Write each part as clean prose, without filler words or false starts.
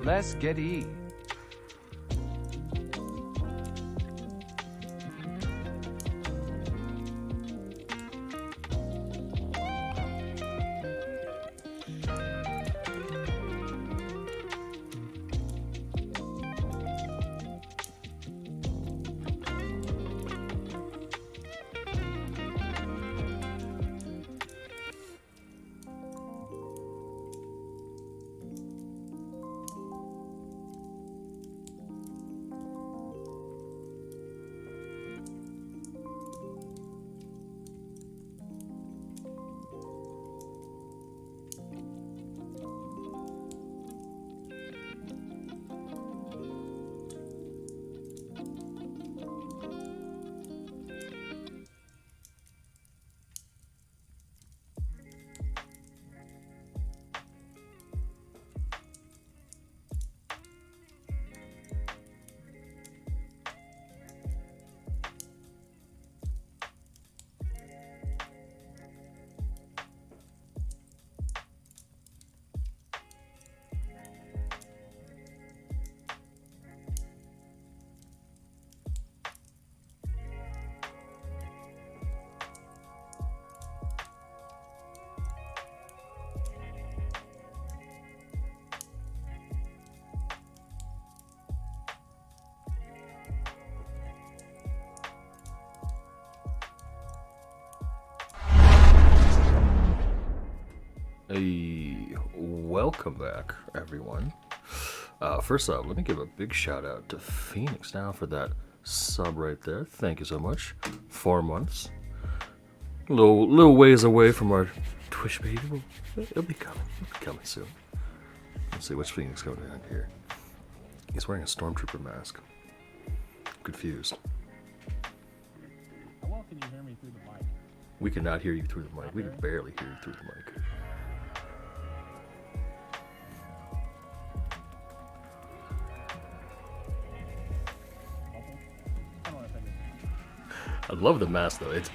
Let's get E. Hey, welcome back, everyone. First off, let me give a big shout out to Fenixxdown for that sub right there. Thank you so much. 4 months. Little ways away from our Twitch page. It'll be coming. It'll be coming soon. Let's see, which Phoenix going down here? He's wearing a stormtrooper mask. Confused. How well can you hear me through the mic? We cannot hear you through the mic. We can barely hear you through the mic. I love the mask though. It's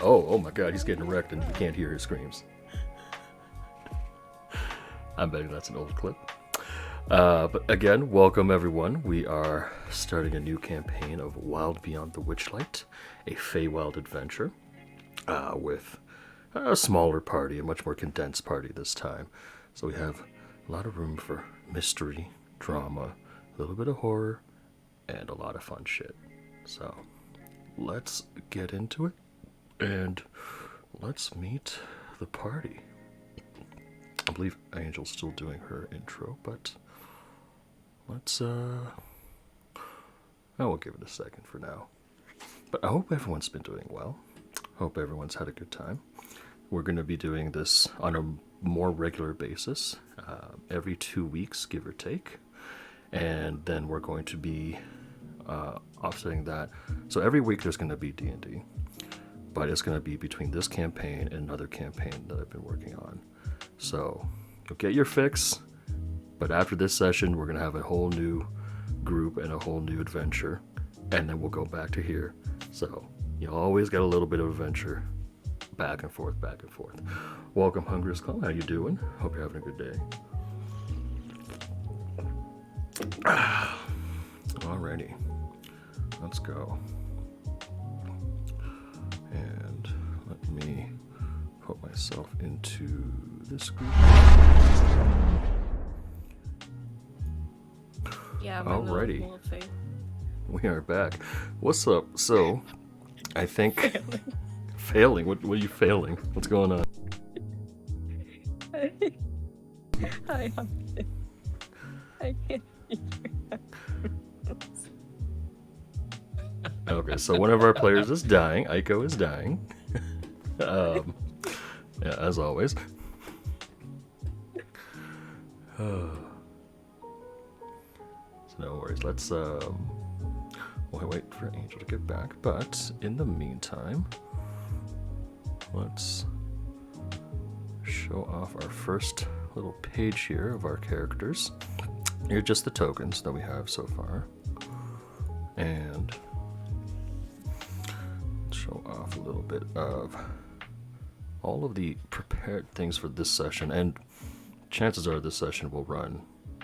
oh my god, he's getting wrecked and you can't hear his screams. I'm betting that's an old clip. But again, welcome everyone. We are starting a new campaign of Wild Beyond the Witchlight, a Feywild adventure, with a smaller party, a much more condensed party this time. So we have a lot of room for mystery, drama, a little bit of horror, and a lot of fun shit. So let's get into it, and let's meet the party. I believe Angel's still doing her intro, but let's, I will give it a second for now. But I hope everyone's been doing well. Hope everyone's had a good time. We're going to be doing this on a more regular basis, every 2 weeks, give or take. And then we're going to be offsetting that. So every week there's going to be D&D, but it's going to be between this campaign and another campaign that I've been working on. So you'll get your fix, but after this session we're going to have a whole new group and a whole new adventure, and then we'll go back to here. So you always got a little bit of adventure, back and forth, back and forth. Welcome, Hungriest Clone. How you doing? Hope you're having a good day. Alrighty, let's go. And let me put myself into this group. Yeah, alrighty, we are back. What's up? So, I think failing. What are you failing? What's going on? I can't. Okay, so one of our players is dying. Aiko is dying. Yeah, as always. So no worries. Let's wait for Angel to get back. But in the meantime, let's show off our first little page here of our characters. Here are just the tokens that we have so far. And show off a little bit of all of the prepared things for this session, and chances are this session will run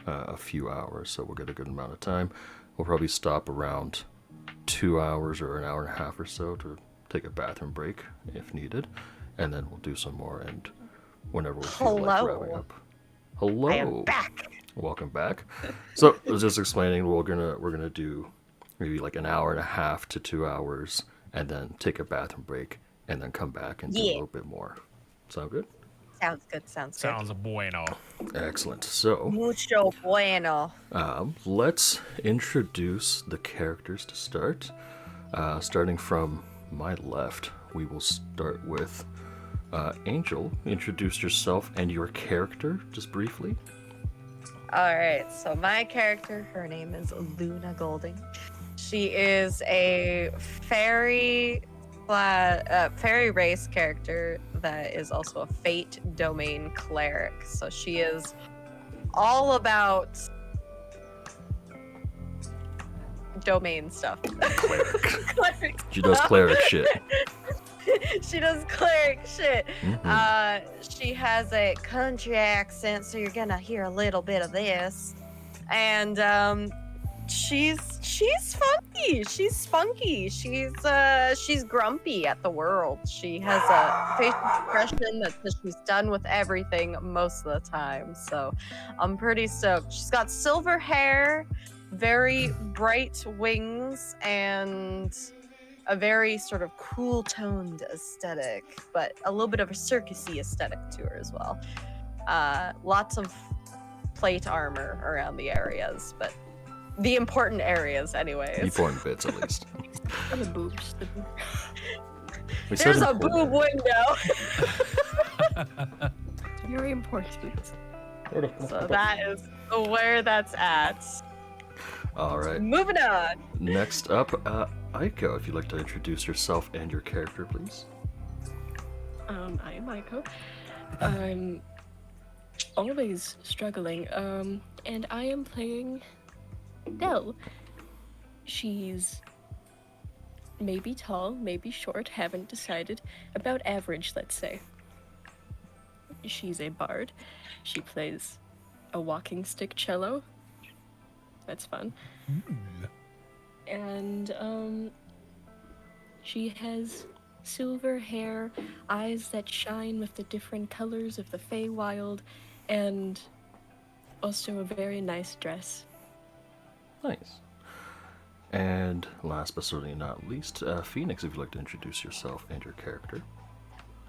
a few hours, so we'll get a good amount of time. We'll probably stop around 2 hours or an hour and a half or so to take a bathroom break if needed, and then we'll do some more. And whenever we feel like wrapping up. Hello. I am back. Welcome back. So I was just explaining we're gonna do maybe like an hour and a half to 2 hours, and then take a bathroom break, and then come back and do a little bit more. Sound good? Sounds good. Sounds bueno. Excellent. So Mucho bueno. let's introduce the characters to start. Starting from my left, we will start with Angel. Introduce yourself and your character just briefly. All right, so my character, her name is Luna Golding. She is a fairy race character that is also a fate domain cleric. So she is all about domain stuff. Cleric. She does cleric shit. She does cleric shit. Mm-hmm. She has a country accent, so you're gonna hear a little bit of this. And she's funky. She's spunky. She's grumpy at the world. She has a facial expression that says she's done with everything most of the time. So I'm pretty stoked. She's got silver hair, very bright wings, and a very sort of cool toned aesthetic, but a little bit of a circusy aesthetic to her as well. Lots of plate armor around the areas, but the important areas anyways. Important bits at least. And the boobs. There's a boob window. Very important. So that is where that's at. All right. Moving on. Next up, Aiko, if you'd like to introduce yourself and your character, please. I am Aiko. I'm always struggling. And I am playing Dell. She's maybe tall, maybe short, haven't decided. About average, let's say. She's a bard. She plays a walking stick cello. That's fun. And she has silver hair, eyes that shine with the different colors of the Feywild, and also a very nice dress. Nice. And last but certainly not least, Phoenix, if you'd like to introduce yourself and your character.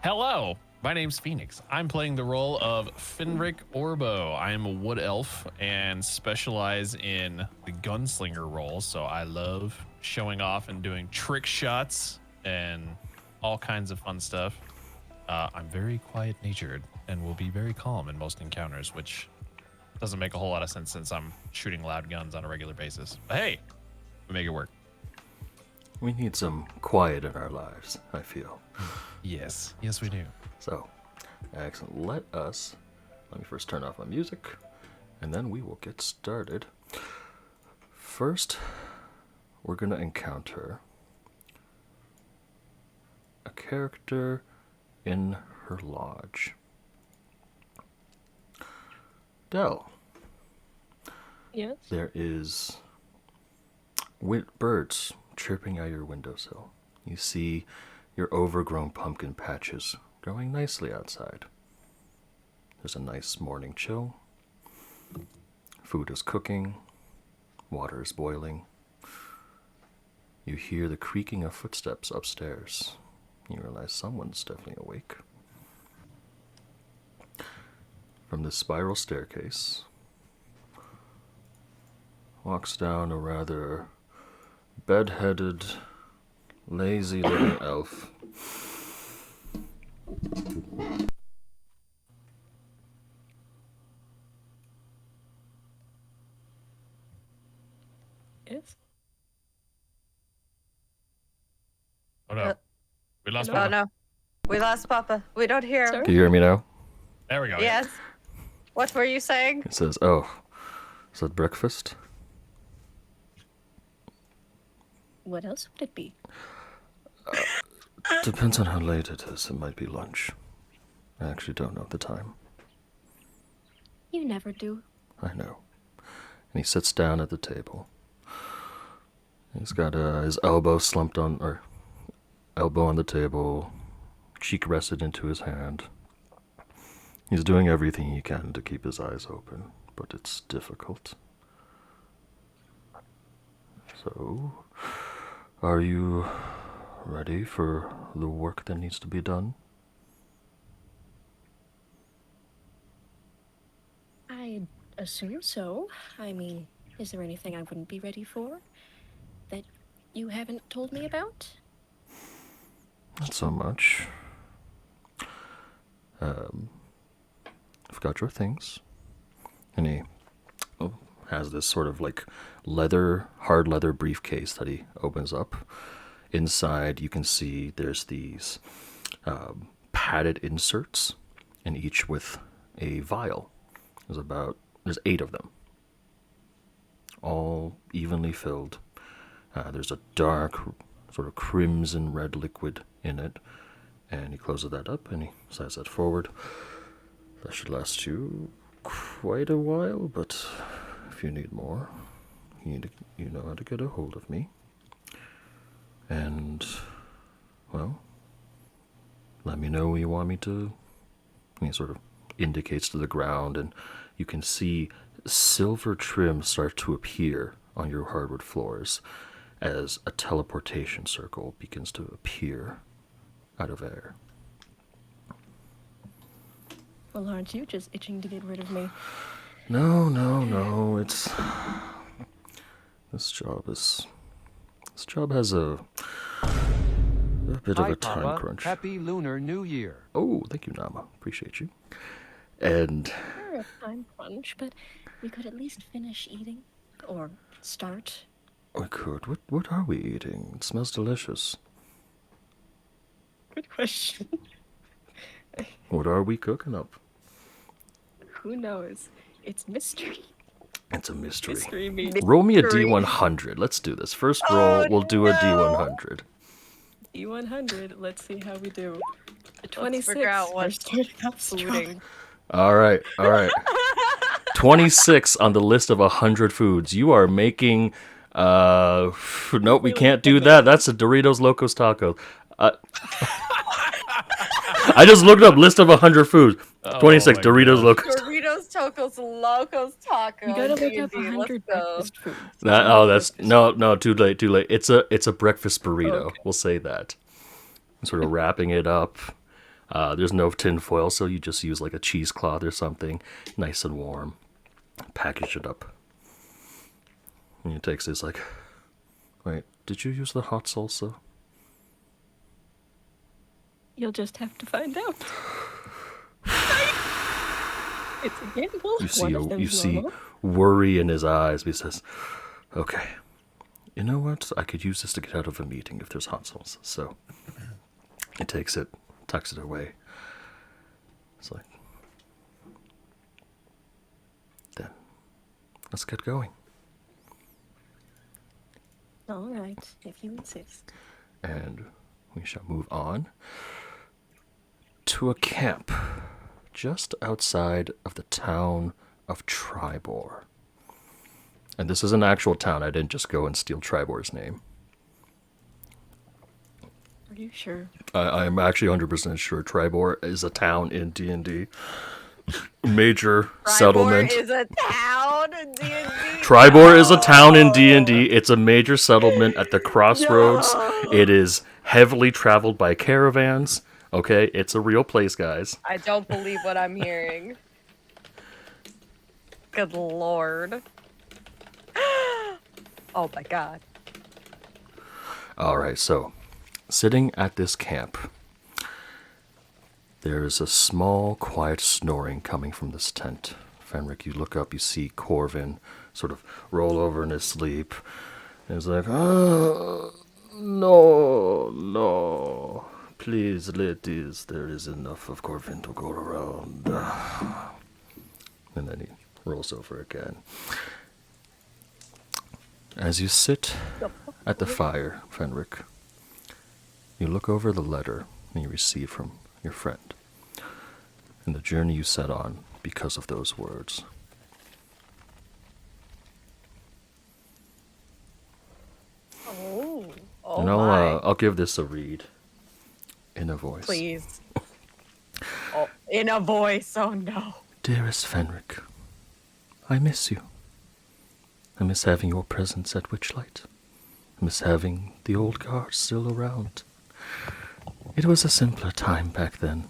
Hello, my name's Phoenix. I'm playing the role of Fenric Orebow. I am a wood elf and specialize in the gunslinger role, so I love showing off and doing trick shots and all kinds of fun stuff. I'm very quiet-natured and will be very calm in most encounters, which doesn't make a whole lot of sense since I'm shooting loud guns on a regular basis. But hey, we make it work. We need some quiet in our lives, I feel. Yes, we do. So, excellent. Let me first turn off my music, and then we will get started. First, we're going to encounter a character in her lodge. Dell. Yes? There is birds chirping at your windowsill. You see your overgrown pumpkin patches growing nicely outside. There's a nice morning chill. Food is cooking. Water is boiling. You hear the creaking of footsteps upstairs. You realize someone's definitely awake. From the spiral staircase walks down a rather bed-headed, lazy-looking elf. Yes? Oh no, we lost Oh Papa. no, we lost Papa. We don't hear him. Sorry? Can you hear me now? There we go. Yes. What were you saying? It says, oh, is that breakfast? What else would it be? Depends on how late it is. It might be lunch. I actually don't know the time. You never do. I know. he sits down at the table. He's got his elbow slumped on, or elbow on the table, cheek rested into his hand. He's doing everything he can to keep his eyes open, but it's difficult. So, are you ready for the work that needs to be done? I assume so. I mean, is there anything I wouldn't be ready for that you haven't told me about? Not so much. I've got your things. And he has this sort of like hard leather briefcase that he opens up. Inside, you can see there's these padded inserts, and each with a vial. There's 8 of them, all evenly filled. There's a dark, sort of crimson red liquid in it, and he closes that up and he slides that forward. That should last you quite a while, but if you need more, you know how to get a hold of me. And, well, let me know where you want me to. And he sort of indicates to the ground, and you can see silver trim start to appear on your hardwood floors as a teleportation circle begins to appear out of air. Well, aren't you just itching to get rid of me? No, it's... This job has a bit of a time Papa. crunch. Happy Lunar New Year. Oh, thank you, Nama. Appreciate you. And Sure, a time crunch, but we could at least finish eating. Or start. we could. What are we eating? It smells delicious. Good question. What are we cooking up? Who knows? It's mystery. It's a mystery. Mystery meat. Roll me a Mystery. D100. Let's do this. First roll, we'll do a D100. E100. Let's see how we do. A Let's 26. figure out We're what starting off strong. fooding. All right. 26 on the list of 100 foods. You are making... nope, we can't do that. That's a Doritos Locos Taco. I just looked up list of 100 foods. 26 my Doritos gosh. Locos. Doritos, Tacos, Locos, Tacos. You gotta look up D&D, 100 let's go. breakfast foods. That's no, too late. It's a breakfast burrito. Okay. We'll say that. Sort of wrapping it up. There's no tin foil, so you just use like a cheesecloth or something, nice and warm. Package it up. And he takes this like, wait, did you use the hot salsa? You'll just have to find out. It's a gamble. You see worry in his eyes. But he says, "Okay, you know what? I could use this to get out of a meeting if there's hot salsa." So he takes it, tucks it away. It's like, then let's get going. All right, if you insist. And we shall move on to a camp just outside of the town of Tribor. And this is an actual town. I didn't just go and steal Tribor's name. Are you sure? I'm actually 100% sure Tribor is a town in D&D. Major settlement. Tribor is a town in D&D. Tribor is a town in D&D. It's a major settlement at the crossroads. No. It is heavily traveled by caravans. Okay, it's a real place, guys. I don't believe what I'm hearing. Good lord. Oh my god. All right, so sitting at this camp, there is a small, quiet snoring coming from this tent. Fenric, you look up, you see Corvin sort of roll over in his sleep. And he's like, no, please, ladies, there is enough of Corvin to go around. And then he rolls over again. As you sit at the fire, Fenric, you look over the letter that you received from your friend and the journey you set on because of those words. Oh and my. I'll give this a read in a voice. Please. Oh, in a voice. Oh no. Dearest Fenric, I miss you. I miss having your presence at Witchlight. I miss having the old guard still around. It was a simpler time back then.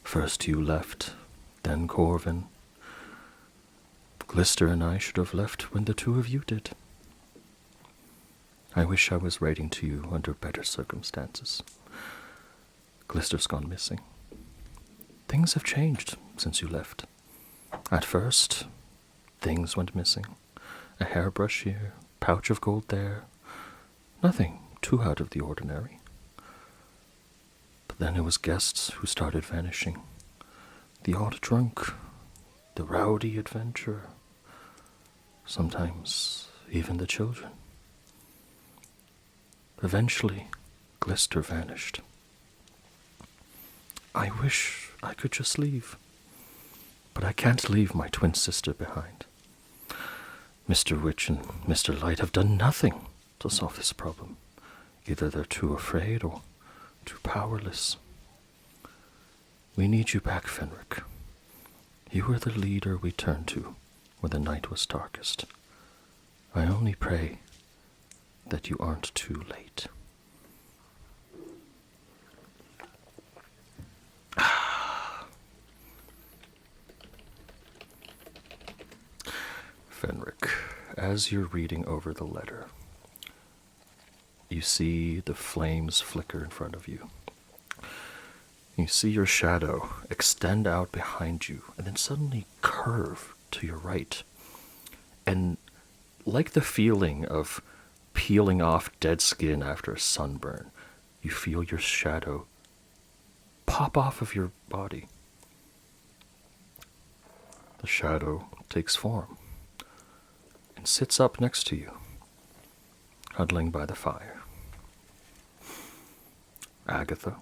First you left, then Corvin. Glister and I should have left when the two of you did. I wish I was writing to you under better circumstances. Glister's gone missing. Things have changed since you left. At first, things went missing. A hairbrush here, pouch of gold there. Nothing too out of the ordinary. But then it was guests who started vanishing. The odd drunk, the rowdy adventurer. Sometimes even the children. Eventually, Glister vanished. I wish I could just leave. But I can't leave my twin sister behind. Mr. Witch and Mr. Light have done nothing to solve this problem. Either they're too afraid or too powerless. We need you back, Fenric. You were the leader we turned to when the night was darkest. I only pray that you aren't too late. Fenric, as you're reading over the letter, you see the flames flicker in front of you. You see your shadow extend out behind you and then suddenly curve to your right. And like the feeling of peeling off dead skin after a sunburn, you feel your shadow pop off of your body. The shadow takes form and sits up next to you, huddling by the fire. Agatha,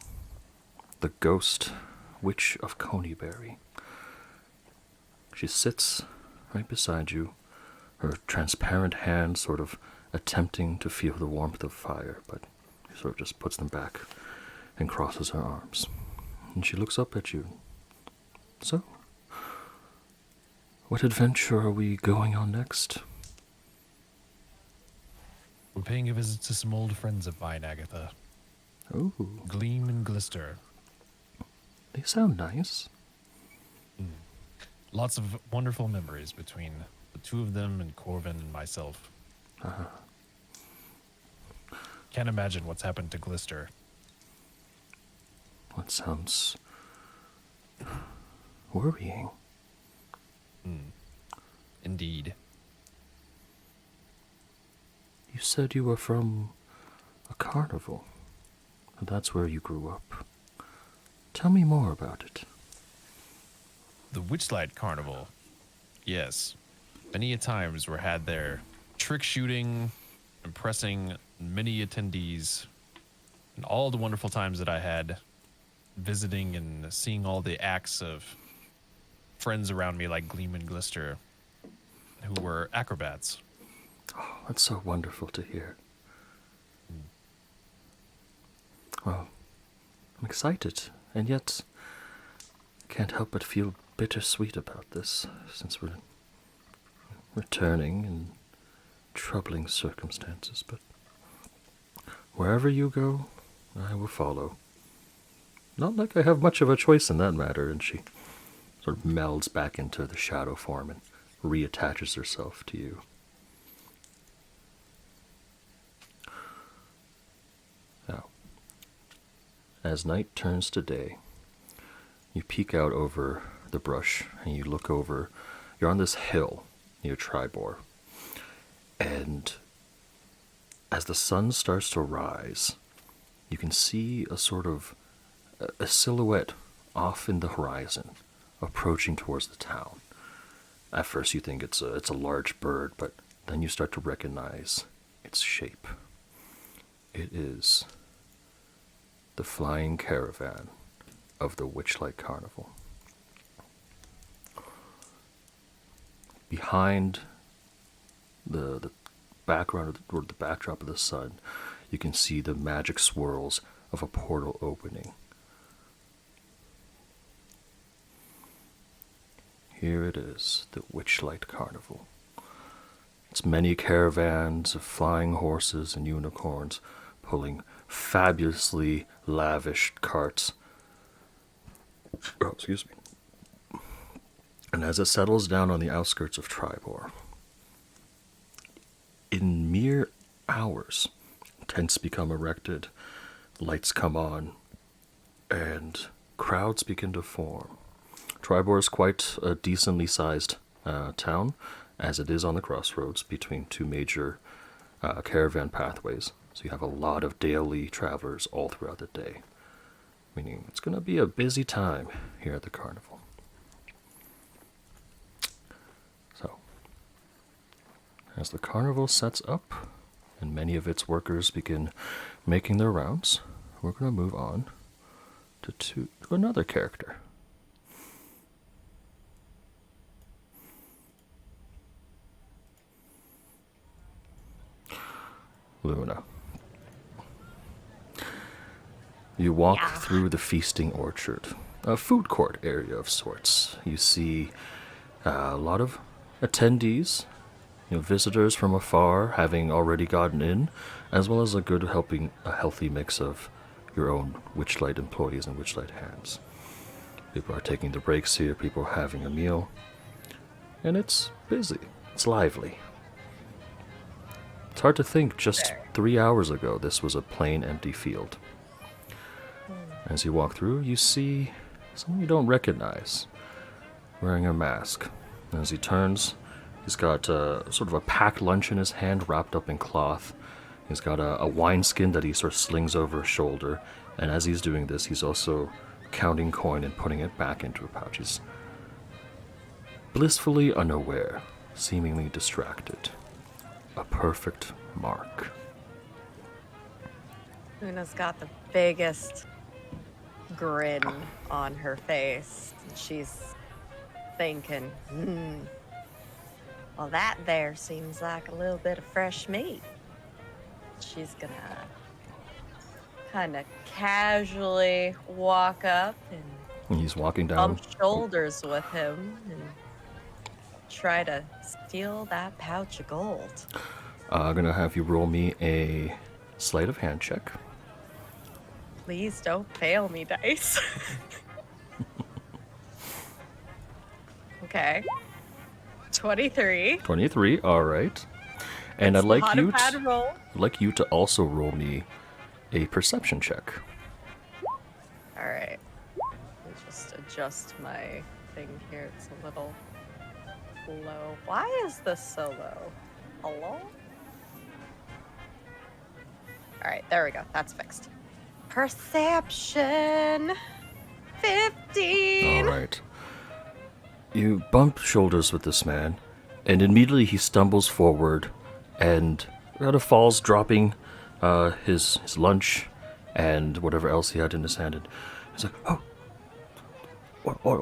the ghost witch of Coneyberry. She sits right beside you, her transparent hand sort of attempting to feel the warmth of fire, but she sort of just puts them back and crosses her arms. And she looks up at you. So, what adventure are we going on next? We're paying a visit to some old friends of mine, Agatha. Oh, Gleam and Glister. they sound nice. Lots of wonderful memories between the two of them and Corvin and myself. Can't imagine what's happened to Glister. That sounds worrying. Indeed. You said you were from a carnival. That's where you grew up. Tell me more about it. The Witchlight Carnival. Yes. Many a times were had there. Trick shooting, impressing many attendees, and all the wonderful times that I had visiting and seeing all the acts of friends around me like Gleam and Glister who were acrobats. Oh, that's so wonderful to hear. Well, I'm excited, and yet can't help but feel bittersweet about this, since we're returning in troubling circumstances. But wherever you go, I will follow. Not like I have much of a choice in that matter. And she sort of melds back into the shadow form and reattaches herself to you. Now, as night turns to day, you peek out over the brush and you look over. You're on this hill near Tribor. And as the sun starts to rise, you can see a sort of a silhouette off in the horizon approaching towards the town. At first you think it's a large bird, but then you start to recognize its shape. It is the flying caravan of the Witchlight Carnival. Behind the background or the backdrop of the sun, you can see the magic swirls of a portal opening. Here it is, the Witchlight Carnival. It's many caravans of flying horses and unicorns pulling fabulously lavished carts. Oh, excuse me. And as it settles down on the outskirts of Tribor, in mere hours, tents become erected, lights come on, and crowds begin to form. Tribor is quite a decently sized town, as it is on the crossroads between two major caravan pathways. So you have a lot of daily travelers all throughout the day, meaning it's going to be a busy time here at the carnival. So, as the carnival sets up and many of its workers begin making their rounds, we're going to move on to another character. Luna. You walk through the feasting orchard, a food court area of sorts. You see a lot of attendees, visitors from afar having already gotten in, as well as a healthy mix of your own Witchlight employees and Witchlight hands. People are taking the breaks here, people are having a meal, and it's busy, it's lively. It's hard to think just 3 hours ago this was a plain empty field. As you walk through, you see someone you don't recognize, wearing a mask. As he turns, he's got sort of a packed lunch in his hand wrapped up in cloth. He's got a wineskin that he sort of slings over his shoulder, and as he's doing this, he's also counting coin and putting it back into a pouch. He's blissfully unaware, seemingly distracted. A perfect mark. Luna's got the biggest grin on her face. She's thinking, well, that there seems like a little bit of fresh meat. She's gonna kind of casually walk up and he's walking down, bump shoulders with him and try to steal that pouch of gold. I'm gonna have you roll me a sleight of hand check. Please don't fail me, dice. Okay. 23. 23, alright. And I'd like you to also roll me a perception check. Alright. Let me just adjust my thing here. It's a little low. Why is this so low? Hello? Alright, there we go. That's fixed. Perception 15. Alright. You bump shoulders with this man, and immediately he stumbles forward and kind of falls, dropping his lunch and whatever else he had in his hand. And he's like, oh,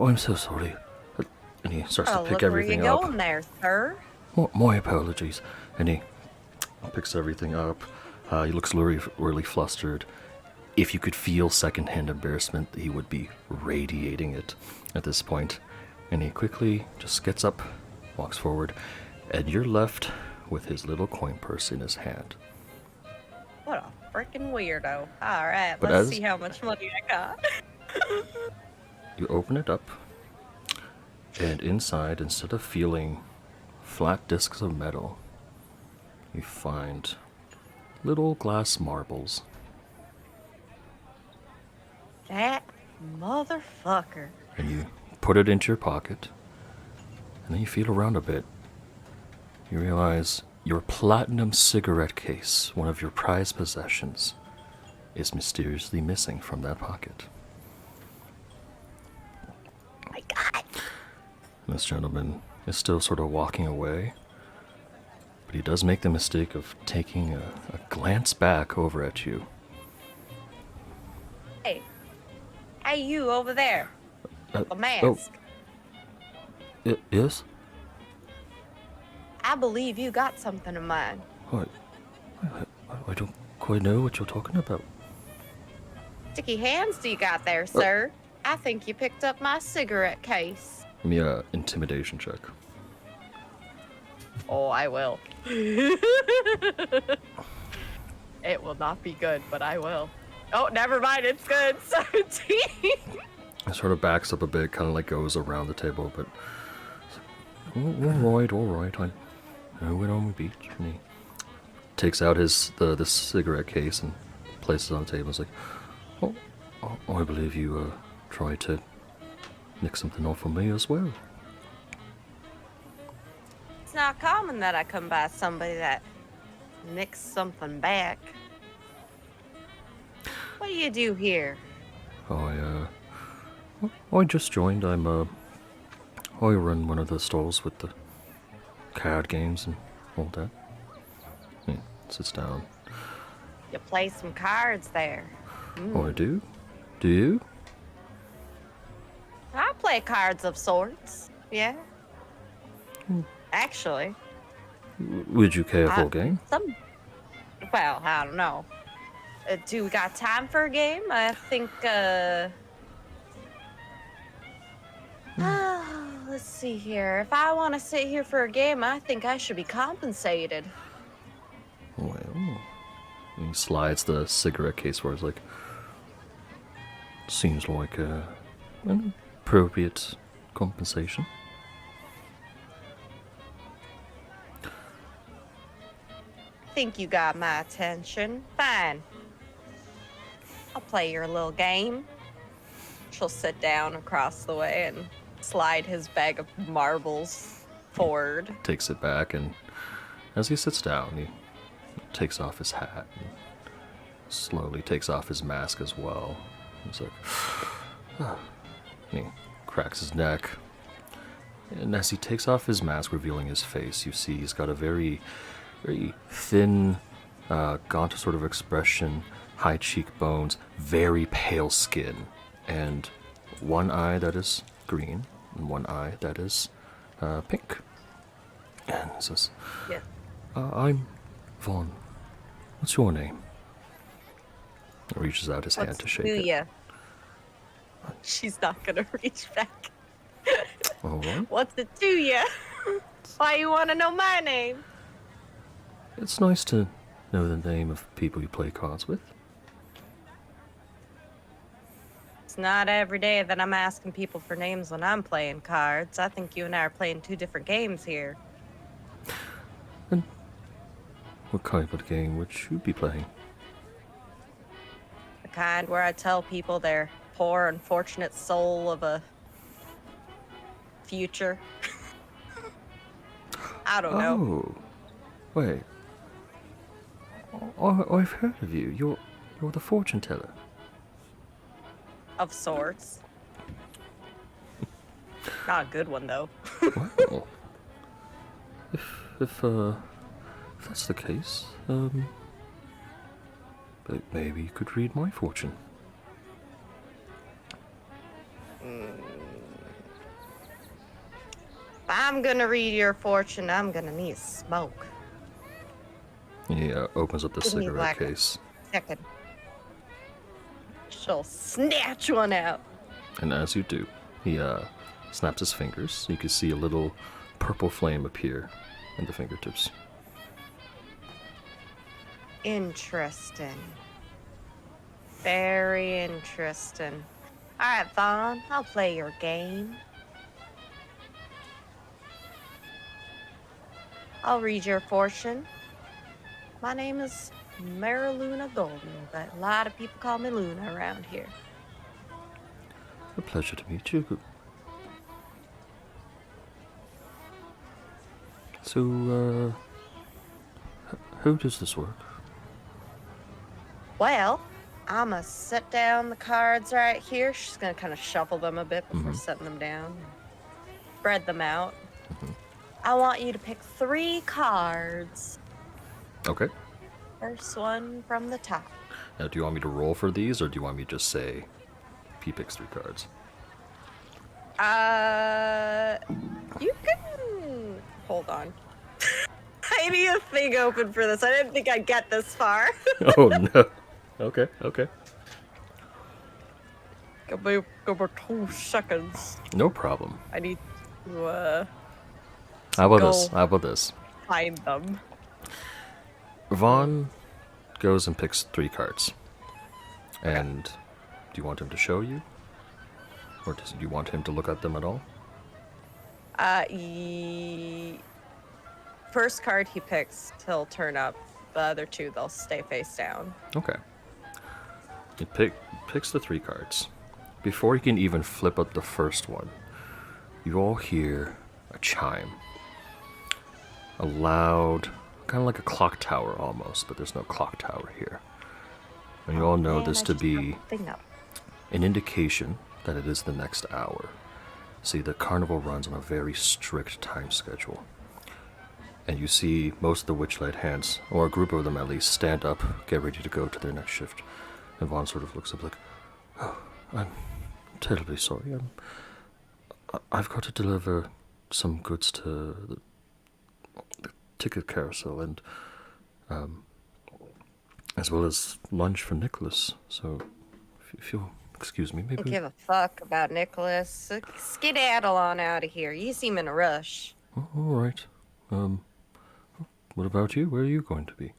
I'm so sorry. And he starts to pick everything up. Where you going there, sir? My apologies. And he picks everything up. He looks really flustered. If you could feel secondhand embarrassment, he would be radiating it at this point. And he quickly just gets up, walks forward, and you're left with his little coin purse in his hand. What a freaking weirdo. Alright, let's see how much money I got. You open it up, and inside, instead of feeling flat discs of metal, you find little glass marbles. That motherfucker. And you put it into your pocket, and then you feel around a bit. You realize your platinum cigarette case, one of your prized possessions, is mysteriously missing from that pocket. Oh my God. This gentleman is still sort of walking away, but he does make the mistake of taking a glance back over at you. Hey, you over there. The mask. Yes? I believe you got something in mind. I don't quite know what you're talking about. Sticky hands do you got there, sir? I think you picked up my cigarette case. Give me a intimidation check. Oh, I will. It will not be good, but I will. Oh, never mind. It's good. 17. It sort of backs up a bit, kind of like goes around the table, but all right. I know it on my beach. And he takes out the cigarette case and places it on the table. It's like, oh, I believe you tried to nick something off of me as well. It's not common that I come by somebody that nicks something back. What do you do here? I just joined. I run one of the stalls with the card games and all that. He sits down. You play some cards there. Oh, I do? Do you? I play cards of sorts. Yeah. Actually. Would you care for a game? Well, I don't know. Do we got time for a game? I think, let's see here. If I want to sit here for a game, I think I should be compensated. Well, he slides the cigarette case where it's like, seems like an appropriate compensation. Think you got my attention. Fine. I'll play your little game. She'll sit down across the way and slide his bag of marbles forward. Takes it back, and as he sits down, he takes off his hat and slowly takes off his mask as well. He's like, and he cracks his neck. And as he takes off his mask, revealing his face, you see he's got a very thin, gaunt sort of expression, high cheekbones, very pale skin, and one eye that is green and one eye that is pink. And he says, Yeah. I'm Vaughn. What's your name? He reaches out his hand What's to shake to it. ya? She's not gonna reach back. All right. What's it to ya? Why you wanna know my name? It's nice to know the name of people you play cards with. It's not every day that I'm asking people for names when I'm playing cards. I think you and I are playing two different games here. And what kind of game would you be playing? The kind where I tell people they're poor, unfortunate soul of a future. I don't know. Oh, wait. I've heard of you. You're the fortune teller. Of sorts. Not a good one, though. Well, if that's the case, but maybe you could read my fortune. If I'm gonna read your fortune, I'm gonna need smoke. He opens up the Give me cigarette like a case, second. She'll snatch one out. and as you do, he snaps his fingers. You can see a little purple flame appear in the fingertips. Interesting. Very interesting. Alright, Vaughn, I'll play your game. I'll read your fortune. My name is Mariluna Golden, but a lot of people call me Luna around here. A pleasure to meet you. So, how does this work? Well, I'm gonna set down the cards right here. She's gonna kind of shuffle them a bit before setting them down. Spread them out. I want you to pick 3 cards. Okay. First one from the top. Now, do you want me to roll for these, or do you want me to just say he picks 3 cards? You can hold on. I need a thing open for this. I didn't think I'd get this far. Oh no. Okay, okay. Give me 2 seconds. No problem. I need to How about go this? How about this? find them. Vaughn goes and picks 3 cards. And do you want him to show you? Or do you want him to look at them at all? First card he picks, he'll turn up. The other 2, they'll stay face down. Okay. He picks the 3 cards. Before he can even flip up the first one, you all hear a chime. A loud, kind of like a clock tower almost, but there's no clock tower here. And you all know Man, this I to just be got the thing up. an indication that it is the next hour. See, the carnival runs on a very strict time schedule. And you see most of the Witchlight hands, or a group of them at least, stand up, get ready to go to their next shift. And Vaughn sort of looks up like, oh, I'm terribly sorry. I've got to deliver some goods to the ticket carousel and as well as lunch for Nicholas. So if you'll excuse me, maybe... Don't give a fuck about Nicholas. Skedaddle on out of here. You seem in a rush. Oh, all right. What about you? Where are you going to be?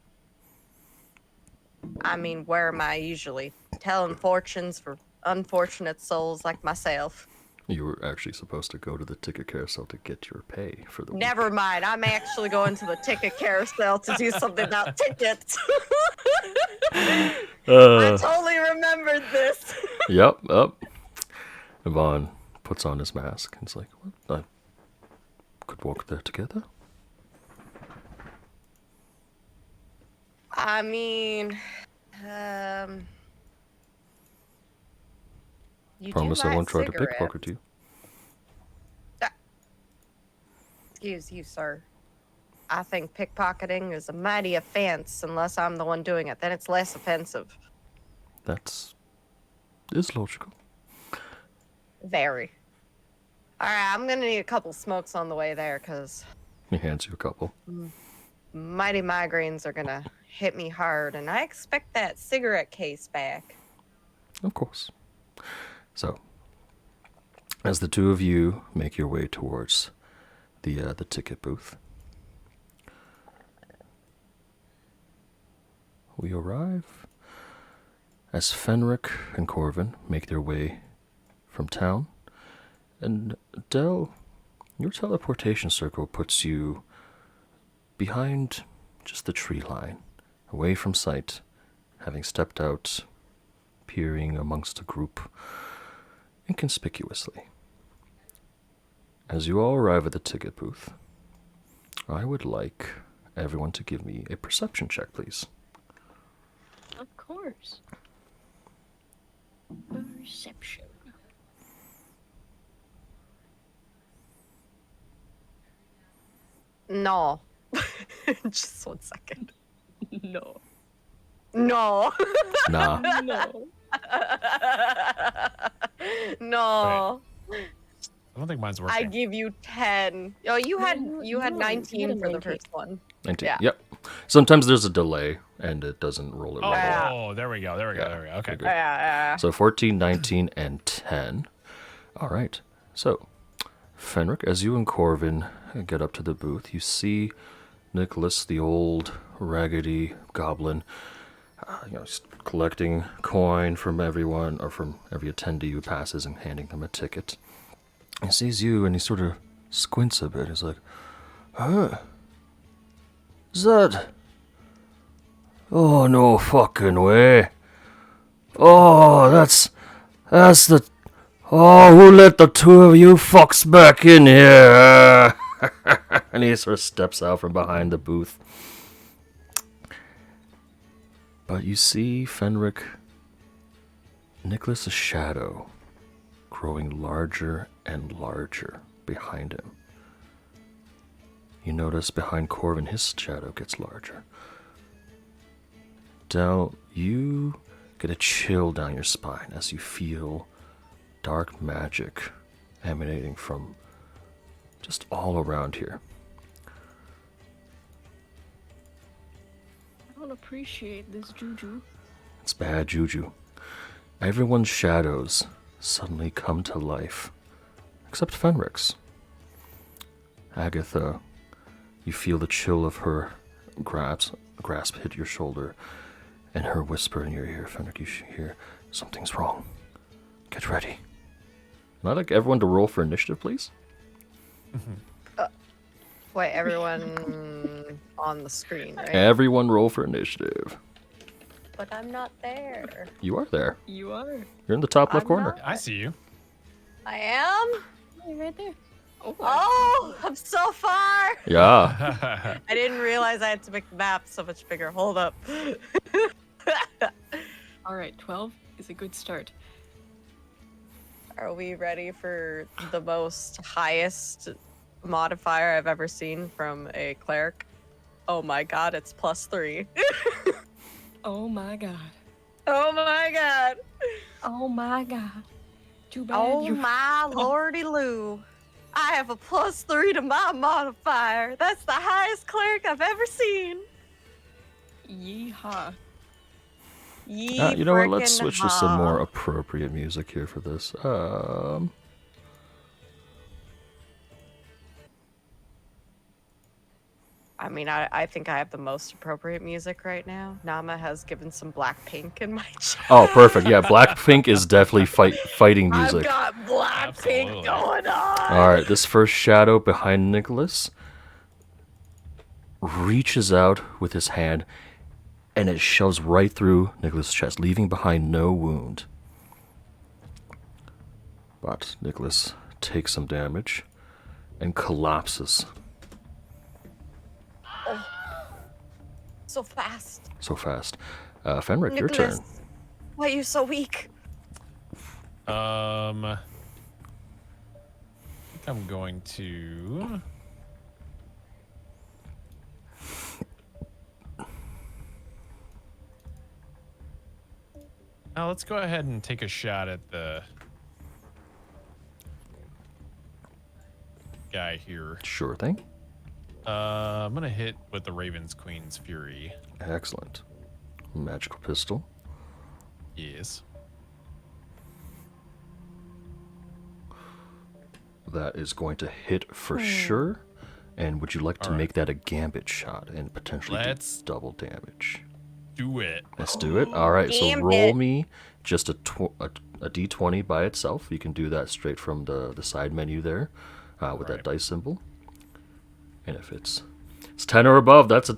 I mean, where am I usually? Telling fortunes for unfortunate souls like myself. You were actually supposed to go to the ticket carousel to get your pay for the week. Never mind. I'm actually going to the ticket carousel to do something about tickets. I totally remembered this. Yep. Yvonne puts on his mask and is like, what? I could walk there together? I mean, you Promise do I light won't try to cigarettes. pickpocket you. Excuse you, sir. I think pickpocketing is a mighty offense unless I'm the one doing it. Then it's less offensive. Is logical. Very. All right, I'm gonna need a couple smokes on the way there, cause He hands you a couple. mighty migraines are gonna hit me hard, and I expect that cigarette case back. Of course. So, as the 2 of you make your way towards the ticket booth, we arrive as Fenric and Corvin make their way from town, and Del, your teleportation circle puts you behind just the tree line, away from sight, having stepped out, peering amongst a group inconspicuously. As you all arrive at the ticket booth, I would like everyone to give me a perception check, please. Of course. Perception. No. Just 1 second. No. No. Nah. No. No. I don't think mine's working. I give you 10. Oh, you had No, you had no, 19 you had a for the 19. first one. 19. Yeah. Yep. Sometimes there's a delay and it doesn't roll it Oh, right away. there we go. Yeah, Okay. good. Yeah. So 14, 19, and 10. All right. So, Fenric, as you and Corvin get up to the booth, you see Nicholas, the old raggedy goblin, he's collecting coin from everyone, or from every attendee who passes, and handing them a ticket. He sees you and he sort of squints a bit. He's like, huh? Is that? Oh, no fucking way. Oh, that's the... Oh, who let the 2 of you fucks back in here? And he sort of steps out from behind the booth. But you see Fenric, Nicholas's shadow, growing larger and larger behind him. You notice behind Corvin, his shadow gets larger. Del, you get a chill down your spine as you feel dark magic emanating from just all around here. don't appreciate this juju. It's bad juju. Everyone's shadows suddenly come to life, except Fenric's. Agatha, you feel the chill of her grasp hit your shoulder, and her whisper in your ear. Fenric, you hear, something's wrong. Get ready. And I'd like everyone to roll for initiative, please. Wait, everyone on the screen, right? Everyone roll for initiative. But I'm not there. You are there. You are. You're in the top left I'm corner. not. I see you. I am? You're right there. Oh, Oh, I'm so far. Yeah. I didn't realize I had to make the map so much bigger. Hold up. All right, 12 is a good start. Are we ready for the most highest modifier I've ever seen from a cleric? Oh my god, it's +3. Oh my god. Oh my god. Oh my god. Too bad Oh you're... my lordy Lou. I have a +3 to my modifier. That's the highest cleric I've ever seen. Yeehaw. Yee You know what? Let's frickin' switch to some ha. more appropriate music here for this. I mean, I think I have the most appropriate music right now. Nama has given some Blackpink in my chat. Oh, perfect. Yeah, Blackpink is definitely fighting music. I've got Blackpink Absolutely. going on. All right, this first shadow behind Nicholas reaches out with his hand, and it shoves right through Nicholas' chest, leaving behind no wound. But Nicholas takes some damage and collapses So fast. so fast. Fenric, your turn. Nicholas, why are you so weak? I think I'm going to. Now let's go ahead and take a shot at the guy here. Sure thing. I'm gonna hit with the Raven's Queen's Fury. Excellent. Magical pistol. Yes. That is going to hit for sure. And would you like to All right. make that a gambit shot and potentially do Let's- double damage? Do it. Let's do it. All right, so Gambit. roll me just a d20 by itself. You can do that straight from the side menu there with that Right. dice symbol. And if it's 10 or above, that's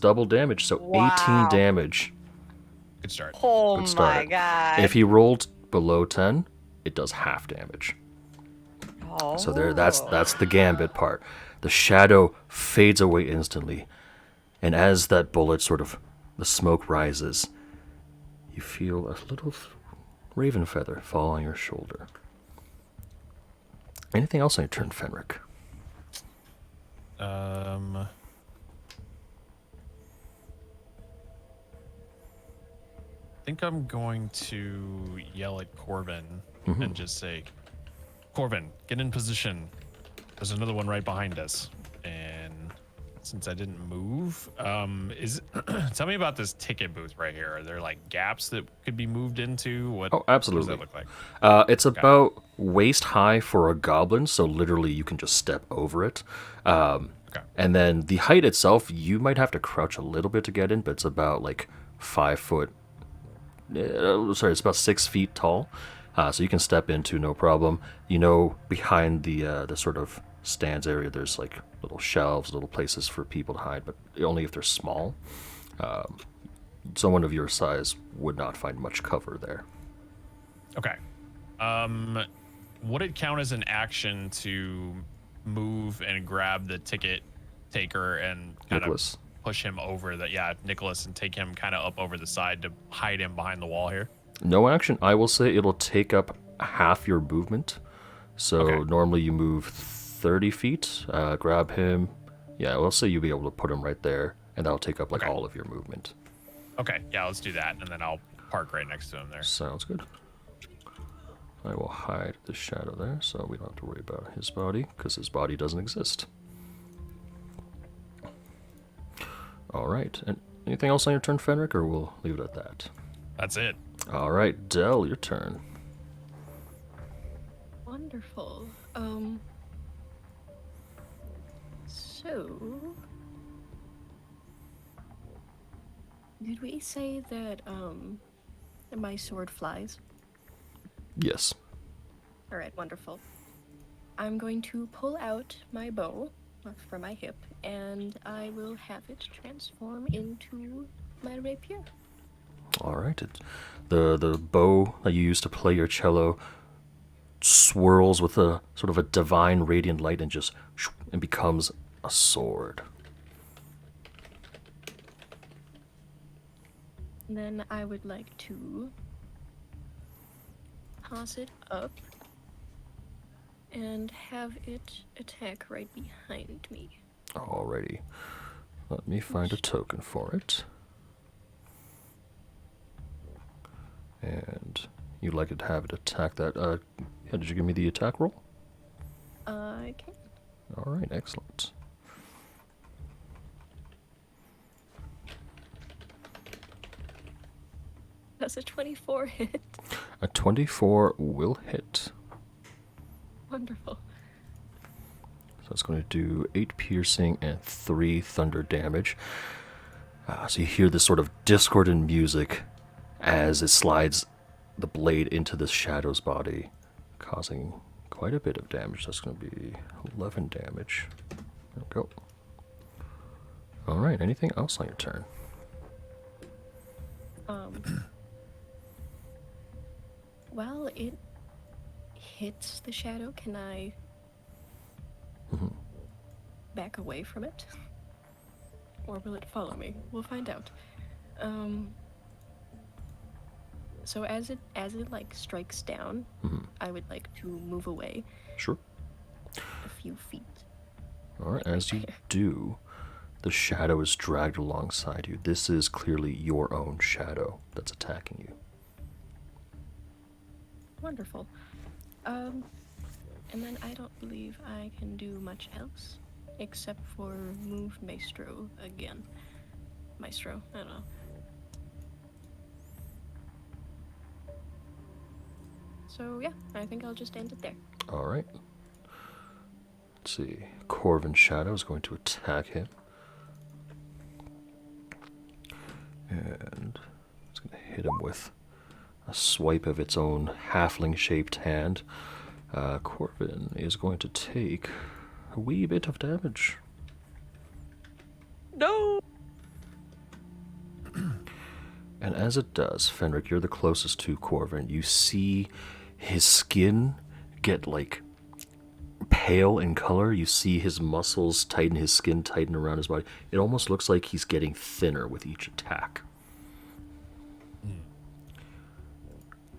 double damage. So Wow. 18 damage. Good start. Oh Good my start. god. If he rolled below 10, it does half damage. Oh. So that's the gambit part. The shadow fades away instantly, and as that bullet the smoke rises, you feel a little raven feather fall on your shoulder. Anything else on your turn, Fenric? I think I'm going to yell at Corbin and just say, Corbin, get in position. There's another one right behind us. And since I didn't move, tell me about this ticket booth right here. Are there like gaps that could be moved into? Oh, absolutely. What does that look like? It's about waist high for a goblin, so literally you can just step over it. Okay. And then the height itself, you might have to crouch a little bit to get in, but it's about like 5 foot. It's about 6 feet tall, so you can step into no problem. You know, behind the sort of stands area, there's like little shelves, little places for people to hide, but only if they're small. Someone of your size would not find much cover there. Okay. Would it count as an action to move and grab the ticket taker and kind Nicholas. of push him over Nicholas, and take him kind of up over the side to hide him behind the wall here? No action. I will say it'll take up half your movement. So Okay. normally you move 30 feet. Grab him. Yeah, let's say you'll be able to put him right there, and that'll take up like Okay. all of your movement. Okay, yeah, let's do that, and then I'll park right next to him there. Sounds good. I will hide the shadow there, so we don't have to worry about his body, because his body doesn't exist. All right, and Anything else on your turn, Fenric, or we'll leave it at that? That's it. All right, Dell, your turn. Wonderful. So did we say that my sword flies? Yes. All right, wonderful. I'm going to pull out my bow from my hip, and I will have it transform into my rapier. All right. The bow that you use to play your cello swirls with a sort of a divine radiant light and just and becomes a sword. Then I would like to toss it up and have it attack right behind me. Alrighty. Let me find a token for it. And you'd like it to have it attack that. Yeah, did you give me the attack roll? I can. Alright, excellent. Does a 24 hit? A 24 will hit. Wonderful. So it's going to do 8 piercing and 3 thunder damage. So you hear this sort of discordant music as it slides the blade into this shadow's body, causing quite a bit of damage. That's going to be 11 damage. There we go. Alright, anything else on your turn? While it hits the shadow, can I back away from it? Or will it follow me? We'll find out. So as it like strikes down, I would like to move away Sure. a few feet. Alright, as you do, the shadow is dragged alongside you. This is clearly your own shadow that's attacking you. Wonderful. And then I don't believe I can do much else except for move Maestro again. Maestro, I don't know. So yeah, I think I'll just end it there. Alright. Let's see. Corvin's shadow is going to attack him. And it's going to hit him with a swipe of its own halfling-shaped hand. Corvin is going to take a wee bit of damage. No. And as it does, Fenric, you're the closest to Corvin. You see his skin get, like, pale in color. You see his muscles tighten, his skin tighten around his body. It almost looks like he's getting thinner with each attack.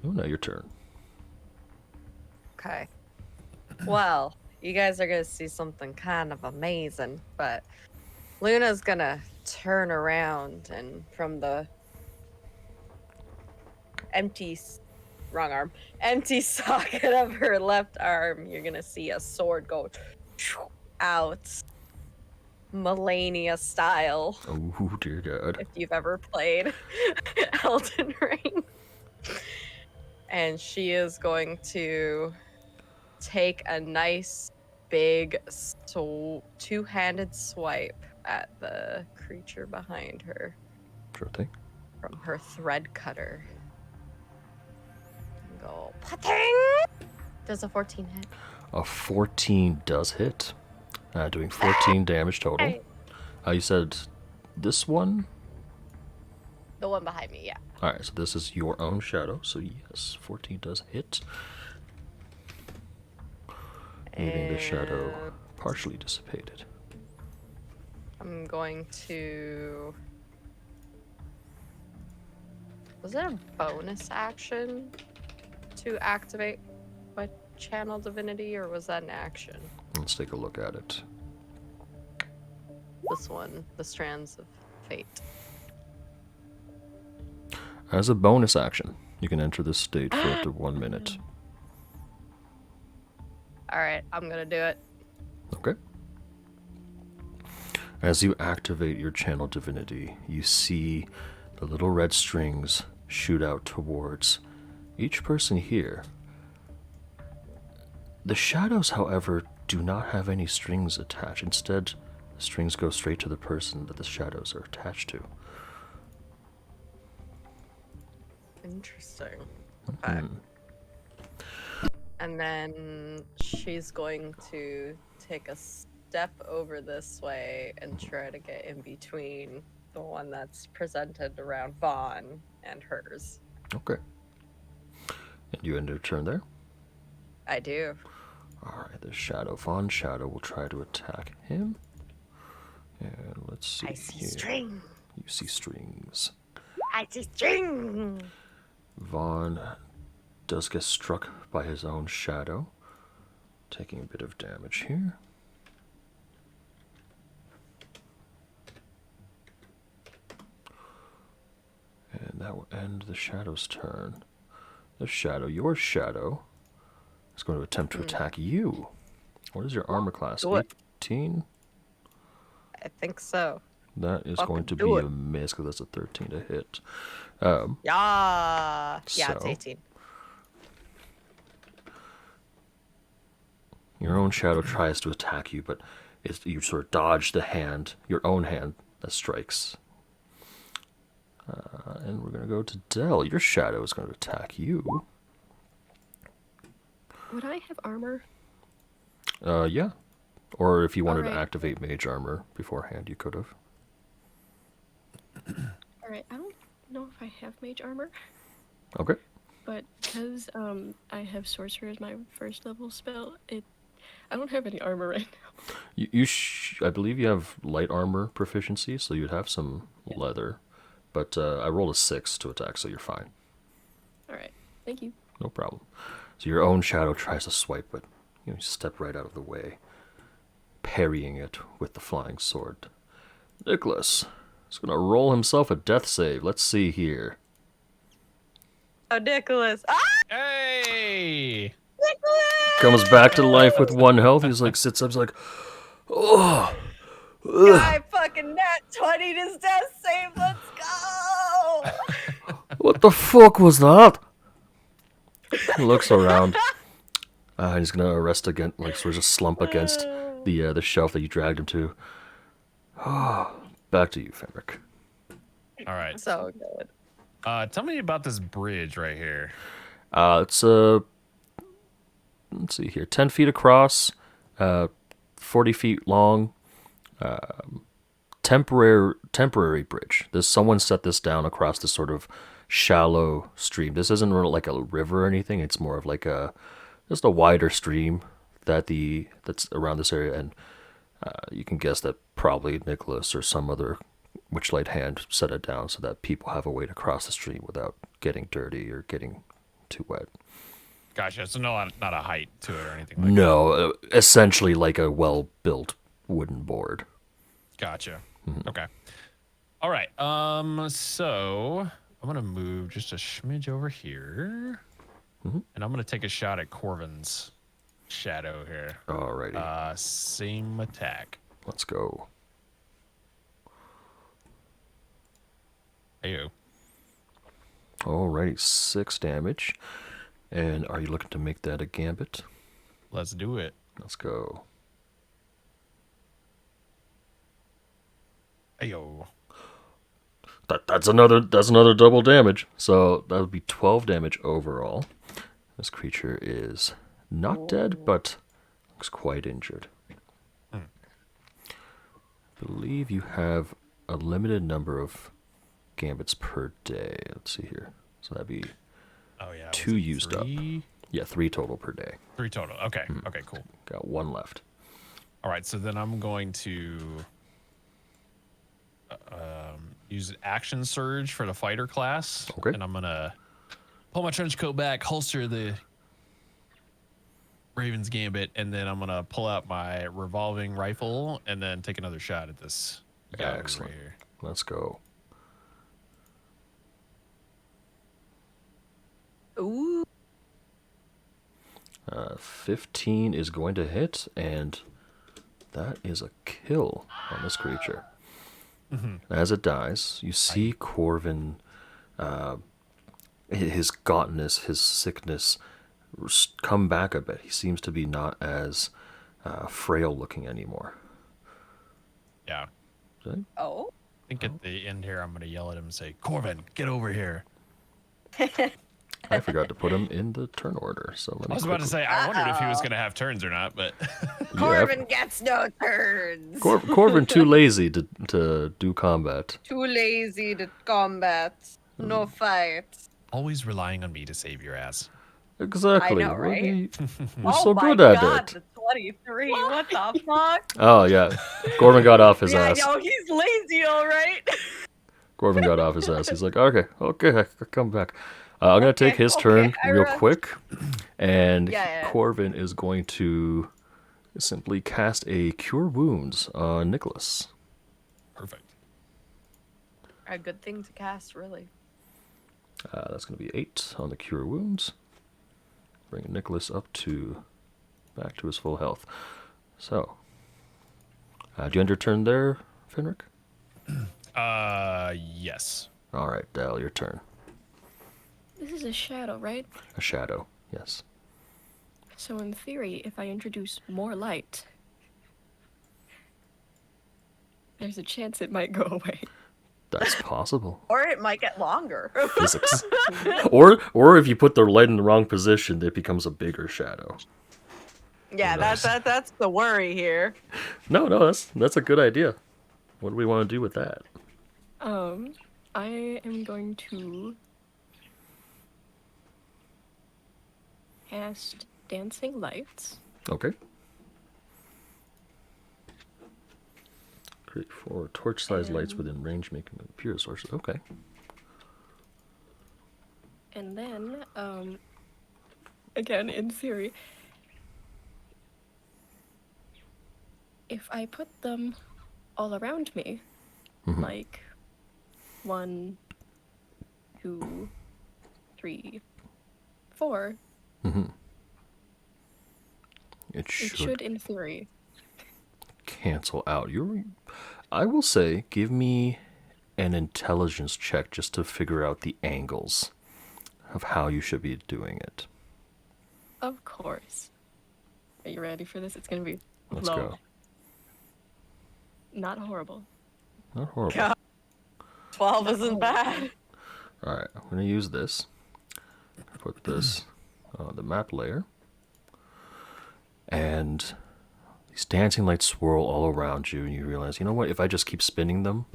Oh, now your turn. Okay. Well, you guys are gonna see something kind of amazing, but Luna's gonna turn around and from the empty socket of her left arm, you're gonna see a sword go out, Melania style. Oh, dear God. If you've ever played Elden Ring. And she is going to take a nice big two-handed swipe at the creature behind her Sure thing. from her thread cutter. And go, pating! Does a 14 hit? A 14 does hit, doing 14 damage total. Hey. You said this one? The one behind me, yeah. Alright, so this is your own shadow, so yes, 14 does hit. Leaving the shadow And partially dissipated. I'm going to... Was it a bonus action to activate my channel divinity, or was that an action? Let's take a look at it. This one, the Strands of Fate. As a bonus action, you can enter this state for up to 1 minute. All right, I'm gonna do it. Okay. As you activate your channel divinity, you see the little red strings shoot out towards each person here. The shadows, however, do not have any strings attached. Instead, the strings go straight to the person that the shadows are attached to. Interesting. Okay. And then she's going to take a step over this way and try to get in between the one that's presented around Vaughn and hers. Okay. And you end your turn there? I do. Alright, the shadow. Von Shadow will try to attack him. And let's see. I see here. string. You see strings. I see string. Vaughn does get struck by his own shadow, taking a bit of damage here. And that will end the shadow's turn. The shadow, your shadow, is going to attempt to attack you. What is your armor class? Do it. 18? I think so. That is Fucking going to do be it. a miss because that's a 13 to hit. Yeah. Yeah, it's So? 18. Your own shadow tries to attack you, but you sort of dodge the hand, your own hand, that strikes. And we're going to go to Dell. Your shadow is going to attack you. Would I have armor? Yeah. Or if you wanted to Alright. activate mage armor beforehand, you could have. Alright, I don't know if I have mage armor, Okay. but because I have sorcerer as my first level spell, I don't have any armor right now. I believe you have light armor proficiency, so you'd have some leather. But I rolled a 6 to attack, so you're fine. Alright, thank you. No problem. So your own shadow tries to swipe, but you step right out of the way, parrying it with the flying sword. Nicholas is going to roll himself a death save. Let's see here. Oh, Nicholas. Ah, Hey! Nicholas! Comes back to life with 1 health. He's like, sits up, he's like, oh. Guy fucking nat 20 his death save. Let's go. What the fuck was that? He looks around. He's going to rest again, like sort of slump against the shelf that you dragged him to. Back to you, Fenric. All right. So good. Tell me about this bridge right here. It's let's see here, 10 feet across, 40 feet long, temporary bridge. Someone set this down across this sort of shallow stream. This isn't really like a river or anything. It's more of like just a wider stream that's around this area, and you can guess that probably Nicholas or some other Witchlight hand set it down so that people have a way to cross the stream without getting dirty or getting too wet. Gotcha. So not a height to it or anything like No, essentially like a well-built wooden board. Gotcha. Okay. All right. So I'm gonna move just a smidge over here, and I'm gonna take a shot at Corvin's shadow here. Alrighty. Same attack. Let's go. Ayo. Alrighty, 6 damage. And are you looking to make that a gambit? Let's do it. Let's go. Ayo. That's another double damage. So that would be 12 damage overall. This creature is not dead, but looks quite injured. I believe you have a limited number of gambits per day. Let's see here. So that'd be Oh yeah. 2 was it used up. 3? Yeah, 3 total per day. 3 total. Okay. Okay. Cool. Got 1 left. All right. So then I'm going to use action surge for the fighter class. Okay. And I'm gonna pull my trench coat back, holster the Raven's Gambit, and then I'm gonna pull out my revolving rifle and then take another shot at this guy over Excellent. here. Let's go. Ooh. 15 is going to hit, and that is a kill on this creature. As it dies, you see Corvin, his gauntness, his sickness, come back a bit. He seems to be not as frail looking anymore. Yeah. Okay. Oh. I think at the end here, I'm going to yell at him and say, Corvin, get over here. I forgot to put him in the turn order, so let me. I was about to say, I wondered if he was Uh-oh. going to have turns or not, but Corbin gets no turns. Corvin too lazy to do combat. Too lazy to combat. No fight. always relying on me to save your ass. Exactly. I know, right? You're Oh so my good at God, it. the 23. What the fuck? Oh yeah, Corvin got off his Yeah, ass. no, he's lazy, all right. Corvin got off his ass. He's like, okay, I come back. I'm gonna take his turn I real run. quick, and Yeah. Corvin is going to simply cast a Cure Wounds on Nicholas. Perfect. A good thing to cast, really. That's gonna be 8 on the Cure Wounds. Bring Nicholas up to back to his full health. So, do you end your turn there, Fenric? Yes. All right, Dal, your turn. This is a shadow, right? A shadow, yes. So in theory, if I introduce more light, there's a chance it might go away. That's possible. Or it might get longer. Physics. or if you put the light in the wrong position, it becomes a bigger shadow. Yeah, Nice. that's the worry here. No, that's a good idea. What do we want to do with that? I am going to cast Dancing Lights. Okay. Create 4 torch-sized lights within range, making them appear as sources. Okay. And then, again, in theory, if I put them all around me, Mhm. like 1, 2, 3, 4, It it should should, in theory, cancel out. I will say, give me an intelligence check just to figure out the angles of how you should be doing it. of course. Are you ready for this? It's gonna be Let's low. go. Not horrible. Not horrible. God. 12 isn't bad. All right, I'm going to use this. Put this on the map layer. And these dancing lights swirl all around you, and you realize, you know what, if I just keep spinning them,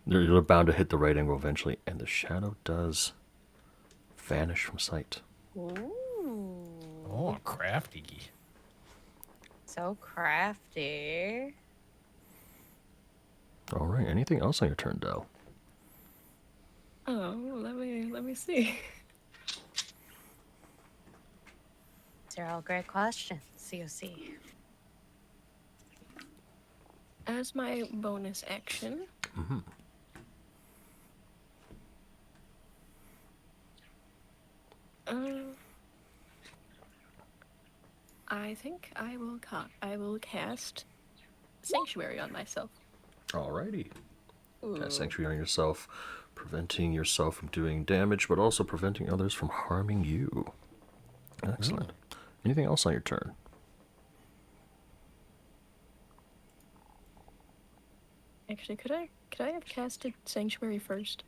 they're bound to hit the right angle eventually, and the shadow does vanish from sight. Ooh. Oh, crafty. So crafty. All right, anything else on your turn, Del? Oh, let me see. These are all great questions, COC. As my bonus action, I think I will cast Sanctuary on myself. Alrighty. Ooh. Cast Sanctuary on yourself, preventing yourself from doing damage, but also preventing others from harming you. Excellent. Anything else on your turn? Actually, could I have casted Sanctuary first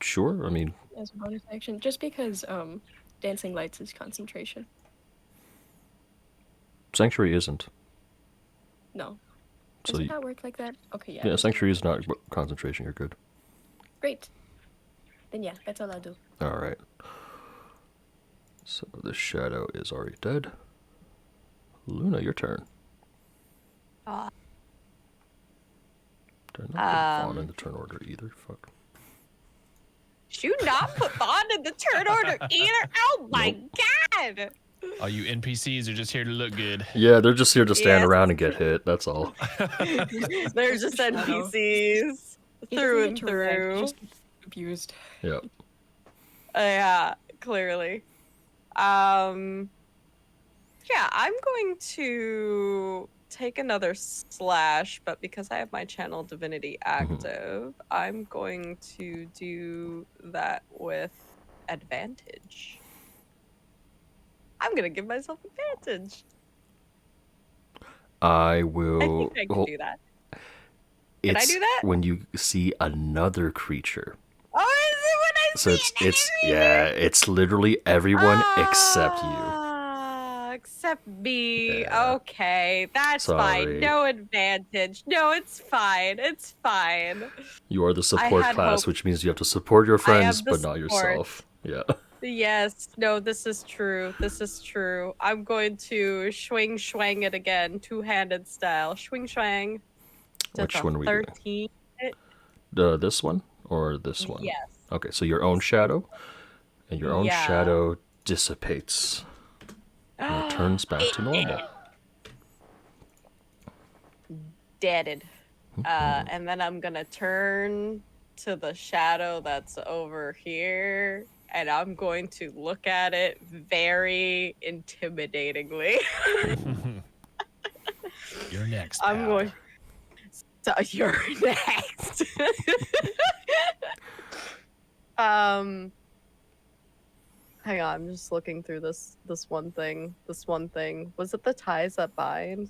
Sure. I mean, as a bonus action? Just because Dancing Lights is concentration. Sanctuary isn't. No. So Does it you- not work like that? Okay, yeah. Yeah, that's Sanctuary is not concentration. You're good. great. Then yeah, that's all I'll do. All right. So the shadow is already dead. Luna, your turn. Uh, Did I not put Fawn in the turn order either? Fuck. Do not put Bond in the turn order either. Oh my God. All you NPCs are just here to look good. Yeah, they're just here to stand Yes. around and get hit. That's all. They're just NPCs He through doesn't and get to rank, through. just abused. Yep. Yeah, clearly. Yeah, I'm going to take another slash, but because I have my channel divinity active, I'm going to do that with advantage. I'm gonna give myself advantage. I I will. think I can do that. Can I It's do that? when you see another creature. Oh, is it when I So see another it's literally everyone except you. Except me. Yeah. Okay, that's fine. Sorry. No advantage. No, it's fine. It's fine. You are the support had class, hope. which means you have to support your I friends, am the but not support. yourself. Yeah. Yes, no, this is true. This is true. I'm going to swing swang it again, two-handed style. Swing swang. Does Which a one are we doing? 13 hit? This one or this one? Yes. Okay, so your own shadow, and your own Yeah. shadow dissipates. And it turns back to normal. Deaded. And then I'm gonna turn to the shadow that's over here, and I'm going to look at it very intimidatingly. You're next. I'm pal. going. So you're next. Hang on, I'm just looking through this one thing. This one thing. Was it the ties that bind?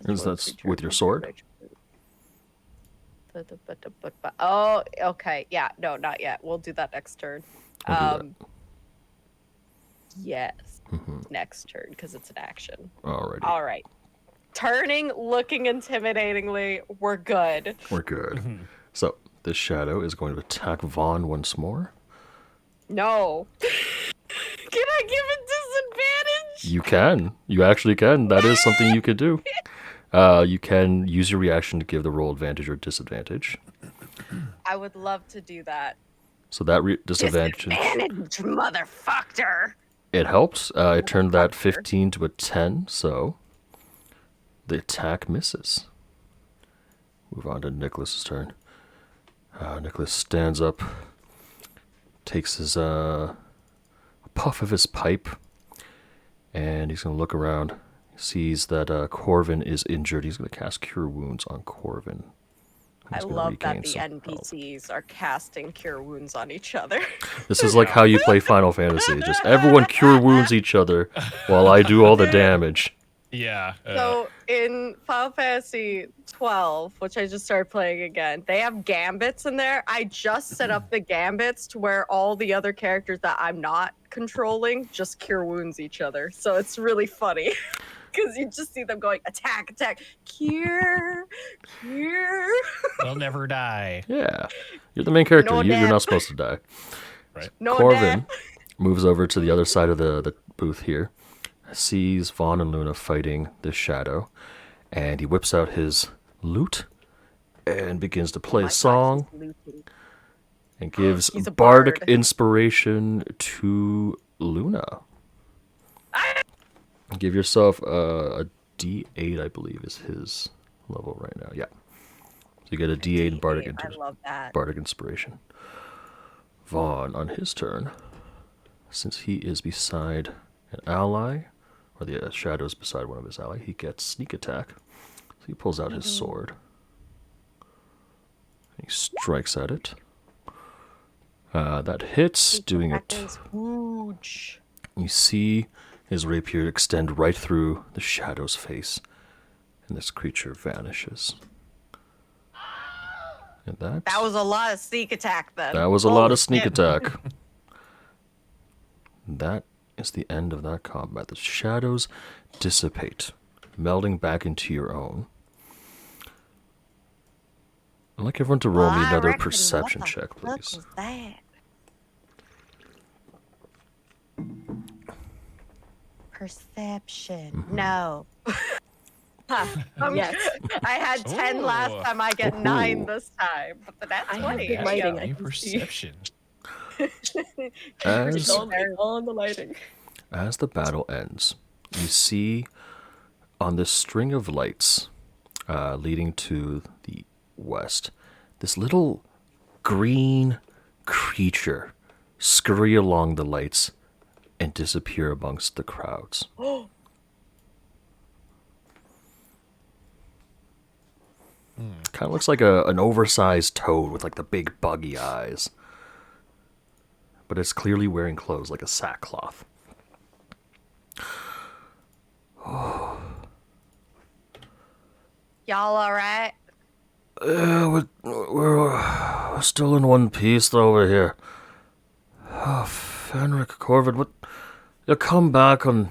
Is that with your sword? Oh, okay. Yeah, no, not yet. We'll do that next turn. We'll do that. Yes. Next turn, because it's an action. Alrighty. All right. Turning, looking intimidatingly. We're good. We're good. So this shadow is going to attack Vaughn once more. No. Can I give it disadvantage? You can. You actually can. That is something you could do. You can use your reaction to give the roll advantage or disadvantage. I would love to do that. So that disadvantage, motherfucker. it helped. It turned that 15 to a 10, so the attack misses. Move on to Nicholas's turn. Nicholas stands up, takes his puff of his pipe, and he's going to look around. He sees that Corvin is injured. He's going to cast Cure Wounds on Corvin. I love that the NPCs are casting Cure Wounds on each other. This is like how you play Final Fantasy. Just everyone Cure Wounds each other while I do all the damage. Yeah. So in Final Fantasy 12, which I just started playing again, they have gambits in there. I just set up the gambits to where all the other characters that I'm not controlling just Cure Wounds each other. So it's really funny. Because you just see them going, attack, attack, cure. They'll never die. Yeah. You're the main character. No You're death. not supposed to die. Right. No Corvin death. moves over to the other side of the booth here, sees Vaughn and Luna fighting this shadow, and he whips out his lute and begins to play a song and gives He's a bardic bard. inspiration to Luna. Give yourself a D8, I believe, is his level right now. Yeah. So you get a D8 in bardic, I love that. bardic inspiration. Vaughn, on his turn, since he is beside an ally, or the shadow is beside one of his allies, he gets sneak attack. So he pulls out his sword. He strikes at it. That hits, doing it. Huge. You see his rapier extend right through the shadow's face, and this creature vanishes. And that was a lot of sneak attack then. That was a lot of sneak shit. attack. That is the end of that combat. The shadows dissipate, melding back into your own. I'd like everyone to roll me I another reckon, perception what the check, fuck please. was that? Perception. No. Yes. I had 10 last Ooh. time. I get Ooh. 9 this time. But that's I have 20. good There you lighting. go. I A can see. perception. As, It's all in the lighting. as the battle ends, you see on this string of lights leading to the west, this little green creature scurry along the lights and disappear amongst the crowds. Kind of looks like an oversized toad with like the big buggy eyes. But it's clearly wearing clothes like a sackcloth. Y'all alright? Yeah, we're still in one piece over here. Oh, Fenric, Corvid, what? You come back and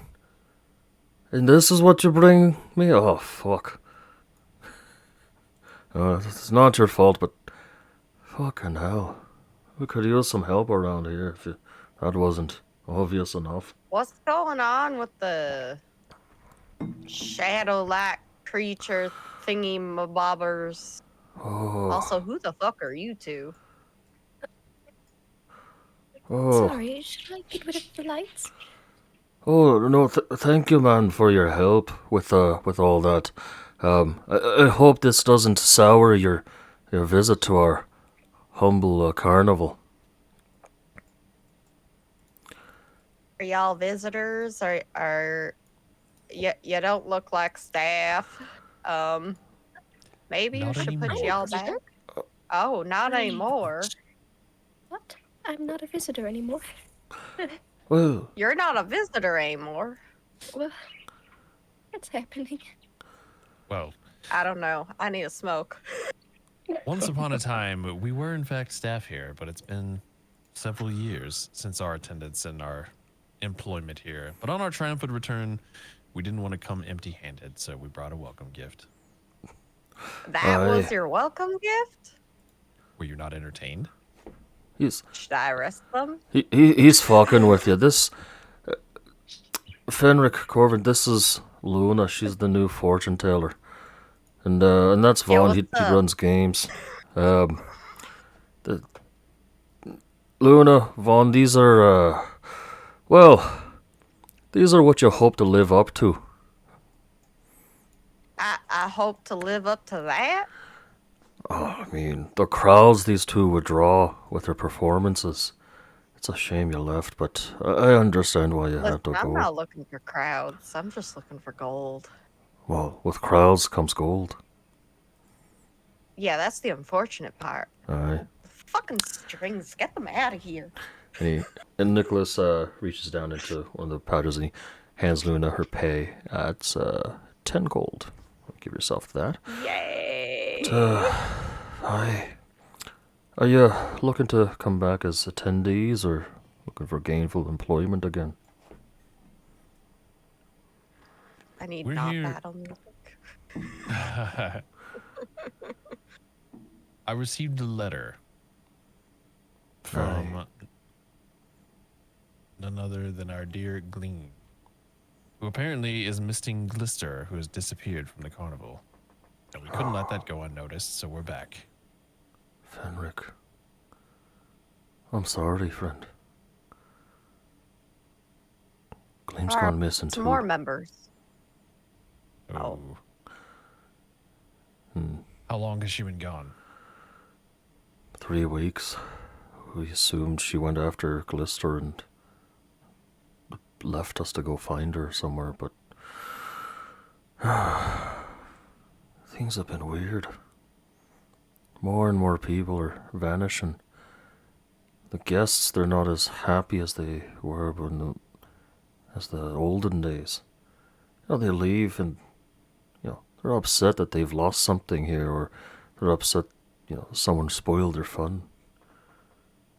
this is what you bring me? Oh, fuck. It's not your fault, but fucking hell. We could use some help around here if that wasn't obvious enough. What's going on with the shadow-like creature thingy-mabobbers? Oh. Also, who the fuck are you two? Oh. Sorry, should I get rid of the lights? Oh, no, thank you, man, for your help with all that. I hope this doesn't sour your visit to our humble carnival. Are y'all visitors? Are you don't look like staff. Maybe Not you should put anymore. y'all back. Oh, not anymore. What? I'm not a visitor anymore. Well, You're not a visitor anymore. Well, what's happening? Well, I don't know. I need a smoke. once upon a time, we were in fact staff here, but it's been several years since our attendance and our employment here. But on our triumphant return, we didn't want to come empty-handed, so we brought a welcome gift. That was your welcome gift? Were you not entertained? Should I arrest them? He's fucking with you. This Fenric Corvin, this is Luna. She's the new fortune teller, and that's Vaughn. He runs games. Luna, Vaughn, these are these are what you hope to live up to. I hope to live up to that. Oh, I mean, the crowds these two would draw with their performances. It's a shame you left, but I understand why you had to Listen, I'm go. not looking for crowds. I'm just looking for gold. Well, with crowds comes gold. Yeah, that's the unfortunate part. Aye. The fucking strings. Get them out of here. And Nicholas reaches down into one of the pouches and he hands Luna her pay. It's 10 gold. Give yourself that. Yay. Aye. Are you looking to come back as attendees or looking for gainful employment again? I need We're not here- battle music. I received a letter from none other than our dear Gleam, who apparently is missing Glister, who has disappeared from the carnival. And we couldn't let that go unnoticed, so we're back. Fenric. I'm sorry, friend. Gleam's gone missing Some too. more members. Oh. Hmm. How long has she been gone? 3 weeks. We assumed she went after Glister and left us to go find her somewhere, but things have been weird. More and more people are vanishing. The guests, they're not as happy as they were as the olden days. You know, they leave and they're upset that they've lost something here, or they're upset someone spoiled their fun.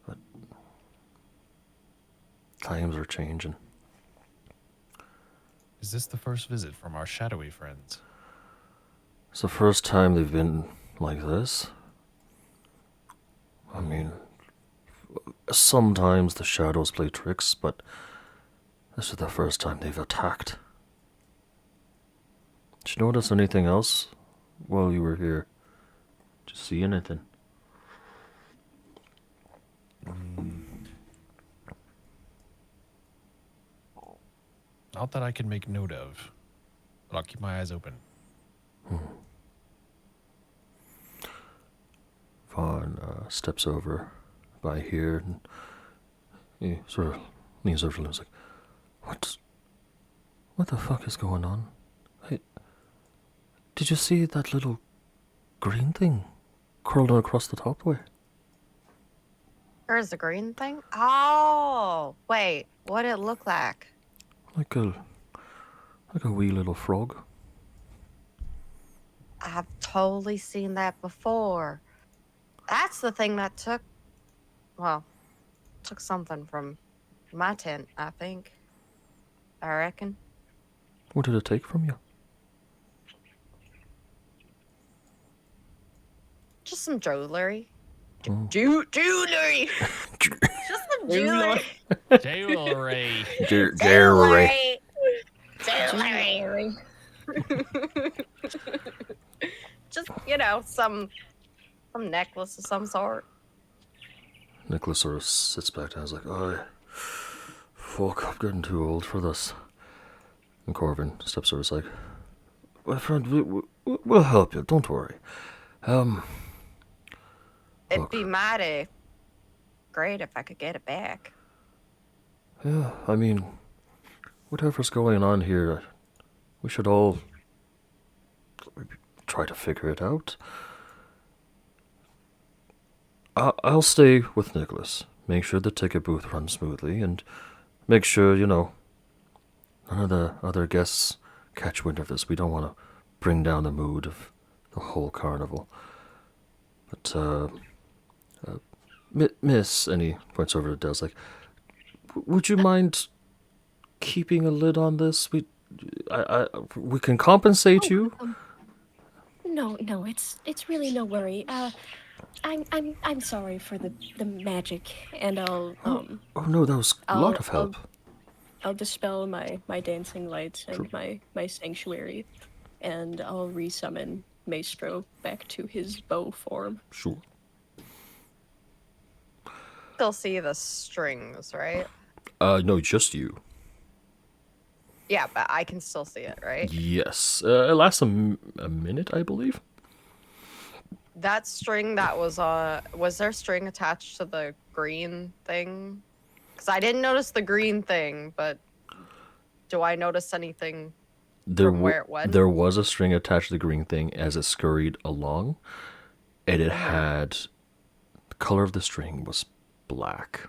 But times are changing. Is this the first visit from our shadowy friends? It's the first time they've been like this. I mean, sometimes the shadows play tricks, but this is the first time they've attacked. Did you notice anything else while you were here? Did you see anything? Not that I can make note of, but I'll keep my eyes open. Vaughn steps over by here and he sort of leans over to Luna's like, What the fuck is going on? Did you see that little green thing crawled across the top way? There's a green thing? Oh, wait. What did it look like? Like a wee little frog. I've totally seen that before. That's the thing that took something from my tent, I think. I reckon. What did it take from you? Just some jewelry. Oh. Jewelry! Just some jewelry. Jewelry. Jerry. Jewelry. Just, some necklace of some sort. Nicholas sort of sits back down and is like, oh, fuck, I'm getting too old for this. And Corvin steps over and is like, my friend, we'll help you, don't worry. It'd Look. be mighty great if I could get it back. Yeah, I mean, whatever's going on here, we should all try to figure it out. I'll stay with Nicholas. Make sure the ticket booth runs smoothly, and make sure, none of the other guests catch wind of this. We don't want to bring down the mood of the whole carnival. But, Miss, and he points over to Des, like, would you mind keeping a lid on this? We can compensate you. No, it's really no worry. I'm sorry for the magic, and I'll Oh no, that was a lot of help. I'll dispel my dancing lights and my sanctuary, and I'll resummon Maestro back to his bow form. Sure. Still see the strings, right? No, just you. Yeah, but I can still see it, right? Yes. It lasts a minute, I believe. That string that was there string attached to the green thing? Because I didn't notice the green thing, but do I notice anything from where it went? There was a string attached to the green thing as it scurried along, and it had the color of the string was black.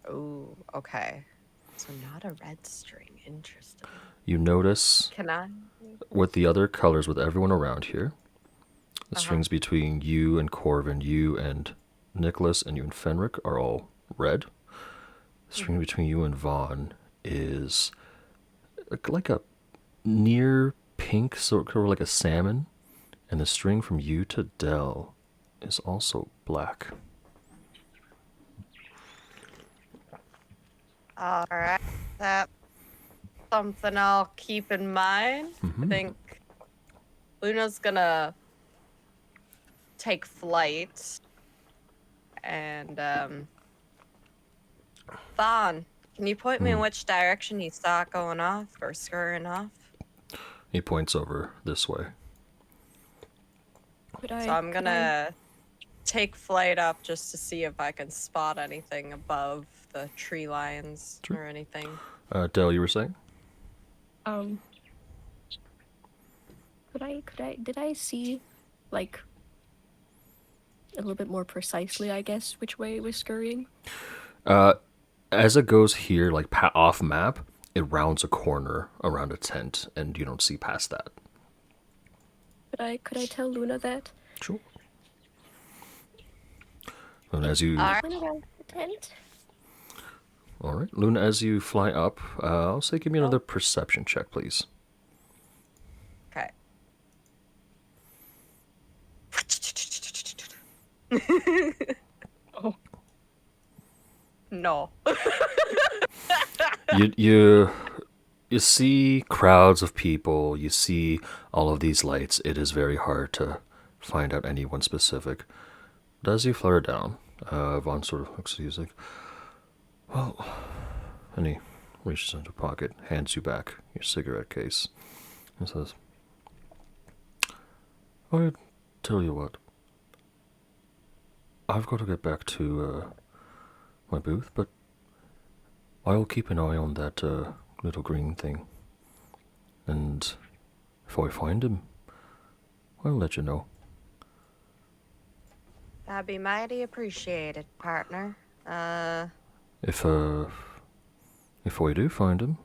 Oh, okay. So not a red string. Interesting. You notice Can I? with the other colors, with everyone around here, the strings between you and Corvin, you and Nicholas, and you and Fenric are all red. The string between you and Vaughn is like a near pink, sort of like a salmon. And the string from you to Dell is also black. All right. That's something I'll keep in mind. I think Luna's gonna take flight. And, Vaughn, can you point me in which direction you saw it going off or scurrying off? He points over this way. So I'm gonna take flight up just to see if I can spot anything above the tree lines or anything. Dell, you were saying? Did I see, like, a little bit more precisely, I guess, which way it was scurrying? As it goes here, like off map, it rounds a corner around a tent, and you don't see past that. Could I tell Luna that? Sure. And as you... Went around the tent? Alright, Luna, as you fly up, I'll say give me another perception check, please. Okay. Oh. No. You see crowds of people, you see all of these lights. It is very hard to find out anyone specific. But as you flutter down, Vaughn sort of looks at you, he's like, well, and he reaches into a pocket, hands you back your cigarette case, and says, I tell you what, I've got to get back to my booth, but I'll keep an eye on that little green thing. And if I find him, I'll let you know. That'd be mighty appreciated, partner. If I do find him,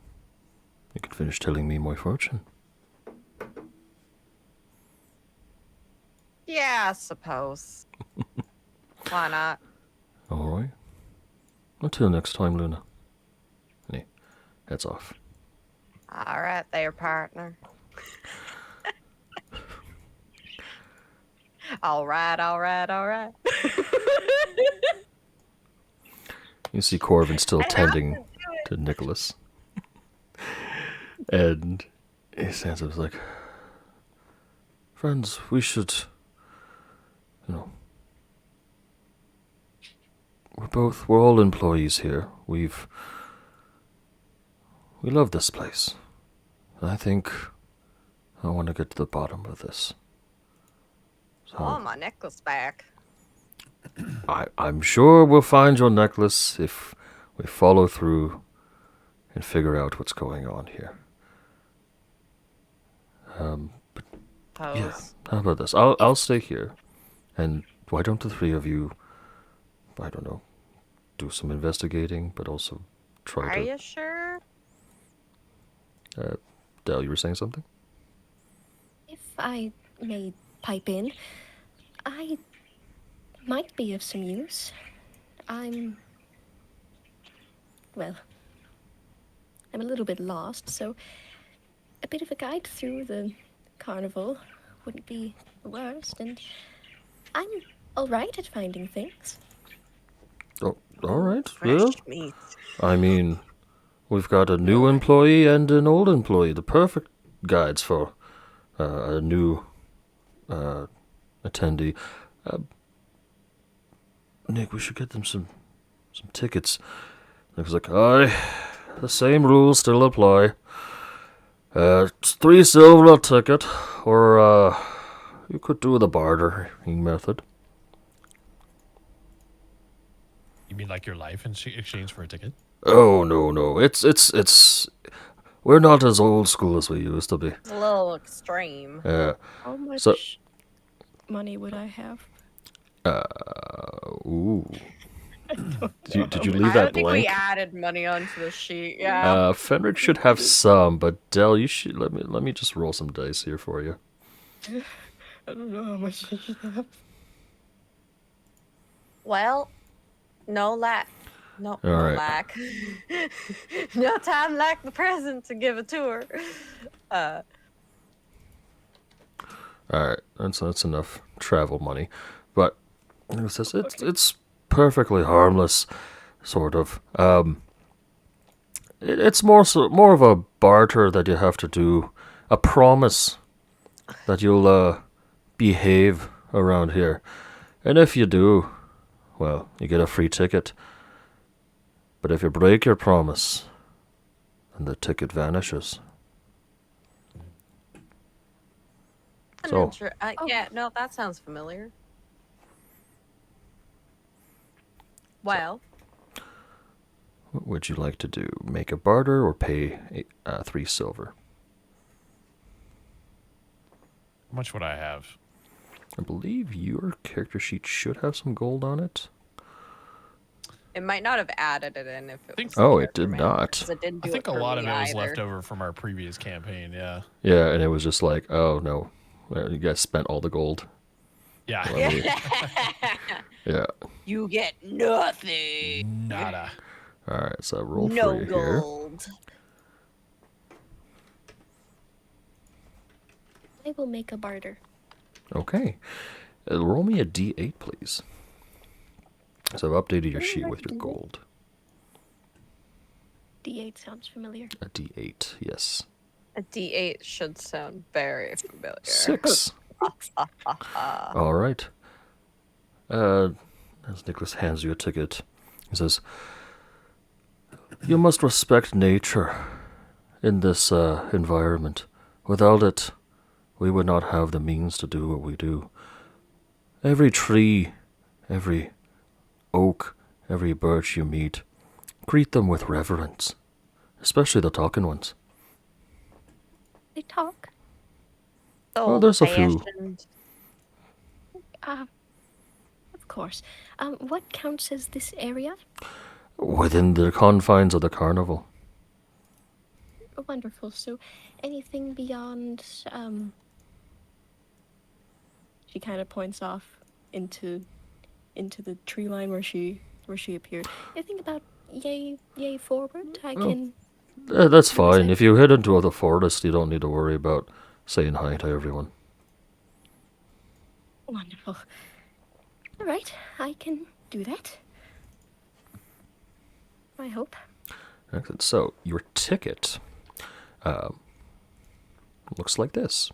you can finish telling me my fortune. Yeah, I suppose. Why not? Alright. Until next time, Luna. And he heads off. All right there, partner. All right. You see Corvin still I have tending to do it. to Nicholas. And he stands up and is like, friends, we should, we're all employees here. We love this place. I think I want to get to the bottom of this. So Oh, my necklace back. I'm sure we'll find your necklace if we follow through and figure out what's going on here. Pose. Yeah, how about this? I'll stay here, and why don't the three of you, I don't know, do some investigating, but also try Are to... you sure? Del, you were saying something? If I may pipe in, I might be of some use. I'm a little bit lost, so a bit of a guide through the carnival wouldn't be the worst, and I'm all right at finding things. Oh, all right. Fresh Yeah. meat. I mean, we've got a new employee and an old employee. The perfect guides for a new attendee. Nick, we should get them some tickets. Nick's like, aye, the same rules still apply. It's 3 silver a ticket, or you could do the bartering method. You mean like your life in exchange for a ticket? Oh no, it's. We're not as old school as we used to be. It's a little extreme. How much So- money would I have? Ooh. Did you leave I that don't think we blank? added money onto the sheet. Yeah. Fenric should have some, but Del, you should let me just roll some dice here for you. I don't know how much I should have. Well, no lack. No right. lack. No time like the present to give a tour. All right, that's enough travel money, but it says it's perfectly harmless, sort of. It's more of a barter that you have to do, a promise that you'll behave around here, and if you do, well, you get a free ticket. But if you break your promise, then the ticket vanishes. So- Yeah, no, that sounds familiar. Well, What would you like to do? Make a barter or pay 3 silver? How much would I have? I believe your character sheet should have some gold on it. it might not have added it in if it Think- was. Oh, in it did there, not. 'cause it didn't I do think a for lot of me it was either. left over from our previous campaign. Yeah. Yeah, and it was just like, oh no, well, you guys spent all the gold. Yeah. Well, Yeah. You get nothing. Nada. All right, so roll No for you here. gold. I will make a barter. Okay. Roll me a d8, please. So I've updated your sheet with your gold. D8 sounds familiar. A d8, yes. A D8 should sound very familiar. 6. All right. As Nicholas hands you a ticket, he says, "You must respect nature in this environment. Without it, we would not have the means to do what we do. Every tree, every oak, every birch you meet greet them with reverence, especially the talking ones. They talk. Well, there's a few. Old-fashioned. Of course. What counts as this area? Within the confines of the carnival. Wonderful. So, anything beyond, She kind of points off into the tree line where she appeared. Anything about yay forward? I can. That's fine. If you head into the forest, you don't need to worry about saying hi to everyone. Wonderful. All right, I can do that. I hope. Excellent. So your ticket looks like this.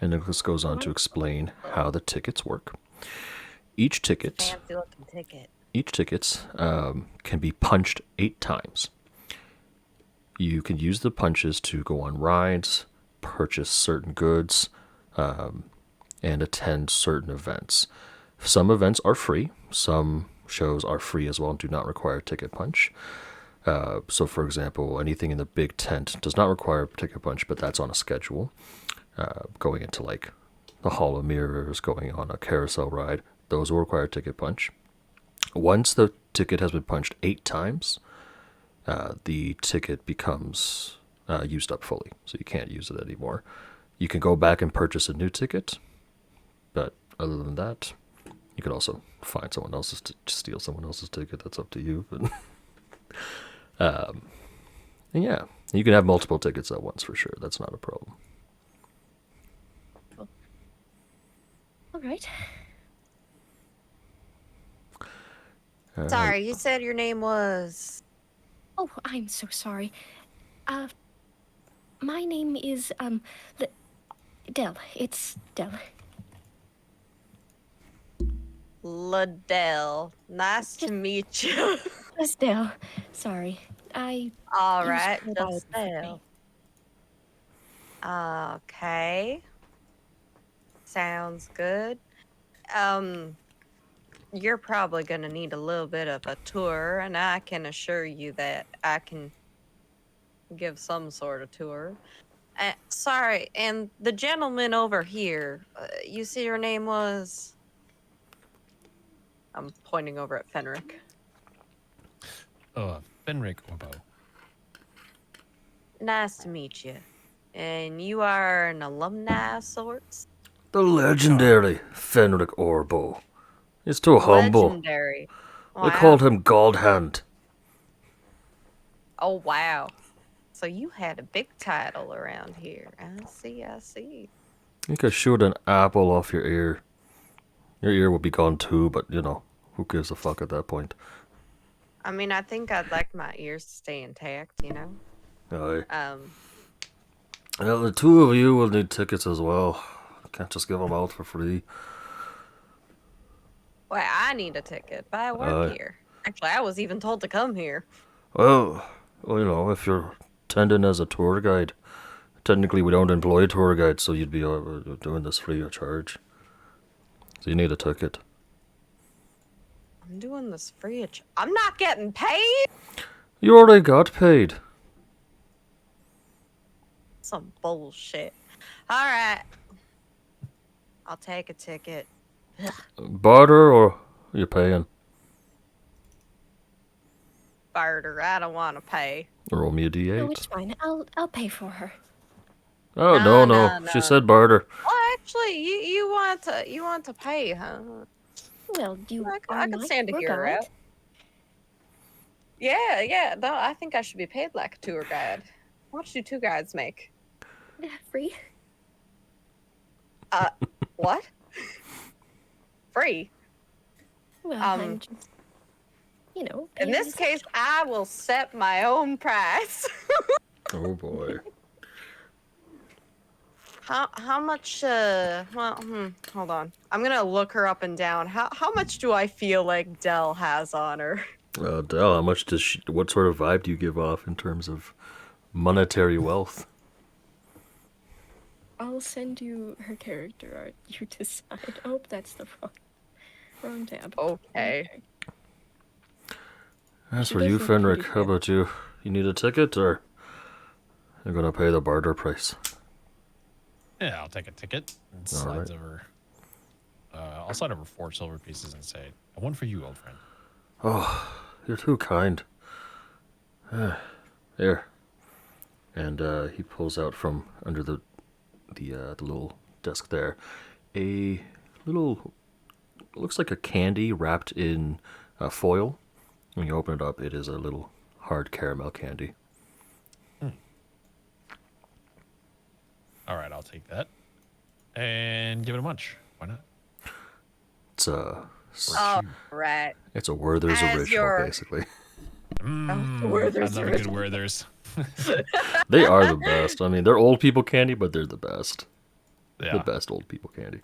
And Nicholas goes on to explain how the tickets work. Each ticket Fancy looking ticket. can be punched 8 times. You can use the punches to go on rides, purchase certain goods, and attend certain events. Some events are free. Some shows are free as well and do not require a ticket punch. So, for example, anything in the big tent does not require a ticket punch, but that's on a schedule. Going into like the Hall of Mirrors, going on a carousel ride, those will require a ticket punch. Once the ticket has been punched 8 times, the ticket becomes used up fully, so you can't use it anymore. You can go back and purchase a new ticket, but other than that, you can also find someone else's steal someone else's ticket. That's up to you. But and yeah, you can have multiple tickets at once for sure. That's not a problem. All right. Sorry, you said your name was. Oh, I'm so sorry. My name is Del. It's Del. Ladell. Nice to meet you. Just Del. Sorry. All used right, mobile just differently. Dell. Okay. Sounds good. You're probably gonna need a little bit of a tour, and I can assure you that I can give some sort of tour. Sorry, and the gentleman over here, you see your name was? I'm pointing over at Fenric. Oh, Fenric Orebow. Nice to meet you. And you are an alumni of sorts? The legendary Fenric Orebow. He's too humble. Legendary. They called him Godhand. Oh, wow. So you had a big title around here. I see. You could shoot an apple off your ear. Your ear would be gone too, but you know, who gives a fuck at that point? I mean, I think I'd like my ears to stay intact, you know? Aye. Well, the two of you will need tickets as well. Can't just give them out for free. Well, I need a ticket, but I work here. Actually, I was even told to come here. Well, you know, if you're attending as a tour guide, technically we don't employ tour guides, so you'd be doing this free of charge. So you need a ticket. I'm doing this free of charge. I'm not getting paid? You already got paid. Some bullshit. All right. I'll take a ticket. Barter or you're paying? Barter. I don't want to pay. Roll me a d8. No, it's fine. I'll pay for her. Oh No, no. no, She no. said barter. Oh, actually, you want to pay, huh? Well, you I are can my stand to tour hear her guide. out. Yeah. No, I think I should be paid like a tour guide. How much do 2 guides make? Free. What? Free? Well, I'm just, In paying this as case, I will set my own price. Oh boy. How much? Hold on. I'm gonna look her up and down. How much do I feel like Dell has on her? Dell, how much does she? What sort of vibe do you give off in terms of monetary wealth? I'll send you her character art. You decide. Oh, that's the wrong tab. Okay. As She for you, does look pretty Fenric, how good. about you? You need a ticket, or you're gonna pay the barter price? Yeah, I'll take a ticket. And All slides right. over. I'll slide over 4 silver pieces and say, "One for you, old friend." Oh, you're too kind. Here. And he pulls out from under the little desk there a little, looks like a candy wrapped in foil. When you open it up, it is a little hard caramel candy. All right, I'll take that and give it a munch. Why not? It's a All right. it's a Werther's As original, your- basically. Werther's I love a good original. Werther's. They are the best. I mean, they're old people candy, but they're the best. The Yeah. best old people candy.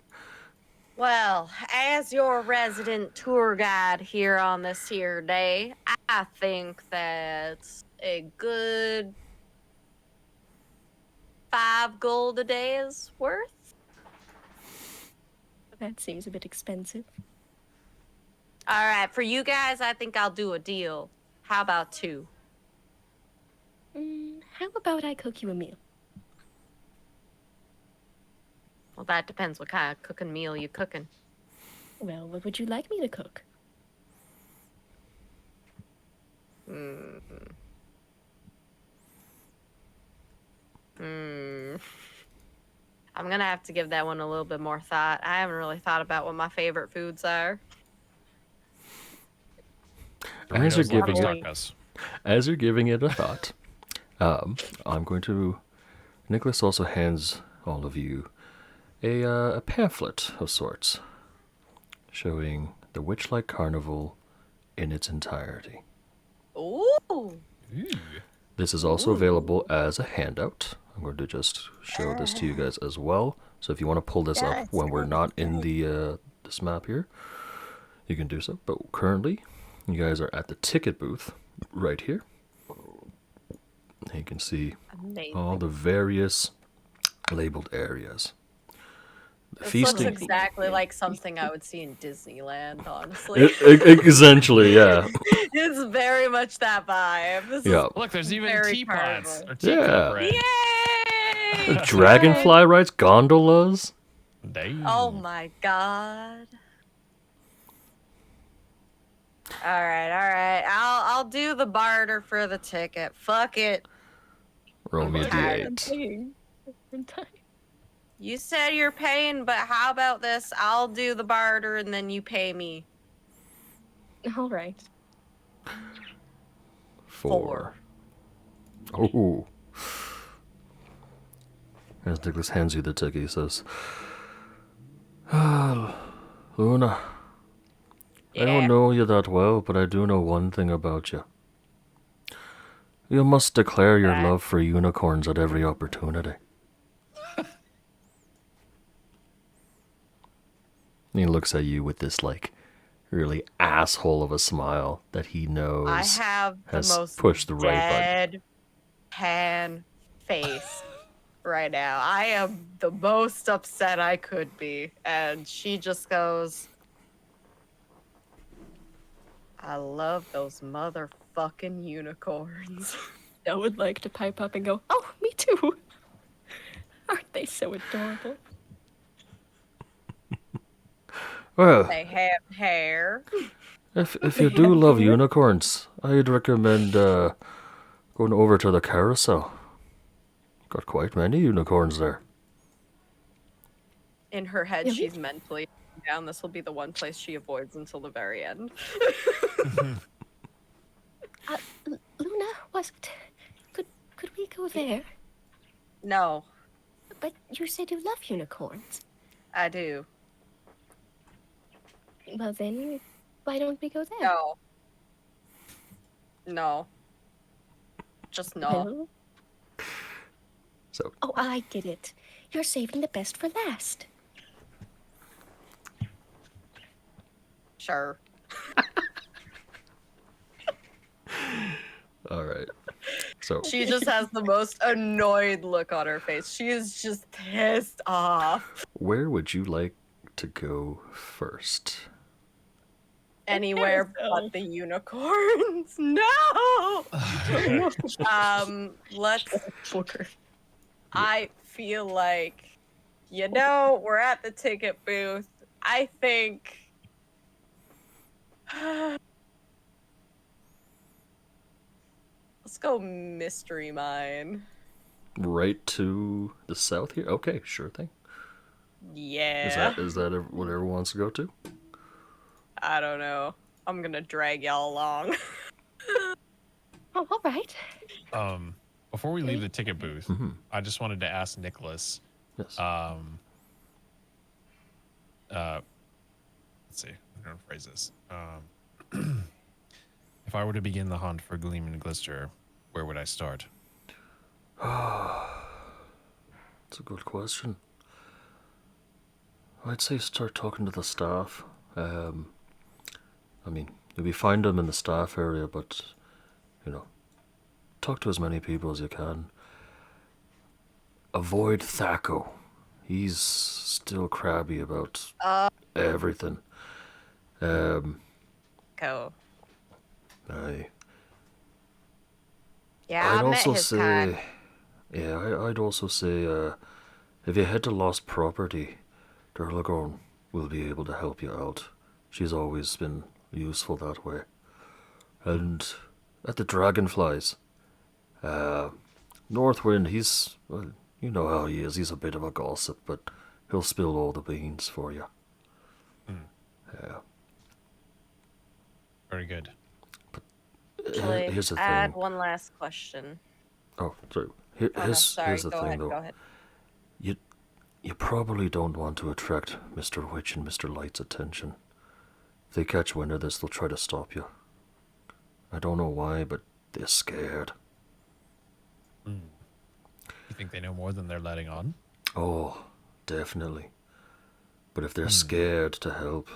Well, as your resident tour guide here on this here day, I think that's a good 5 gold a day is worth. That seems a bit expensive. All right, for you guys, I think I'll do a deal. How about 2? How about I cook you a meal? Well, that depends what kind of cooking meal you're cooking. Well, what would you like me to cook? I'm gonna have to give that one a little bit more thought. I haven't really thought about what my favorite foods are. As you're Doritos, giving Lobos, it, tacos. as you're giving it a thought, I'm going to. Nicholas also hands all of you a pamphlet of sorts, showing the Witchlight Carnival in its entirety. Ooh. Ooh. This is also available as a handout. I'm going to just show this to you guys as well. So if you want to pull this up when we're not in the this map here, you can do so. But currently, you guys are at the ticket booth right here. And you can see Amazing. all the various labeled areas. The This looks feasting. exactly like something I would see in Disneyland, honestly. Essentially, yeah. It's very much that vibe. This Yeah. Look, there's even Very teapots carnival. or teacup Yeah. bread. is Yay! Dragonfly rides, gondolas. Damn. Oh my god. All right. I'll do the barter for the ticket. Fuck it. Roll me a tired. d8. I'm tired. You said you're paying, but how about this? I'll do the barter and then you pay me. All right. 4. Oh. As Nicholas hands you the ticket, he says, Luna, I don't know you that well, but I do know one thing about you. You must declare your Okay. love for unicorns at every opportunity. He looks at you with this, like, really asshole of a smile that he knows I have the has most pushed the right button. deadpan face right now. I am the most upset I could be. And she just goes, I love those motherfucking unicorns. I would like to pipe up and go, oh, me too. Aren't they so adorable? Well, They have hair. if you do love unicorns, I'd recommend going over to the carousel. Got quite many unicorns there. In her head, Really? she's mentally down. This will be the one place she avoids until the very end. Luna, was it? Could we go there? No, But you said you love unicorns. I do. Well then, why don't we go there? No. No. Just no. Well, So, oh, I get it. You're saving the best for last. Sure. all right. So, She just has the most annoyed look on her face. She is just pissed off. where would you like to go first? anywhere so. but the unicorns. No. Let's. Fucker. I feel like, we're at the ticket booth. I think. Let's go mystery mine. Right to the south here? Okay, sure thing. Yeah. Is that what everyone wants to go to? I don't know. I'm gonna drag y'all along. Oh, all right. Before we leave the ticket booth, Mm-hmm. I just wanted to ask Nicholas. Yes. Let's see. I'm gonna phrase this. If I were to begin the hunt for Gleam and Glister, where would I start? That's a good question. I'd say start talking to the staff. I mean, you'll be find them in the staff area, but, talk to as many people as you can. Avoid Thaco. He's still crabby about everything. Go. Aye. Yeah, I met his kind. Yeah, I'd also say, if you head to Lost Property, Durlagorn will be able to help you out. She's always been useful that way. And at the Dragonflies, Northwind, well, you know how he is. He's a bit of a gossip, but he'll spill all the beans for you. Yeah. Very good. Actually, Here's the I had thing. one last question. Oh, sorry. Oh, no, sorry. Here's the Go thing, ahead. though. Go ahead. You probably don't want to attract Mr. Witch and Mr. Light's attention. If they catch wind of this, they'll try to stop you. I don't know why, but they're scared. You think they know more than they're letting on? Oh, definitely. But if they're scared to help,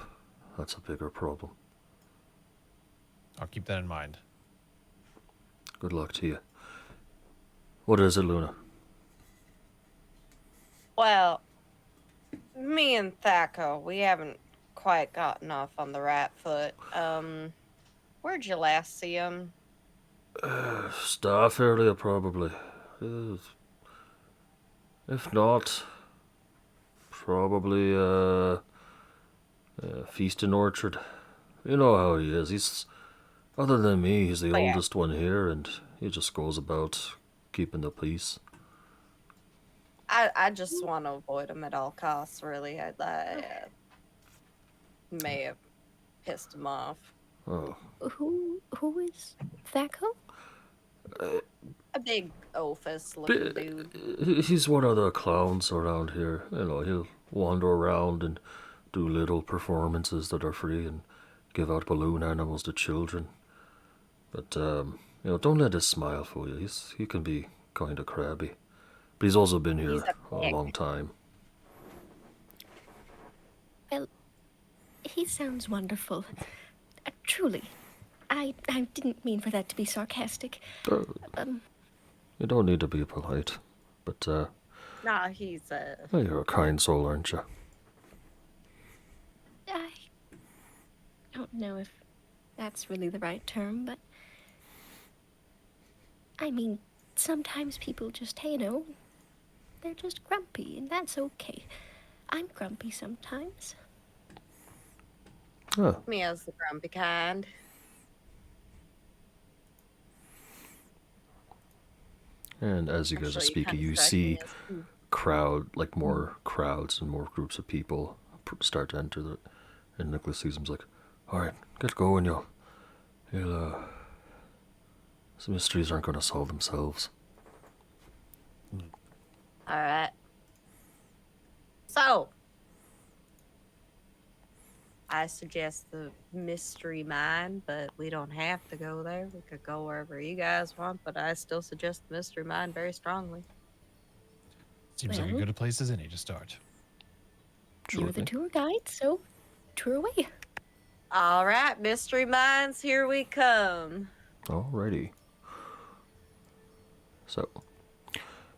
that's a bigger problem. I'll keep that in mind. Good luck to you. What is it, Luna? Well, me and Thaco, we haven't quite gotten off on the right foot. Where'd you last see him? Staff area, probably. If not, probably, Feast and Orchard. You know how he is. Other than me, he's the Oh, yeah. oldest one here, and he just goes about keeping the peace. I just want to avoid him at all costs, really. I may have pissed him off. Oh, Who is Thaco? A big oafus looking dude. he's one of the clowns around here. He'll wander around and do little performances that are free and give out balloon animals to children. But, don't let his smile fool you. He can be kind of crabby. But he's also been here He's a a pig. long time. Well, he sounds wonderful. Truly. I didn't mean for that to be sarcastic. You don't need to be polite. But, Nah, he's you're a kind soul, aren't you? I don't know if that's really the right term, but I mean, sometimes people just, they're just grumpy, and that's okay. I'm grumpy sometimes. Oh, me as the grumpy kind. and as you guys are Actually, speaking, kinda you strike see me as- more crowds and more groups of people start to enter the. And Nicholas sees him's like, all right, get going, you'll, some mysteries aren't going to solve themselves. All right. So, I suggest the mystery mine, but we don't have to go there. We could go wherever you guys want, but I still suggest the mystery mine very strongly. Seems like a Well. good place as any to start. You're the Shortly. tour guide, so tour away. All right, mystery mines, here we come. Alrighty. So,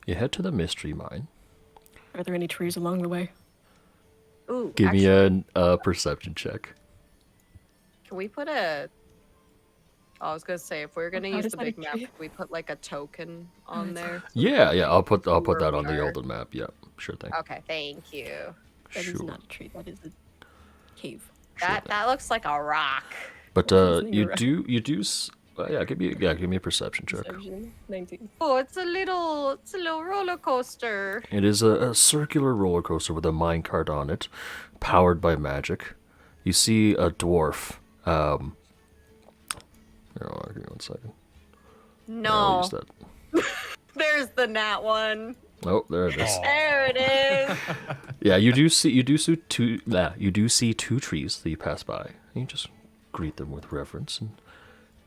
you head to the mystery mine. Are there any trees along the way? Ooh, Give actually, me a perception check. Can we put a? I was gonna say if we're gonna How use does the that big map, agree? can we put like a token on it's- there? Yeah, yeah. I'll put where that we on the are. Elden map. Yeah, sure thing. Okay, thank you. That is Sure. not a tree. That is a cave. Sure thing. That looks like a rock. But Isn't you it do. Yeah, give me a perception check. Perception, 19. Oh, it's a little roller coaster. It is a circular roller coaster with a minecart on it, powered by magic. You see a dwarf. Here, give me 1 second. Yeah, I'll No, use that. there's the nat one. Oh, there it is. Aw. There it is. Yeah, you do see two trees that you pass by. And you just greet them with reverence, and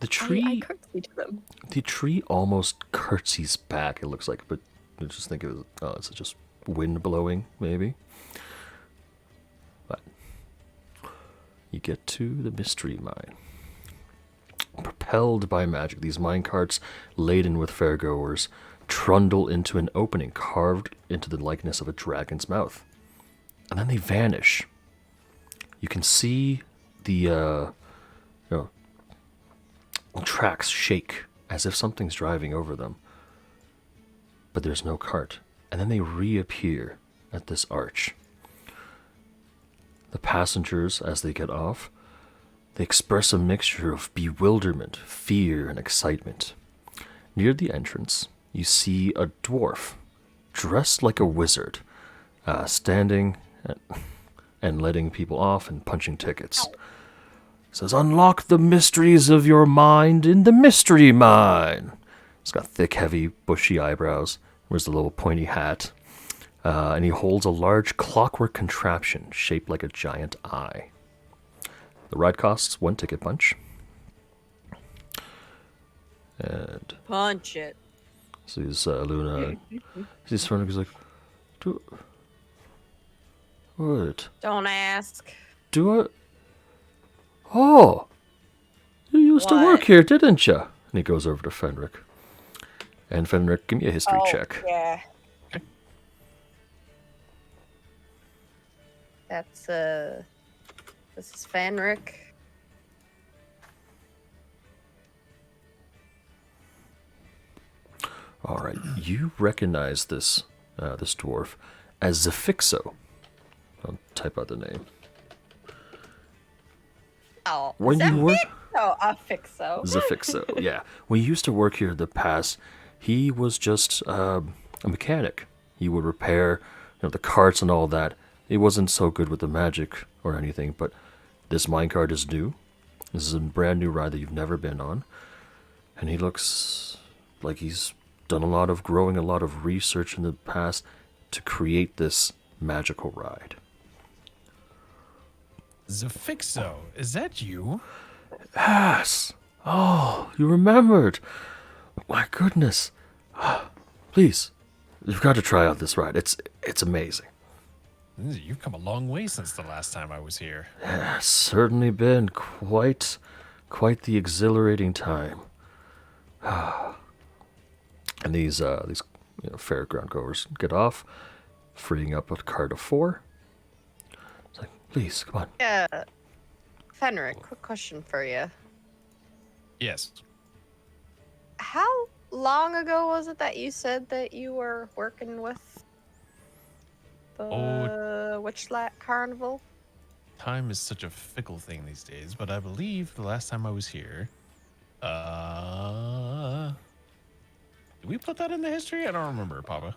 the tree I curtsy to them. the tree almost curtsies back. It looks like, but I just think it was it's just wind blowing, maybe. But you get to the mystery mine. Propelled by magic, these minecarts, laden with fairgoers, trundle into an opening carved into the likeness of a dragon's mouth. And then they vanish. You can see the tracks shake as if something's driving over them. But there's no cart. And then they reappear at this arch. The passengers, as they get off, they express a mixture of bewilderment, fear, and excitement. Near the entrance, you see a dwarf, dressed like a wizard, standing and letting people off and punching tickets. Says, "Unlock the mysteries of your mind in the mystery mine." He's got thick, heavy, bushy eyebrows. Wears a little pointy hat. And he holds a large clockwork contraption shaped like a giant eye. The ride costs 1 ticket punch. And Punch it. sees Luna. Sees Fenric, he's like, what? Don't ask. Do I? Oh! You used to work What? here, didn't you? And he goes over to Fenric. And Fenric, give me a history check. Yeah. That's this is Fenric. All right, you recognize this this dwarf as Zafixo. I'll type out the name. Oh, When is that you were Fixo? A Fixo. Zafixo, yeah. When he used to work here in the past, he was just a mechanic. He would repair, the carts and all that. He wasn't so good with the magic or anything, but this minecart is new. This is a brand new ride that you've never been on, and he looks like he's done a lot of growing, a lot of research in the past to create this magical ride. Zafixo, is that you? Yes. Oh, you remembered. My goodness. Please, you've got to try out this ride. It's amazing. You've come a long way since the last time I was here. Yeah, it's certainly been quite the exhilarating time. And these fairground goers get off, freeing up a cart of 4. It's like, please, come on. Yeah. Fenric, quick question for you. Yes. How long ago was it that you said that you were working with the Witchlight Carnival? Time is such a fickle thing these days, but I believe the last time I was here, did we put that in the history? I don't remember, Papa.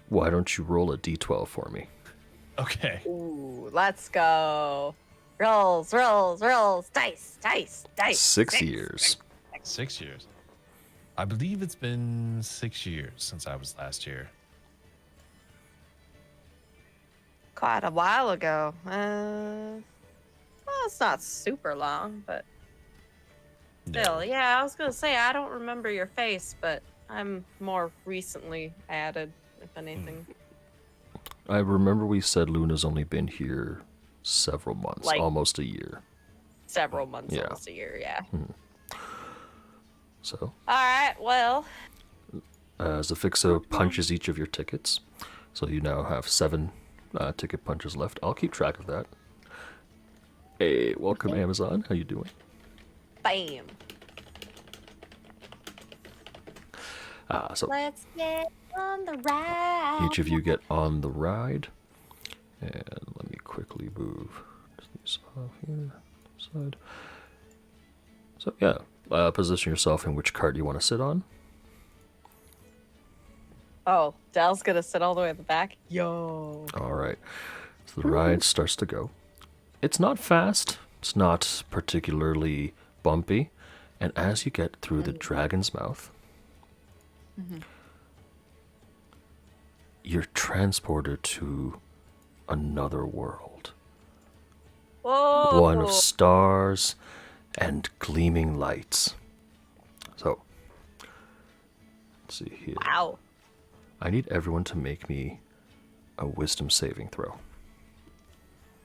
Why don't you roll a d12 for me? Okay. Ooh, let's go. Rolls, rolls, rolls. Dice, dice, dice. 6 years. 6 years. I believe it's been 6 years since I was last here. Quite a while ago. Well, it's not super long, but still, yeah, I was gonna say I don't remember your face, but I'm more recently added, if anything. I remember we said Luna's only been here several months, Like- almost a year. Several months, Yeah. almost a year, yeah. So, All right, well, Zafixo punches each of your tickets. So you now have 7 ticket punches left. I'll keep track of that. Hey, welcome, Amazon. How you doing? Bam. So Let's get on the ride. each of you get on the ride. And let me quickly move these off here. Side. So, yeah. Position yourself in which cart you want to sit on. Oh, Dal's gonna sit all the way at the back. Yo. All right. So the ride starts to go. It's not fast. It's not particularly bumpy. And as you get through the dragon's mouth, you're transported to another world. Whoa. One of stars and gleaming lights. So, let's see here. Wow. I need everyone to make me a wisdom saving throw.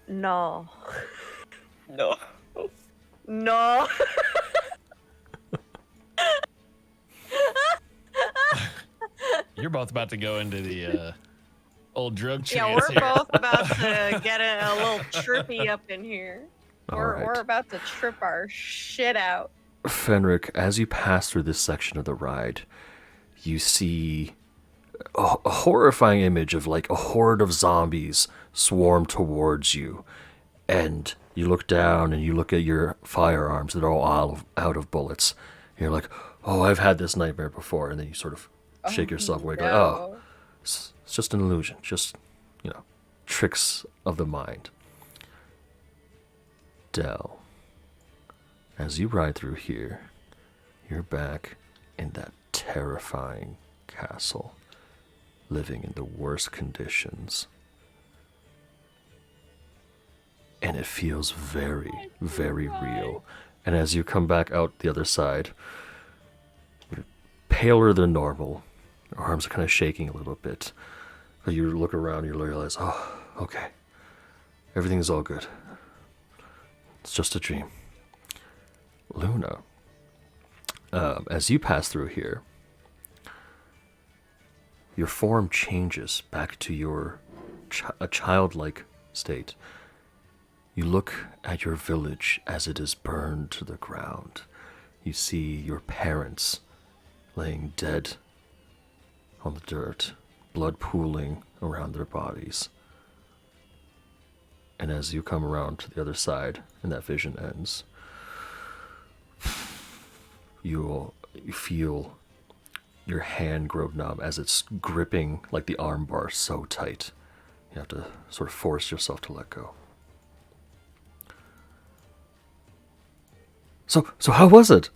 No. No. No. You're both about to go into the old drug Yeah, trance we're here. both about to get a little trippy up in here. We're Alright. about to trip our shit out. Fenric, as you pass through this section of the ride, you see a horrifying image of like a horde of zombies swarm towards you. And you look down and you look at your firearms that are all out of bullets. And you're like, oh, I've had this nightmare before. And then you sort of shake yourself awake. Like, oh, it's just an illusion. Just, tricks of the mind. Del, as you ride through here, you're back in that terrifying castle, living in the worst conditions. And it feels very, very real. And as you come back out the other side, you're paler than normal. Your arms are kind of shaking a little bit. But you look around and you realize, oh, okay. Everything's all good. It's just a dream. Luna, as you pass through here, your form changes back to your a childlike state. You look at your village as it is burned to the ground. You see your parents laying dead on the dirt, blood pooling around their bodies. And as you come around to the other side and that vision ends, you feel your hand grow numb as it's gripping like the arm bar so tight. You have to sort of force yourself to let go. So how was it?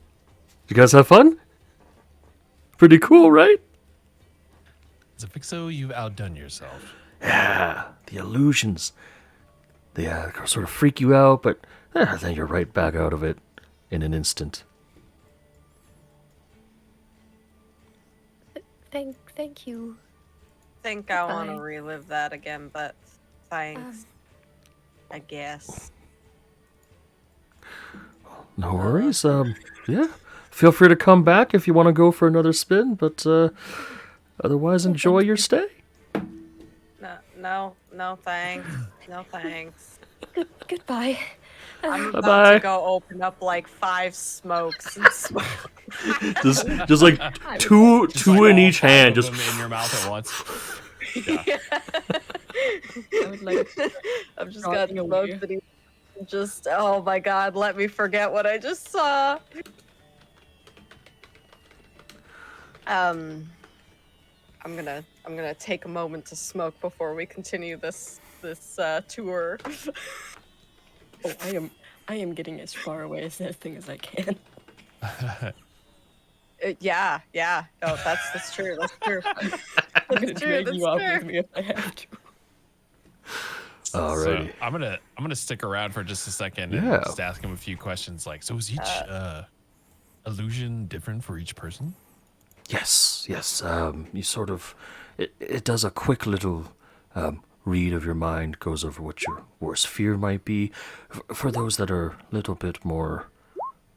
Did you guys have fun? Pretty cool, right? Zafixo, you've outdone yourself. Yeah, the illusions. They sort of freak you out, but then you're right back out of it in an instant. Thank you. Think I want to Goodbye. relive that again, but thanks. I guess. No worries. Yeah, feel free to come back if you want to go for another spin, but otherwise enjoy your stay. No thanks. No thanks. Goodbye. I'm about Bye-bye. to go open up like 5 smokes and smoke. Just like two Like in all each 5 hand, of just them in your mouth at once. I would like I've just got Drawing away. smokes that he just, oh my god, let me forget what I just saw. I'm gonna take a moment to smoke before we continue this tour. Oh, I am getting as far away as that thing as I can. Yeah. No, that's true. That's true. I'm gonna That's true. drag you off That's with me if I have to. alrighty. So I'm gonna stick around for just a second and Yeah. just ask him a few questions. Like, so is each illusion different for each person? Yes. You sort of, it does a quick little read of your mind, goes over what your worst fear might be. For those that are a little bit more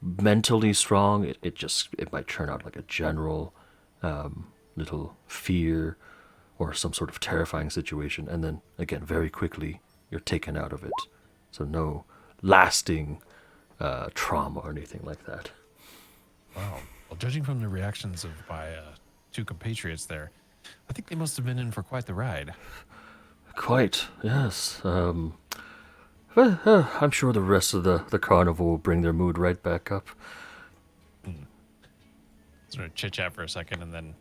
mentally strong, it might turn out like a general little fear or some sort of terrifying situation, and then again very quickly you're taken out of it. So no lasting trauma or anything like that. Wow. Well, judging from the reactions of my two compatriots there, I think they must have been in for quite the ride. Quite, yes. I'm sure the rest of the carnival will bring their mood right back up. Sort of chit-chat for a second, and then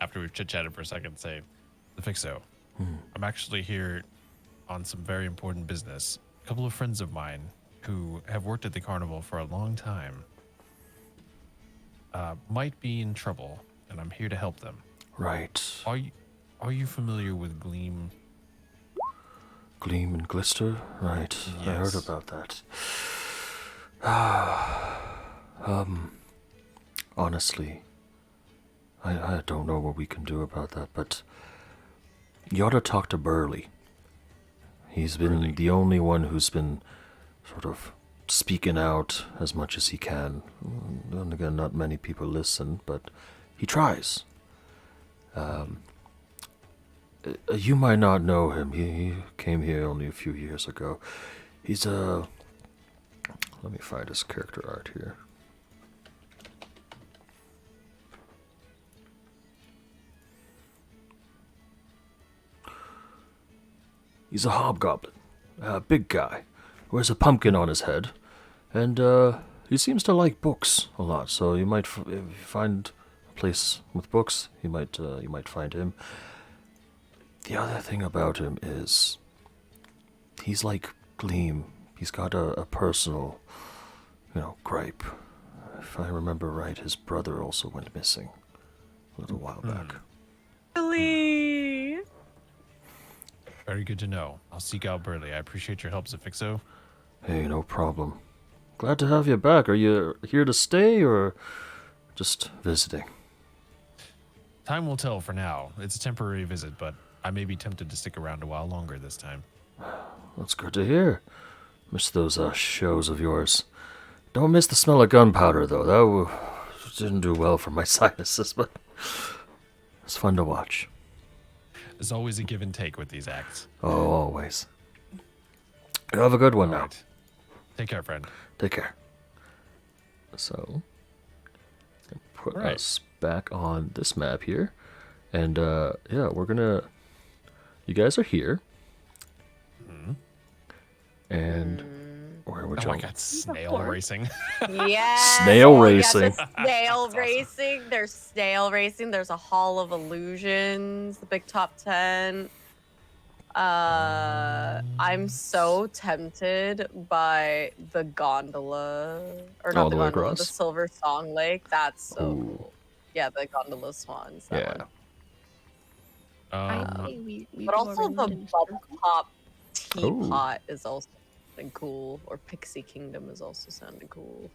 after we've chit-chatted for a second, say, the Fixo, I'm actually here on some very important business. A couple of friends of mine who have worked at the carnival for a long time might be in trouble, and I'm here to help them. Right. Are you familiar with Gleam? Gleam and glister? Right. Yes. I heard about that. Honestly, I don't know what we can do about that, but you ought to talk to Burley. He's been the only one who's been sort of speaking out as much as he can. And again, not many people listen, but he tries. You might not know him. He came here only a few years ago. He's let me find his character art here. He's a hobgoblin, a big guy, wears a pumpkin on his head, and he seems to like books a lot. So you might, if you find a place with books, you might find him. The other thing about him is he's like Gleam. He's got a personal, gripe. If I remember right, his brother also went missing a little while back. Really? Very good to know. I'll seek out Burley. I appreciate your help, Zafixo. Hey, no problem. Glad to have you back. Are you here to stay or just visiting? Time will tell for now. It's a temporary visit, but I may be tempted to stick around a while longer this time. That's good to hear. Miss those shows of yours. Don't miss the smell of gunpowder, though. That didn't do well for my sinuses, but it's fun to watch. There's always a give and take with these acts. Oh, always. You have a good one now. Right. Take care, friend. Take care. So, put Right. us back on this map here. And, yeah, we're gonna... You guys are here. And... Where would Oh y'all... my god, snail racing. Yeah. Snail racing. Snail That's awesome. racing. There's snail racing. There's a Hall of Illusions, the big top 10. I'm so tempted by the gondola, or not All the the way gondola, across? the Silver Song Lake. That's so Ooh. cool. Yeah, the gondola swans. That Yeah. one. I say we But go also around the in a bubble circle. pop teapot is also something cool, or Pixie Kingdom is also sounding cool.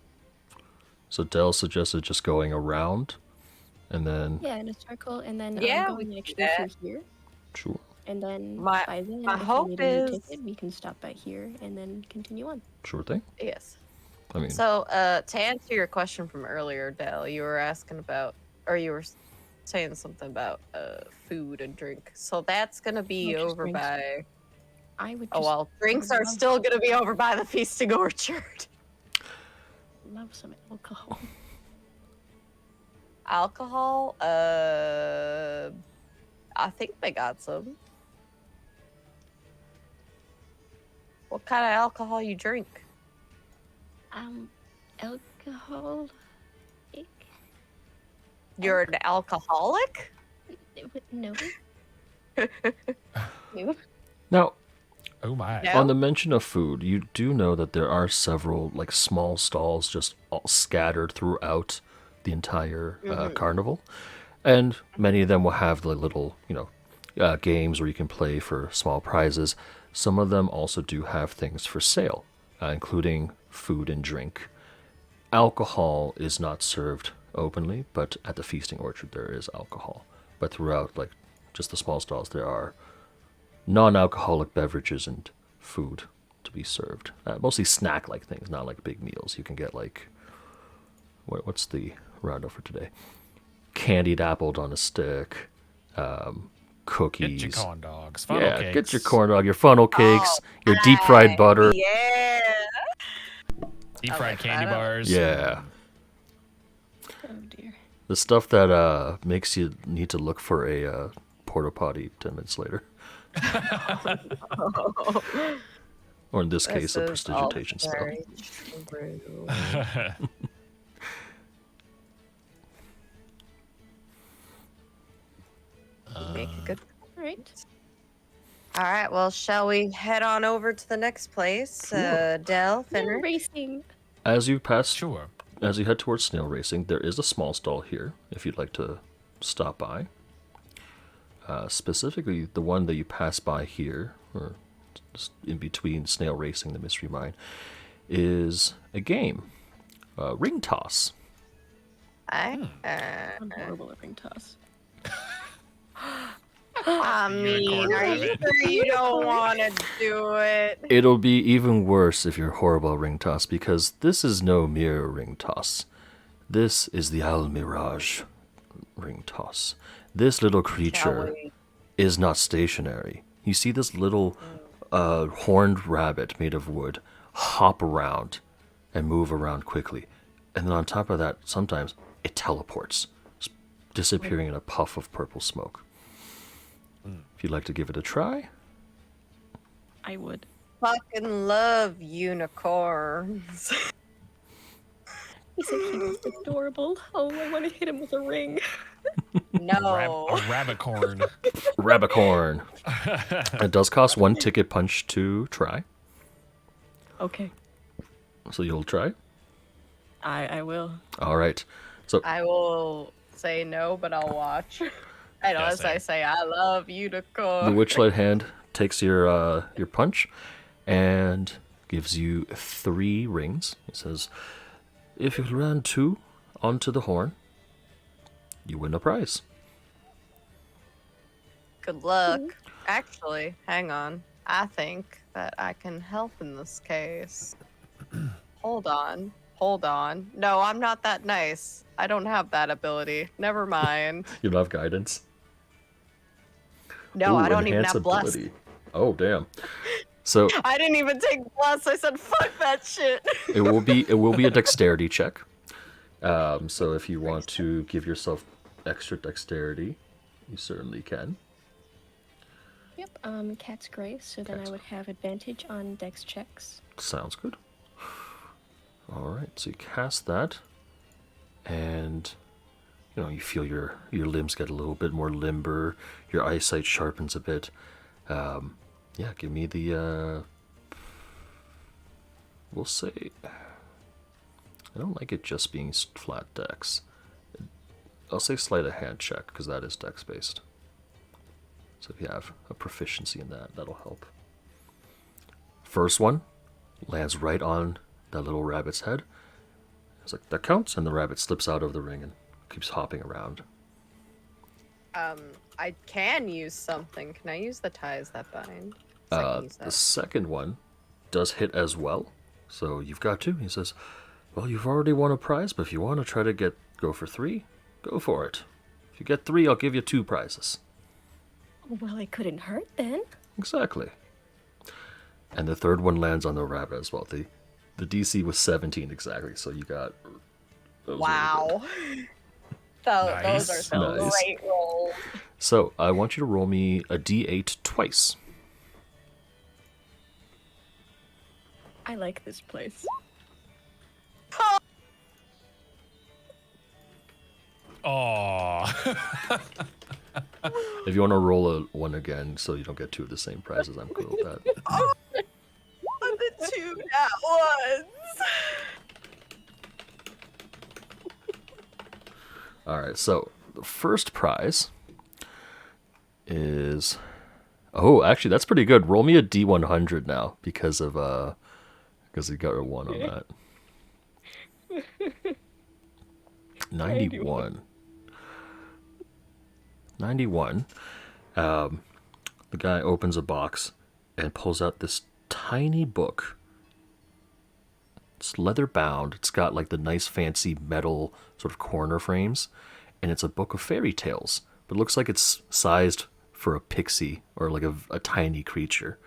So Dell suggested just going around, and then... Yeah, in a circle, and then Yeah, going we can do actually that. through here, Sure. and then My- by then, my if hope we need a new is- ticket, we can stop by here and then continue on. Sure thing. Yes. I mean... So, to answer your question from earlier, Dell, you were asking about, or you were saying something about food and drink. So that's gonna be Oh, just over drinks. by. I would Oh just well, drinks are love- still gonna be over by the feasting orchard. love some alcohol. Alcohol? I think they got some. What kind of alcohol you drink? Alcohol. You're an alcoholic? No. No. Now, Oh my. Yeah. on the mention of food, you do know that there are several, like, small stalls just all scattered throughout the entire carnival. And many of them will have the little, games where you can play for small prizes. Some of them also do have things for sale, including food and drink. Alcohol is not served openly, but at the feasting orchard there is alcohol. But throughout, like, just the small stalls, there are non-alcoholic beverages and food to be served. Mostly snack-like things, not like big meals. You can get, like, what's the roundup for today? Candied apple on a stick, cookies. Get your corn dogs. Funnel Yeah, cakes. get your corn dog, your funnel cakes, your deep fried butter. Yeah. Deep I fried like candy that. bars. Yeah. Oh dear. The stuff that makes you need to look for a porta potty 10 minutes later. Or in this case, a This is all prestidigitation spell. very true. You make a good. All right. All right. Well, shall we head on over to the next place? Sure. Del, No Fenric. racing. As you pass, Sure. as you head towards snail racing, there is a small stall here if you'd like to stop by. Specifically, the one that you pass by here, or just in between snail racing and the mystery mine, is a game, ring toss. I'm horrible at ring toss. I mean, are you sure you don't want to do it? It'll be even worse if you're horrible at ring toss, because this is no mere ring toss. This is the Al Mirage ring toss. This little creature is not stationary. You see this little horned rabbit made of wood hop around and move around quickly. And then on top of that, sometimes it teleports, disappearing in a puff of purple smoke. If you'd like to give it a try. I would. Fucking love unicorns. He said he was adorable. Oh, I want to hit him with a ring. No. A rabbit-corn. Rabicorn. It does cost 1 ticket punch to try. Okay. So you'll try? I will. All right. So I will say no, but I'll watch. And Yeah, as I same. say, I love the unicorns. Witchlight hand takes your punch and gives you 3 rings. It says, if you land 2 onto the horn, you win a prize. Good luck. Actually, hang on. I think that I can help in this case. Hold on. Hold on. No, I'm not that nice. I don't have that ability. Never mind. You don't have guidance? No, Ooh, I don't even enhance have bless. ability. Oh, damn. So I didn't even take bless. I said fuck that shit. it will be a dexterity check. So if you want to give yourself extra dexterity, you certainly can. Yep. Cat's grace. So then Cat's I would have advantage on dex checks. Sounds good. All right, so you cast that, and you feel your limbs get a little bit more limber. Your eyesight sharpens a bit. Yeah, give me the. We'll say. I don't like it just being flat dex. I'll say sleight of hand check because that is dex based. So if you have a proficiency in that, that'll help. First one lands right on that little rabbit's head. It's like, that counts, and the rabbit slips out of the ring and keeps hopping around. I can use something. Can I use the ties that bind? So I can use The that. second one does hit as well, so you've got 2. He says, well, you've already won a prize, but if you want to try to go for 3, go for it. If you get 3, I'll give you 2 prizes. Well, it couldn't hurt then. Exactly. And the third one lands on the rabbit as well. The DC was 17 exactly, so you got... that was really good. Wow. Those are Nice. some Nice. great rolls. So I want you to roll me a D8 twice. I like this place. Oh. If you want to roll a 1 again so you don't get 2 of the same prizes, I'm cool with that. The 2 at once. Alright, so the first prize is... Oh, actually, that's pretty good. Roll me a D100 now because you got a 1 on that. 91. 91. The guy opens a box and pulls out this tiny book. It's leather bound. It's got like the nice fancy metal sort of corner frames, and it's a book of fairy tales, but it looks like it's sized for a pixie or like a tiny creature.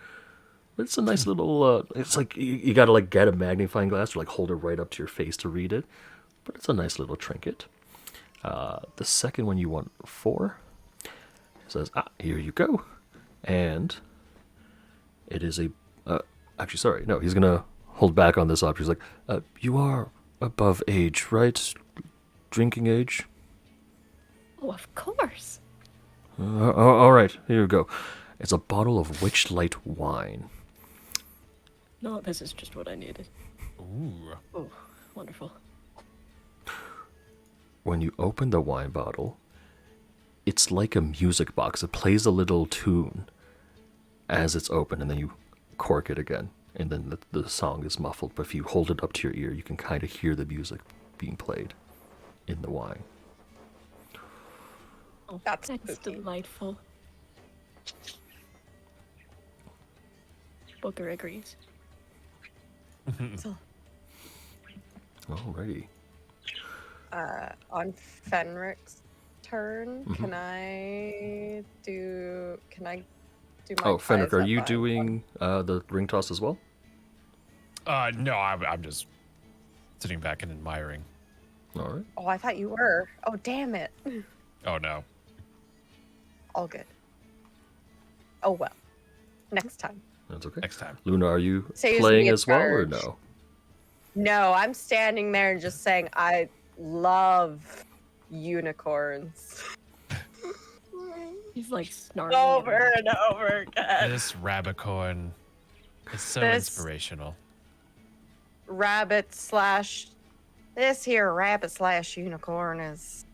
It's a nice little. It's like you gotta like get a magnifying glass or like hold it right up to your face to read it, but it's a nice little trinket. The second one you want 4. It says, here you go, and it is a. Actually, sorry, no, he's gonna hold back on this object. He's like, you are above age, right? Drinking age. Oh, of course. All right, here you go. It's a bottle of Witchlight wine. No, this is just what I needed. Ooh. Oh, wonderful. When you open the wine bottle, it's like a music box. It plays a little tune as it's open, and then you cork it again, and then the song is muffled. But if you hold it up to your ear, you can kind of hear the music being played in the wine. Oh, That's that's spooky. delightful. Booker agrees. So, Alrighty. on Fenric's turn, Mhm. can I do my Oh, Fenric, prize are up you by doing the ring toss as well? No, I'm just sitting back and admiring. All right. Oh, I thought you were. Oh, damn it. Oh no. All good. Oh well. Next time. That's okay. Next time. Luna, are you Saves playing me a as well or charge. no? No, I'm standing there and just saying I love unicorns He's like snarling. over and over again. This rabicorn is so This- inspirational. Rabbit slash this here rabbit slash unicorn is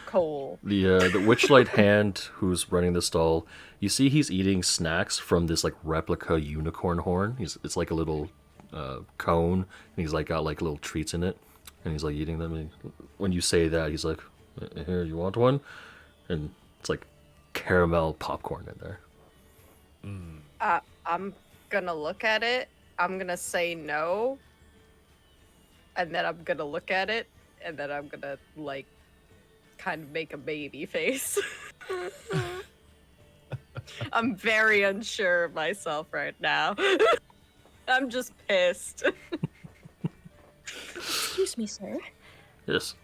cool. The Witchlight hand who's running the stall, you see he's eating snacks from this like replica unicorn horn. It's like a little cone, and he's like got like little treats in it, and he's like eating them. And when you say that, he's like, "Here, you want one?" And it's like caramel popcorn in there. I'm gonna look at it. I'm gonna say no, and then I'm gonna look at it, and then I'm gonna like kind of make a baby face. I'm very unsure of myself right now. I'm just pissed. Excuse me, sir. Yes.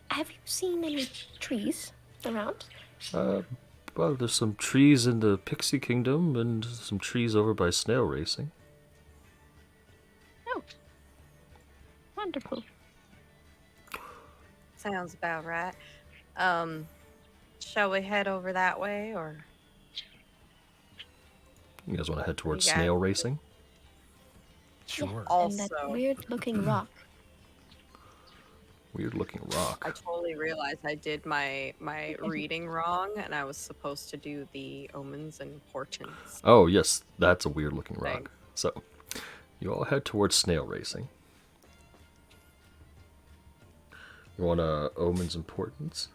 Have you seen any trees around? Well, there's some trees in the Pixie Kingdom and some trees over by snail racing. Oh. Wonderful. Sounds about right. Shall we head over that way, or You guys want to head towards Yeah. snail racing? Sure. And that also? weird-looking rock. Weird looking I rock. totally realized I did my reading wrong, and I was supposed to do the omens and portents. Oh, yes, that's a weird looking rock. Thanks. So, you all head towards snail racing. You want omens and portents?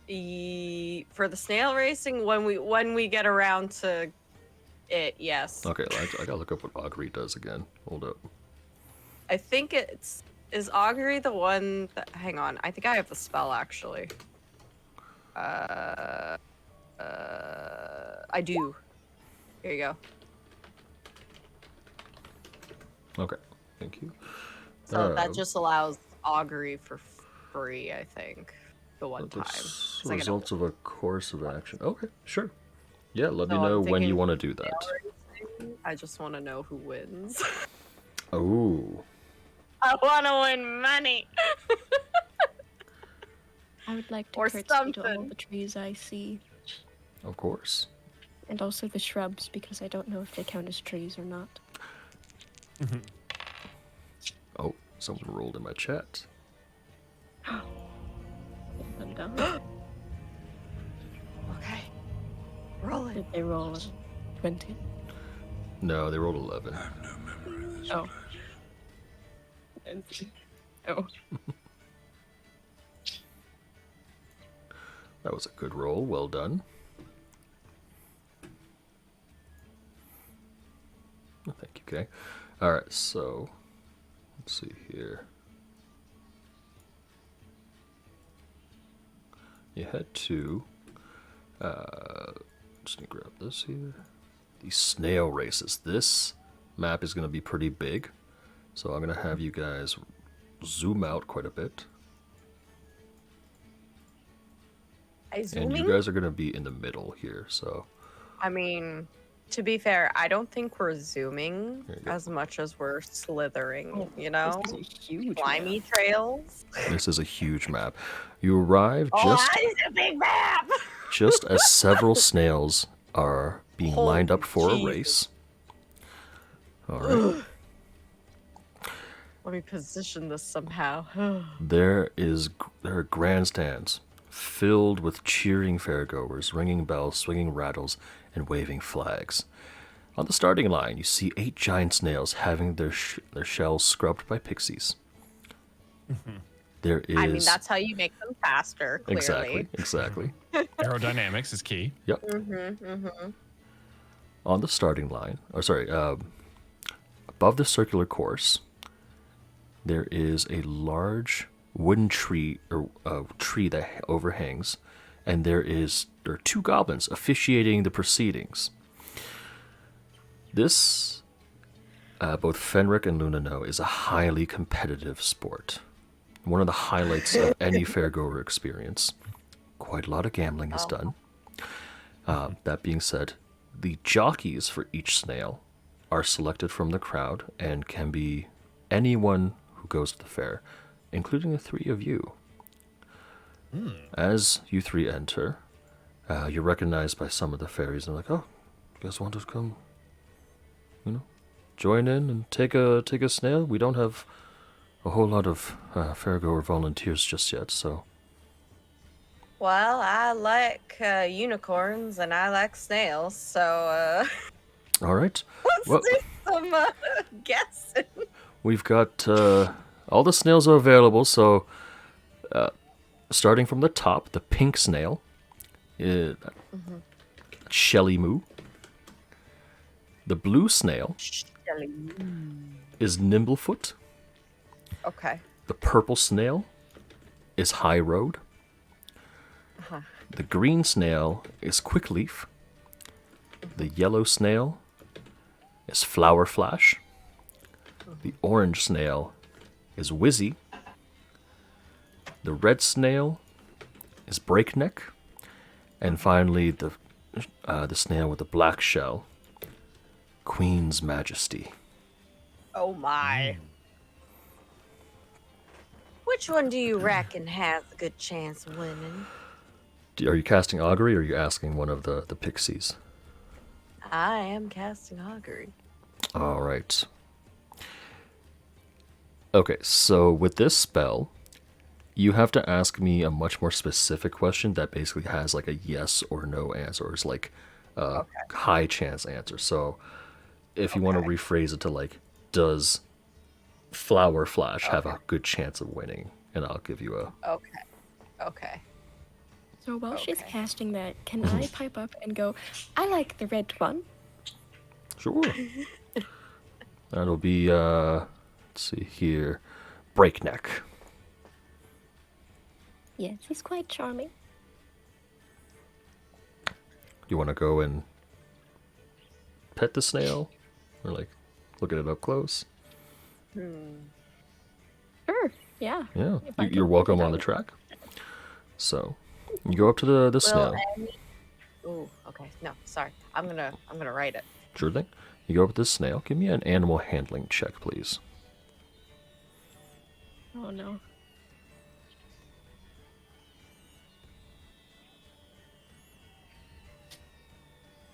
For the snail racing, when we get around to it, yes. Okay, I gotta look up what augury does again. Hold up. I think is augury the one that, hang on, I think I have the spell actually. I do. Here you go. Okay, thank you. So that Um, just allows augury for free, I think. The one time. Results 'Cause I gotta- results of a course of action. Okay, sure. Yeah, let me So I'm know when you thinking want to do that. snail racing, I just want to know who wins. Oh, I want to win money. I would like to Or curtsy to all something. the trees I see, of course. and also the shrubs, because I don't know if they count as trees or not. Oh, someone rolled in my chat. And, Okay. Roll it. did they roll a 20? No, they rolled 11. Oh. Oh. That was a good roll. Well done. Oh, thank you, Kay. All right, so let's see here. You head to just gonna grab this here. The snail races. This map is gonna be pretty big, so I'm gonna have you guys zoom out quite a bit. And you guys are gonna be in the middle here, so. I mean, to be fair, I don't think we're zooming as much as we're slithering, you know? This is a huge Slimy map. trails. This is a huge map. You arrive Oh, just that is a big map! just as several snails are being lined up for Holy a race. All right. Let me position this somehow. There are grandstands filled with cheering fairgoers, ringing bells, swinging rattles, and waving flags. On the starting line, you see 8 giant snails having their shells scrubbed by pixies. There is. I mean, that's how you make them faster, clearly. Exactly. Aerodynamics is key. Yep. On the starting line, above the circular course, there is a large wooden tree or tree that overhangs, and there are 2 goblins officiating the proceedings. This, both Fenric and Luna know, is a highly competitive sport. One of the highlights of any fairgoer experience. Quite a lot of gambling is done. That being said, the jockeys for each snail are selected from the crowd and can be anyone who goes to the fair, including the 3 of you. As you 3 enter, you're recognized by some of the fairies, and they're like, "Oh, you guys want to come, join in and take a snail? We don't have a whole lot of fairgoer volunteers just yet, so." Well, I like unicorns and I like snails, so All right. let's Well, do some guessing. we've got all the snails are available, so starting from the top, the pink snail, Shelly Moo. The blue snail is Nimblefoot. Okay. The purple snail is High Road. The green snail is Quickleaf. The yellow snail is Flower Flash. The orange snail is Wizzy. The red snail is Breakneck. And finally, the snail with the black shell, Queen's Majesty. Oh my. Which one do you reckon has a good chance of winning? Are you casting augury, or are you asking one of the pixies? I am casting augury. All right. Okay, so with this spell, you have to ask me a much more specific question that basically has like a yes or no answer, or it's like a high chance answer. So if you want to rephrase it to like, does Flower Flash have a good chance of winning? And I'll give you a... Okay. So while she's casting that, can I pipe up and go, I like the red one? Sure. That'll be, let's see here, Breakneck. Yes, he's quite charming. You want to go and pet the snail? Or like, look at it up close? Sure, yeah. Yeah, If I you're can welcome figure on it the out. track. So, you go up to the snail. Ooh, okay. No, sorry. I'm gonna write it. Sure thing. You go up to the snail. Give me an animal handling check, please. Oh no.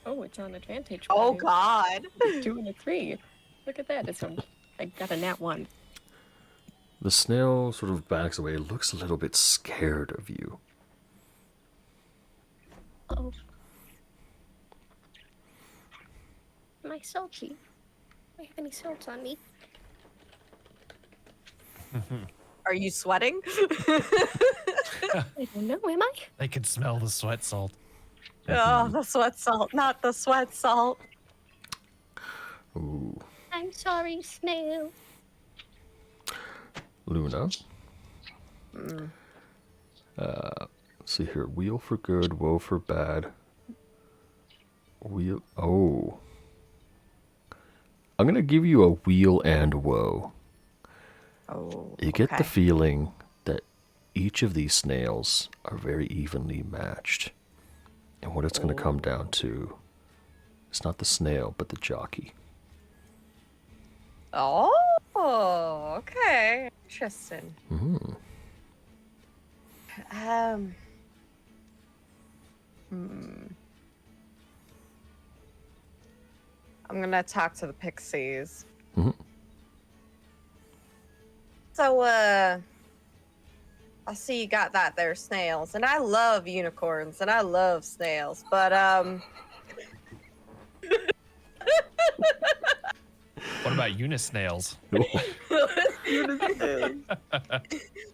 Oh, it's on advantage. Oh for me. God. 2 and a 3. Look at that. I got a nat 1. The snail sort of backs away. It looks a little bit scared of you. Oh. Am I salty? Do I have any salt on me? Are you sweating? I don't know, am I? They can smell the sweat salt. Oh, the sweat salt, not the sweat salt. Ooh. I'm sorry, snail. Luna. Let's see here. Wheel for good, woe for bad. Wheel. Oh. I'm going to give you a wheel and woe. Oh, You get the okay. feeling that each of these snails are very evenly matched. And what it's going to come down to is not the snail, but the jockey. Oh, okay. Interesting. Mm. I'm gonna talk to the pixies. Mhm. So, I see you got that there snails, and I love unicorns, and I love snails, but, What about unisnails?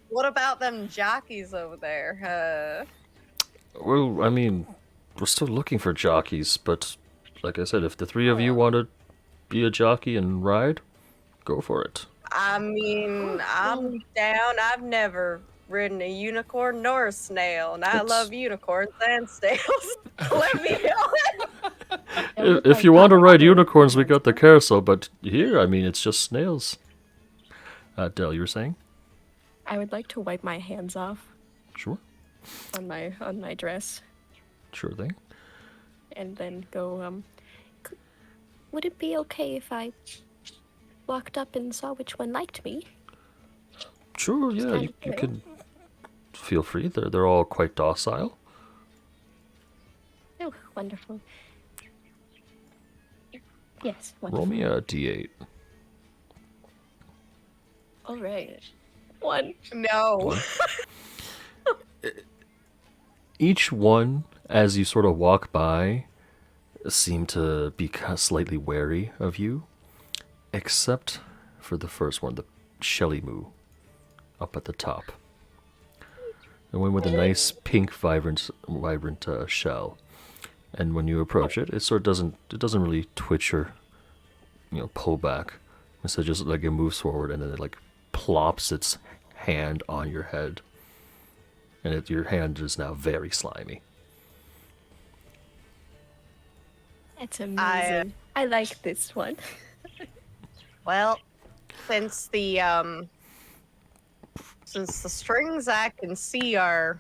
what about them jockeys over there? Well, I mean, we're still looking for jockeys, but like I said, if the three of you want to be a jockey and ride, go for it. I mean, I'm down. I've never ridden a unicorn nor a snail, and I It's- love unicorns and snails. Let me know. If you want to ride unicorns, we got the carousel, but here, I mean, it's just snails. Del, you were saying? I would like to wipe my hands off Sure. on my dress Sure thing. and then go. Would it be okay if I walked up and saw which one liked me? Sure, yeah, kinda you cute. can feel free. They're all quite docile. Oh, wonderful. Yes, Roll wonderful. me a d8. All right. One. No. One. Each one, as you sort of walk by, seem to be slightly wary of you, except for the first one, the Shelly Moo, up at the top. The one with a nice pink, vibrant shell. And when you approach it, it sort of doesn't really twitch or, pull back. Instead, just like it moves forward and then it like plops its hand on your head. And your hand is now very slimy. That's amazing. I like this one. Well, since the strings I can see are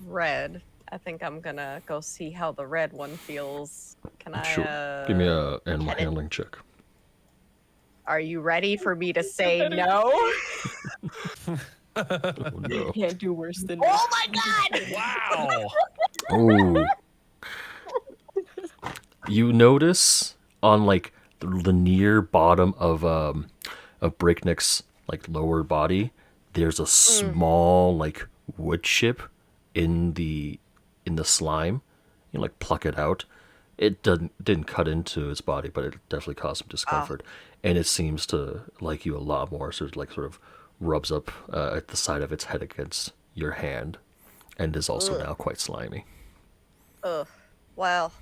red, I think I'm gonna go see how the red one feels. Can I? Sure. Give me a animal pet it? handling check. Are you ready for me to say no? Oh no. Can't do worse than Oh my god! Wow. Oh. You notice on like the near bottom of Breakneck's like lower body, there's a small like wood chip in the slime. You like pluck it out. It didn't cut into its body, but it definitely caused some discomfort. And it seems to like you a lot more. So it sort of rubs up at the side of its head against your hand, and is also now quite slimy. Ugh. Well,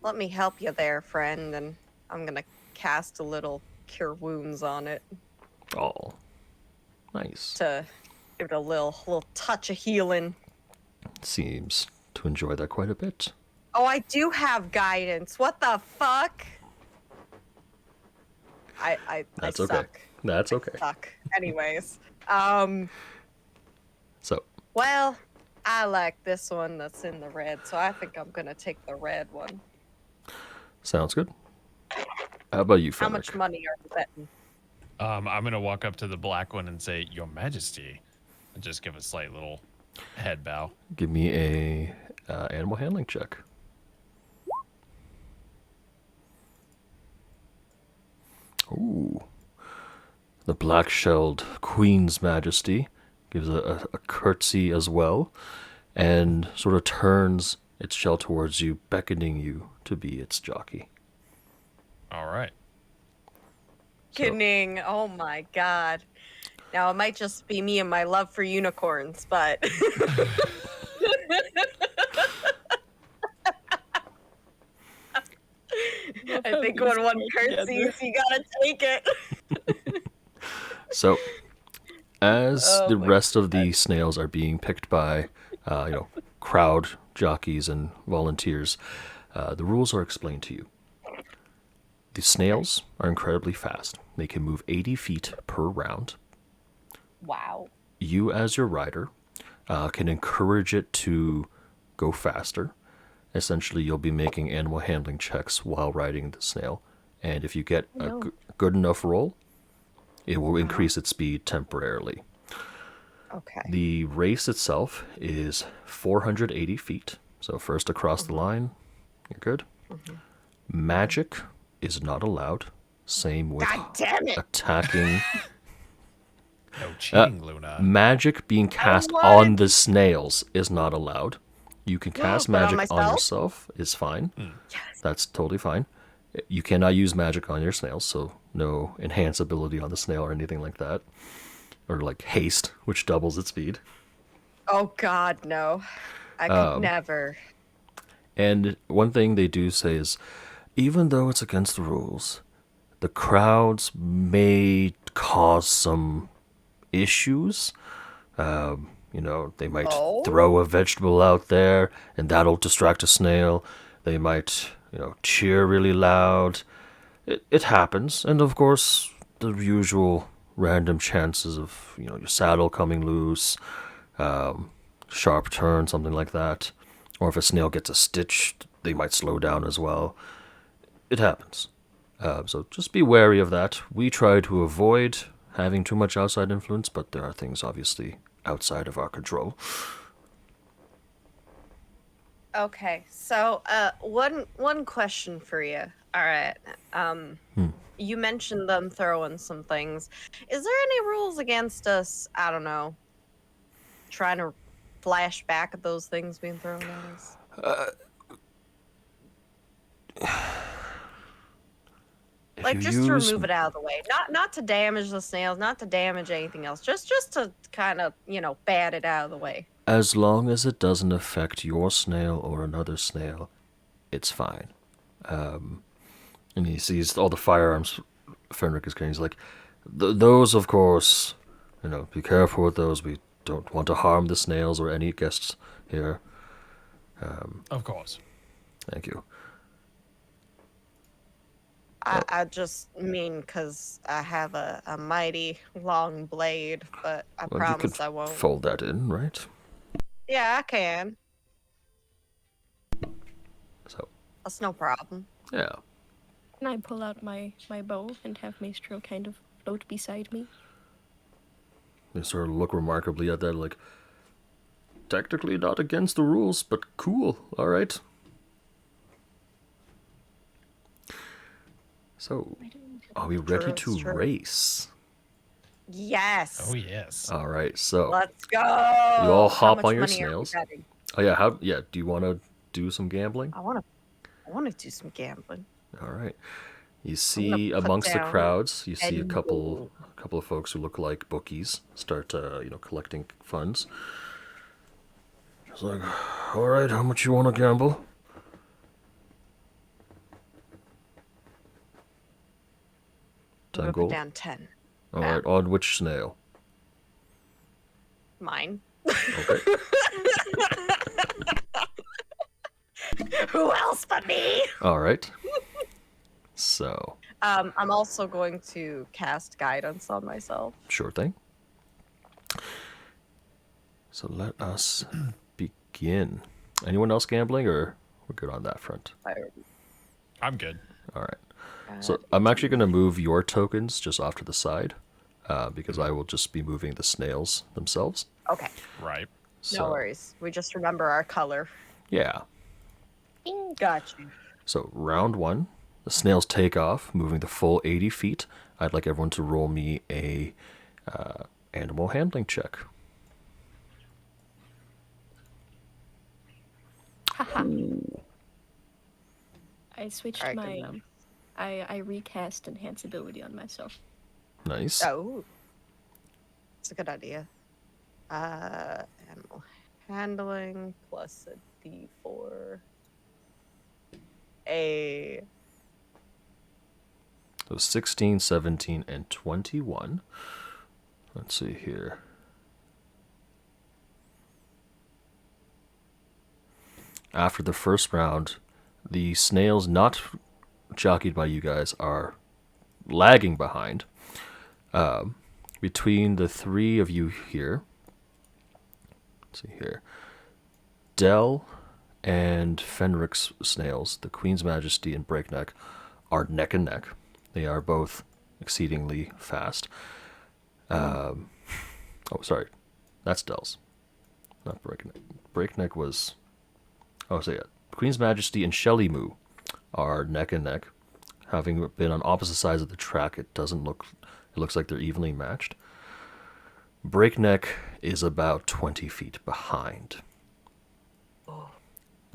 let me help you there, friend, and I'm gonna cast a little cure wounds on it Oh, nice. to give it a little touch of healing. Seems to enjoy that quite a bit. Oh, I do have guidance. What the fuck? That's I okay. suck. That's okay. Suck. Anyways, So, well, I like this one that's in the red, so I think I'm gonna take the red one. sounds good. How about you, Fenric? How much money are you betting? I'm gonna walk up to the black one and say, "Your Majesty," and just give a slight little head bow. Give me a animal handling check. Ooh. The black-shelled Queen's Majesty gives a curtsy as well, and sort of turns its shell towards you, beckoning you to be its jockey. All right. Kidding. Oh my god. Now it might just be me and my love for unicorns, but I think when one curtsies, you gotta take it. So, as Oh the my rest of the snails are being picked by, crowd jockeys and volunteers, The rules are explained to you. The snails are incredibly fast. They can move 80 feet per round. Wow. You, as your rider, can encourage it to go faster. Essentially, you'll be making animal handling checks while riding the snail. And if you get a good enough roll, it will increase its speed temporarily. Okay. The race itself is 480 feet. So first across the line, you're good. Magic is not allowed. Same with God damn it. attacking. No cheating, Luna. Magic being cast what? on the snails is not allowed. You can cast But on magic on myself? yourself. Is fine. Yes. That's totally fine. You cannot use magic on your snails, so no enhance ability on the snail or anything like that. Or like haste, which doubles its speed. Oh God, no. I could never. And one thing they do say is, even though it's against the rules, the crowds may cause some issues. They might throw a vegetable out there, and that'll distract a snail. They might, cheer really loud. It happens, and of course, the usual random chances of, your saddle coming loose, sharp turn, something like that. Or if a snail gets a stitch, they might slow down as well. It happens. So just be wary of that. We try to avoid having too much outside influence, but there are things obviously outside of our control. Okay, so one question for you. All right. You mentioned them throwing some things. Is there any rules against us, I don't know, trying to flash back at those things being thrown at us? Just to remove it out of the way. Not to damage the snails, not to damage anything else. Just to kind of, bat it out of the way. As long as it doesn't affect your snail or another snail, it's fine. And he sees all the firearms Fenric is carrying. He's like, those, of course, be careful with those. We don't want to harm the snails or any guests here. Of course. Thank you. I just mean because I have a mighty long blade, but I promise I won't. Fold that in, right? Yeah, I can. So. That's no problem. Yeah. Can I pull out my bow and have Maestro kind of float beside me? They sort of look remarkably at that, like, technically not against the rules, but cool. All right. So, are we ready to race? Yes. Oh, yes. All right, so. Let's go. You all hop on your snails. Oh, yeah, do you want to do some gambling? I want to do some gambling. All right. You see amongst the crowds, you see a couple of folks who look like bookies start, collecting funds. Just like, all right, how much you want to gamble? I'm gonna put down 10. All right, on which snail? Mine. Okay. Who else but me? All right. So. I'm also going to cast guidance on myself. Sure thing. So let us begin. Anyone else gambling, or we're good on that front? I'm good. All right. So I'm actually going to move your tokens just off to the side, because I will just be moving the snails themselves. Okay. Right. So, No worries. We just remember our color. Yeah. Got you. So round 1, the snails take off, moving the full 80 feet. I'd like everyone to roll me a animal handling check. Haha. I switched my I recast enhance ability on myself. Nice. Oh. That's a good idea. Animal handling plus a D4. So 16, 17, and 21. Let's see here. After the first round, the snails not jockeyed by you guys are lagging behind. Between the three of you here, let's see here, Dell and Fenric's snails, the Queen's Majesty and Breakneck, are neck and neck. They are both exceedingly fast. Oh, sorry. That's Dell's. Not Breakneck. Breakneck was... Oh, so yeah. Queen's Majesty and Shelly Moo are neck and neck. Having been on opposite sides of the track, it doesn't look... It looks like they're evenly matched. Breakneck is about 20 feet behind.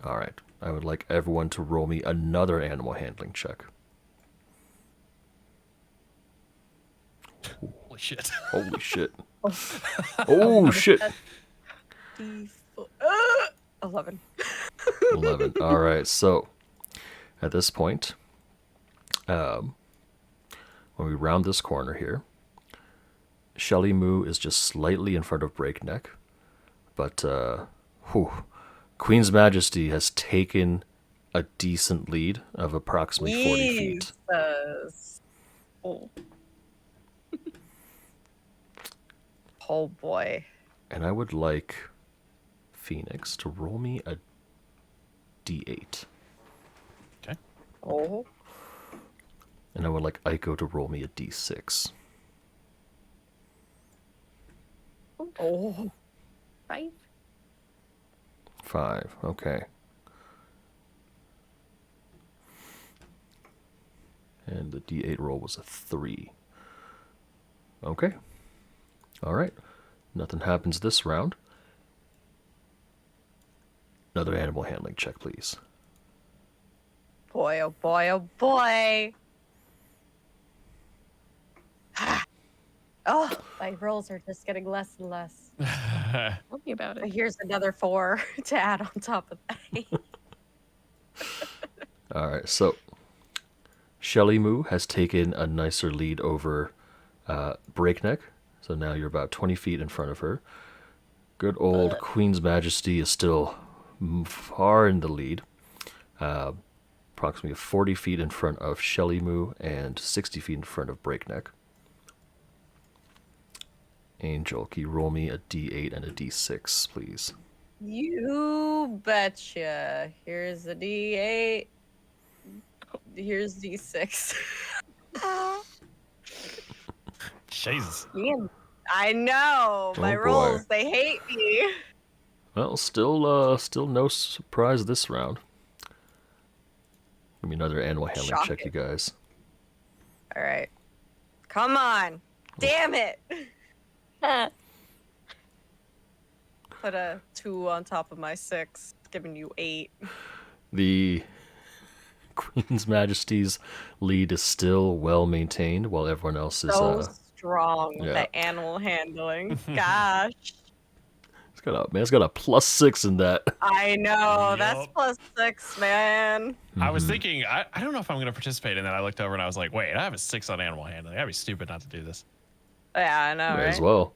Alright. I would like everyone to roll me another animal handling check. Holy shit. Holy shit. Oh, shit. 11. 11. All right. So at this point, when we round this corner here, Shelly Moo is just slightly in front of Breakneck. But Queen's Majesty has taken a decent lead of approximately 40 feet. Jesus. Oh. Oh boy. And I would like Phoenix to roll me a d8. Okay. Oh. And I would like Aiko to roll me a d6. Oh. 5. 5. Okay. And the d8 roll was a 3. Okay. All right. Nothing happens this round. Another animal handling check, please. Boy, oh boy, oh boy. Oh, my rolls are just getting less and less. Tell me about But it. here's another 4 to add on top of that. All right. So Shelly Moo has taken a nicer lead over Breakneck. So now you're about 20 feet in front of her. Good old Queen's Majesty is still far in the lead. Approximately 40 feet in front of Shelly Moo and 60 feet in front of Breakneck. Angel, can you roll me a d8 and a d6, please? You betcha. Here's a D8. Here's D6. Jesus. Man, I know. My boy. rolls, they hate me. Well, still no surprise this round. Give me another animal handling check, you guys. All right. Come on. Damn it. Put a 2 on top of my 6, giving you 8. The Queen's Majesty's lead is still well maintained, while everyone else is So strong with yeah. that animal handling. Gosh. It's got a +6 in that. I know. That's Yup. +6, man. I was thinking, I don't know if I'm going to participate. And then I looked over and I was like, wait, I have a 6 on animal handling. I'd be stupid not to do this. Yeah, I know, May right? as well.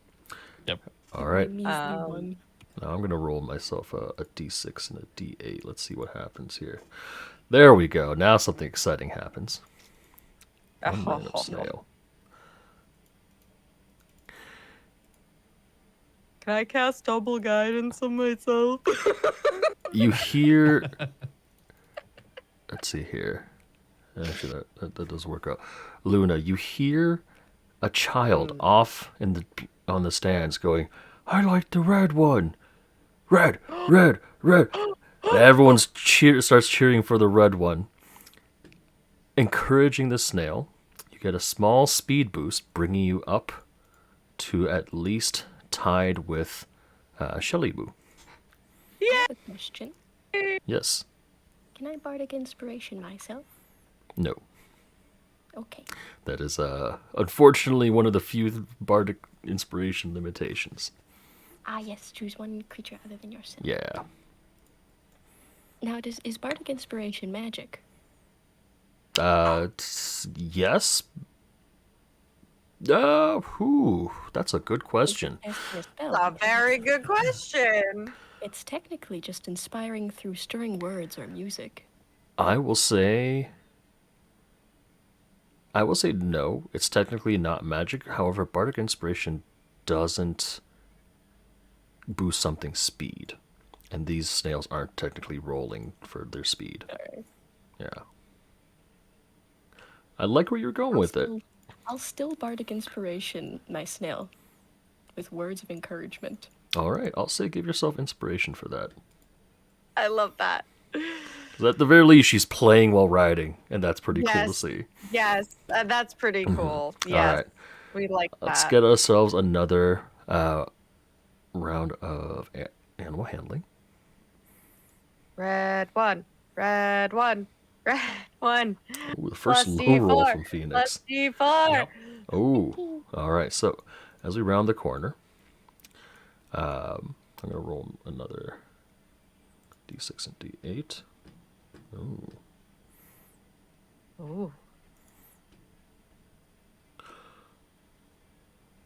Yep. All right. Measly one. Now I'm going to roll myself a d6 and a d8. Let's see what happens here. There we go. Now something exciting happens. One man of snail. Can I cast double guidance on myself? You hear... Let's see here. Actually, that does work out. Luna, you hear a child off on the stands going, "I like the red one. Red, red, red." And everyone starts cheering for the red one. Encouraging the snail, you get a small speed boost, bringing you up to at least tied with Shelly Moo. Yeah. A question. Yes. Can I bardic inspiration myself? No. Okay. That is unfortunately one of the few bardic inspiration limitations. Ah, yes. Choose one creature other than yourself. Yeah. Now, is bardic inspiration magic? Yes. That's a good question. Casting a spell, That's a but very good question. It's technically just inspiring through stirring words or music. I will say no. It's technically not magic. However, Bardic Inspiration doesn't boost something's speed. And these snails aren't technically rolling for their speed. Alright. Yeah. I like where you're going with it. I'll still bardic inspiration my snail with words of encouragement. All right, I'll say give yourself inspiration for that. I love that. 'Cause at the very least, she's playing while riding, and that's pretty cool to Yes. see. Yes, that's pretty cool. Yes, All right, we like let's that. get ourselves another round of animal handling. Red one, red one, red one. Ooh, the first Plus low roll D4, from Phoenix. Plus D4. Yep. Oh, all right. So as we round the corner, I'm gonna roll another D6 and D8. Ooh. Ooh.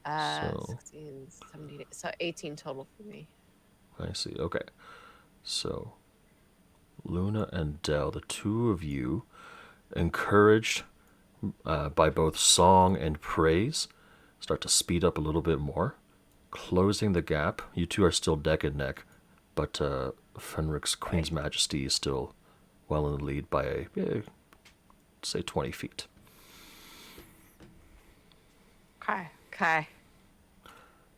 So- 16, 17, so 18 total for me. I see. Okay. So, Luna and Dell, the two of you, encouraged by both song and praise, start to speed up a little bit more, closing the gap. You two are still neck and neck, but Fenric's Queen's Majesty is still well in the lead by, say, 20 feet. Okay, okay.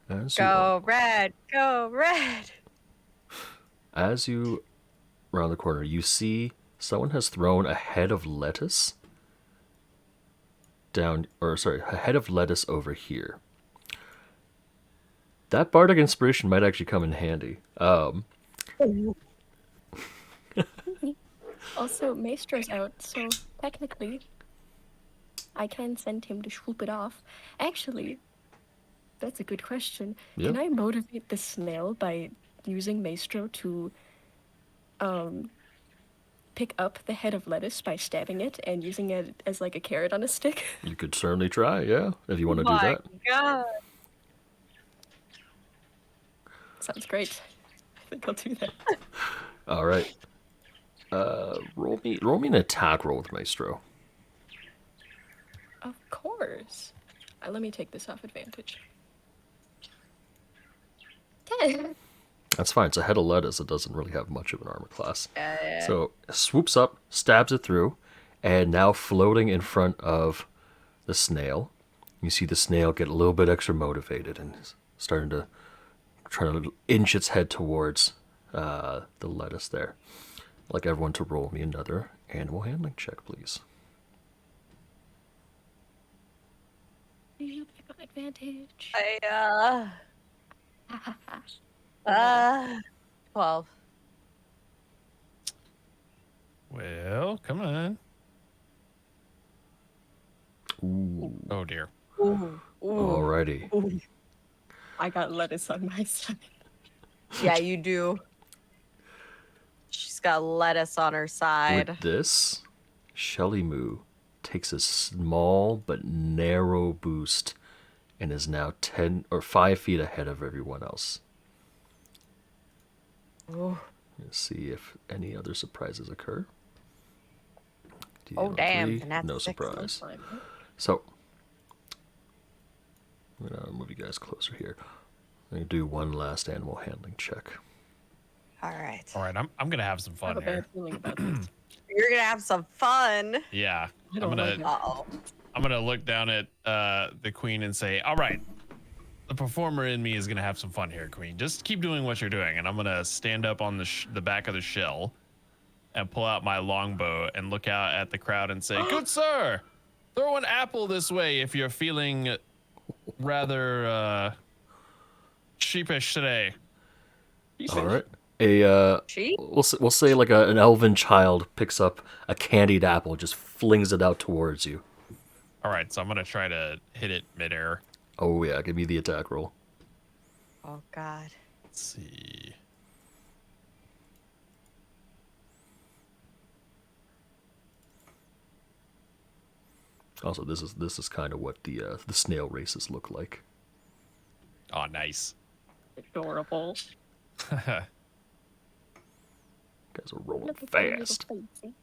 As Go red, go red. As you round the corner, you see someone has thrown a head of lettuce down, or sorry, a head of lettuce over here. That bardic inspiration might actually come in handy. Also, Maestro's out, so technically, I can send him to swoop it off. Actually, that's a good question. Yeah. Can I motivate the snail by using Maestro to pick up the head of lettuce by stabbing it and using it as like a carrot on a stick? You could certainly try, yeah, if you want to do My that. God. Sounds great. I think I'll do that. All right. Roll me an attack roll with Maestro. Of course. Let me take this off advantage. 10. That's fine. It's a head of lettuce. It doesn't really have much of an armor class. Yeah. So swoops up, stabs it through, and now floating in front of the snail, you see the snail get a little bit extra motivated and is starting to try to inch its head towards the lettuce there. I'd like everyone to roll me another animal handling check, please. You pick up advantage. 12. Well, come on. Ooh. Oh dear. Ooh. Alrighty. Ooh. I got lettuce on my side. Yeah, you do. She's got lettuce on her side. With this, Shelly Moo takes a small but narrow boost and is now 10 or 5 feet ahead of everyone else. Ooh. Let's see if any other surprises occur. Oh, damn. D3, And that's no 6. surprise. Fine. So, I'm going to move you guys closer here. I'm going to do one last animal handling check. All right. All right, I'm gonna have some I have fun a bad here. feeling about this. You're going to have some fun. Yeah, I don't like it. Uh-oh. I'm gonna look down at the queen and say, "All right, the performer in me is gonna have some fun here, queen. Just keep doing what you're doing." And I'm gonna stand up on the back of the shell and pull out my longbow and look out at the crowd and say, "Good sir, throw an apple this way if you're feeling rather sheepish today." All right. She? We'll say like an elven child picks up a candied apple, just flings it out towards you. All right, so I'm gonna try to hit it midair. Oh yeah, give me the attack roll. Oh, God. Let's see. Also, this is kind of what the snail races look like. Oh, nice. Adorable. Guys are rolling Look at their little fast. faces.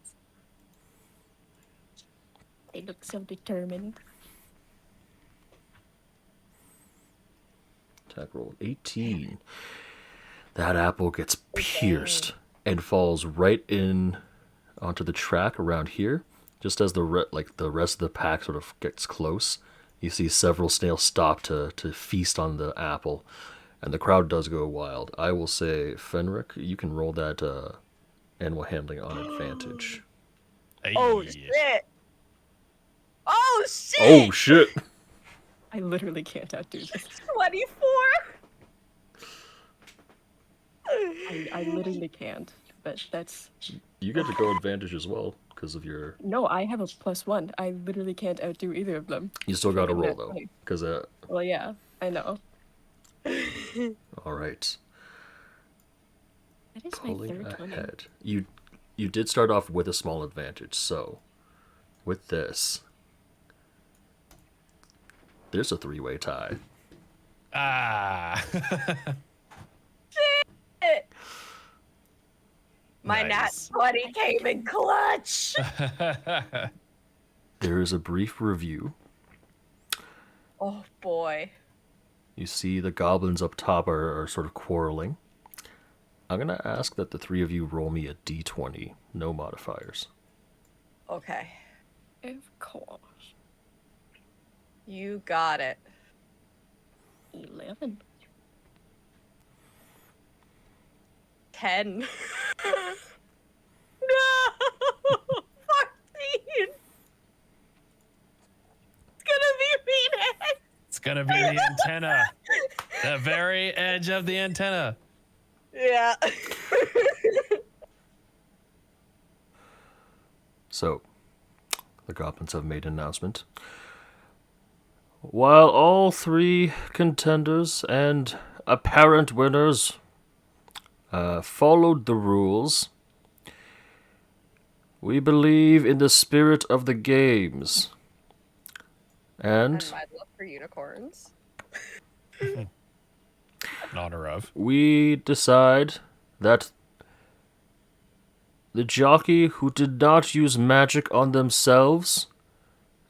They look so determined. Attack roll 18. That apple gets pierced and falls right in onto the track around here. Just as the rest of the pack sort of gets close, you see several snails stop to feast on the apple, and the crowd does go wild. I will say, Fenric, you can roll that animal handling on advantage. Oh Hey. shit! Oh shit! Oh shit! I literally can't outdo this. 24. I literally can't. But that's You get to go advantage as well because of your. no. I have a +1. I literally can't outdo either of them. You still got to roll That though, funny. because Well, yeah, I know. all right. That is my Pulling third one. ahead. You did start off with a small advantage, so with this, there's a three-way tie. Ah. My Nice. nat 20 came in clutch. There is a brief review. Oh boy. You see the goblins up top are sort of quarreling. I'm gonna ask that the three of you roll me a d20, no modifiers. Okay. Of course. You got it. 11. 10. No! 14! It's gonna be Phoenix! It's gonna be the antenna. The very edge of the antenna. Yeah. So, the goblins have made an announcement. While all three contenders and apparent winners followed the rules, we believe in the spirit of the games. And And my love for unicorns. In honor of. we decide that the jockey who did not use magic on themselves,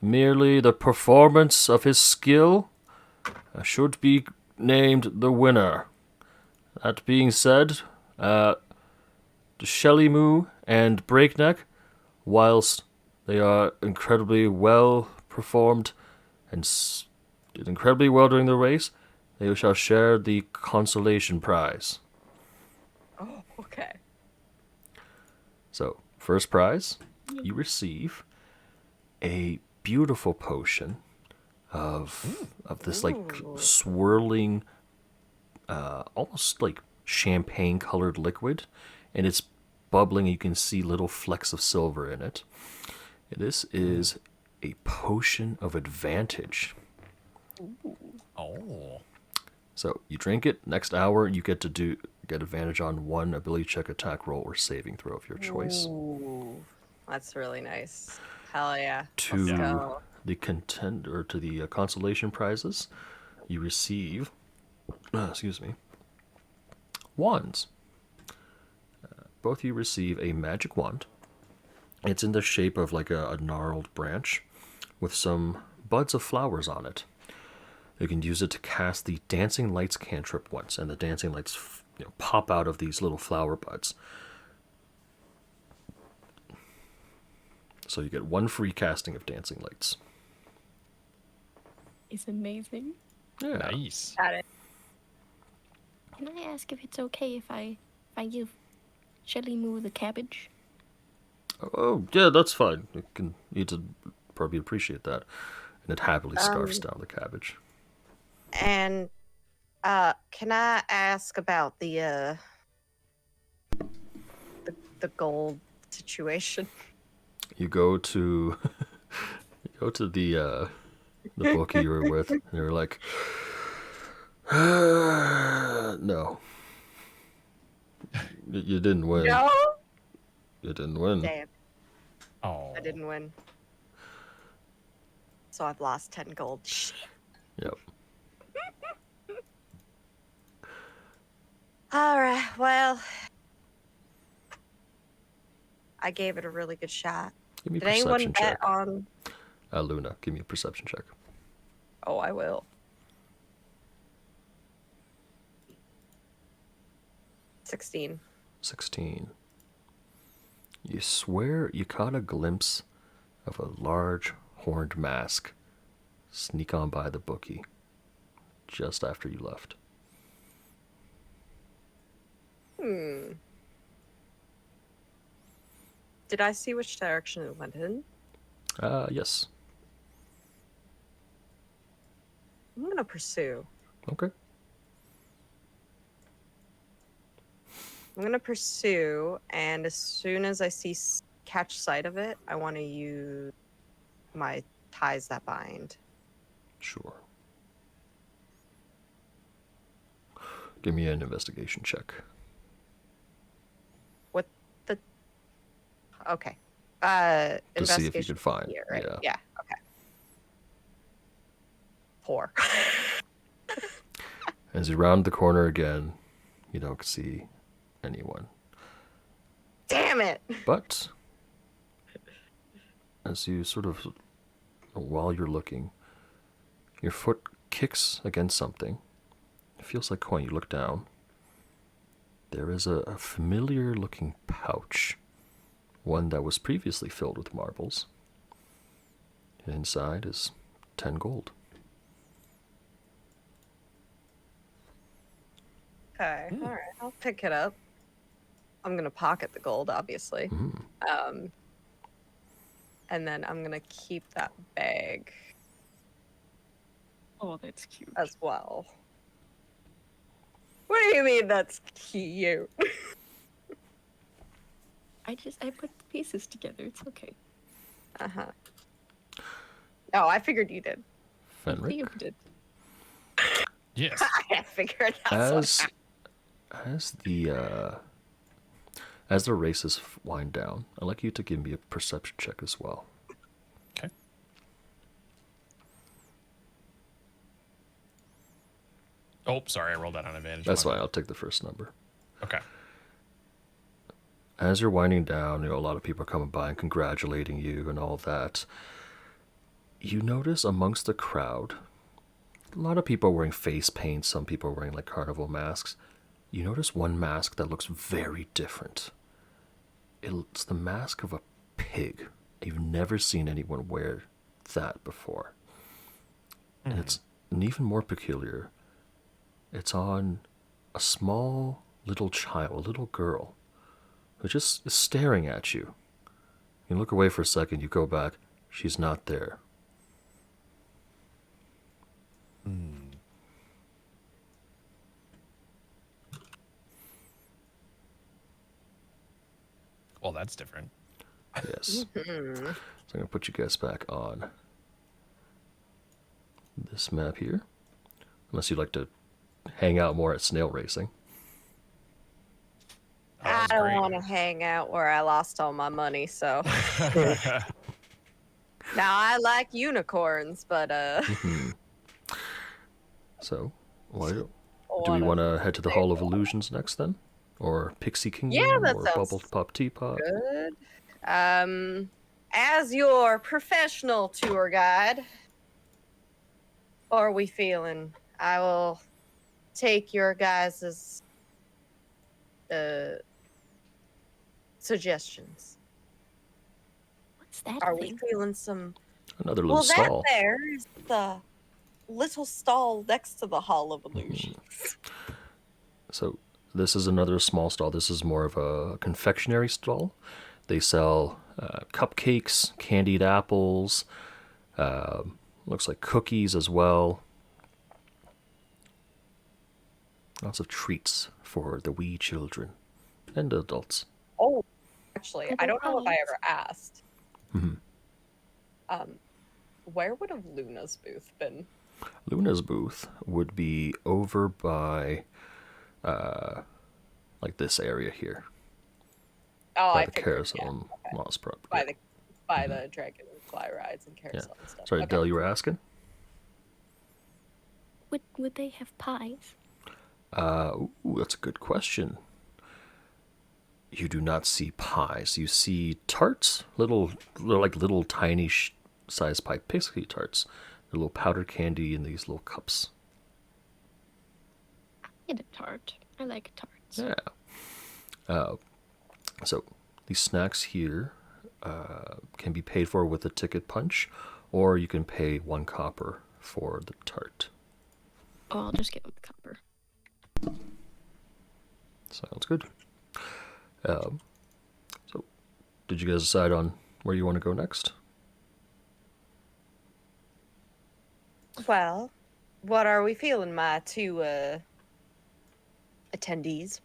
merely the performance of his skill, should be named the winner. That being said, Shelly Moo and Breakneck, whilst they are incredibly well performed and did incredibly well during the race, they shall share the consolation prize. Oh, okay. So, first prize, you receive a beautiful potion of this like Ooh. swirling, almost like champagne-colored liquid, and it's bubbling. You can see little flecks of silver in it. This is a potion of advantage. Oh. So you drink it. Next hour, you get advantage on one ability check, attack roll, or saving throw of your choice. Ooh, that's really nice. Hell yeah. To Let's go. the contender, to the consolation prizes, you receive, wands. Both of you receive a magic wand. It's in the shape of like a gnarled branch with some buds of flowers on it. You can use it to cast the Dancing Lights cantrip once, and the Dancing Lights pop out of these little flower buds. So you get one free casting of Dancing Lights. It's amazing. Yeah. Nice. Got it. Can I ask if it's okay if I give Shelly Moo the cabbage? Oh, yeah, that's fine. You'd probably appreciate that. And it happily scarfs down the cabbage. And can I ask about the gold situation? You go to the bookie you were with, and you're like, no. You didn't win. No. You didn't win. Damn, Oh. I didn't win. So I've lost 10 gold. Shit. Yep. All right. Well, I gave it a really good shot. Give me a Did anyone perception check. bet on? Luna, give me a perception check. Oh, I will. 16. 16. You swear you caught a glimpse of a large horned mask sneak on by the bookie just after you left. Did I see which direction it went in? Yes. I'm gonna pursue. Okay. I'm gonna pursue, and as soon as I catch sight of it, I want to use my ties that bind. Sure. Give me an investigation check. What the? Okay. To see if you Investigation could find. here, right? Yeah. Yeah. Okay. 4. As you round the corner again, you don't see anyone. Damn it! But as you while you're looking, your foot kicks against something. It feels like coin. You look down. There is a familiar looking pouch, one that was previously filled with marbles. And inside is 10 gold. Okay. All right. I'll pick it up. I'm gonna pocket the gold, obviously. And then I'm gonna keep that bag Oh, that's cute. as well. What do you mean that's cute? I put the pieces together. It's okay. Uh-huh. Oh, I figured you did. Fenric, You did. Yes. I figured that's as the races wind down, I'd like you to give me a perception check as well. Okay. Oh, sorry, I rolled that on advantage. That's fine. I'll take the first number. Okay. As you're winding down, a lot of people are coming by and congratulating you and all that. You notice amongst the crowd, a lot of people are wearing face paint. Some people are wearing like carnival masks. You notice one mask that looks very different. It's the mask of a pig. You've never seen anyone wear that before. And it's even more peculiar. It's on a small little child, a little girl, who just is staring at you. You look away for a second, you go back, she's not there. Well, that's different. Yes. So I'm going to put you guys back on this map here. Unless you'd like to hang out more at snail racing. Oh, I that's don't great. want to hang out where I lost all my money, so. Now, I like unicorns, but, So, do we wanna want to head to the stay Hall of Illusions next then? Or Pixie Kingdom? Yeah, that or sounds Bubble Pop Teapot? good. As your professional tour guide, how are we feeling? I will take your guys' suggestions. What's that Are we thing? feeling some? Another little Well, stall. that there is the little stall next to the Hall of Illusions. So this is another small stall. This is more of a confectionery stall. They sell cupcakes, candied apples, looks like cookies as well. Lots of treats for the wee children and adults. Oh, actually, Are I there don't know if I pies? ever asked. Mhm. Where would have Luna's booth been? Luna's booth would be over by, like this area here, Oh, by I the figured, carousel and Lost Prop. by the dragonfly rides and carousel and stuff. Sorry, Okay. Del, you were asking? Would they have pies? Ooh, that's a good question. You do not see pies. You see tarts, little tiny sized pie pixie tarts. They're little powdered candy in these little cups. Get a tart. I like tarts. Yeah. So these snacks here can be paid for with a ticket punch, or you can pay 1 copper for the tart. Oh, I'll just get 1 copper. Sounds good. So, did you guys decide on where you want to go next? Well, what are we feeling, my 2 attendees?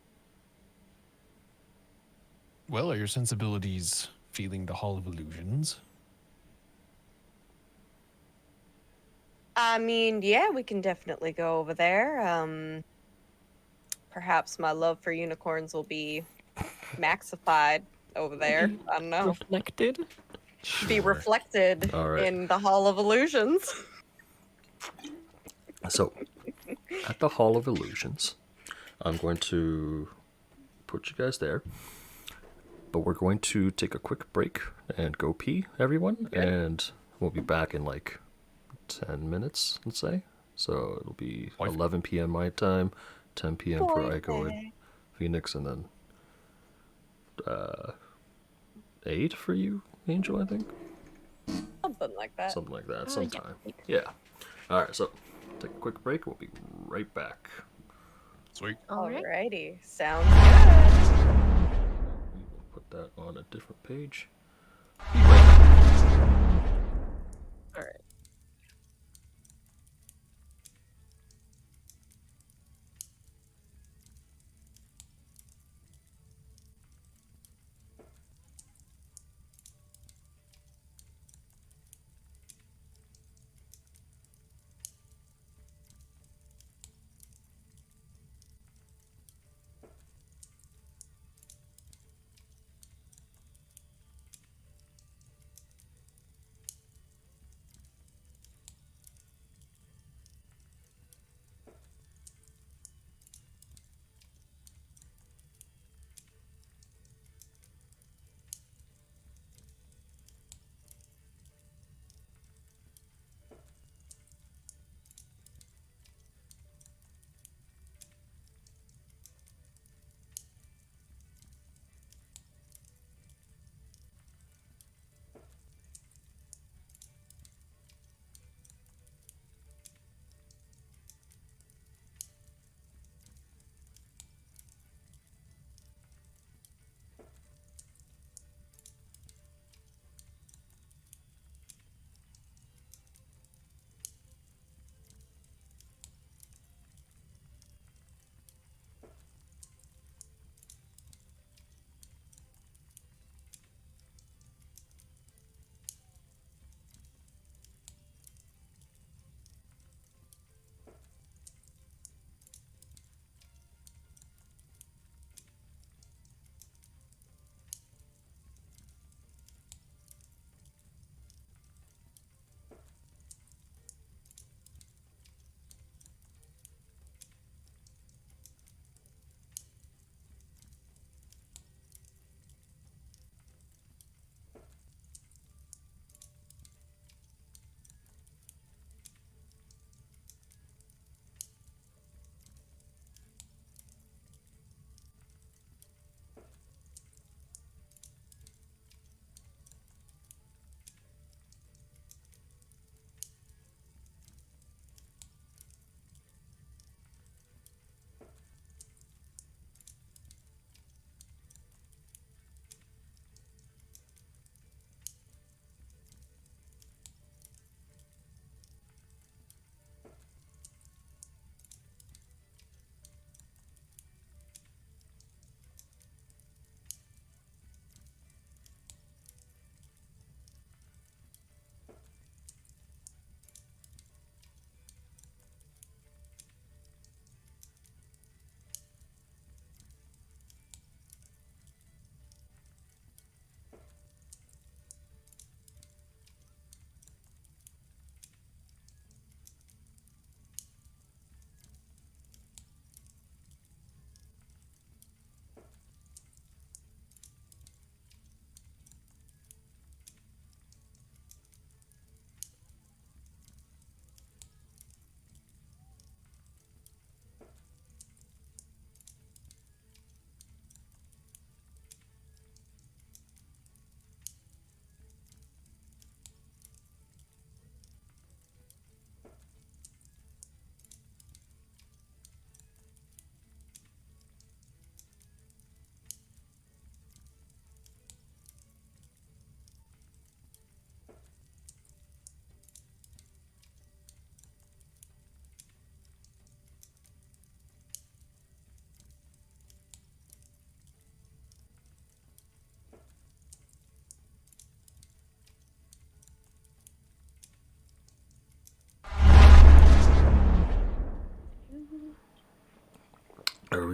Well, are your sensibilities feeling the Hall of Illusions? I mean, yeah, we can definitely go over there. Perhaps my love for unicorns will be maxified over there. I don't know. Reflected. Be Sure. reflected All right. in the Hall of Illusions. So, at the Hall of Illusions, I'm going to put you guys there. But we're going to take a quick break and go pee, everyone. Okay. And we'll be back in like 10 minutes, let's say. So it'll be Life. 11 p.m. my time, 10 p.m. for Boy, Ico and Phoenix, and then 8 for you, Angel, I think. something like that. Something like that, yeah. sometime. Yeah. All right, so take a quick break. We'll be right back. Sweet. All right. Alrighty, sounds good. We will put that on a different page. Be right back. All right.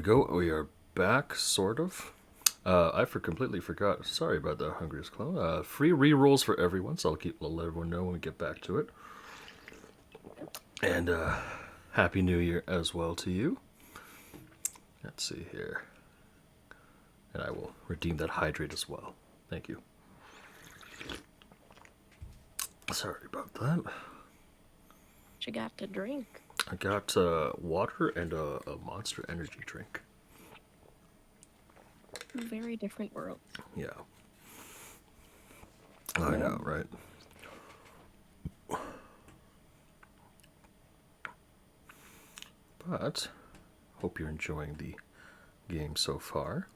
go. We are back, sort of. Completely forgot. Sorry about the Hungriest Clone. Free re-rolls for everyone, so I'll let everyone know when we get back to it. And Happy New Year as well to you. Let's see here. And I will redeem that hydrate as well. Thank you. Sorry about that. What you got to drink? I got water and a Monster Energy drink. Very different worlds. Yeah. I know, right? But hope you're enjoying the game so far.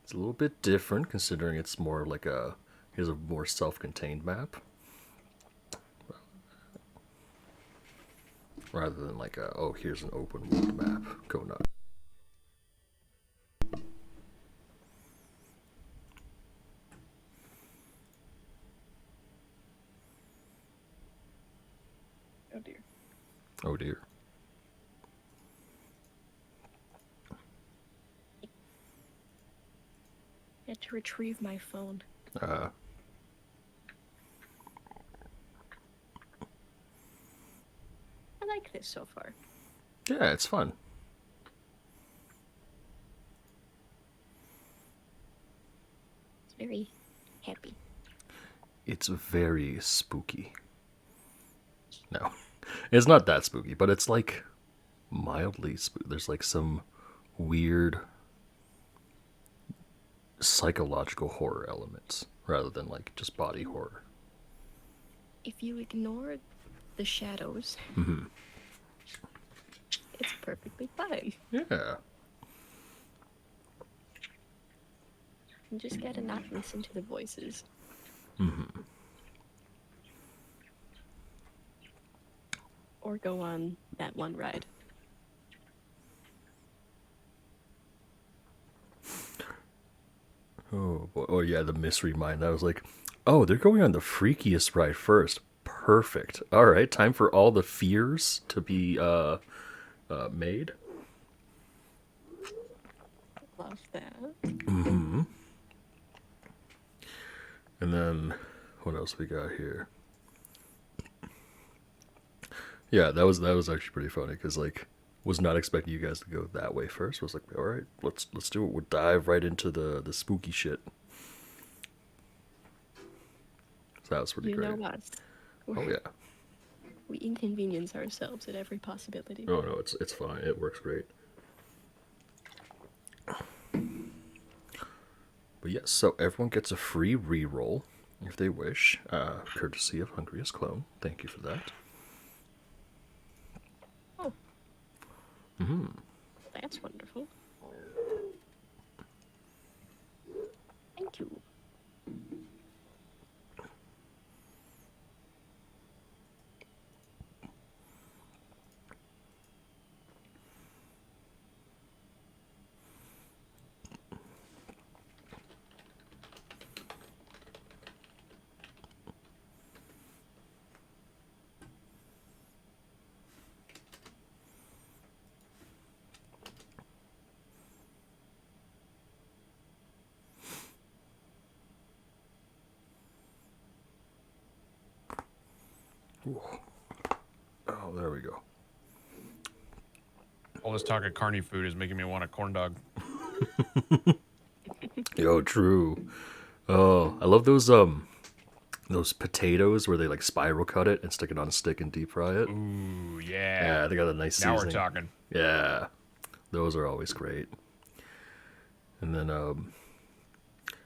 It's a little bit different considering it's more like here's a more self-contained map. Rather than like oh, here's an open world map. Go nuts. Oh dear. Oh dear. I had to retrieve my phone. Yeah, I like this so far. it's fun. It's very happy. It's very spooky. No, it's not that spooky, but it's like mildly spooky. There's like some weird psychological horror elements rather than like just body horror. If you ignore the shadows, it's perfectly fine. Yeah. You just gotta not listen to the voices. Or go on that one ride. Oh boy. Oh yeah, the mystery mine. I was like, oh, they're going on the freakiest ride first. Perfect. All right, time for all the fears to be made. Love that. And then what else we got here? Yeah, that was actually pretty funny because like was not expecting you guys to go that way first. Was like, all right, let's do it. We'll dive right into the spooky shit. So that was pretty You great. know us. Oh yeah. We inconvenience ourselves at every possibility. Oh no, it's fine. It works great. But yes, so everyone gets a free re-roll if they wish, courtesy of Hungriest Clone. Thank you for that. Oh. That's wonderful. Thank you. Oh, there we go. All this talk of carny food is making me want a corn dog. Yo, true. Oh, I love those potatoes where they like spiral cut it and stick it on a stick and deep fry it. Ooh, yeah. Yeah, they got a nice Now seasoning. we're talking. Yeah, those are always great. And then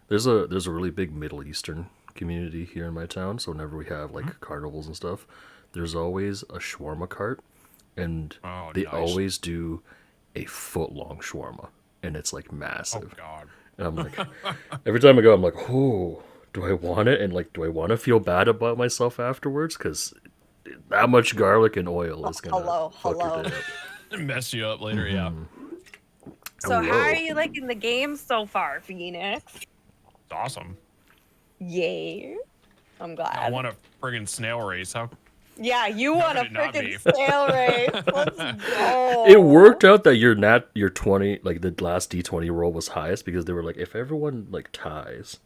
there's a really big Middle Eastern community here in my town. So whenever we have like carnivals and stuff, there's always a shawarma cart, and they nice. always do a foot-long shawarma, and it's like Oh massive. God. And I'm like, every time I go, I'm like, oh, do I want it? And like, do I want to feel bad about myself afterwards? Because that much garlic and oil is gonna fuck your day up. Mess you up later, yeah. So how Hello. are you liking the game so far, Phoenix? It's awesome. Yeah. I'm glad. I want a friggin' snail race. How Yeah, you How want a could it not freaking be? scale race. Let's go. It worked out that your 20, like the last D20 roll was highest because they were like, if everyone like ties,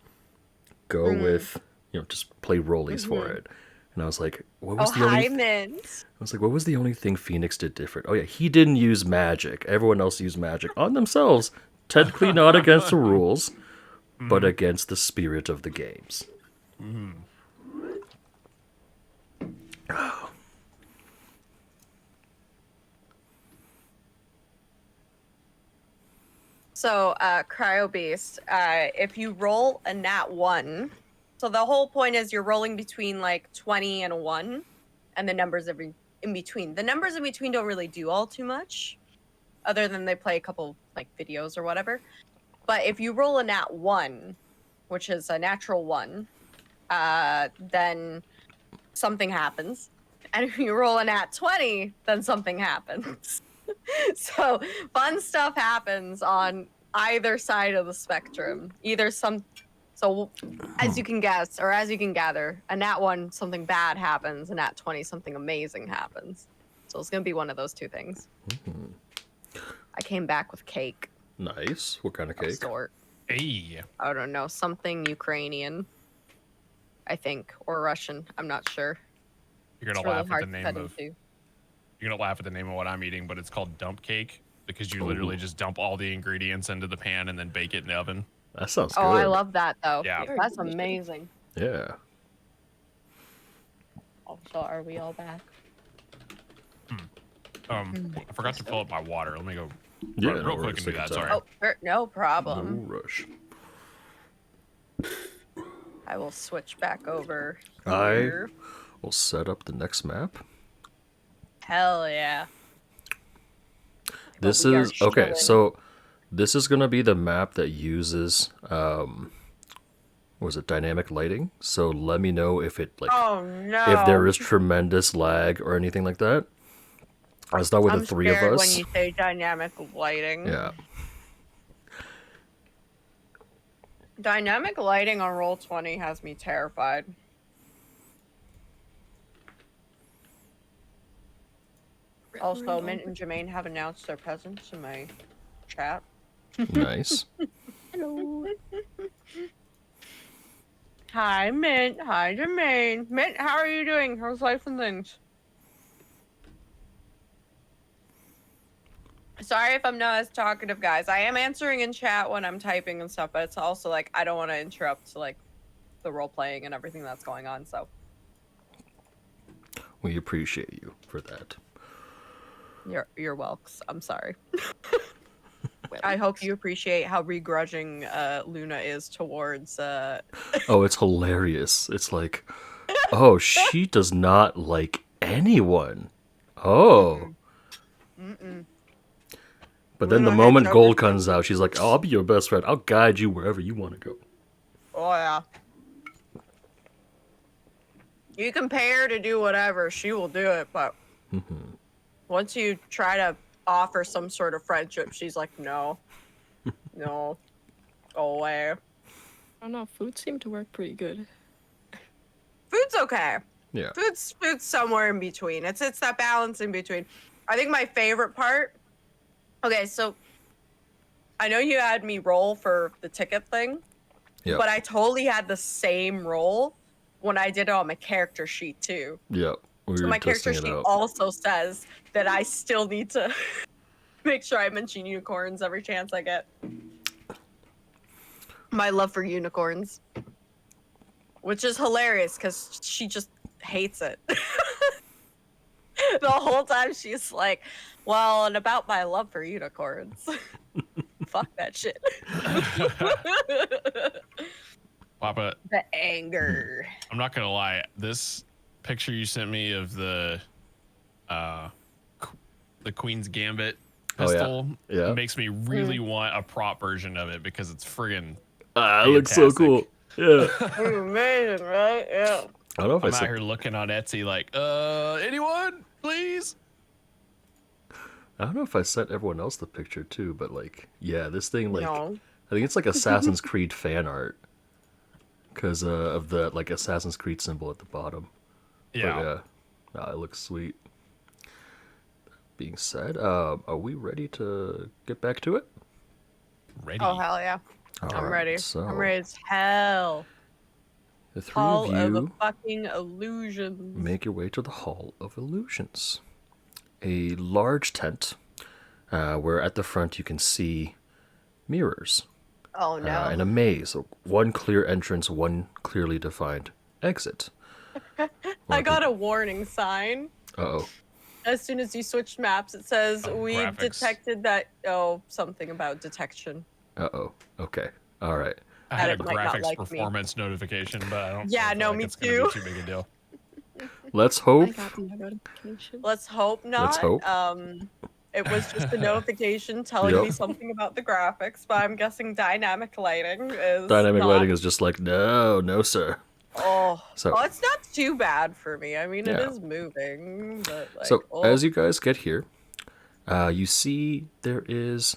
go with, just play rollies for it. And I was like, what was Oh, the only? hi, Mint. I was like, what was the only thing Phoenix did different? Oh yeah, he didn't use magic. Everyone else used magic on themselves. Technically not against the rules, but against the spirit of the games. So, Cryo Beast, if you roll a nat 1, so the whole point is you're rolling between like 20 and a 1, and the numbers in between. The numbers in between don't really do all too much, other than they play a couple like videos or whatever. But if you roll a nat 1, which is a natural 1, then something happens. And if you roll a nat 20, then something happens. So fun stuff happens on either side of the spectrum. So as you can guess, or as you can gather, a nat 1, something bad happens, a nat 20, something amazing happens. So it's gonna be one of those two things. I came back with cake. Nice. What kind of cake? Sort. Hey. I don't know, something Ukrainian, I think, or Russian. I'm not sure. You're It's gonna really laugh at hard the to name cut of. into. You're gonna laugh at the name of what I'm eating, but it's called dump cake because you literally just dump all the ingredients into the pan and then bake it in the oven. That sounds good. Oh, I love that though. Yeah. That's amazing. Yeah. Also, are we all back? I forgot to fill up my water. Let me go Yeah. real quick and do that. Sorry. Oh, no No problem. rush. I will switch back over I here. will set up the next map. Hell yeah. This we are is okay. chilling. So this is gonna be the map that uses was it dynamic lighting? So let me know if it like Oh no. if there is tremendous lag or anything like that. I'll start with I'm the three of scared us. when you say dynamic lighting. Yeah. Dynamic lighting on Roll20 has me terrified. Also, Mint and Jermaine have announced their presence in my chat. Nice. Hello. Hi, Mint. Hi, Jermaine. Mint, how are you doing? How's life and things? Sorry if I'm not as talkative, guys. I am answering in chat when I'm typing and stuff, but it's also like I don't want to interrupt like the role playing and everything that's going on. So We appreciate you for that. you're welcome. I'm sorry. I hope you appreciate how begrudging Luna is towards. Oh, it's hilarious. It's like, oh, she does not like anyone. Oh. Mm-mm. But then the Luna moment hates gold everything. comes out, she's like, oh, I'll be your best friend. I'll guide you wherever you want to go. Oh yeah. You can pay her to do whatever, she will do it, but once you try to offer some sort of friendship, she's like, no. No. Go away. I don't know. Food seemed to work pretty good. Food's okay. Yeah. Food's somewhere in between. It's that balance in between. I think my favorite part. Okay, so I know you had me roll for the ticket thing, Yeah. but I totally had the same roll when I did it on my character sheet too. Yeah. We So were my character testing it sheet out. also says that I still need to make sure I mention unicorns every chance I get. My love for unicorns. Which is hilarious because she just hates it. The whole time she's like, well, and about my love for unicorns. Fuck that shit. Papa, The anger. I'm not gonna lie. This picture you sent me of the Queen's Gambit Oh, yeah. pistol Yeah. makes me really want a prop version of it because it's friggin' It looks so cool. Yeah. Amazing, right? Yeah. I don't know if I'm I out said. here looking on Etsy like, anyone, please? I don't know if I sent everyone else the picture too, but like, yeah, this thing like, No. I think it's like Assassin's Creed fan art, because of the like Assassin's Creed symbol at the bottom. But, Yeah. It looks sweet. Being said, are we ready to get back to it? Ready. Oh hell yeah! All I'm right, ready. So I'm ready as hell. the three of Hall of you fucking illusions. make your way to the Hall of Illusions, a large tent where at the front you can see mirrors Oh no! and a maze. One clear entrance, one clearly defined exit. I got a warning sign. Uh-oh. As soon as you switched maps, it says Oh, we've graphics. detected that. Oh, something about detection. Uh-oh. Okay. All right. I had a Edit might not graphics like me. performance notification, but I don't Yeah, feel no, like me it's gonna too. be too big a deal. Let's I hope. got the notification. Let's hope not. Let's hope. It was just a notification telling Yep. me something about the graphics, but I'm guessing dynamic lighting is Dynamic not. lighting is just like, no, sir. Oh, So- oh, it's not too bad for me. I mean, it Yeah. is moving, but like, So oh. as you guys get here, you see there is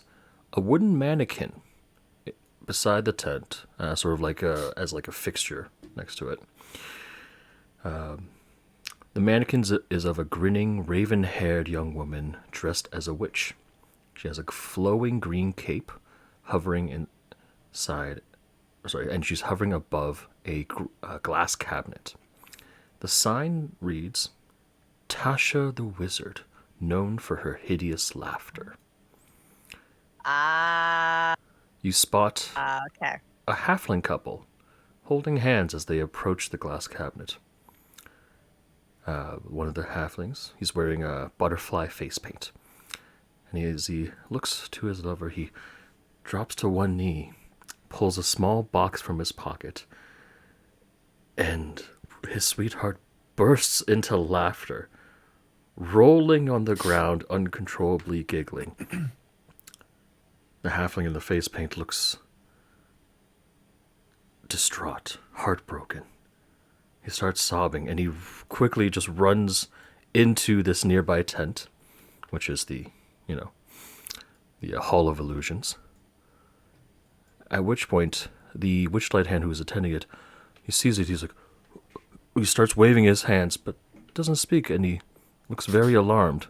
a wooden mannequin beside the tent, sort of like as like a fixture next to it. The mannequin is of a grinning, raven-haired young woman dressed as a witch. She has a flowing green cape, hovering inside. Sorry, and she's hovering above a glass cabinet. The sign reads, "Tasha the Wizard, known for her hideous laughter." You spot Okay. a halfling couple holding hands as they approach the glass cabinet. One of the halflings, he's wearing a butterfly face paint. And as he looks to his lover, he drops to one knee, pulls a small box from his pocket, and his sweetheart bursts into laughter, rolling on the ground, uncontrollably giggling. The halfling in the face paint looks distraught, heartbroken. He starts sobbing, and he quickly just runs into this nearby tent, which is the Hall of Illusions. At which point, the Witchlight hand who is attending it, he sees it, he starts waving his hands, but doesn't speak, and he looks very alarmed.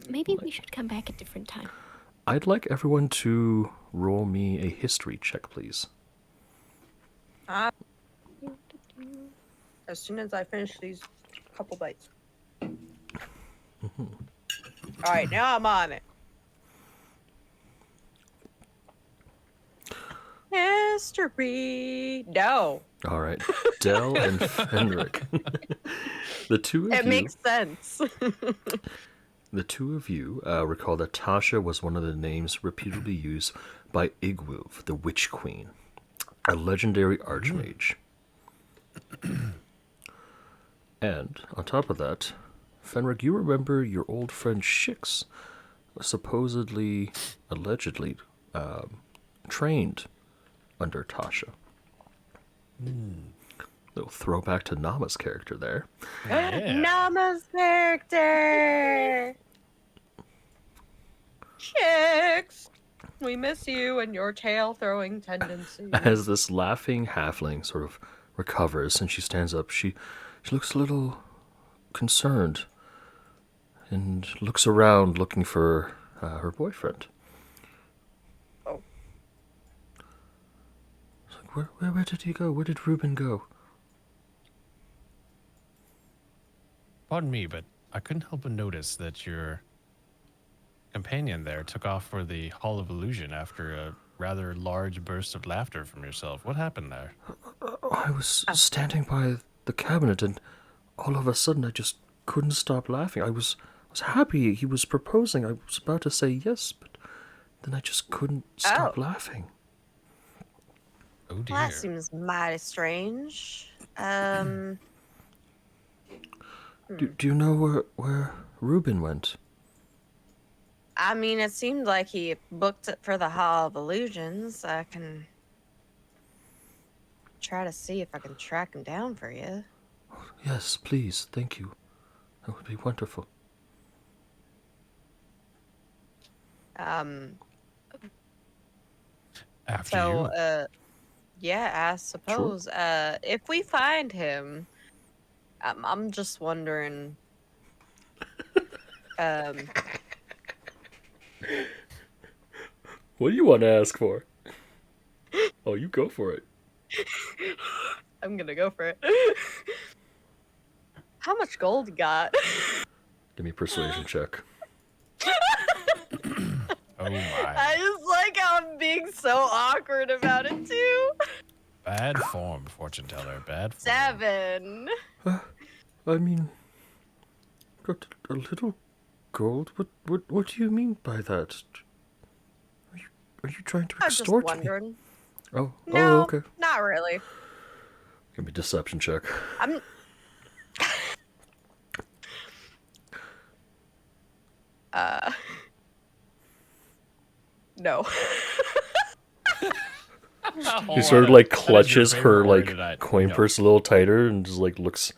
Maybe we should come back a different time. I'd like everyone to roll me a history check, please. As soon as I finish these couple bites. All right, now I'm on it. History. No. All right, Dell and Fenric. The two of It you. makes sense. The two of you recall that Tasha was one of the names repeatedly used by Igwilv, the Witch Queen, a legendary archmage. And on top of that, Fenric, you remember your old friend Shix, supposedly, allegedly, trained under Tasha. Little throwback to Nama's character there. Yeah. Nama's character. Chicks. We miss you and your tail throwing tendencies. As this laughing halfling sort of recovers and she stands up, she looks a little concerned and looks around looking for her boyfriend. Oh. It's like, where did he go? Where did Reuben go? Pardon me, but I couldn't help but notice that your companion there took off for the Hall of Illusion after a rather large burst of laughter from yourself. What happened there? I was standing by the cabinet and all of a sudden I just couldn't stop laughing. I was happy he was proposing. I was about to say yes, but then I just couldn't stop laughing. Oh dear. That seems mighty strange. Do you know where Reuben went? I mean, it seemed like he booked it for the Hall of Illusions. I can try to see if I can track him down for you. Yes, please. Thank you. That would be wonderful. After So, you. Yeah, I suppose. If we find him, I'm just wondering. Um, What do you want to ask for? Oh, you go for it. I'm gonna go for it. How much gold you got? Give me a persuasion check. Oh my. I just like how I'm being so awkward about it too. Bad form, fortune teller. Bad form. 7. I mean, got a little gold. What do you mean by that? Are you trying to I was just extort me? wondering. Oh, No, okay. not really. Give me a deception check. I'm. No. He sort of like That is your clutches favorite her word like tonight. coin No. purse a little tighter and just like looks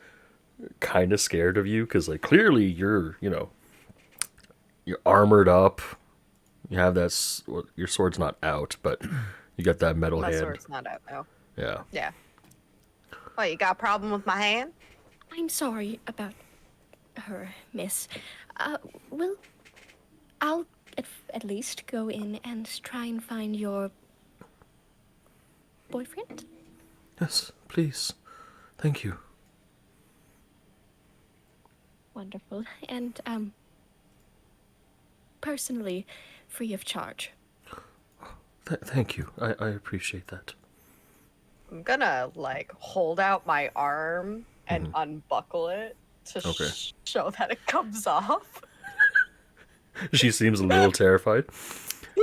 kind of scared of you because like clearly you're you're armored up. You have that your sword's not out, but you got that metal My hand. sword's not out though. Yeah. Yeah. What, you got a problem with my hand? I'm sorry about her, miss. Well, I'll at least go in and try and find your boyfriend. Yes, please. Thank you. Wonderful. And, personally, free of charge. Thank you. I appreciate that. I'm gonna like hold out my arm and unbuckle it to Okay. show that it comes off. She seems a little terrified.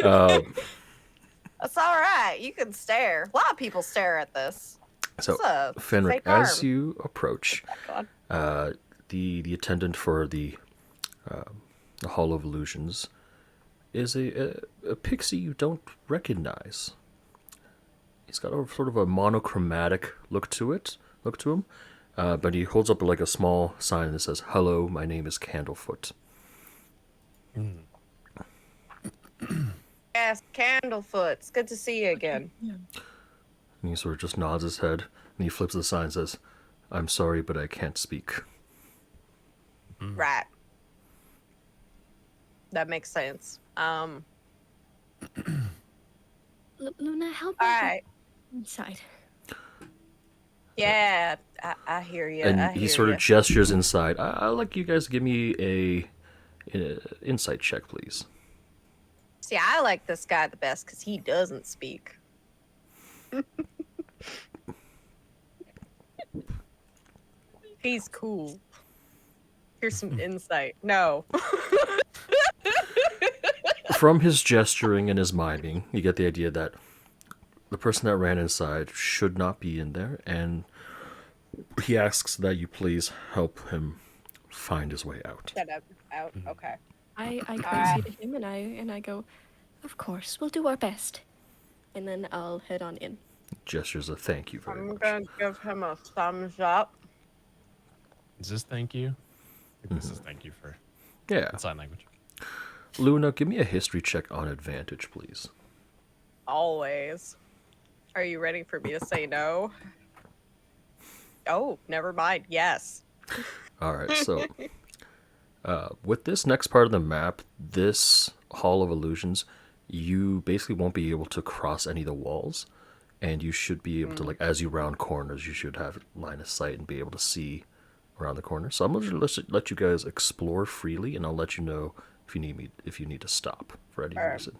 That's all right. You can stare. A lot of people stare at this. So, It's a Fenric, fake as arm. you approach, God. the attendant for the Hall of Illusions is a pixie you don't recognize. He's got a sort of a monochromatic look to him, but he holds up like a small sign that says, "Hello, my name is Candlefoot." Yes, Candlefoot. It's good to see you again. And he sort of just nods his head, and he flips the sign and says, "I'm sorry, but I can't speak." Right. That makes sense. Luna, help All me go right. inside. Yeah, I hear you. And I he hear sort ya. of gestures inside. I'd like you guys to give me a insight check, please. See, I like this guy the best because he doesn't speak. He's cool. Here's some insight. No. From his gesturing and his miming, you get the idea that the person that ran inside should not be in there, and he asks that you please help him find his way out. Shut up. Out. Okay. I curtsy to him and I go, of course, we'll do our best. And then I'll head on in. Gestures a thank you very I'm much. gonna give him a thumbs up. Is this thank you? I think this is thank you for Yeah. sign language. Luna, give me a history check on advantage, please. Always. Are you ready for me to say no? Oh, never mind. Yes. All right, so with this next part of the map, this Hall of Illusions, you basically won't be able to cross any of the walls, and you should be able to, like, as you round corners, you should have line of sight and be able to see around the corner. So I'm going to let you guys explore freely, and I'll let you know if you need to stop for any Alright. reason.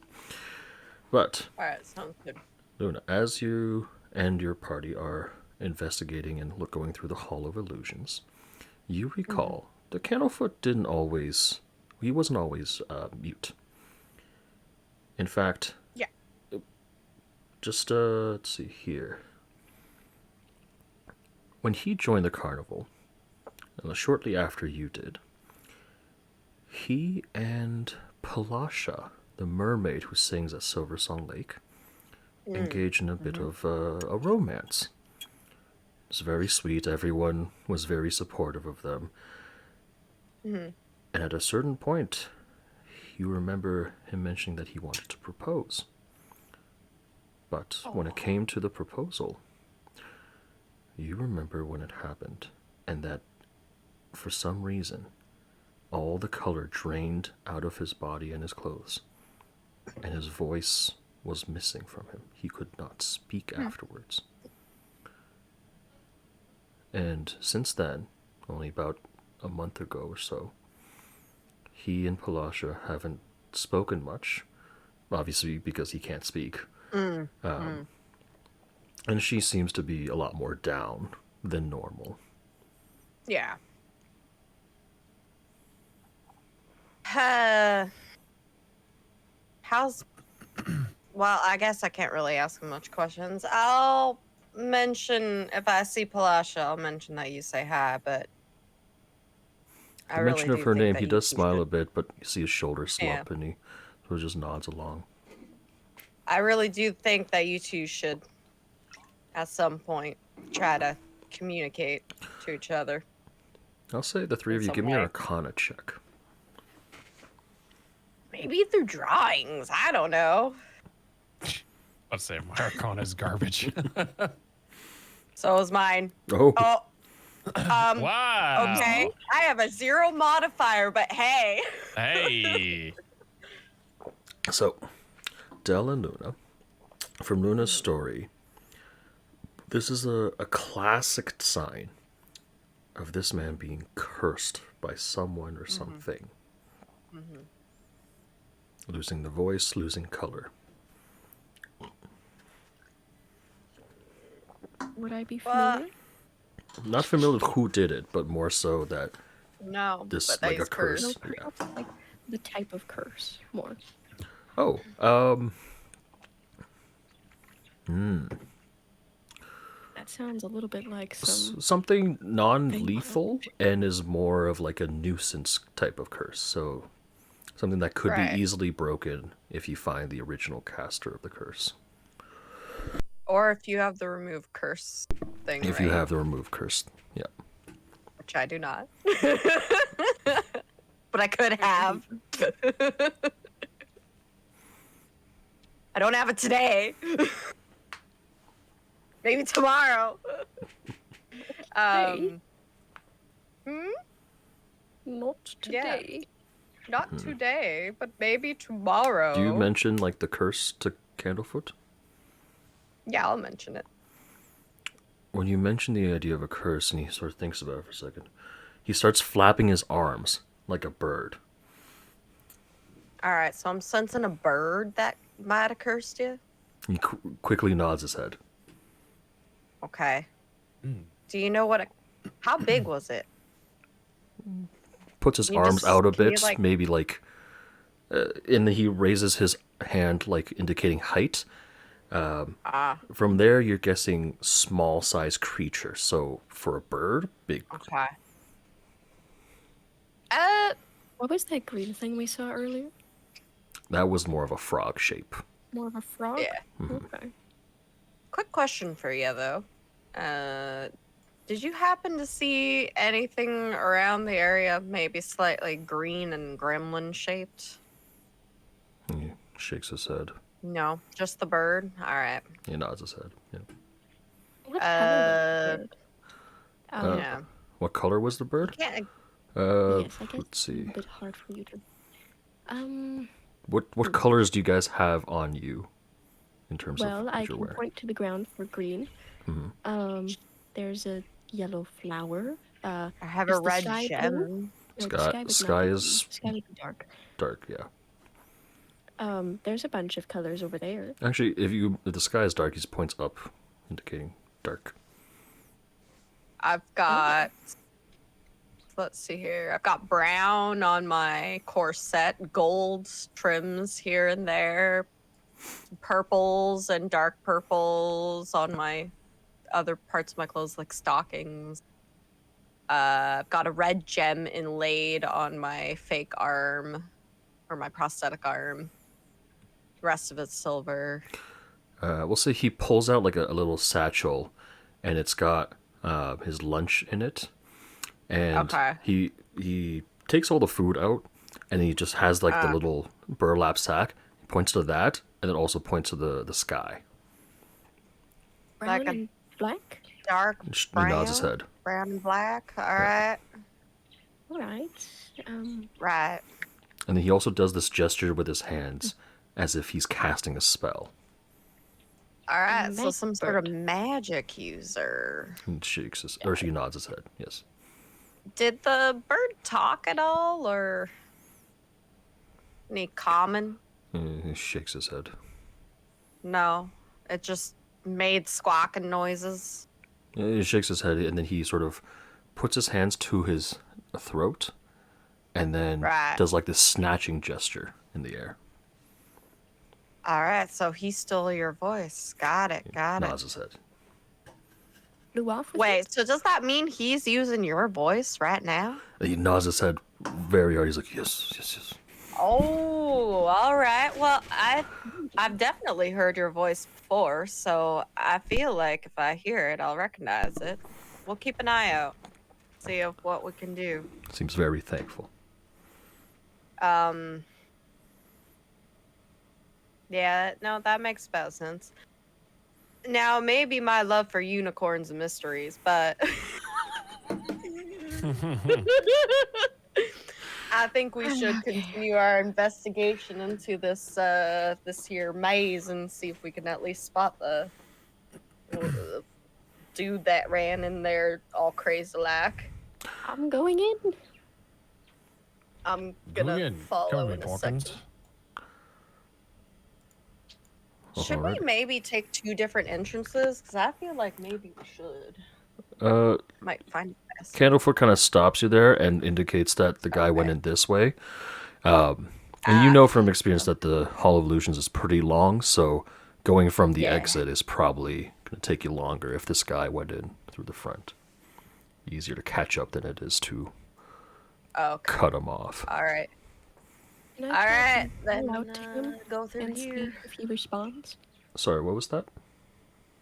But All right. Sounds good. Luna, as you and your party are investigating and going through the Hall of Illusions, you recall that Candlefoot he wasn't always mute. In fact, Yeah. just let's see here. When he joined the carnival, shortly after you did, he and Palasha, the mermaid who sings at Silver Song Lake, engaged in a bit of a romance. It was very sweet. Everyone was very supportive of them. And at a certain point, you remember him mentioning that he wanted to propose. But when it came to the proposal, you remember when it happened, and that for some reason, all the color drained out of his body and his clothes, and his voice was missing from him. He could not speak afterwards. And since then, only about a month ago or so, he and Palasha haven't spoken much, obviously because he can't speak. And she seems to be a lot more down than normal. Yeah. How's... Well, I guess I can't really ask him much questions. I'll mention, if I see Palasha, I'll mention that you say hi, but I The really mention of do her think name, that he you does two smile should- a bit, but you see his shoulders slump, Yeah. and he sort of just nods along. I really do think that you two should, at some point, try to communicate to each other. I'll say the three In of you, some give me an way. Arcana check. Maybe through drawings. I don't know. Let's say my Arcana is garbage. So is mine. Oh, Oh, Wow. okay. I have a 0 modifier, but hey. Hey. so Del and Luna. From Luna's story, this is a classic sign of this man being cursed by someone or something. Losing the voice, losing color. Would I be Well, familiar? Not familiar with who did it, but more so that No. this, but like, he's a curse. No, cursed. Yeah. like the type of curse more. Oh, That sounds a little bit like some. something non-lethal and is more of like a nuisance type of curse. So something that could Right. be easily broken if you find the original caster of the curse. Or if you have the remove curse thing, If you right? have the remove curse, yeah. Which I do not. But I could have. I don't have it today. Maybe tomorrow. Hey. Hmm? Not Yeah. today. Not today, but maybe tomorrow. Do you mention like the curse to Candlefoot? Yeah, I'll mention it. When you mention the idea of a curse and he sort of thinks about it for a second, he starts flapping his arms like a bird. All right, so I'm sensing a bird that might have cursed you. He quickly nods his head. Okay. Do you know what? How big was it? Puts his You arms just- out a can you, bit, like- maybe like, and he raises his hand like indicating height. From there, you're guessing small size creature. So for a bird, big. Okay. What was that green thing we saw earlier? That was more of a frog shape. More of a frog? Yeah. Okay. Quick question for you though. Did you happen to see anything around the area, maybe slightly green and gremlin shaped? He shakes his head. No, just the bird. All right. He nods his head. Yeah. What color was the bird? Oh, Yeah. What color was the bird? Can't. yes, I guess Let's it's see. a bit hard for you to. What colors do you guys have on you, in terms Well, of I what you're can wearing? point to the ground for green. There's a yellow flower. I have Is a the red sky gem. blue? No, the Sky- would not sky be blue. is- The sky would be dark. Dark, yeah. There's a bunch of colors over there. Actually, if the sky is dark, he points up, indicating dark. I've got. Let's see here. I've got brown on my corset, gold trims here and there, purples and dark purples on my other parts of my clothes, like stockings. I've got a red gem inlaid on my fake arm, or my prosthetic arm. The rest of it's silver. We'll say he pulls out like a little satchel, and it's got his lunch in it. And Okay. he takes all the food out, and he just has like the little burlap sack. He points to that, and then also points to the sky. Brown Like a and black? dark He brown. nods his head. Brown and black. All right. Alright. Right. And then he also does this gesture with his hands as if he's casting a spell. All right. So Magic some sort of bird. magic user. And shakes his, or she nods his head. Yes. Did the bird talk at all, or any common? He shakes his head. No. It just made squawking noises. He shakes his head, and then he sort of puts his hands to his throat, and then Right. does like this snatching gesture in the air. All right. So he stole your voice. Got it. Got it. Nods his head. Flew off with Wait. So does that mean he's using your voice right now? He nods his head very hard. He's like, yes, yes, yes. Oh, all right. Well, I've definitely heard your voice before, so I feel like if I hear it, I'll recognize it. We'll keep an eye out, see if what we can do. Seems very thankful. Yeah, no, that makes about sense. Now, maybe my love for unicorns and mysteries, but I think we should continue our investigation into this this here maze and see if we can at least spot the dude that ran in there all crazy like. I'm going in. I'm gonna follow in a second. Should we Alright. maybe take 2 different entrances? Because I feel like maybe we should. Might find it best. Candlefoot kind of stops you there and indicates that the guy went in this way. And you know from experience that the Hall of Illusions is pretty long, so going from the Yeah. exit is probably going to take you longer if this guy went in through the front. Easier to catch up than it is to Okay. cut him off. All right. Can All I try right. to Then call out to him go through and see here. if he responds? Sorry, what was that?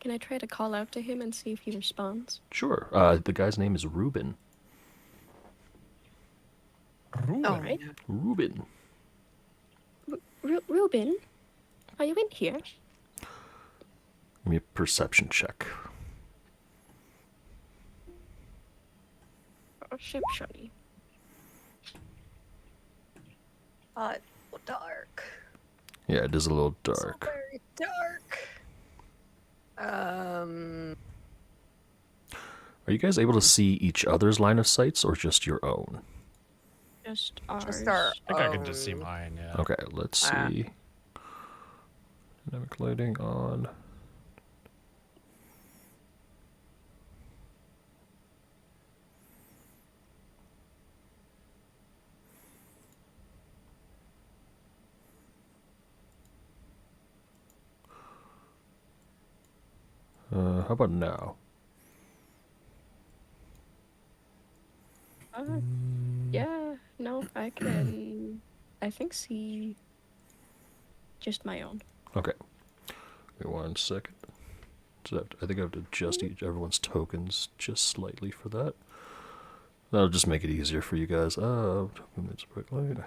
Can I try to call out to him and see if he responds? Sure. The guy's name is Reuben. All right. Reuben. Reuben, are you in here? Give me a perception check. Perception. It's so dark. Yeah, it is a little So dark. very dark. Are you guys able to see each other's line of sights or just your own? Just ours. Just our I think I can just see own. mine, yeah. Okay, let's see. Dynamic lighting on. How about now? Yeah, no, I can, I think, see just my own. Okay. Wait 1 second. So I think I have to adjust everyone's tokens just slightly for that. That'll just make it easier for you guys. Token is bright light.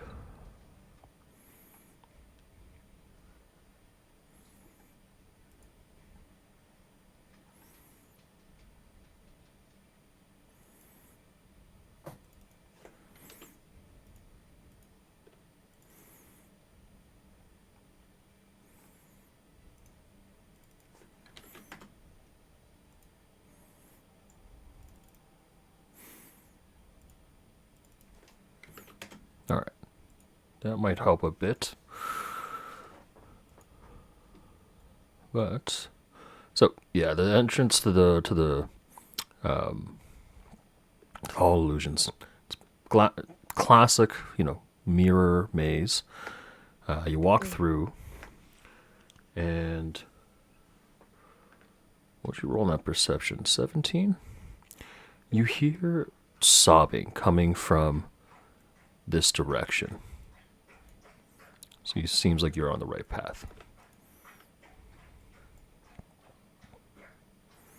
Alright. That might help a bit. But so yeah, the entrance to the Hall of Illusions. It's classic, mirror maze. You walk through, and what'd you roll on that perception? 17? You hear sobbing coming from this direction. So it seems like you're on the right path.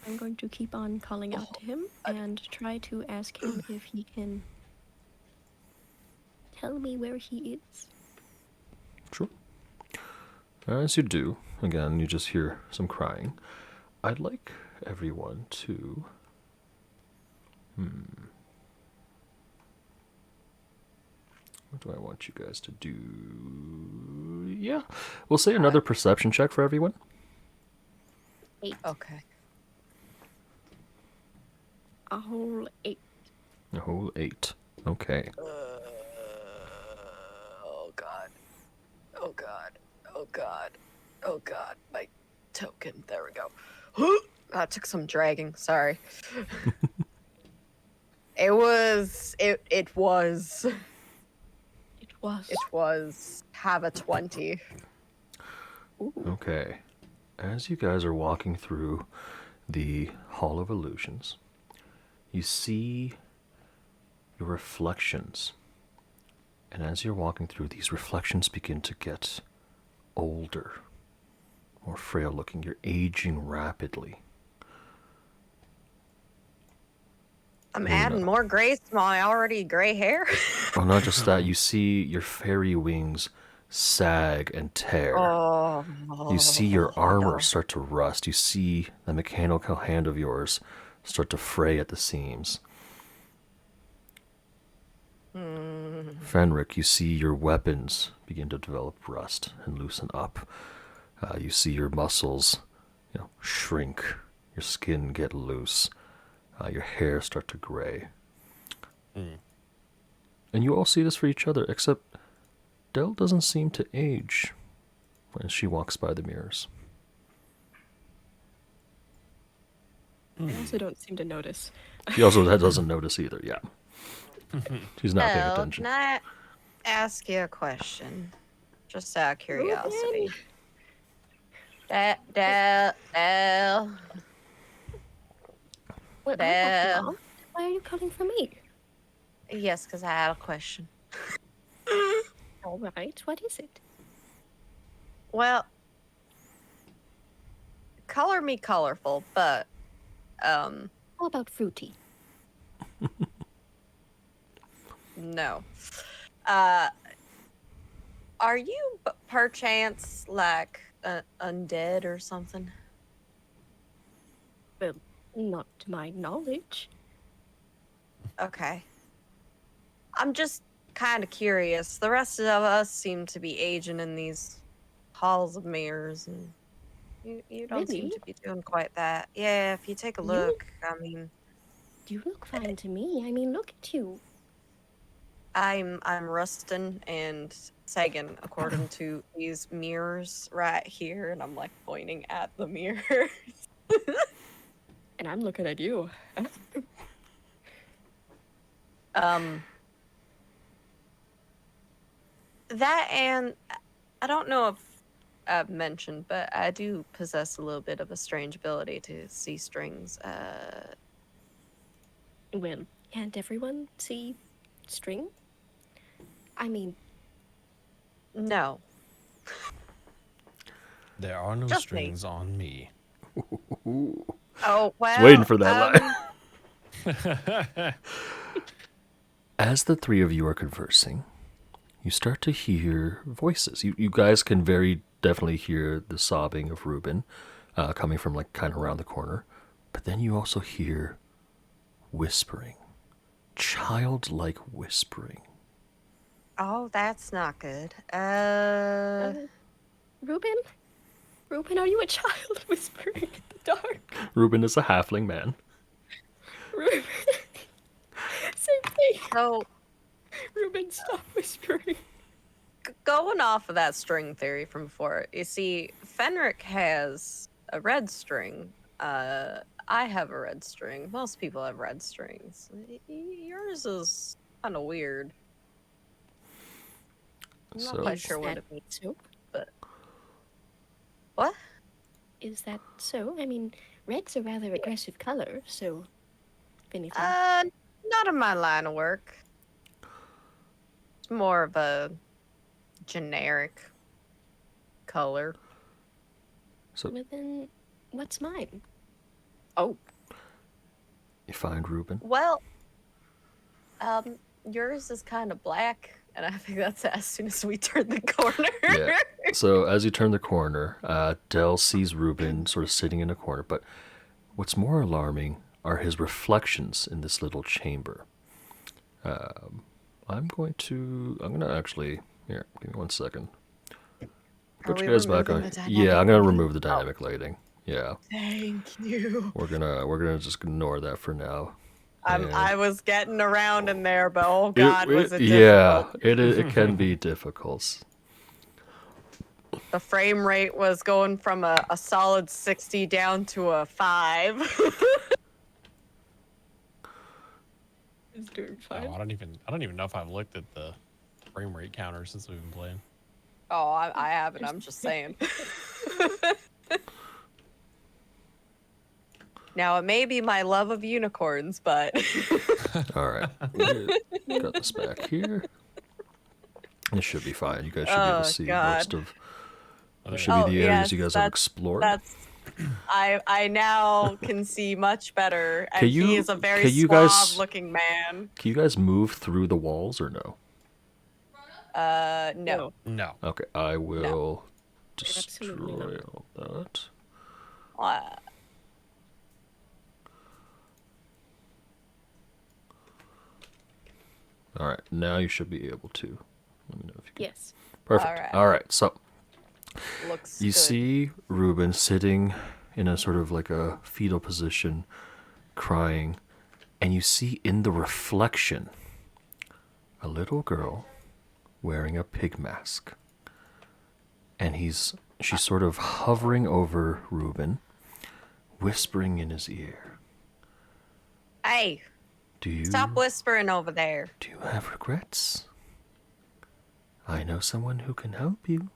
I'm going to keep on calling out to him and try to ask him if he can tell me where he is. Sure. As you do, again, you just hear some crying. I'd like everyone to. What do I want you guys to do? Yeah, we'll say another perception check for everyone. 8. Okay. A whole 8. A whole 8. Okay. Oh god. Oh god. Oh god. Oh god. My token. There we go. That took some dragging. Sorry. It was. Have a 20. Okay. As you guys are walking through the Hall of Illusions, you see your reflections. And as you're walking through, these reflections begin to get older, more frail looking. You're aging rapidly. I'm adding more grays to my already gray hair. Oh, not just that, you see your fairy wings sag and tear. Oh. You see your armor start to rust. You see the mechanical hand of yours start to fray at the seams. Fenric, you see your weapons begin to develop rust and loosen up. You see your muscles, shrink. Your skin get loose. Your hair start to gray. And you all see this for each other, except Dell doesn't seem to age when she walks by the mirrors. I also don't seem to notice. She also doesn't notice either, yeah. She's not paying Well, attention. Can I ask you a question? Just out of curiosity. Dell. Well, Dell. Mom, why are you calling for me? Yes, because I had a question. All right, what is it? Well, color me colorful, but How about fruity? no. Are you perchance like undead or something? Well, not to my knowledge. Okay. I'm just kind of curious. The rest of us seem to be aging in these halls of mirrors, and you don't seem Really? to be doing quite that. Yeah, if you take a You- look, I mean, You look fine to me. I mean, look at you. I'm rusting and sagging according to these mirrors right here, and I'm like pointing at the mirror. And I'm looking at you. That and I don't know if I've mentioned, but I do possess a little bit of a strange ability to see strings. Well, can't everyone see string? I mean, No. There are no Just me. strings on me. Oh, well. Waiting for that line. As the three of you are conversing, you start to hear voices. You guys can very definitely hear the sobbing of Reuben coming from like kind of around the corner. But then you also hear whispering. Childlike whispering. Oh, that's not good. Reuben? Reuben, are you a child whispering in the dark? Reuben is a halfling man. Reuben. Same thing. So, Reuben, stop whispering. going off of that string theory from before, you see, Fenric has a red string. I have a red string. Most people have red strings. Yours is kind of weird. I'm not quite Is sure what that it means. so? But what? Is that so? I mean, red's a rather aggressive color, so if anything. Not in my line of work. It's more of a generic color. So Well then, what's mine? Oh, you find Reuben. Well, yours is kind of black And I think that's as soon as we turn the corner. Yeah. So as you turn the corner, Dell sees Ruben sort of sitting in a corner. But what's more alarming are his reflections in this little chamber. I'm gonna actually here. Give me 1 second. Put you guys back on. Yeah, I'm gonna remove the dynamic lighting. Yeah. Thank you. We're gonna just ignore that for now. I was getting around in there, but oh god, was it yeah, difficult. it can be difficult. The frame rate was going from a solid 60 down to a 5. It's doing Oh, fine. I don't even know if I've looked at the frame rate counter since we've been playing. Oh, I haven't. I'm just saying. Now, it may be my love of unicorns, but... All right, got this back here. It should be fine. You guys should be able to see most of. There should be the areas you guys have explored. I now can see much better, and he is a very suave-looking man. Can you guys move through the walls or no? No. No. Okay, I will destroy all that. All right, now you should be able to. Let me know if you can. Yes. Perfect. All right. So Looks you good. see Ruben sitting in a sort of like a fetal position, crying, and you see in the reflection a little girl wearing a pig mask, and she's sort of hovering over Ruben, whispering in his ear. Hey, stop whispering over there. Do you have regrets? I know someone who can help you.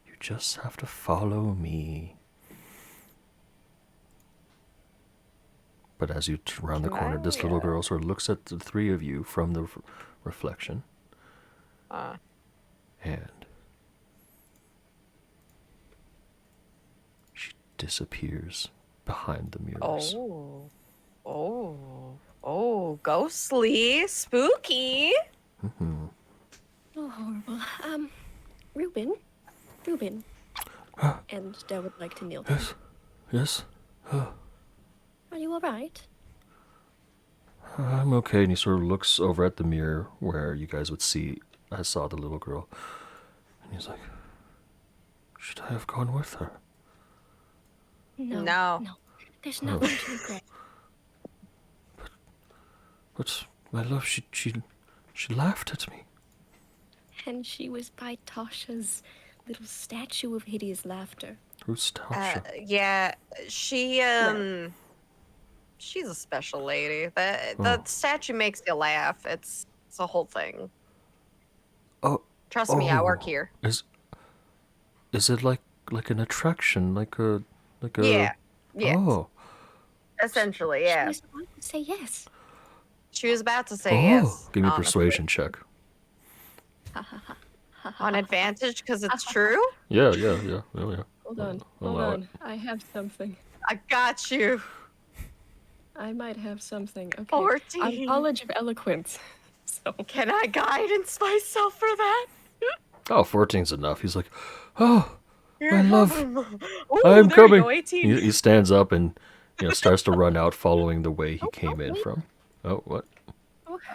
You just have to follow me. But as you round the corner, this little girl sort of looks at the three of you from the reflection. And she disappears behind the mirrors. Oh, ghostly, spooky. Mm-hmm. Oh, horrible. Ruben. And I would like to kneel down. Yes? Are you alright? I'm okay. And he sort of looks over at the mirror where you guys would see, I saw the little girl. And he's like, should I have gone with her? No. There's nothing to regret. But my love, she laughed at me. And she was by Tasha's little statue of hideous laughter. Who's Tasha? Yeah, she's a special lady. The statue makes you laugh. It's a whole thing. Oh. Trust me, I work here. Is it like an attraction, like a? Yeah. Oh. Essentially, yeah. She was about to say yes. She was about to say yes. Give me a honestly. persuasion check. On advantage because it's true? Yeah. Hold on. I have something. I got you. I might have something. Okay. 14. I'm College of Eloquence. So Can I guidance myself for that? Oh, 14's enough. He's like, oh, my love, Ooh, I'm there coming. You go, 18. He stands up and starts to run out, following the way he came in from. Oh, what?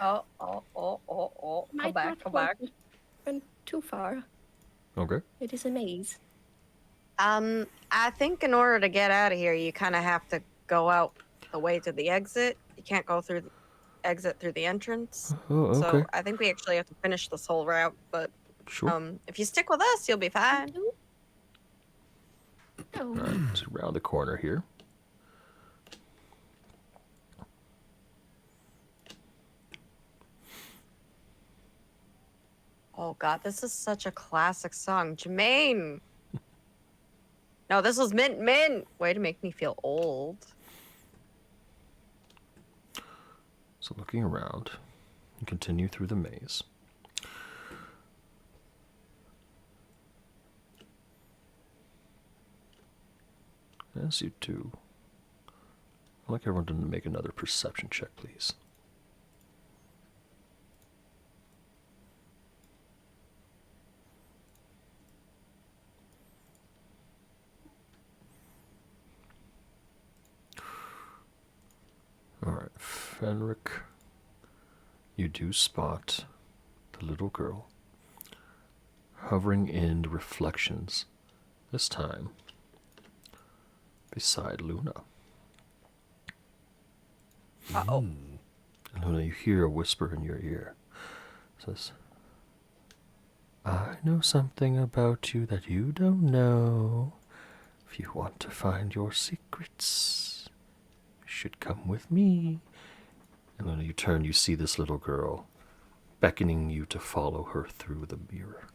Oh. Come back. Went too far. Okay. It is a maze. I think in order to get out of here, you kind of have to go out the way to the exit. You can't go through the exit through the entrance. Oh, okay. So I think we actually have to finish this whole route. But Sure. if you stick with us, you'll be fine. No. All right, so around the corner here. Oh God, this is such a classic song, Jermaine. No, this was Mint. Way to make me feel old. So looking around, you continue through the maze. As you do, I'd like everyone to make another perception check, please. Fenric, you do spot the little girl hovering in the reflections, this time beside Luna. Uh-oh. And Luna, you hear a whisper in your ear. It says, I know something about you that you don't know. If you want to find your secrets, you should come with me. And when you turn, you see this little girl beckoning you to follow her through the mirror.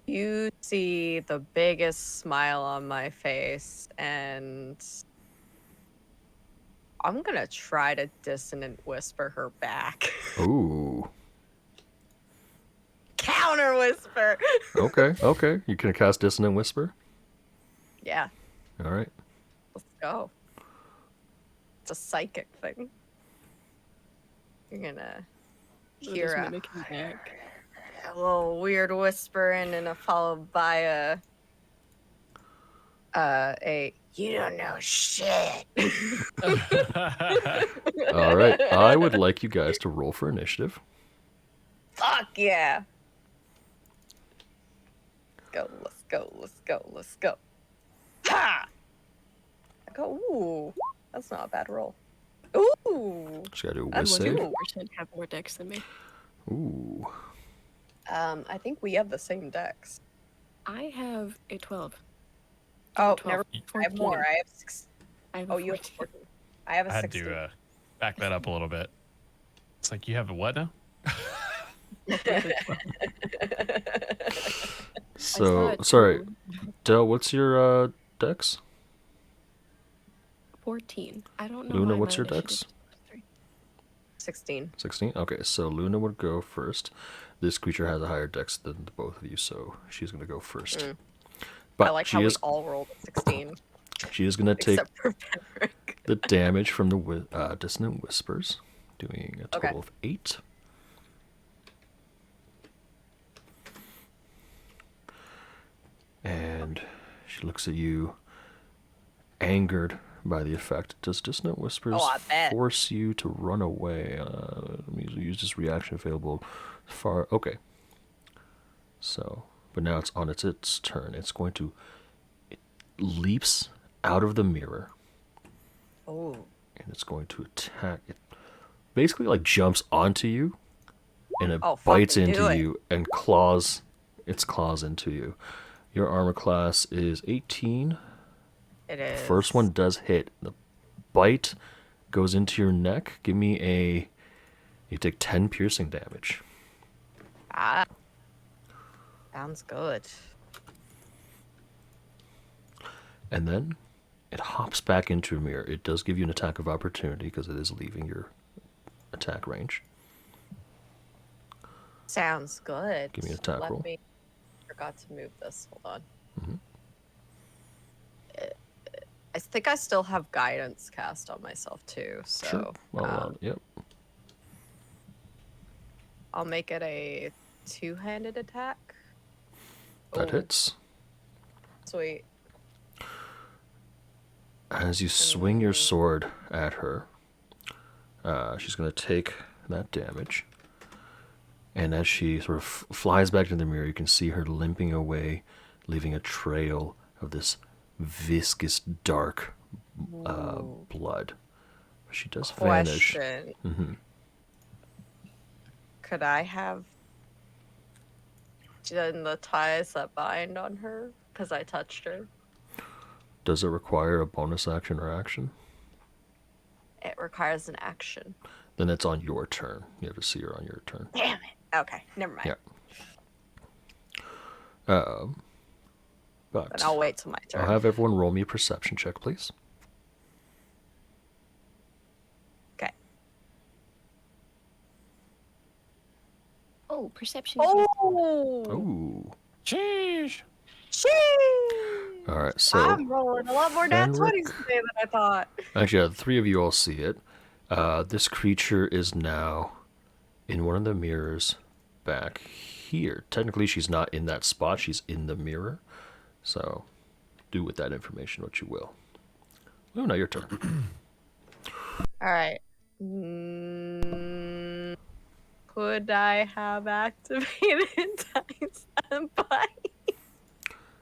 You see the biggest smile on my face, and I'm gonna try to dissonant whisper her back. Ooh. Counter whisper. Okay. You can cast Dissonant Whisper? Yeah, All right. let's go. It's a psychic thing. You're gonna hear a mimicking back. little weird whisper and then followed by a you don't know shit. All right. I would like you guys to roll for initiative. Fuck yeah. Let's go. Ha! I go, ooh. That's not a bad roll. Ooh. Just gotta do a That's whiz save. two. Percent have more decks than me. Ooh. I think we have the same decks. I have a 12. Oh, 12, never. I have 14. more. I have 6. I have a Oh, you have 14. 14. I have a I had 16. to back that up a little bit. It's like, you have a what now? So, saw sorry. two. Del, what's your dex? 14. I don't know. Luna, why what's my your dex? initiative is +3. 16. 16? Okay, so Luna would go first. This creature has a higher dex than the both of you, so she's going to go first. Mm. But I like she how is we all rolled a 16. she is going to take Except for Fenric. the damage from the Dissonant Whispers, doing a total Okay. of 8. And she looks at you, angered by the effect. Does Dissonant Whispers Oh, I bet. force you to run away? Use this reaction available far. Okay. So, but now it's on its turn. It's going to. It leaps out of the mirror. Oh. And it's going to attack. It basically like jumps onto you, and it Oh, bites fucking do into it. you and claws its claws into you. Your armor class is 18. It is. First one does hit. The bite goes into your neck. Give me a. You take 10 piercing damage. Ah. Sounds good. And then it hops back into your mirror. It does give you an attack of opportunity because it is leaving your attack range. Sounds good. Give me an attack Let roll. me. Forgot to move this. Hold on. Mhm. I think I still have guidance cast on myself too, so Sure. Well, yep. I'll make it a two-handed attack. That Oh, hits. Sweet. As you swing your sword at her, she's going to take that damage. And as she sort of flies back to the mirror, you can see her limping away, leaving a trail of this viscous, dark blood. She does vanish. Question. Mhm. Could I have done the ties that bind on her? Because I touched her. Does it require a bonus action or action? It requires an action. Then it's on your turn. You have to see her on your turn. Damn it. Okay, never mind. Yeah. But Then I'll wait till my turn. I'll have everyone roll me a perception check, please. Okay. Oh, perception. Oh! Ooh. Sheesh. Sheesh! All right, so I'm rolling a lot more nat Fenric- 20s today than I thought. actually, the three of you all see it. This creature is now in one of the mirrors back here. Technically, she's not in that spot. She's in the mirror. So, do with that information what you will. Luna, your turn. All right. Could I have activated time by?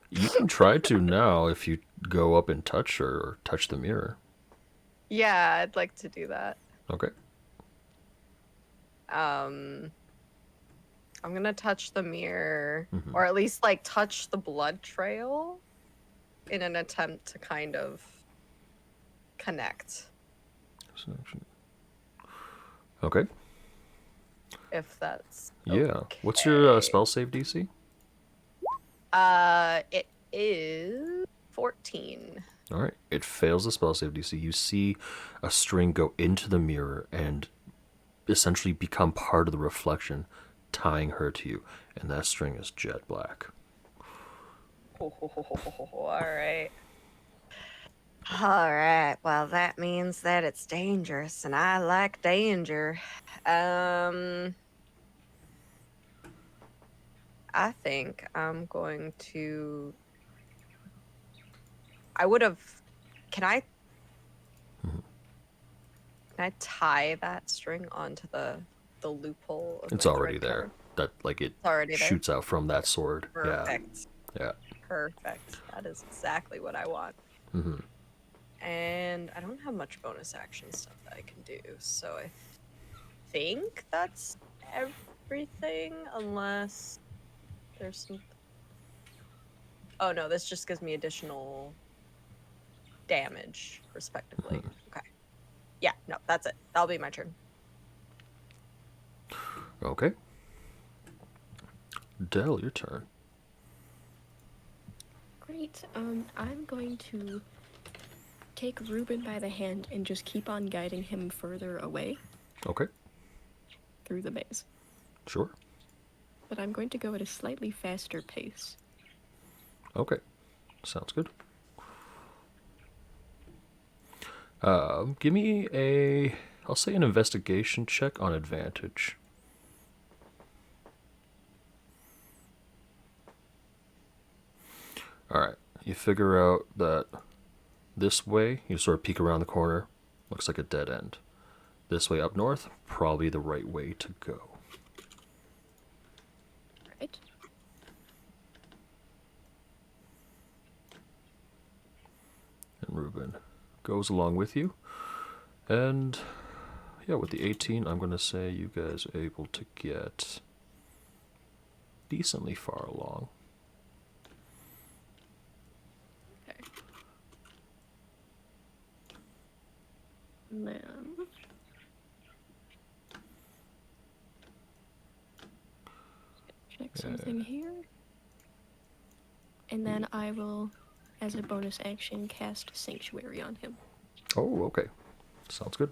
You can try to now if you go up and touch her or touch the mirror. Yeah, I'd like to do that. Okay. I'm gonna touch the mirror, Mhm. or at least like touch the blood trail, in an attempt to kind of connect. Okay. If that's Yeah. What's your okay. spell save DC? It is 14. All right. It fails the spell save DC. You see a string go into the mirror and essentially become part of the reflection, tying her to you. And that string is jet black. All right. All right. Well, that means that it's dangerous, and I like danger. I think I'm going to. I would have. Can I? Mhm. Can I tie that string onto the loophole of It's my already thread there. cover? That like it It's already there. shoots out from that sword. Perfect. Yeah. Perfect. That is exactly what I want. Yeah. Hmm. And I don't have much bonus action stuff that I can do, so I think that's everything, unless there's some. Oh no, this just gives me additional damage, respectively. Okay. Yeah, no, that's it. That'll be my turn. Okay. Dell, your turn. Great. I'm going to take Reuben by the hand and just keep on guiding him further away Okay. through the maze. Sure. But I'm going to go at a slightly faster pace. Okay. Sounds good. Give me I'll say an investigation check on advantage. All right. You figure out that this way, you sort of peek around the corner, looks like a dead end. This way up north, probably the right way to go. Right? And Reuben goes along with you. And yeah, with the 18, I'm going to say you guys are able to get decently far along. Okay. And then... check something here. And then I will, as a bonus action, cast Sanctuary on him. Oh, okay. Sounds good.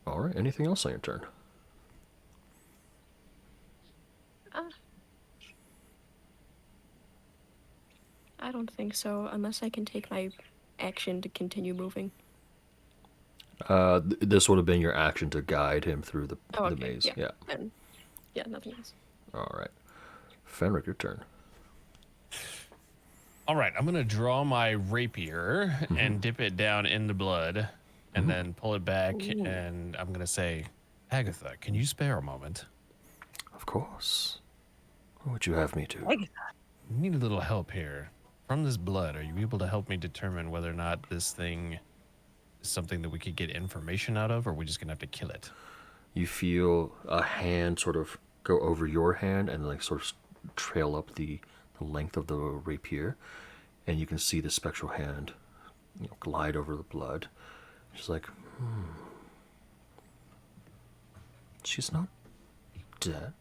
All right, anything else on your turn? I don't think so, unless I can take my action to continue moving. This would have been your action to guide him through the maze. Yeah. Then, yeah, nothing else. All right. Fenric, your turn. All right, I'm gonna draw my rapier and dip it down in the blood, and then pull it back. Ooh. And I'm gonna say, Agatha, can you spare a moment? Of course. What would you have me do? Agatha. I need a little help here. From this blood, are you able to help me determine whether or not this thing is something that we could get information out of, or are we just gonna have to kill it? You feel a hand sort of go over your hand and like sort of trail up the length of the rapier, and you can see the spectral hand glide over the blood. She's like, she's not dead.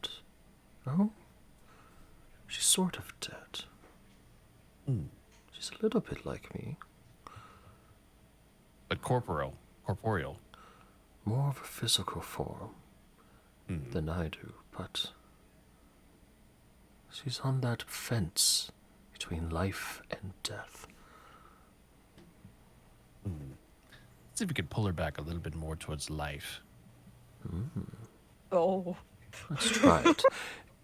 Oh, she's sort of dead. She's a little bit like me. But corporeal. More of a physical form than I do, but she's on that fence between life and death. Let's see if we could pull her back a little bit more towards life. Oh. Let's try it.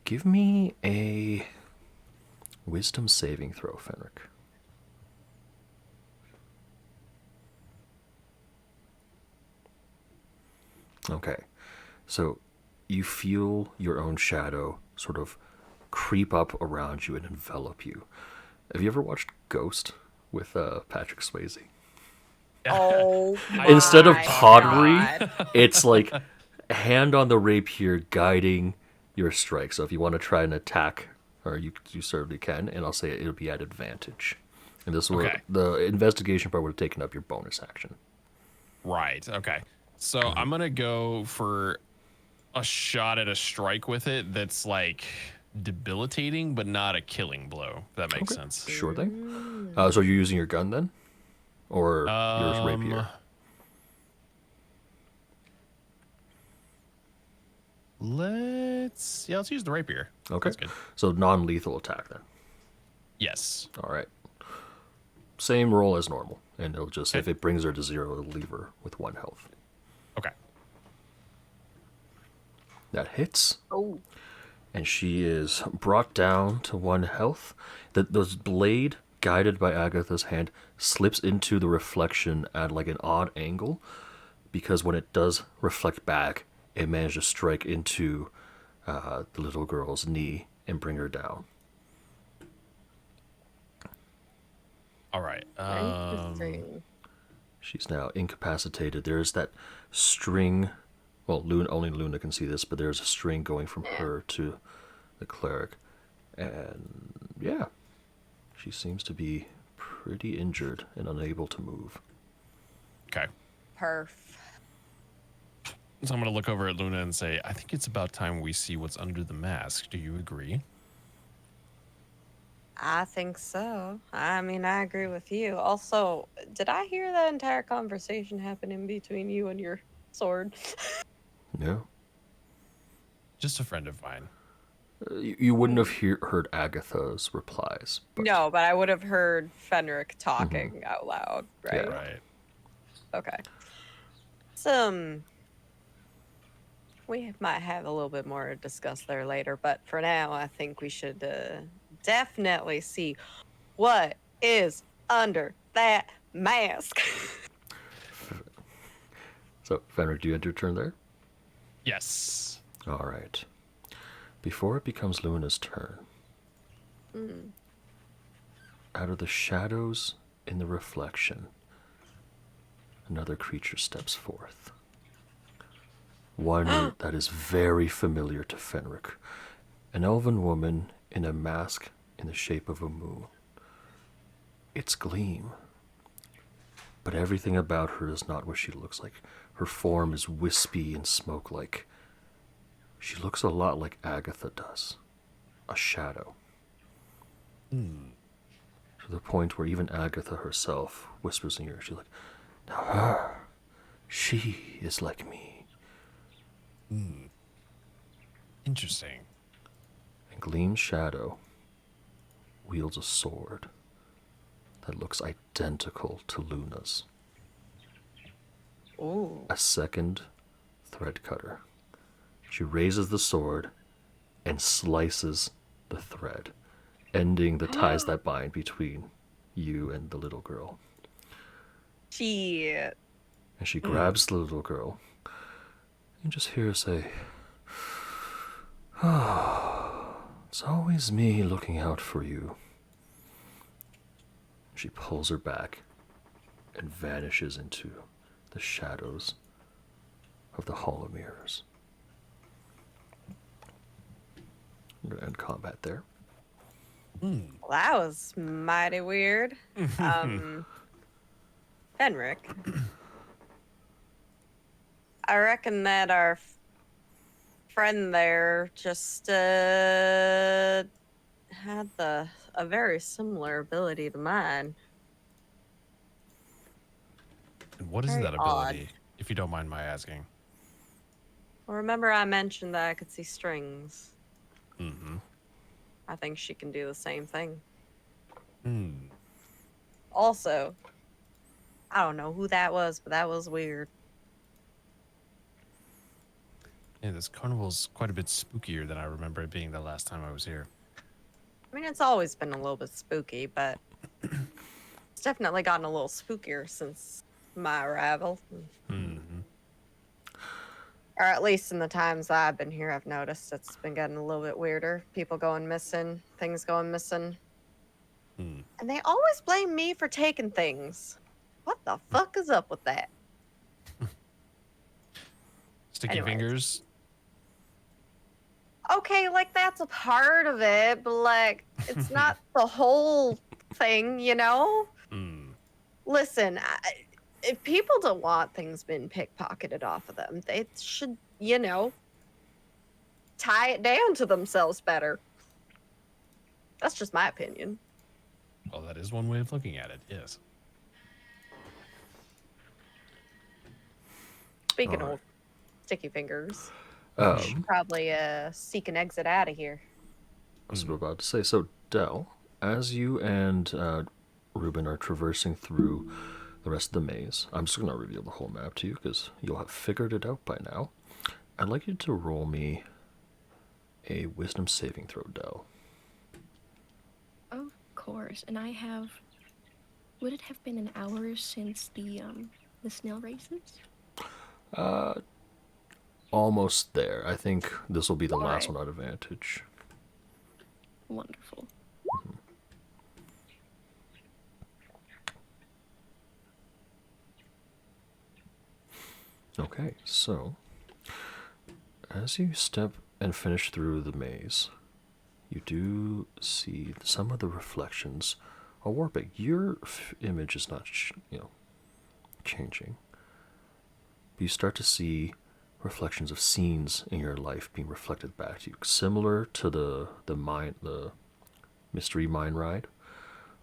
Give me a wisdom saving throw, Fenric. Okay. So you feel your own shadow sort of creep up around you and envelop you. Have you ever watched Ghost with Patrick Swayze? Oh Instead of my pottery, God. it's like hand on the rapier guiding your strike. So if you want to try an attack, or you certainly can, and I'll say it'll be at advantage. And this will Okay. the investigation part would have taken up your bonus action. Right. Okay. So I'm gonna go for a shot at a strike with it that's like debilitating, but not a killing blow. If that makes sense. Sure thing. Mm. So you're using your gun then, or your rapier? Let's use the rapier. Okay. That's good. So non-lethal attack then. Yes. All right. Same roll as normal, and it'll just Okay. if it brings her to 0, it'll leave her with 1 health. Okay. That hits, Oh. and she is brought down to 1 health. The blade, guided by Agatha's hand, slips into the reflection at like an odd angle, because when it does reflect back, it manages to strike into the little girl's knee and bring her down. All right. Interesting. She's now incapacitated. There's that string. Well, only Luna can see this, but there's a string going from her to the cleric. And yeah, she seems to be pretty injured and unable to move. Okay. Perf. So I'm gonna look over at Luna and say, I think it's about time we see what's under the mask. Do you agree? I think so. I mean, I agree with you. Also, did I hear that entire conversation happening between you and your sword? Yeah. Just a friend of mine. You wouldn't have heard Agatha's replies. But No, but I would have heard Fenric talking out loud, right? Yeah. Right. Okay. We might have a little bit more to discuss there later, but for now, I think we should definitely see what is under that mask. So, Fenric, do you end your turn there? Yes. All right. Before it becomes Luna's turn, out of the shadows in the reflection, another creature steps forth. One that is very familiar to Fenric. An elven woman in a mask in the shape of a moon. It's Gleam. But everything about her is not what she looks like. Her form is wispy and smoke-like. She looks a lot like Agatha does. A shadow. To the point where even Agatha herself whispers in her ear. She's like, now her, she is like me. Interesting. And Gleam's shadow wields a sword that looks identical to Luna's. Ooh. A second thread cutter. She raises the sword and slices the thread, ending the ties that bind between you and the little girl. Shit. And she grabs the little girl and just hear her say, "Oh, it's always me looking out for you." She pulls her back and vanishes into the shadows of the Hall of Mirrors. I'm going to end combat there. Well, that was mighty weird. Fenric. I reckon that our friend there just had a very similar ability to mine. And what is Very that ability, if you don't mind my asking? Well, remember I mentioned that I could see strings. Mm-hmm. I think she can do the same thing. Hmm. Also, I don't know who that was, but that was weird. Yeah, this carnival's quite a bit spookier than I remember it being the last time I was here. I mean, it's always been a little bit spooky, but it's definitely gotten a little spookier since my arrival. Mm-hmm. Or at least in the times that I've been here, I've noticed it's been getting a little bit weirder. People going missing, things going missing. Hmm. And they always blame me for taking things. What the fuck is up with that? Sticky Anyways. fingers. Okay, like that's a part of it, but like it's not the whole thing, you know? Hmm. Listen, if people don't want things being pickpocketed off of them, they should, you know, tie it down to themselves better. That's just my opinion. Well, that is one way of looking at it. Yes. Speaking Alright. of sticky fingers, Um, should probably seek an exit out of here. I was about to say, so Dell, as you and Ruben are traversing through the rest of the maze, I'm just going to reveal the whole map to you because you'll have figured it out by now. I'd like you to roll me a wisdom saving throw, Dell. Of course. And I have. Would it have been an hour since the snail races? Almost there. I think this will be the last Alright. one at advantage. Wonderful. Okay, so as you step and finish through the maze, you do see some of the reflections. Oh, Warpick, your image is not, changing. But you start to see reflections of scenes in your life being reflected back to you, similar to the mystery mine ride.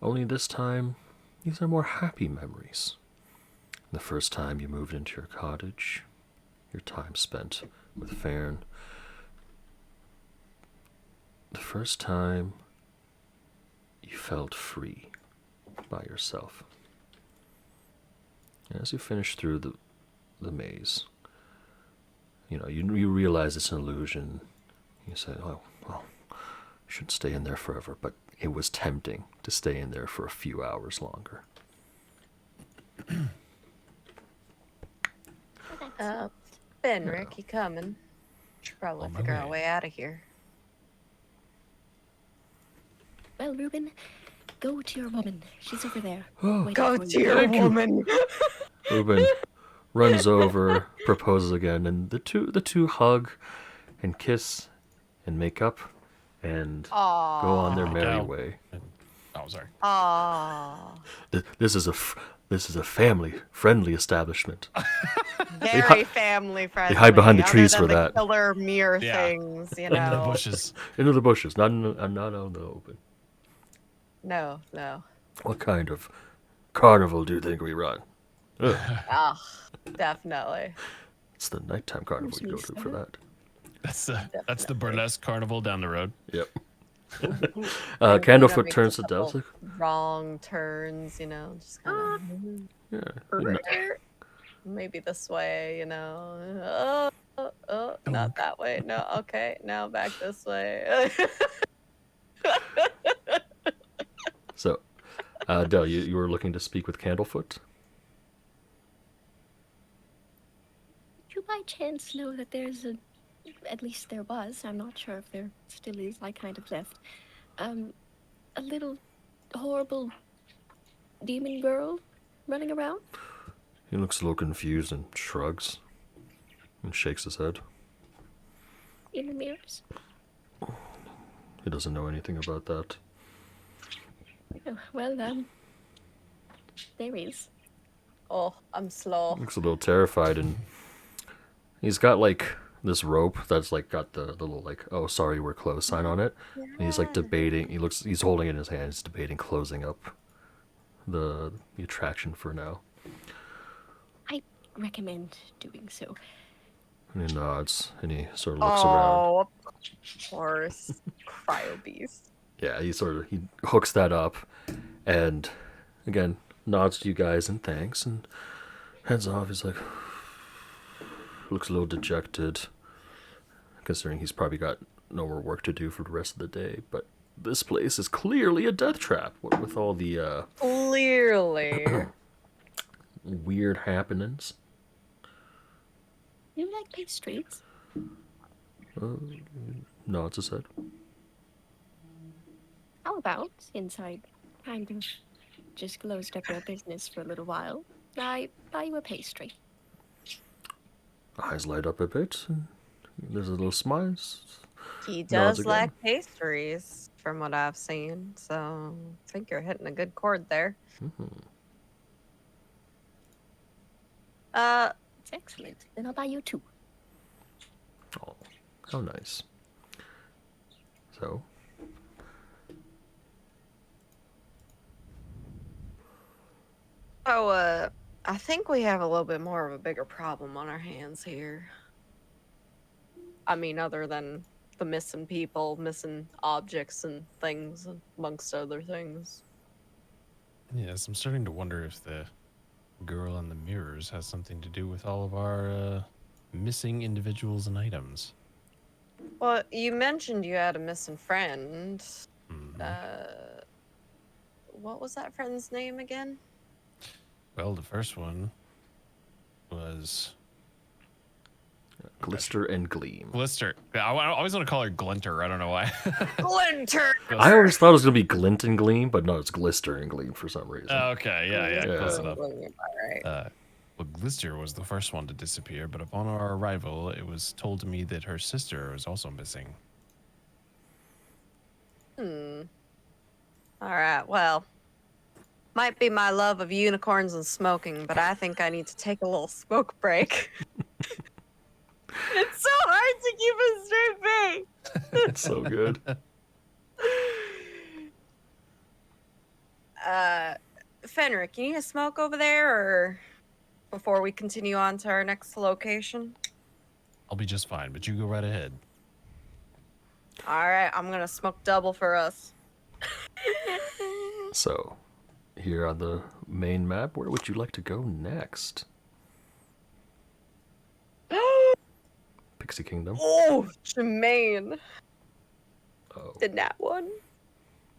Only this time, these are more happy memories. The first time you moved into your cottage, your time spent with Fern. The first time you felt free by yourself. And as you finish through the maze, you realize it's an illusion. You say, oh, well, I shouldn't stay in there forever, but it was tempting to stay in there for a few hours longer. Fenric, you coming? Should probably On my figure out a way. way out of here. Well, Ruben, go to your woman. She's over there. Oh, waiting Go for to you. your Thank you. woman. Ruben runs over, proposes again, and the two hug and kiss and make up and go on their Aww. merry Go. way. Oh, sorry. Aww. This is a family-friendly establishment. Very family friendly. hide behind the other trees than for the that. Killer mirror Yeah. things, you In the know. bushes. Into the bushes, not out in the open. No. What kind of carnival do you think we run? Ugh, Ah, definitely. it's the nighttime carnival you go to for that. That's the burlesque carnival down the road. Yep. And Candlefoot makes turns a to Del. couple wrong turns, you know, just kind Yeah. of maybe this way, you know. Oh, not that way. No, okay, now back this way. So, Del, you were looking to speak with Candlefoot? Do you by chance know that there's at least there was, I'm not sure if there still is, I kind of left, a little horrible demon girl running around? He looks a little confused and shrugs and shakes his head. In the mirrors? He doesn't know anything about that. Oh, well, there is. Oh, I'm slow. Looks a little terrified, and he's got like this rope that's like got the little like, oh sorry we're closed sign on it. And he's like debating. He's holding it in his hand. He's debating closing up the attraction for now. I recommend doing so. And he nods and he sort of looks around. Oh, of course. Cryo beast. Yeah, he hooks that up, and again nods to you guys and thanks and heads off. He's like, looks a little dejected, considering he's probably got no more work to do for the rest of the day. But this place is clearly a death trap. What with all the Clearly. weird happenings. You like pastries? No, it's a set. How about, since I kind of just closed up your business for a little while, I buy you a pastry? Eyes light up a bit. There's a little smile. He Nods does again. like pastries, from what I've seen. So I think you're hitting a good chord there. It's excellent. Then I'll buy you 2. Oh, how nice. So, Oh, I think we have a little bit more of a bigger problem on our hands here. I mean, other than the missing people, missing objects and things, amongst other things. Yes, I'm starting to wonder if the girl in the mirrors has something to do with all of our missing individuals and items. Well, you mentioned you had a missing friend. Mhm. What was that friend's name again? Well, the first one was glister and gleam. Glister. I always want to call her Glinter. I don't know why. Glinter! I always thought it was going to be glint and gleam, but no, it's glister and gleam for some reason. Okay, yeah, close Yeah. enough. All right. Well, Glister was the first one to disappear, but upon our arrival, it was told to me that her sister was also missing. All right, well, might be my love of unicorns and smoking, but I think I need to take a little smoke break. It's so hard to keep a straight face. It's so good. Fenric, you need a smoke over there, or before we continue on to our next location? I'll be just fine, but you go right ahead. All right, I'm gonna smoke double for us. So, here on the main map, where would you like to go next? Pixie Kingdom. Oh, Jermaine. Oh. The nat one.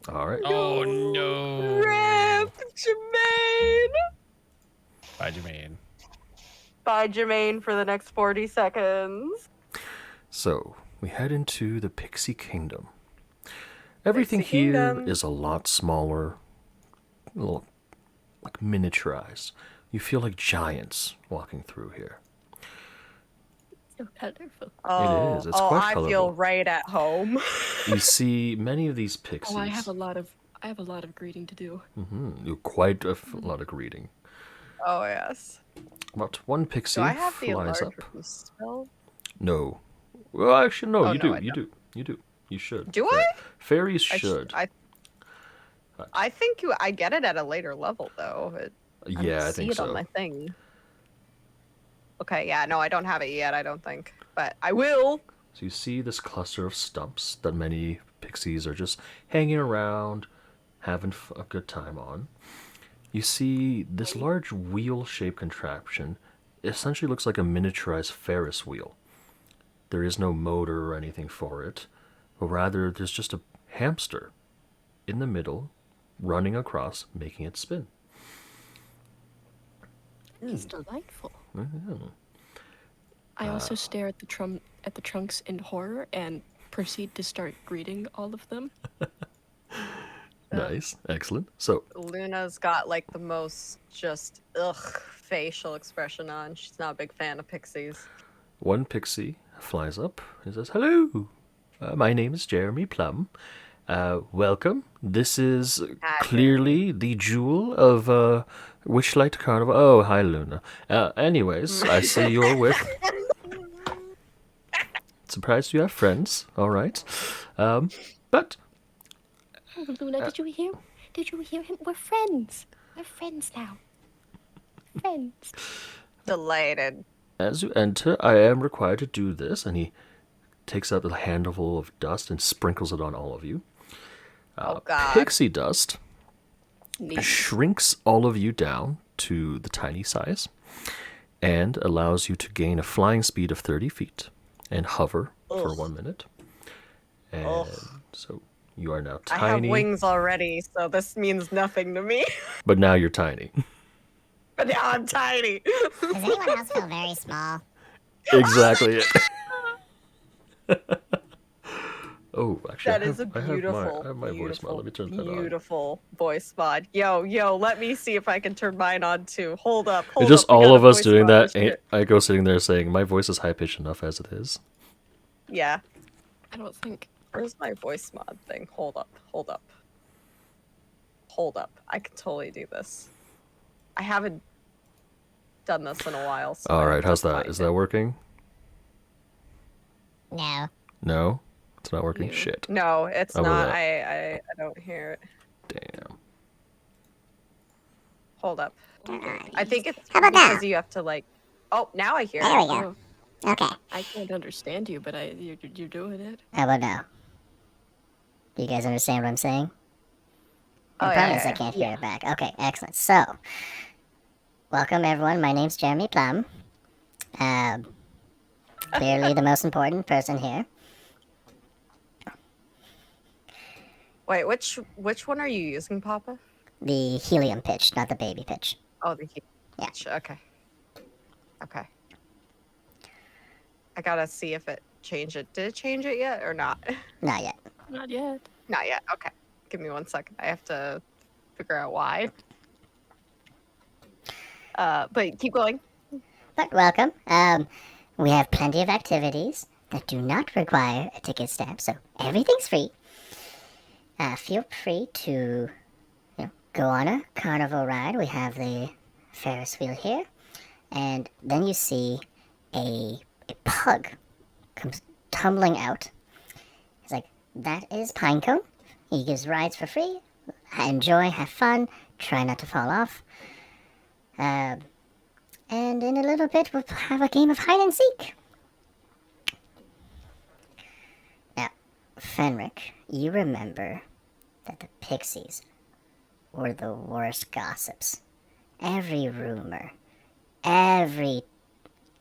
All right. Oh, no. Rip, Jermaine. Bye, Jermaine. Bye, Jermaine, for the next 40 seconds. So, we head into the Pixie Kingdom. Everything Pixie here Kingdom. is a lot smaller, a little like miniaturized. You feel like giants walking through here. So colorful. Oh, is. It's quite I feel colorful. right at home. You see many of these pixies. Oh, I have a lot of greeting to do. You quite a lot of greeting. Oh, yes. About one pixie Do I have the flies enlarge up. spell? No. Well, actually, no. Oh, you no, do. I You don't. do. You do. You should. Do I? Fairies I should. I think I get it at a later level, though. Yeah, I see think it on so. my thing. Okay, yeah, no, I don't have it yet, I don't think. But I will. So you see this cluster of stumps that many pixies are just hanging around, having a good time on. You see this large wheel-shaped contraption. It essentially looks like a miniaturized Ferris wheel. There is no motor or anything for it, but rather there's just a hamster in the middle, running across, making it spin. It's delightful. Mhm. I also stare at the trunks in horror and proceed to start greeting all of them. Nice, excellent. So Luna's got like the most just facial expression on. She's not a big fan of pixies. one pixie flies up and says, "Hello, my name is Jeremy Plum. Welcome. This is clearly the jewel of Witchlight Carnival." Oh, hi, Luna. Anyways, I see you're with. Surprised you have friends. All right, but Oh, Luna, did you hear? Did you hear him? We're friends. We're friends now. Friends. Delighted. as you enter, I am required to do this, and he takes up a handful of dust and sprinkles it on all of you. Oh, God. Pixie dust Neat. shrinks all of you down to the tiny size and allows you to gain a flying speed of 30 feet and hover for 1 minute. And so you are now I have tiny, wings already, so this means nothing to me. but now you're tiny. But now I'm tiny. Does anyone else feel very small? exactly it. Oh, actually, That is a I beautiful, have my voice mod. beautiful, Let me turn that on. beautiful voice mod. Yo, let me see if I can turn mine on too. Hold up, It's just we all got of a us voice doing mod that. this shit. I go sitting there saying my voice is high pitched enough as it is. Yeah, I don't think. where's my voice mod thing? Hold up. I can totally do this. I haven't done this in a while, so I All have right, to how's that? find Is it. that working? No. No, it's not working. No. Shit. No, it's How about not. that? I don't hear it. Damn. Hold up. Turn on. I think it's How about because now? you have to like. Oh, now I hear There it. we go. Oh, Okay. I can't understand you, but you're doing it. How about now? Do you guys understand what I'm saying? Oh, I yeah, promise yeah, I can't yeah. hear it back. Okay, excellent. So, welcome everyone. My name's Jeremy Plum. Clearly the most important person here. Wait, which one are you using, Papa? The helium pitch, not the baby pitch. Oh, the heat. Yeah. Okay. I gotta see if it changed it. Did it change it yet or not? Not yet. Not yet. Not yet. Okay. Give me 1 second. I have to figure out why. But keep going. But welcome. We have plenty of activities that do not require a ticket stamp, so everything's free. Feel free to go on a carnival ride. We have the Ferris wheel here, and then you see a pug comes tumbling out. He's like, that is Pinecone. He gives rides for free. Enjoy, have fun, try not to fall off. And in a little bit, we'll have a game of hide and seek. Now, Fenric, you remember that the pixies were the worst gossips. Every rumor, every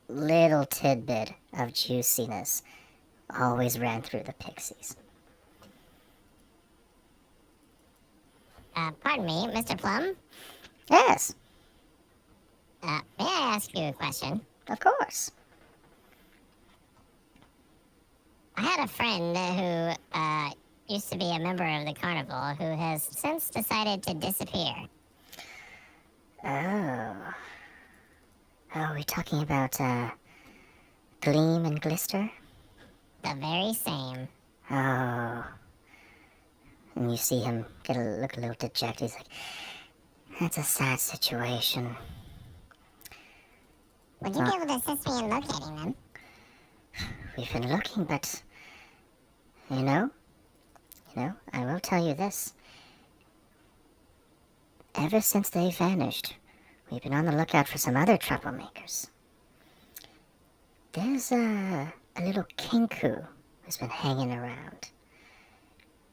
little tidbit of juiciness always ran through the pixies. Pardon me, Mr. Plum. Yes, May I ask you a question? of course. I had a friend who used to be a member of the carnival who has since decided to disappear. Oh. Oh, are we talking about, Gleam and Glister? The very same. Oh. And you see him look a little dejected. He's like, that's a sad situation. Would you be able to assist me in locating them? We've been looking, but, you know, I will tell you this. Ever since they vanished, we've been on the lookout for some other troublemakers. There's a little kinku who's been hanging around.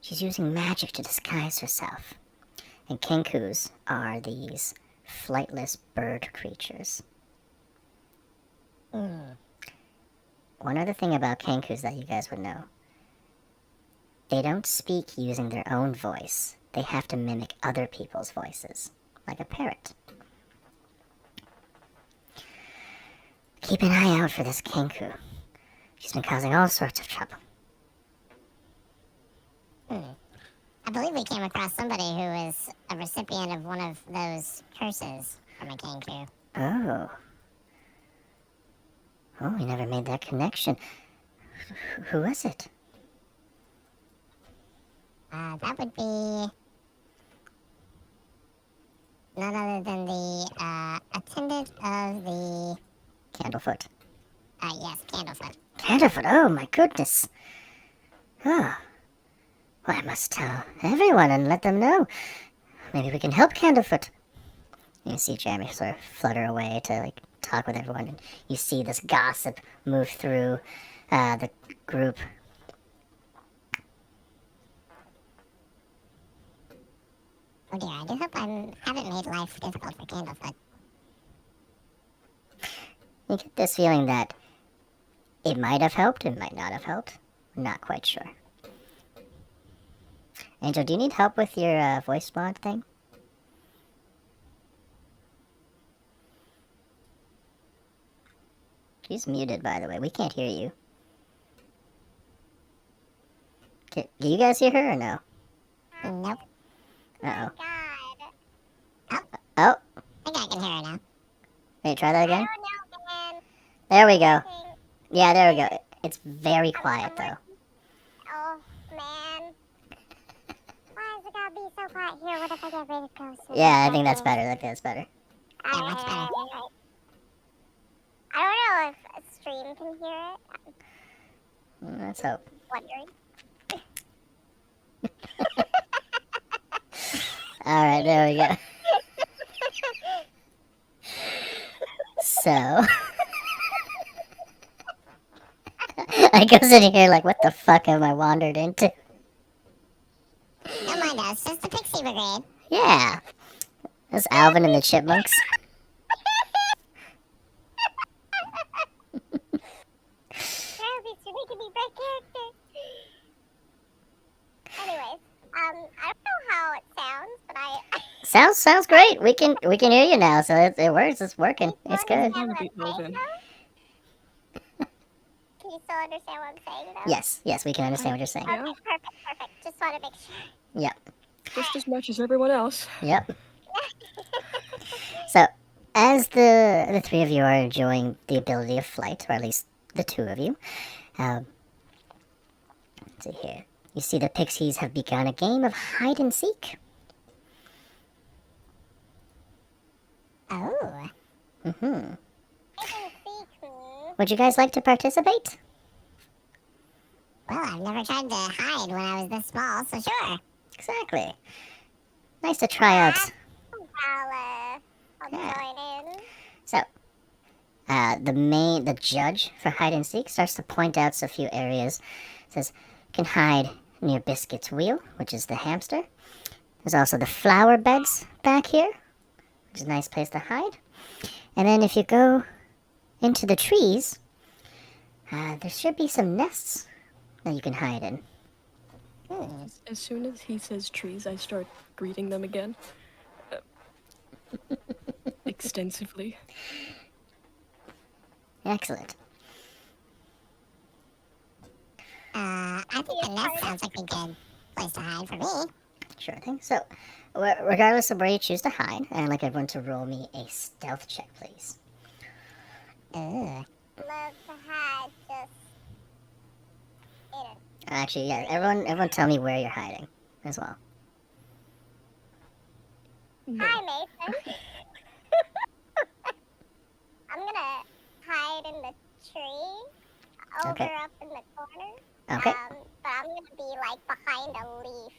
She's using magic to disguise herself. And kinkus are these flightless bird creatures. One other thing about kinkus that you guys would know. They don't speak using their own voice. They have to mimic other people's voices, like a parrot. Keep an eye out for this kinku. She's been causing all sorts of trouble. I believe we came across somebody who is a recipient of one of those curses from a kangaroo. Oh. Oh, we never made that connection. Who was it? That would be none other than the attendant of the Candlefoot. yes, Candlefoot. Candlefoot, oh my goodness. Oh. Well, I must tell everyone and let them know. Maybe we can help Candlefoot. You see Jeremy sort of flutter away to, talk with everyone, and you see this gossip move through the group. Oh dear, I do hope I haven't made life difficult for Candlefoot. You get this feeling that it might have helped, it might not have helped. Not quite sure. Angel, do you need help with your voice mod thing? She's muted, by the way. We can't hear you. Do you guys hear her or no? Nope. Uh-oh. God. Oh, I think I can hear her now. wait, try that I again? don't know, man. There we go. Think- Yeah, there we go. It's very quiet, though. Oh, man. Why is it gotta be so quiet here? What if I get really close? Yeah, I think that's better. I think that's better. Yeah, much better. I don't know if a stream can hear it. Let's hope. Wondering. Alright, there we go. So... I go sitting here like, what the fuck have I wandered into? Don't mind us, just the Pixie Brigade. Yeah. That's Alvin and the Chipmunks. You're making me break character. Anyways, I don't know how it sounds, but I Sounds great. We can hear you now, so it works. It's working. It's good. understand what I'm saying, though? Can you still understand what I'm saying, though? Yes, we can understand what you're saying. Yeah, Perfect. Just want to make sure. Yep. just as much as everyone else. Yep. So, as the three of you are enjoying the ability of flight, or at least the two of you, let's see here. You see the pixies have begun a game of hide and seek. Oh. Mm-hmm. I can see, Would you guys like to participate? Well, I've never tried to hide when I was this small, so sure. Exactly. Nice to try out. I'll Yeah. join in. So, the judge for hide and seek starts to point out a few areas. Says, you can hide near Biscuit's wheel, which is the hamster. There's also the flower beds back here, which is a nice place to hide. And then if you go into the trees, there should be some nests that you can hide in. As soon as he says trees, I start greeting them again. Extensively. Excellent. I think the nest sounds like a good place to hide for me. Sure thing. So, regardless of where you choose to hide, I'd like everyone to roll me a stealth check, please. Love to hide just in it. Actually, yeah, everyone tell me where you're hiding as well. No. Hi, Mason. I'm gonna hide in the tree over Okay. up in the corner. Okay. But I'm gonna be like behind a leaf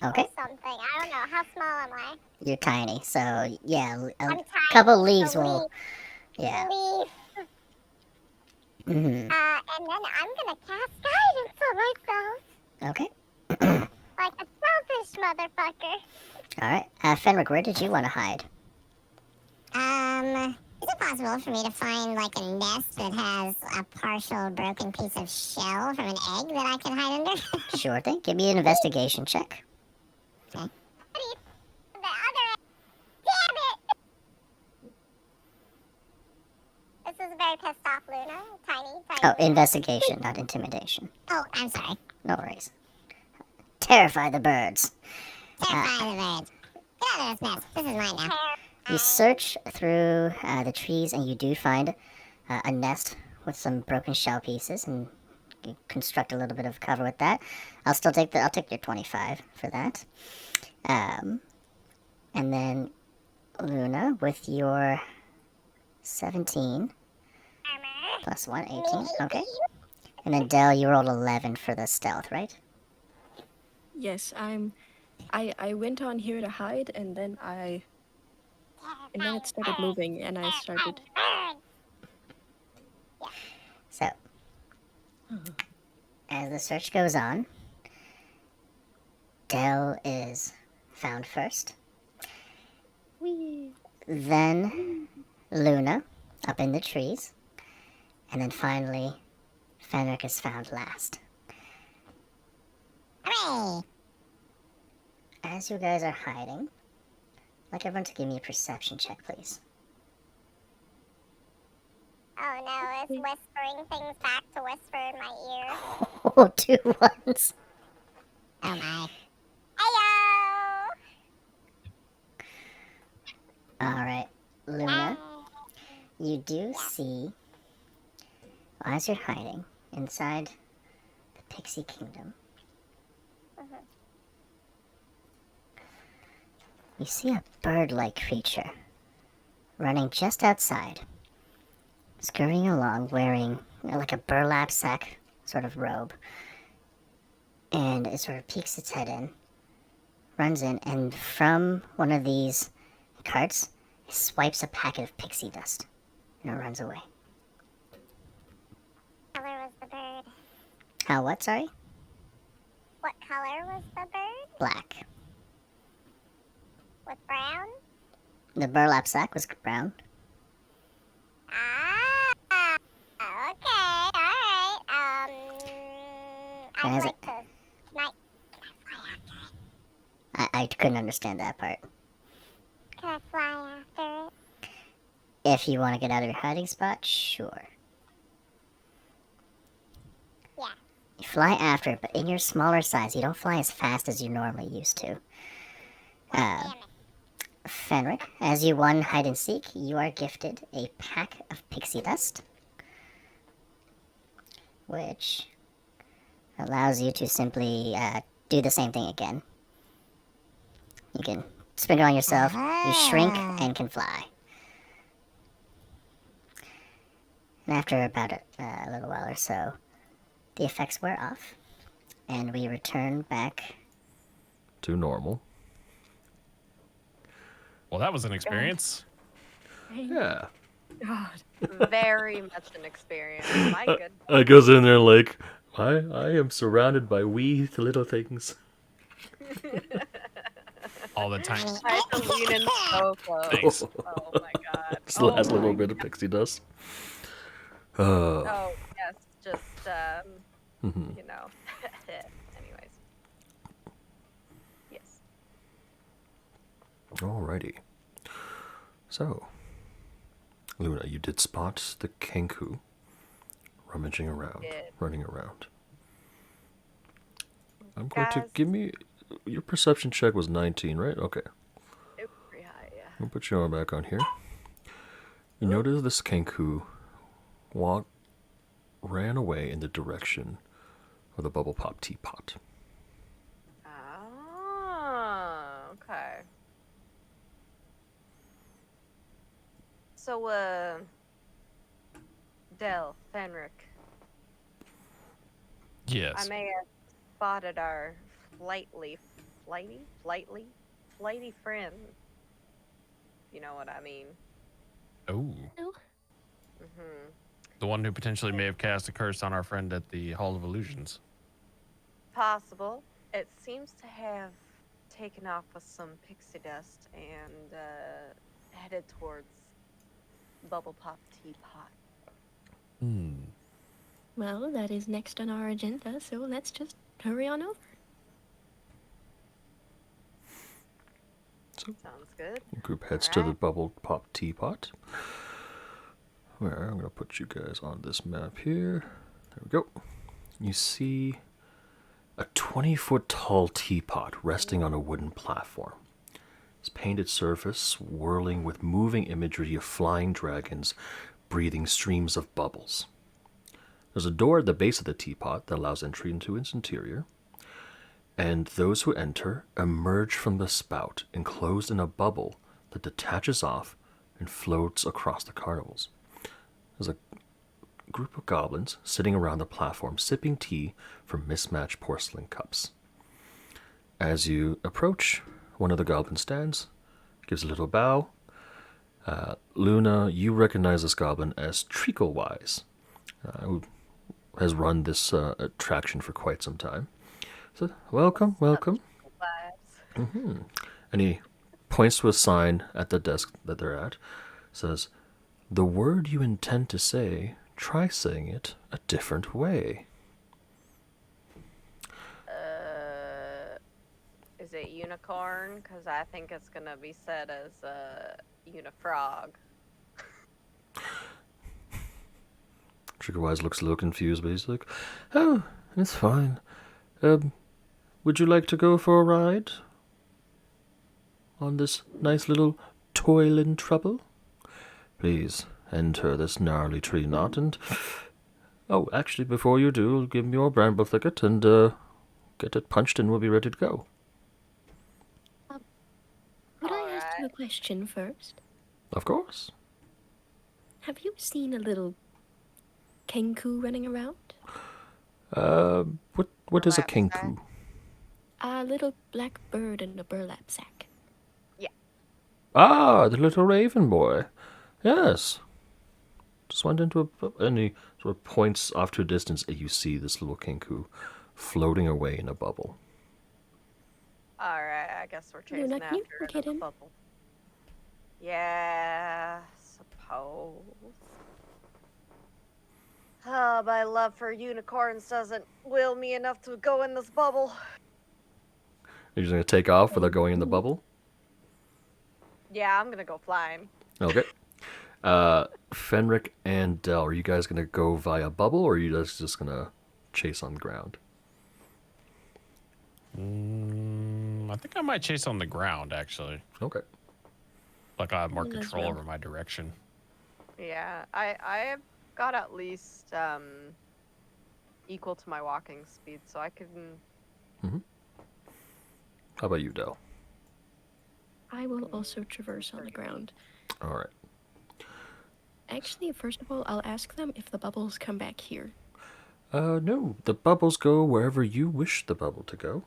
Okay. or something. I don't know. How small am I? You're tiny, so yeah, I'm a tiny. couple leaves A will. leaf. Yeah. Leaf. Mm-hmm. And then I'm gonna cast guidance on myself. Okay. Like a selfish motherfucker. All right. Fenric, where did you want to hide? Is it possible for me to find like a nest that has a partial broken piece of shell from an egg that I can hide under? Sure thing. Give me an investigation check. The other egg. Damn it! This is a very pissed off Luna. Tiny. Oh, investigation, not intimidation. Oh, I'm sorry. No worries. Terrify the birds. Terrify the birds. Get out of this nest. This is mine now. You search through the trees and you do find a nest with some broken shell pieces, and you construct a little bit of cover with that. I'll take your 25 for that. And then Luna with your 17 plus 1, 18. Okay. And then Del, you rolled 11 for the stealth, right? Yes, I went on here to hide, and then it started moving, and I started. So, as the search goes on, Del is found first. Then Luna, up in the trees. And then finally, Fenric is found last. Hooray! As you guys are hiding, I'd like everyone to give me a perception check, please. Oh no, it's whispering things back to whisper in my ear. Oh, 2 ones. Oh my. Heyo! Alright, Luna, you do see, as you're hiding inside the Pixie Kingdom, you see a bird-like creature running just outside, scurrying along wearing like a burlap sack sort of robe. And it sort of peeks its head in, runs in, and from one of these carts, it swipes a packet of pixie dust, and it runs away. What color was the bird? How, what, sorry? What color was the bird? Black. With brown? The burlap sack was brown. Ah, okay, alright. And I'd has like it- to. Can I fly after it? I couldn't understand that part. Can I fly after it? If you want to get out of your hiding spot, sure. Yeah. You fly after it, but in your smaller size, you don't fly as fast as you normally used to. Damn it. Fenric, as you won hide and seek, you are gifted a pack of pixie dust, which allows you to simply do the same thing again. You can sprinkle on yourself, you shrink, and can fly. And after about a little while or so, the effects wear off, and we return back. To normal. Well, that was an experience. Yeah. God. Very much an experience. My goodness. I goes in there like, I am surrounded by wee little things. All the time. I had to lean in so close. Thanks. Oh my god. This last Oh little my bit of pixie dust. Oh yes, just Mhm. you know. Anyways. Yes. Alrighty. So, Luna, you did spot the Kenku rummaging around, Did. running around. I'm going to Guys. give me your perception check was 19, right? Okay. It was pretty high, yeah. I'll put you on back on here. You notice this Kenku ran away in the direction of the bubble pop teapot. Oh, okay. So, Del, Fenric, Yes. I may have spotted our flighty friend. You know what I mean? Oh. Mm-hmm. The one who potentially may have cast a curse on our friend at the Hall of Illusions. Possible. It seems to have taken off with some pixie dust and headed towards Bubble Pop Teapot. Hmm. Well, that is next on our agenda, so let's just hurry on over. Sounds good. The group heads to the bubble pop teapot. Where I'm going to put you guys on this map here. There we go. You see a 20-foot tall teapot resting on a wooden platform. Its painted surface swirling with moving imagery of flying dragons breathing streams of bubbles. There's a door at the base of the teapot that allows entry into its interior, and those who enter emerge from the spout enclosed in a bubble that detaches off and floats across the carnivals. There's a group of goblins sitting around the platform sipping tea from mismatched porcelain cups. As you approach, one of the goblins stands, gives a little bow. Luna, you recognize this goblin as Treaclewise, who has run this attraction for quite some time. So, welcome. Vibes. And he points to a sign at the desk that they're at. Says, "The word you intend to say, try saying it a different way." Is it unicorn? Because I think it's gonna be said as unifrog. Triggerwise looks a little confused, but he's like, "Oh, it's fine. Would you like to go for a ride on this nice little toil and trouble? Please enter this gnarly tree knot and... Oh, actually, before you do, give me your bramble thicket and get it punched and we'll be ready to go." Could I ask you a question first? Of course. Have you seen a little kenku running around? What is a Burlap sack. kenku? A little black bird in a burlap sack. Ah, the little raven boy. Yes. Just went into and he sort of points off to a distance, and you see this little kenku floating away in a bubble. Alright, I guess we're chasing Luna, can you after get another in? bubble. Yeah, suppose. Oh, my love for unicorns doesn't will me enough to go in this bubble. You're just going to take off without going in the bubble? Yeah, I'm gonna go flying. Okay. Fenric and Del, are you guys going to go via bubble, or are you guys just going to chase on the ground? I think I might chase on the ground, actually. Okay. Like I have more Me as control well. over my direction. Yeah, I've got at least equal to my walking speed, so I can. How about you, Del? I will also traverse on the ground. All right. Actually, first of all, I'll ask them if the bubbles come back here. No. The bubbles go wherever you wish the bubble to go.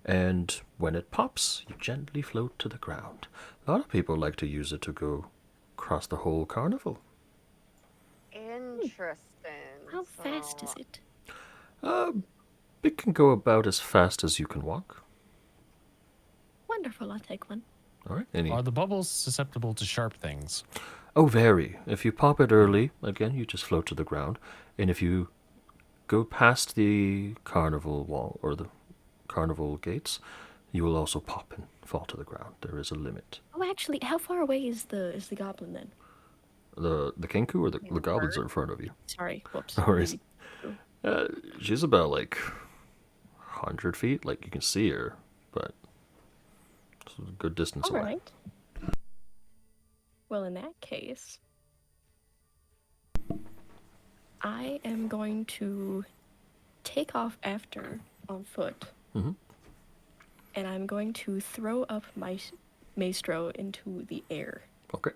And when it pops, you gently float to the ground. A lot of people like to use it to go across the whole carnival. Interesting. How fast is So- it? It can go about as fast as you can walk. Wonderful, I'll take one. All right. Any? Are the bubbles susceptible to sharp things? Oh, very. If you pop it early, again, you just float to the ground. And if you go past the carnival wall or the carnival gates, you will also pop and fall to the ground. There is a limit. Oh, actually, how far away is the goblin then? The kenku or the goblins are in front of you. Sorry, whoops. No worries. Maybe- She's about like 100 feet. Like you can see her, but it's a good distance All away. right. Well, in that case, I am going to take off after on foot, Mhm. and I'm going to throw up my maestro into the air. Okay.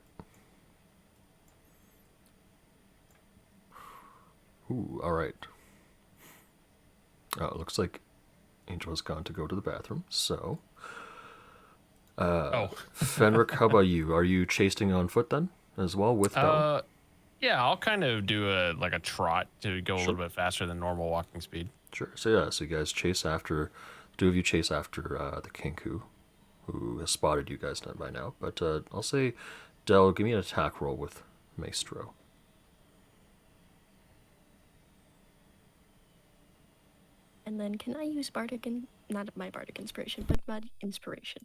Ooh, all right. Oh, it looks like Angel has gone to go to the bathroom. So, Fenric, how about you? Are you chasing on foot then, as well with Del? Yeah, I'll kind of do a trot to go a Sure. little bit faster than normal walking speed. Sure. So yeah, so you guys chase after. Two of you chase after the kenku, who has spotted you guys by now. But I'll say, Del, give me an attack roll with Maestro. And then can I use not my bardic inspiration, but my inspiration?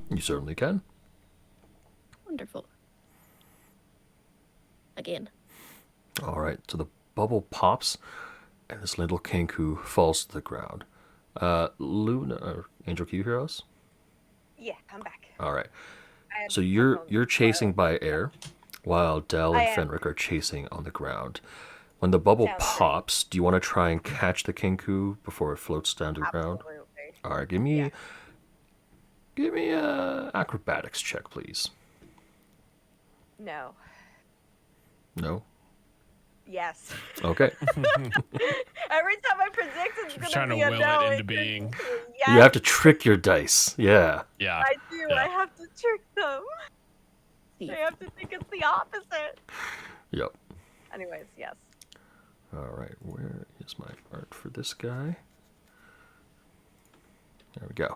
You certainly can. Wonderful. Again. All right, so the bubble pops, and this little kenku falls to the ground. Luna, or Angel, can you hear us? Yeah, I'm back. All right. I had So my you're phone chasing by air, while Del I and am. Fenric are chasing on the ground. When the bubble Sounds great. pops, do you want to try and catch the kenku before it floats down to the ground? Absolutely. All right, give me a acrobatics check, please. No. No. Yes. Okay. Every time I predict it's She's gonna trying to be a will no, it into it being. Yes, You have to trick your dice. Yeah. Yeah. I do. Yeah. I have to trick them. See. I have to think it's the opposite. Yep. Anyways, yes. All right, where is my art for this guy? There we go.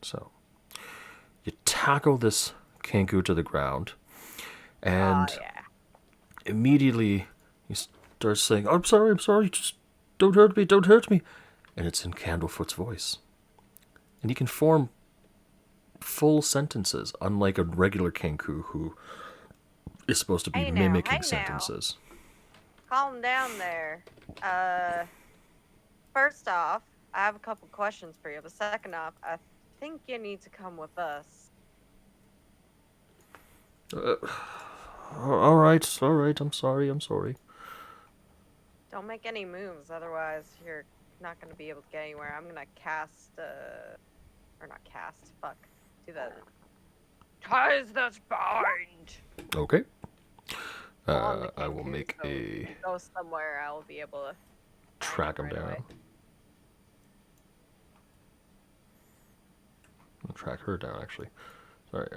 So, you tackle this kenku to the ground, and Oh yeah. immediately he starts saying, I'm sorry, just don't hurt me. And it's in Candlefoot's voice. And he can form full sentences, unlike a regular kenku who It's supposed to be Hey now, mimicking hey now. sentences. Calm down there. First off, I have a couple questions for you. But second off, I think you need to come with us. All right. I'm sorry. Don't make any moves, otherwise you're not gonna be able to get anywhere. I'm gonna cast, or not cast. Fuck. Do the ties that bind. Okay. On the I will Kenku, make so if a you go somewhere, I will be able to track him right down. away. I'll track her down, actually. Sorry.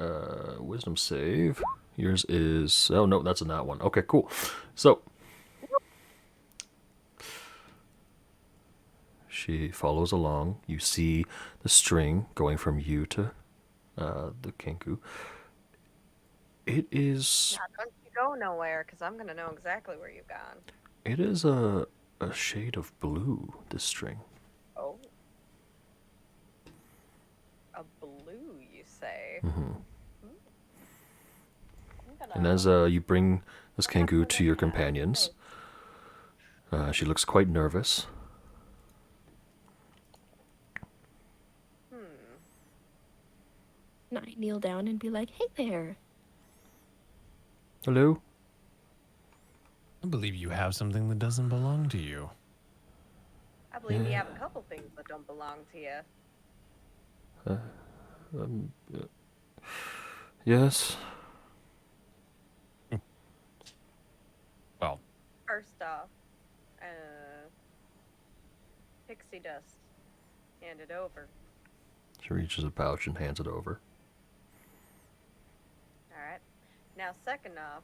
Wisdom save. Yours is. Oh no, that's in that one. Okay, cool. So she follows along. You see the string going from you to the Kenku. It is. Now, don't you go nowhere, because I'm gonna know exactly where you've gone. It is a shade of blue. This string. Oh. A blue, you say? Mm-hmm. I'm And gonna- as you bring this Kenku to your companions, she looks quite nervous. And I kneel down and be like, hey there. Hello? I believe you have something that doesn't belong to you. I believe you have a couple things that don't belong to you. Yes? Well, First off, pixie dust. Hand it over. She reaches a pouch and hands it over. Alright. Now, second off,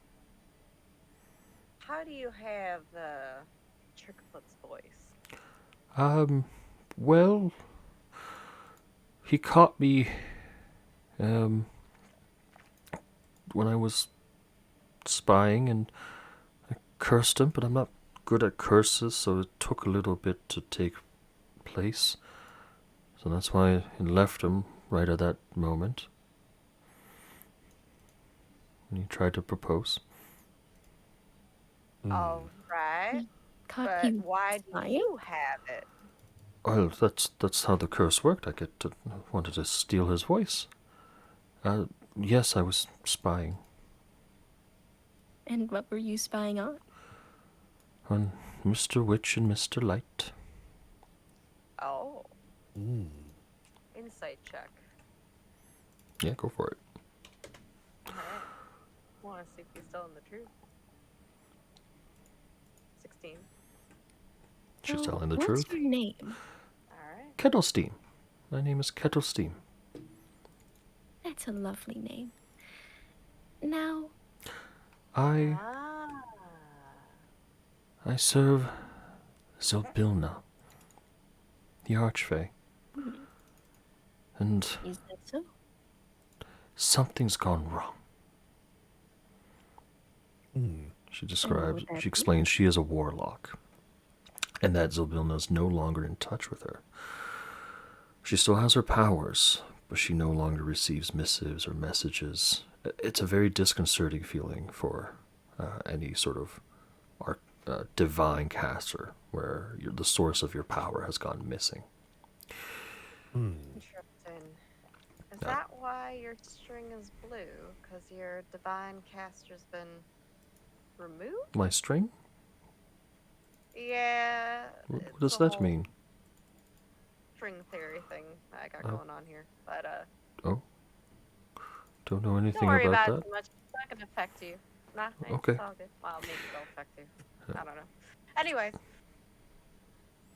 how do you have Trickfoot's voice? Well, he caught me, when I was spying, and I cursed him, but I'm not good at curses, so it took a little bit to take place. So that's why I left him right at that moment. When he tried to propose. Alright. Caught But you why do spying? you have it? Well, that's how the curse worked. I wanted to steal his voice. Yes, I was spying And what were you spying on? on Mr. Witch and Mr. Light. Oh. Insight check. Yeah, go for it. Alright. Want to see if he's telling the truth. 16. She's So, telling the what's truth. your name? Alright. Kettlesteam. My name is Kettlesteam. That's a lovely name. Now, I Ah. serve Zilbilna, the Archfey. And is that so? something's gone wrong. She describes, she explains she is a warlock, and that Zilbilna is no longer in touch with her. She still has her powers, but she no longer receives missives or messages. It's a very disconcerting feeling for any sort of divine caster, where the source of your power has gone missing. Interesting. Is that why your string is blue? Because your divine caster's been removed? My string? Yeah. What it's does the that whole mean? String theory thing I got Oh. going on here. But, Oh, don't know anything don't worry about about it that. too much. It's not going to affect you. Nah, Okay. it's all good. Well, maybe it'll affect you. I don't know. Anyways,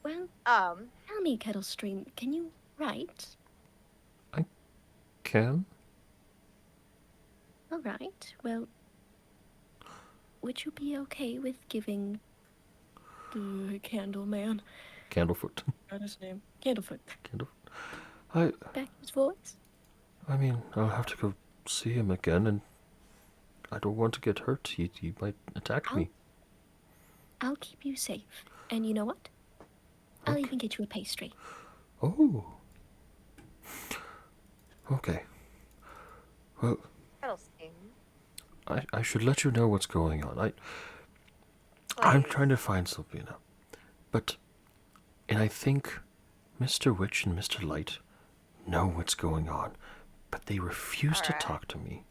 Well, um, tell me, Kettlestream, can you write? Can? All right. Well, would you be okay with giving the candle man, Candlefoot. not his name, Candlefoot, I back his voice? mean, I'll have to go see him again, and I don't want to get hurt. He might attack me. I'll keep you safe. And you know what? I'll even get you a pastry. Oh. Okay. Well, Kettlesteam, I should let you know what's going on. I'm Please. trying to find Sylvina. And I think Mr. Witch and Mr. Light know what's going on, but they refuse to Alright. talk to me.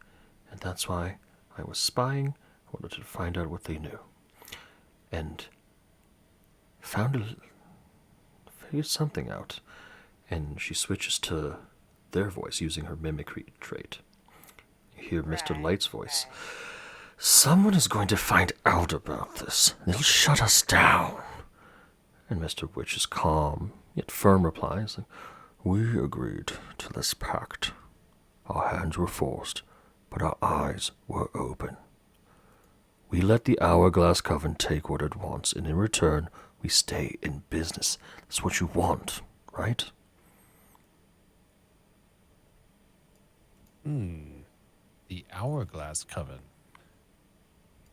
And that's why I was spying. I wanted to find out what they knew. And figured something out. And she switches to their voice using her mimicry trait. You hear Mr. Right, Light's voice. right. Someone is going to find out about this. They'll shut us down. And Mr. Witch's calm, yet firm reply is like, we agreed to this pact. Our hands were forced, but our eyes were open. We let the Hourglass Coven take what it wants, and in return, we stay in business. That's what you want, right? The Hourglass Coven.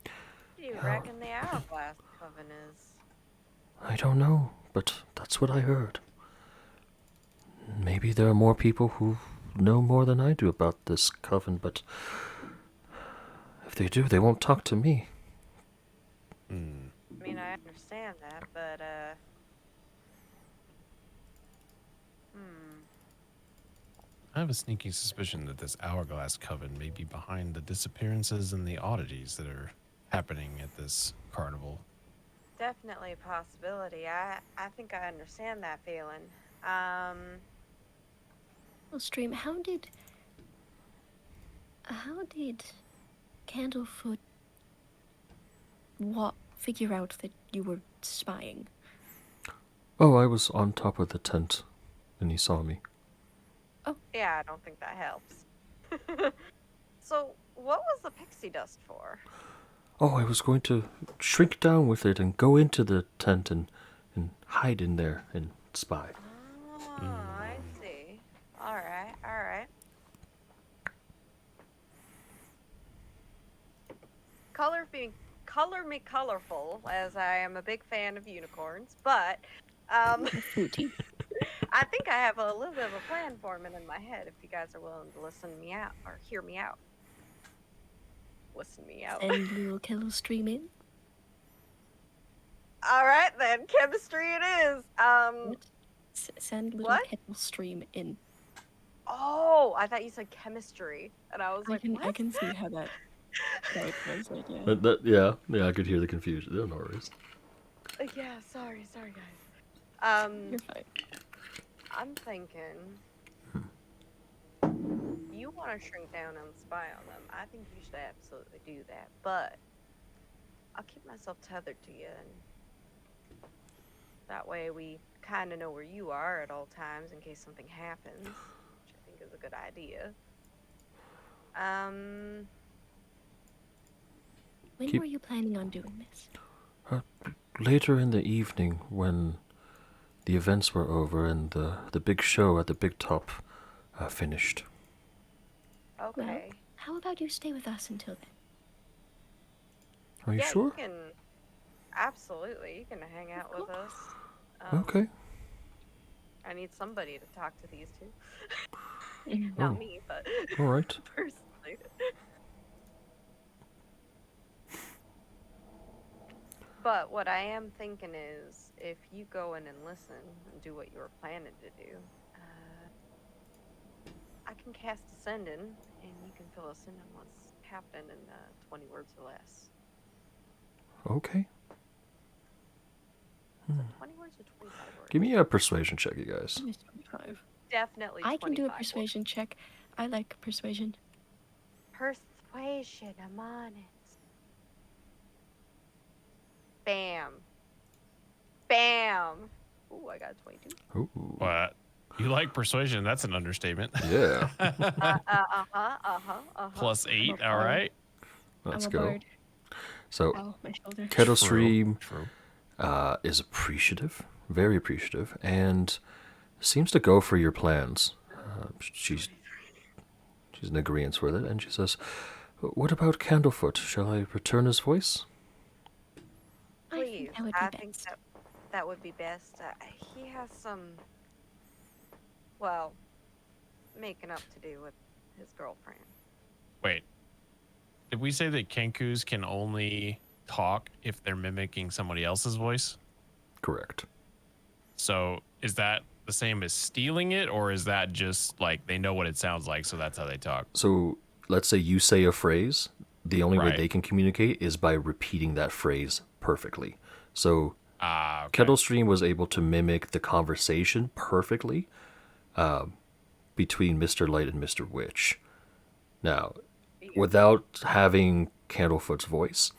What do you reckon the Hourglass Coven is? I don't know, but that's what I heard. Maybe there are more people who know more than I do about this coven, but if they do, they won't talk to me. I mean, I understand that, but, I have a sneaking suspicion that this Hourglass Coven may be behind the disappearances and the oddities that are happening at this carnival. definitely a possibility. I think I understand that feeling. Well, Stream, how did Candlefoot figure out that you were spying? Oh, I was on top of the tent, and he saw me. Yeah, I don't think that helps. So, what was the pixie dust for? Oh, I was going to shrink down with it and go into the tent and hide in there and spy. Oh, I see. Alright, alright. Color me colorful, as I am a big fan of unicorns, but Fruity. I think I have a little bit of a plan forming in my head if you guys are willing to listen me out or hear me out. Listen me out. And little Kettle Stream in. Alright then, chemistry it is. What? Send little What? Kettle Stream in. Oh, I thought you said chemistry. And I was I like, can what? see how that translates. Yeah. Yeah, I could hear the confusion. No worries. Yeah, sorry guys. You're fine. I'm thinking you want to shrink down and spy on them. I think you should absolutely do that, but I'll keep myself tethered to you, and that way we kind of know where you are at all times in case something happens, which I think is a good idea. When Keep- were you planning on doing this? Later in the evening, when the events were over and the big show at the big top finished. Okay. How about you stay with us until then? Are you Yeah, sure? you can. Absolutely, you can hang out with us. Okay. I need somebody to talk to these two. Mm. Oh. Not me, but All right. personally. But what I am thinking is, if you go in and listen and do what you were planning to do, I can cast Ascendant, and you can fill us in on what's happening in 20 words or less. Okay. Is it 20 words or 25 words? Give me a persuasion check, you guys. It's 25. Definitely 25 I can do a words. persuasion check. I like persuasion. Persuasion, I'm on it. Bam. Bam. Ooh, I got a 22. Ooh. What? You like persuasion? That's an understatement. Yeah. Plus 8, I'm a all bard. right. Let's I'm a go. bard. So, Ow, my shoulder. Kettle True, Stream True. is appreciative, very appreciative, and seems to go for your plans. She's in agreement with it, and she says, "What about Candlefoot? Shall I return his voice?" I Please. think that would I be think best. that would be best. He has some, well, making up to do with his girlfriend. Wait. Did we say that Kenkus can only talk if they're mimicking somebody else's voice? Correct. So is that the same as stealing it, or is that just like they know what it sounds like, so that's how they talk? So let's say you say a phrase. The only way Right. they can communicate is by repeating that phrase perfectly. So Okay. Kettlestream was able to mimic the conversation perfectly between Mr. Light and Mr. Witch. Now, without having Candlefoot's voice,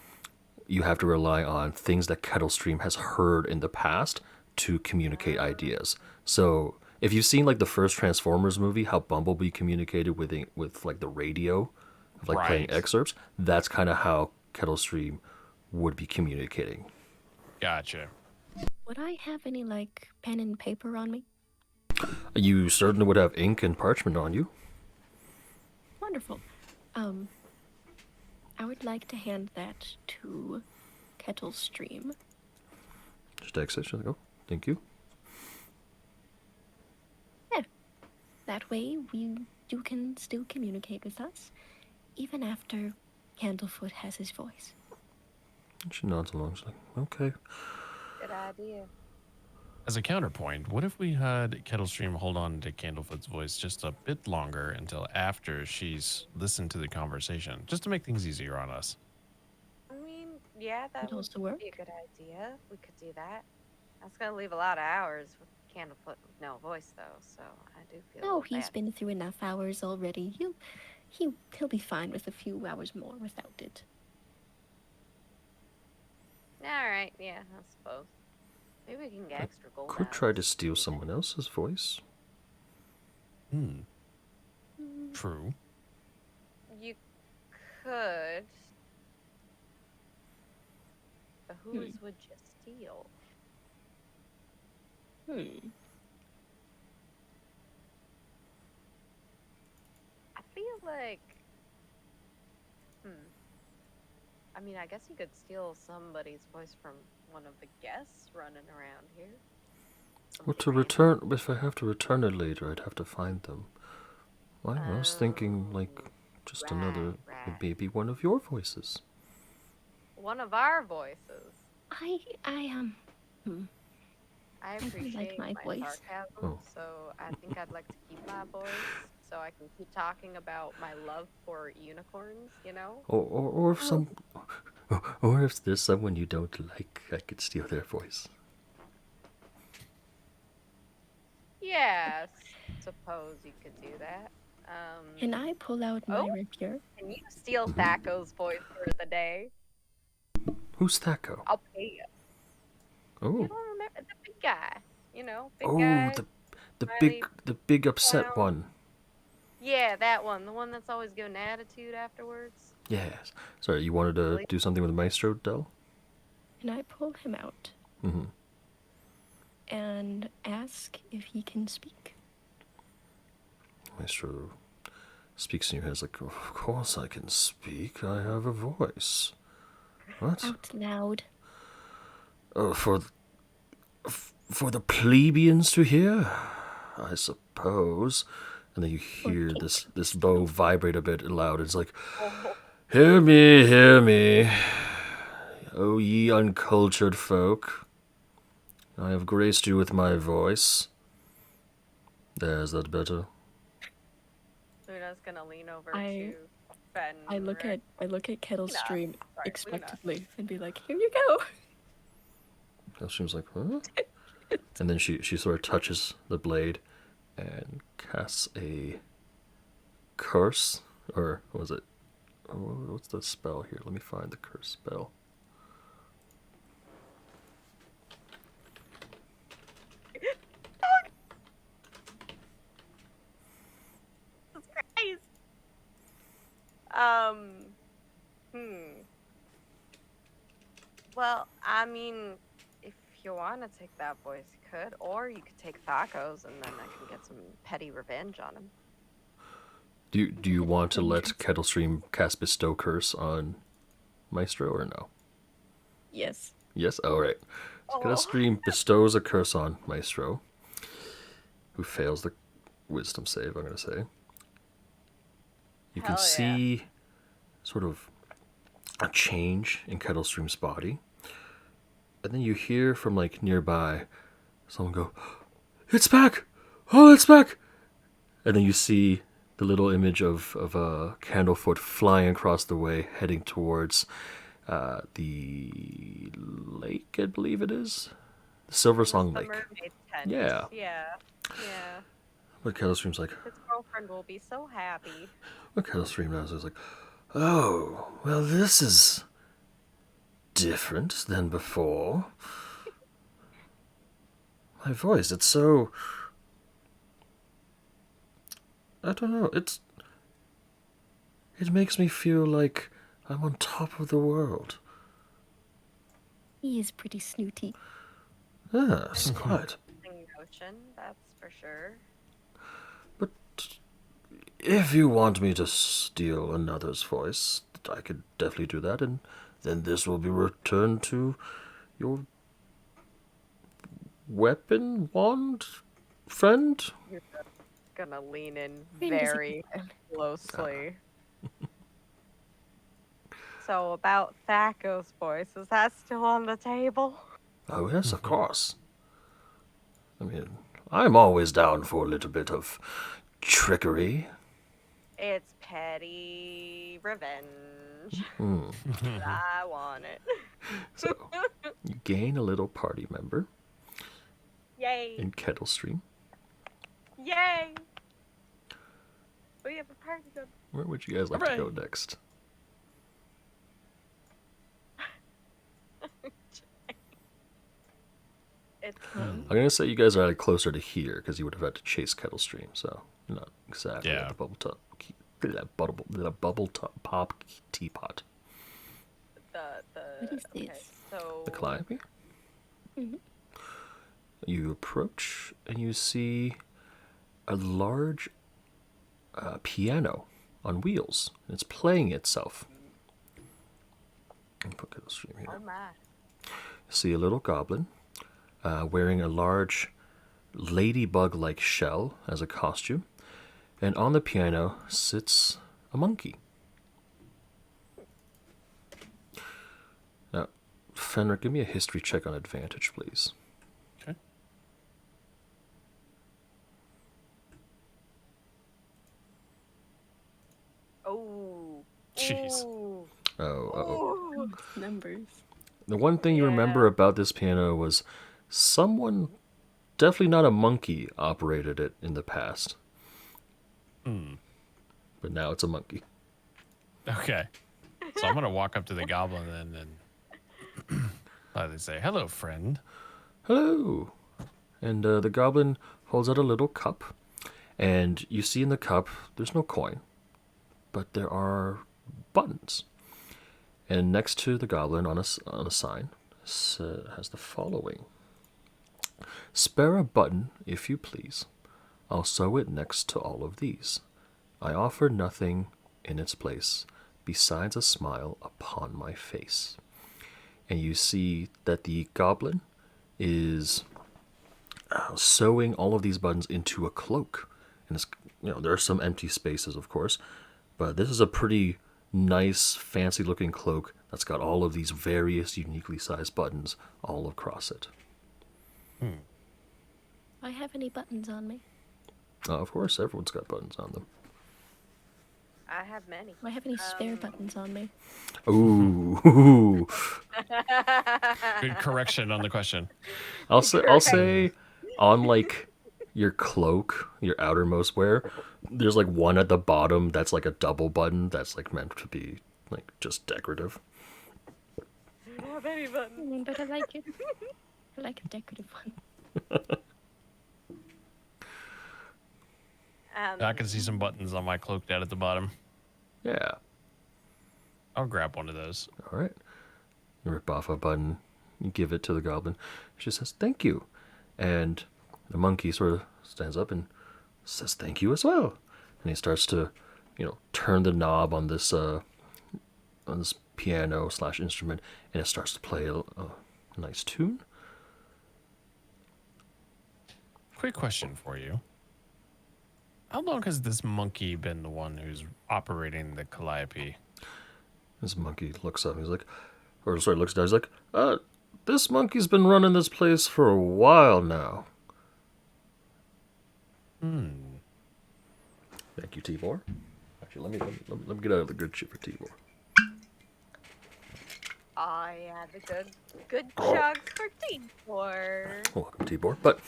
you have to rely on things that Kettlestream has heard in the past to communicate ideas. So if you've seen like the first Transformers movie, how Bumblebee communicated with like the radio, of like playing Right. excerpts, that's kind of how Kettlestream would be communicating. Gotcha. Would I have any like pen and paper on me? You certainly would have ink and parchment on you. Wonderful. I would like to hand that to Kettlestream. Just exit. Just go. Thank you. That way, you can still communicate with us, even after Candlefoot has his voice. She nods along. She's like, okay. Good idea. As a counterpoint, what if we had Kettlestream hold on to Candlefoot's voice just a bit longer until after she's listened to the conversation, just to make things easier on us? I mean, yeah, that Would would also work. be a good idea. We could do that. That's gonna leave a lot of hours with Candlefoot with no voice, though. So I do feel. a Oh, little he's bad. been through enough hours already. He'll be fine with a few hours more without it. All right. Yeah, I suppose. Maybe we can get extra gold. Could out of try to this. steal someone else's voice. True. You could. But whose would you steal? I feel like. I mean, I guess you could steal somebody's voice from one of the guests running around here. Well, Somebody to random. return, if I have to return it later, I'd have to find them. Well, I was thinking, like, just another, right. maybe one of your voices. One of our voices. I I really appreciate like my voice. sarcasm, Oh. so I think I'd like to keep my voice so I can keep talking about my love for unicorns, you know? Or if or if there's someone you don't like, I could steal their voice. Yes, suppose you could do that. Can I pull out my Oh. rapier? Can you steal Thaco's voice for the day? Who's Thaco? I'll pay you. Oh, You don't remember the big guy, you know, big oh, guy. the big upset clown. one. Yeah, that one, the one that's always giving attitude afterwards. Yes. Sorry, you wanted to do something with Maestro, Del? Can I pull him out Mm-hmm. and ask if he can speak? Maestro speaks in your head. It's like, of course I can speak. I have a voice. What? Out loud. Oh, for the plebeians to hear, I suppose. And then you hear this bow vibrate a bit loud. It's like, hear me, O ye uncultured folk. I have graced you with my voice. There's that better. Luna's gonna lean over I- to Ben. I look at Kettlestream Luna. expectantly and be like, "Here you go." And she was like, huh? And then she sort of touches the blade and casts a curse. Or what was it? Oh, what's the spell here? Let me find the curse spell. Jesus Christ. Well, I mean, if you want to take that voice, you could, or you could take Thaco's, and then I can get some petty revenge on him. Do you want to let Kettlestream cast Bestow Curse on Maestro or no? Yes. Yes? Alright. So Kettlestream bestows a curse on Maestro, who fails the wisdom save, I'm going to say. You can Hell yeah. see sort of a change in Kettlestream's body. And then you hear from like nearby someone go, "It's back! Oh, it's back!" And then you see the little image of Candlefoot flying across the way, heading towards the lake, I believe it is. The Silver Song The Lake. mermaid tent. Yeah. Yeah. Yeah. But Kettlestream's like, His girlfriend will be so happy. what Kettlestream knows is like, "Oh, well, this is different than before. My voice, it's so... I don't know, it makes me feel like I'm on top of the world." He is pretty snooty. Yes, quite. Notion, that's for sure. But if you want me to steal another's voice, I could definitely do that, and then this will be returned to your weapon wand friend. You're gonna lean in Friend is a very good one. closely. So about Thaco's voice, is that still on the table? Oh, yes, of course. I mean, I'm always down for a little bit of trickery. It's petty revenge. Hmm. I want it. So, you gain a little party member Yay! in Kettlestream. Yay! We have a party gun. Where would you guys like to go next? It's I'm gonna say you guys are like closer to here because you would have had to chase Kettlestream, so not exactly at the bubble top, bubble top pop teapot. What is this? So The Calliope. Mhm. You approach and you see a large piano on wheels. It's playing itself. Let me put Kettlestream here. oh my. See a little goblin wearing a large ladybug-like shell as a costume, and on the piano sits a monkey. Now, Fenric, give me a history check on advantage, please. Okay. Oh. Jeez. Ooh. Oh, Ooh. Numbers. the one thing you remember Yeah. about this piano was someone, definitely not a monkey, operated it in the past. But now it's a monkey. Okay. So I'm gonna walk up to the goblin and they say, "Hello, friend." Hello. And the goblin holds out a little cup, and you see in the cup there's no coin, but there are buttons. And next to the goblin on a sign has the following: "Spare a button, if you please. I'll sew it next to all of these. I offer nothing in its place besides a smile upon my face." And you see that the goblin is sewing all of these buttons into a cloak. And it's, there are some empty spaces, of course, but this is a pretty nice, fancy-looking cloak that's got all of these various uniquely sized buttons all across it. Do I have any buttons on me? Of course, everyone's got buttons on them. I have many. Do I have any spare buttons on me? Ooh. Good correction on the question. I'll say on like your cloak, your outermost wear, there's like one at the bottom that's like a double button that's like meant to be like just decorative. I don't have any buttons. But I like it. I like a decorative one. I can see some buttons on my cloak down at the bottom. Yeah. I'll grab one of those. All right. You rip off a button, you give it to the goblin. She says, "Thank you." And the monkey sort of stands up and says, "Thank you as well." And he starts to, turn the knob on this piano / instrument, and it starts to play a nice tune. Quick question for you. How long has this monkey been the one who's operating the Calliope? This monkey looks up. He's like, or sorry, looks down. He's like, this monkey's been running this place for a while now. Thank you, Tibor. Actually, let me get out of the good shit for Tibor. Oh yeah, the good chugs for Tibor. Welcome, Tibor. But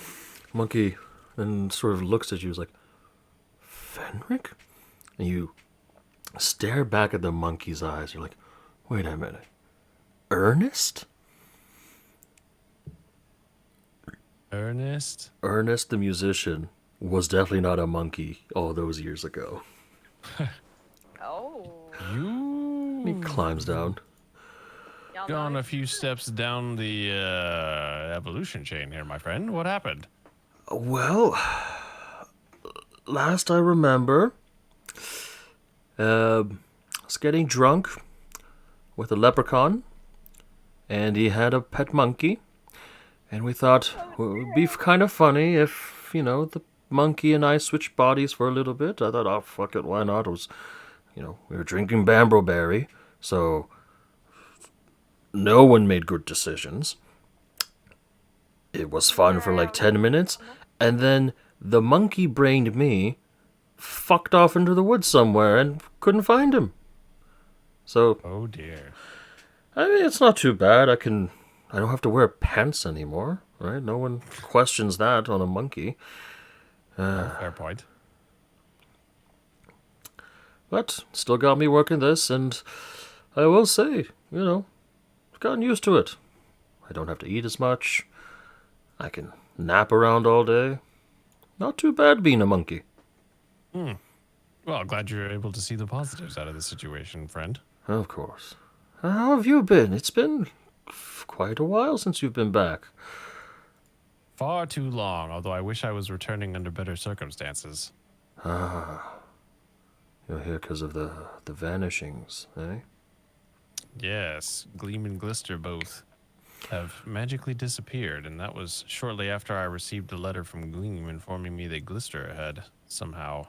monkey then sort of looks at you. He's like, Fenric? And you stare back at the monkey's eyes. You're like, wait a minute. Ernest? Ernest? Ernest the musician was definitely not a monkey all those years ago. Oh. He climbs down. Y'all Gone know a few steps down the evolution chain here, my friend. What happened? Well, last I remember, I was getting drunk with a leprechaun, and he had a pet monkey, and we thought it would be kind of funny if, the monkey and I switched bodies for a little bit. I thought, oh, fuck it, why not? It was, we were drinking Bambleberry, so no one made good decisions. It was fun for like 10 minutes, and then the monkey brained me, fucked off into the woods somewhere, and couldn't find him. So, Oh dear. I mean, it's not too bad. I don't have to wear pants anymore, right? No one questions that on a monkey. Fair point. But still got me working this, and I will say, I've gotten used to it. I don't have to eat as much. I can nap around all day. Not too bad being a monkey. Well, glad you're able to see the positives out of the situation, friend. Of course. How have you been? It's been quite a while since you've been back. Far too long, although I wish I was returning under better circumstances. You're here because of the vanishings, eh? Yes, Gleam and Glister both have magically disappeared, and that was shortly after I received a letter from Gleam informing me that Glister had somehow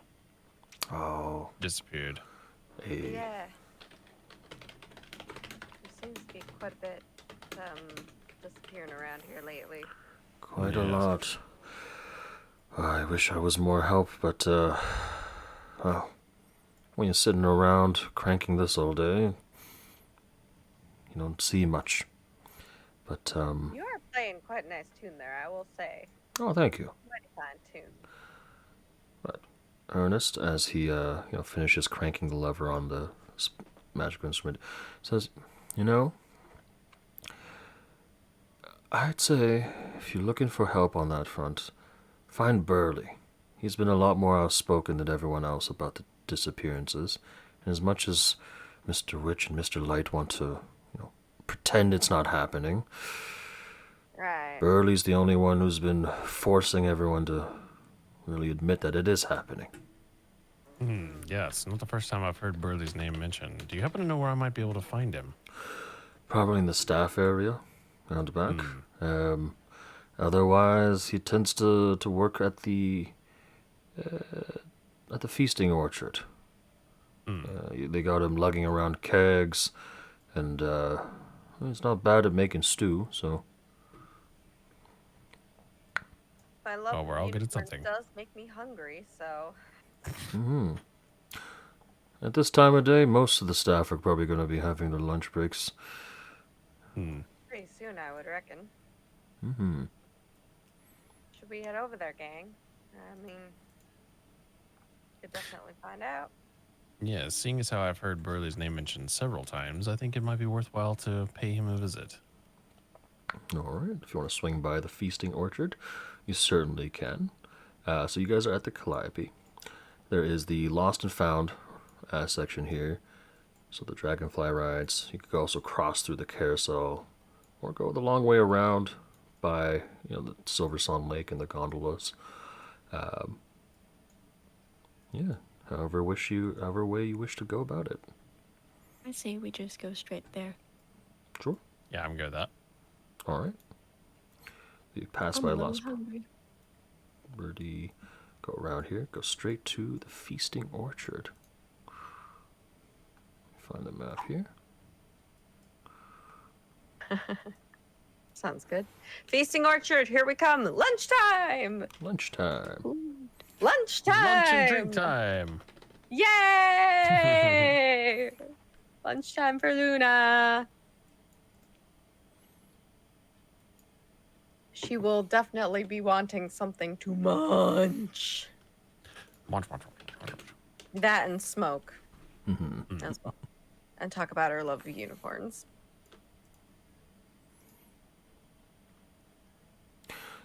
disappeared. Hey. Yeah. There seems to be quite a bit disappearing around here lately. Quite a lot. I wish I was more help, but, well, when you're sitting around cranking this all day, you don't see much. But, You are playing quite a nice tune there, I will say. Oh, thank you. Quite a fine tune. But Ernest, as he, finishes cranking the lever on the magical instrument, says, I'd say if you're looking for help on that front, find Burley. He's been a lot more outspoken than everyone else about the disappearances. And as much as Mr. Witch and Mr. Light want to, pretend it's not happening, Right. Burley's the only one who's been forcing everyone to really admit that it is happening. Yeah, it's not the first time I've heard Burley's name mentioned. Do you happen to know where I might be able to find him? Probably in the staff area, around the back. Otherwise, he tends to work at the feasting orchard. They got him lugging around kegs, and he's not bad at making stew, so. I love Oh, we're all good at something. It does make me hungry, so. At this time of day, most of the staff are probably going to be having their lunch breaks. Pretty soon, I would reckon. Should we head over there, gang? I mean, could definitely find out. Yeah, seeing as how I've heard Burley's name mentioned several times, I think it might be worthwhile to pay him a visit. All right, if you want to swing by the feasting orchard, you certainly can. So you guys are at the Calliope. There is the Lost and Found section here. So the Dragonfly rides. You could also cross through the carousel, or go the long way around by the Silver Sun Lake and the gondolas. Yeah, however way you wish to go about it. I say we just go straight there. Sure. Yeah, I'm good with that. All right. You pass I'm by a little Lost hungry. Birdie. Go around here. Go straight to the feasting orchard. Find the map here. Sounds good. Feasting orchard, here we come. Lunchtime! Lunchtime. Lunchtime! Lunch and drink time. Yay! Lunchtime for Luna. She will definitely be wanting something to munch. Munch. That and smoke Mm-hmm. as well. And talk about her love of unicorns.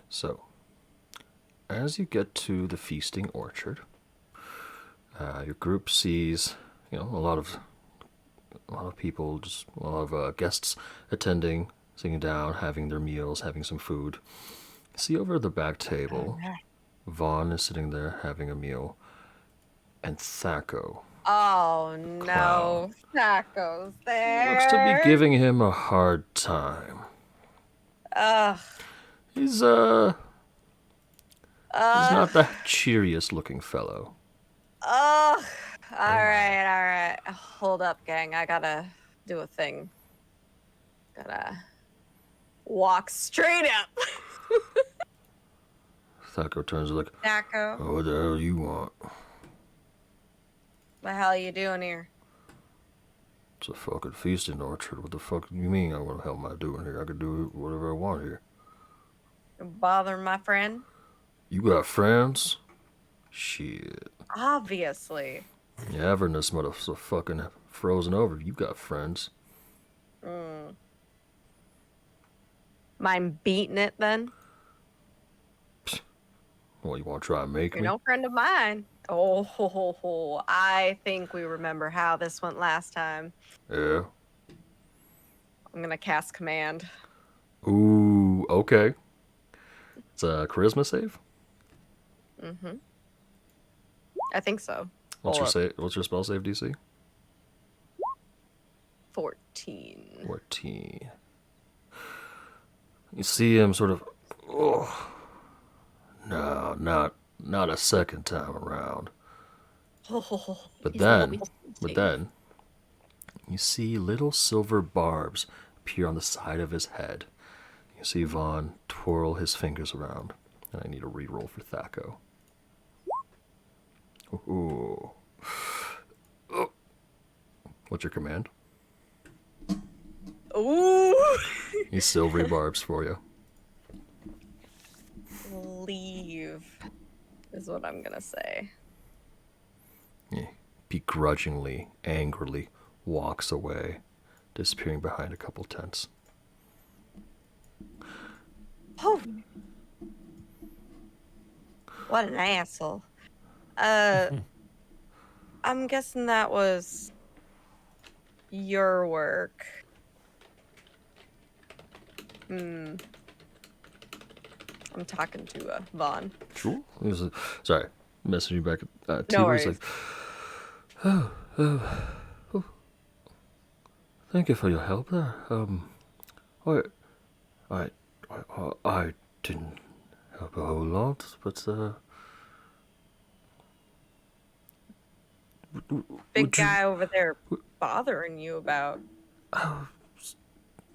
So, as you get to the feasting orchard, your group sees, a lot of people, just a lot of guests attending, sitting down, having their meals, having some food. See over at the back table, Vaughn is sitting there having a meal, and Thaco Oh no, Thaco's there. looks to be giving him a hard time. Ugh. He's not the cheeriest looking fellow. Ugh. All right. Hold up, gang. I gotta do a thing. Gotta walk straight up. Thaco turns like, Thaco, oh, what the hell do you want? what the hell are you doing here? It's a fucking feasting orchard. What the fuck do you mean? What the hell am I doing here? I could do whatever I want here. You're bothering my friend? You got friends? Shit. Obviously. Yeah, Avernus motherfucker fucking frozen over. You got friends. Mind beating it then? Well, you want to try and make You're me? no friend of mine. Oh, I think we remember how this went last time. Yeah. I'm gonna cast command. Ooh, okay. It's a charisma save? Mm-hmm. I think so. What's your Hold up. What's your spell save DC? 14. 14. You see him sort of, oh, no, not a second time around. But He's then, always you see little silver barbs appear on the side of his head. You see Vaughn twirl his fingers around, and I need a reroll for Thaco. Ooh. Oh. What's your command? Ooh! These silvery barbs for you. Leave is what I'm gonna say. He begrudgingly, angrily walks away, disappearing behind a couple tents. Oh! What an asshole. I'm guessing that was your work. I'm talking to Vaughn. Sure. He was sorry, messaging you back at No T-Bird. He's worries. like, thank you for your help there. I didn't help a whole lot, but Big would you- guy over there bothering you about.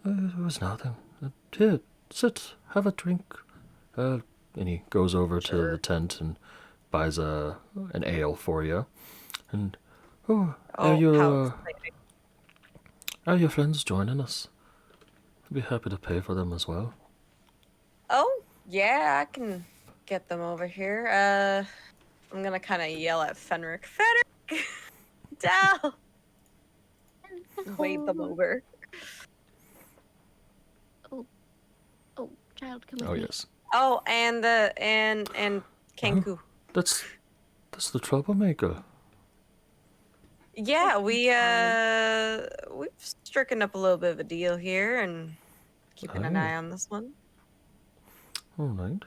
It was nothing. Here, sit, have a drink. And he goes over to the tent and buys an ale for you. And are How your exciting. are your friends joining us? I'd be happy to pay for them as well. Oh, yeah, I can get them over here. I'm gonna kind of yell at Fenric. Fenric! Down! Wave them over. Oh, child, come with Oh me. yes, Oh, and Kenku. that's the troublemaker. Yeah, we've stricken up a little bit of a deal here and keeping an Oh. eye on this one. All right.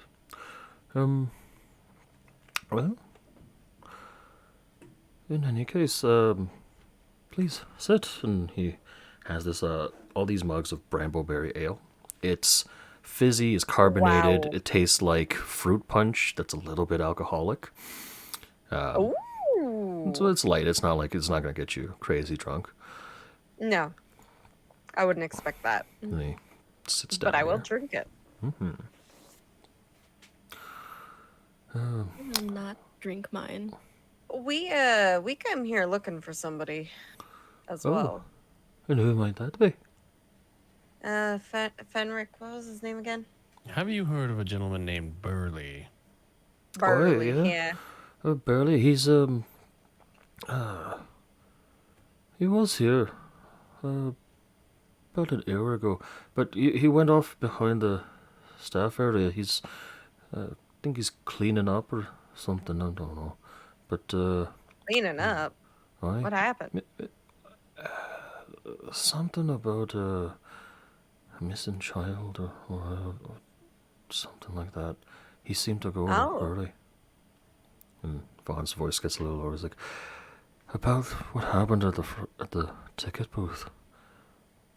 Well, in any case, please sit. And he has this all these mugs of Brambleberry ale. It's fizzy, it's carbonated. Wow. It tastes like fruit punch that's a little bit alcoholic. Ooh. So it's light. It's not gonna get you crazy drunk. No, I wouldn't expect that. And he sits down but I will here. drink it. I will not drink mine. We came here looking for somebody as Oh. well. And who might that be? Fenric, what was his name again? Have you heard of a gentleman named Burley? Burley, yeah. yeah. Oh, Burley, he's, he was here, about an hour ago, but he went off behind the staff area. He's, I think he's cleaning up or something, I don't know. But, Cleaning up. aye, What happened? something about, a missing child or something like that. He seemed to go Oh. early. And Vaughn's voice gets a little lower. He's like, about what happened at the ticket booth.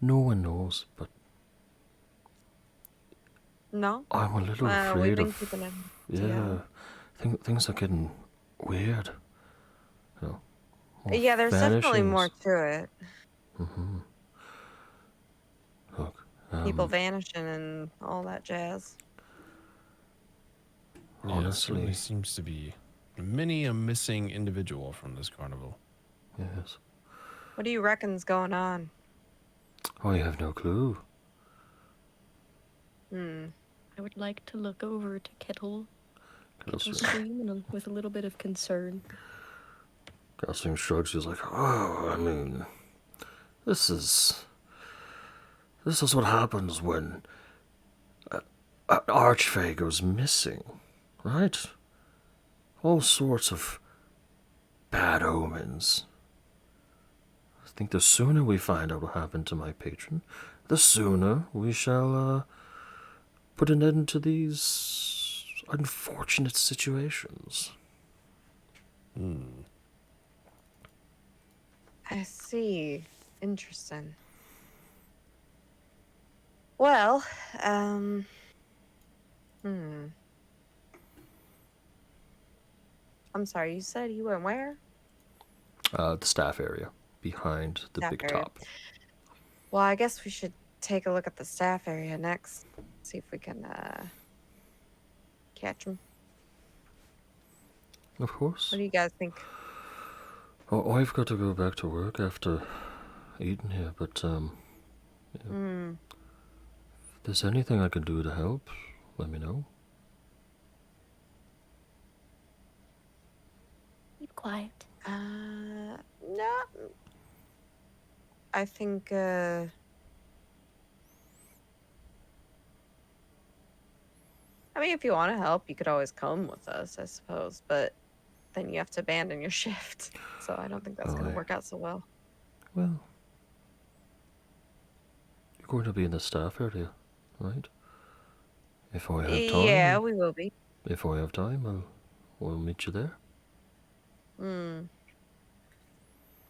No one knows, but No? I'm a little We've afraid been of. keeping an Yeah, things are getting weird. You know, more Yeah, there's definitely more vanishings. to it. Look, People vanishing and all that jazz. Yeah, it certainly honestly, seems to be many a missing individual from this carnival. yes. What do you reckon's going on? I have no clue. I would like to look over to Kettle Gosling Stream and with a little bit of concern. shrugs. He's like, oh, I mean, this is what happens when an archfey goes missing, right? All sorts of bad omens. I think the sooner we find out what happened to my patron, the sooner we shall put an end to these unfortunate situations. I see. Interesting. Well, I'm sorry, you said you went where? The staff area behind the Staff big area. top. Well, I guess we should take a look at the staff area next. See if we can catch them. Of course. What do you guys think? Oh, I've got to go back to work after eating here, but if there's anything I can do to help, let me know. Keep quiet. No. I think, I mean, if you want to help, you could always come with us, I suppose, but then you have to abandon your shift. So I don't think that's going Aye. to work out so well. Well, you're going to be in the staff area, right? If I have time, Yeah, we will be. if I have time, we'll meet you there.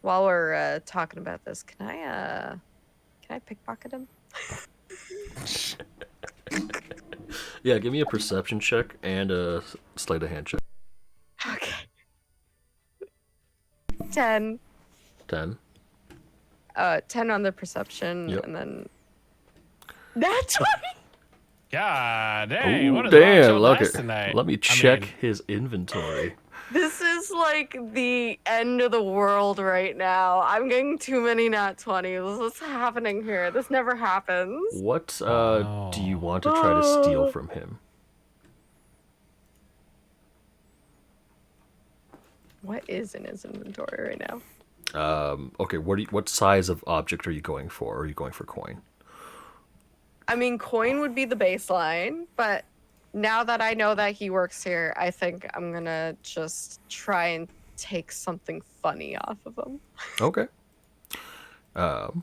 While we're talking about this, can I pickpocket him? Yeah, give me a perception check and a sleight of hand check. Okay. 10. 10. 10 on the perception, Yep. and then that's God dang, Ooh, what is wrong with damn, your look dice it. tonight? Let me I check mean, his inventory. This is like the end of the world right now. I'm getting too many nat 20s. What's happening here? This never happens. What do you want to try to steal from him? What is in his inventory right now? Okay, what size of object are you going for? Are you going for coin? I mean, coin would be the baseline, but now that I know that he works here, I think I'm gonna just try and take something funny off of him. Okay. Let me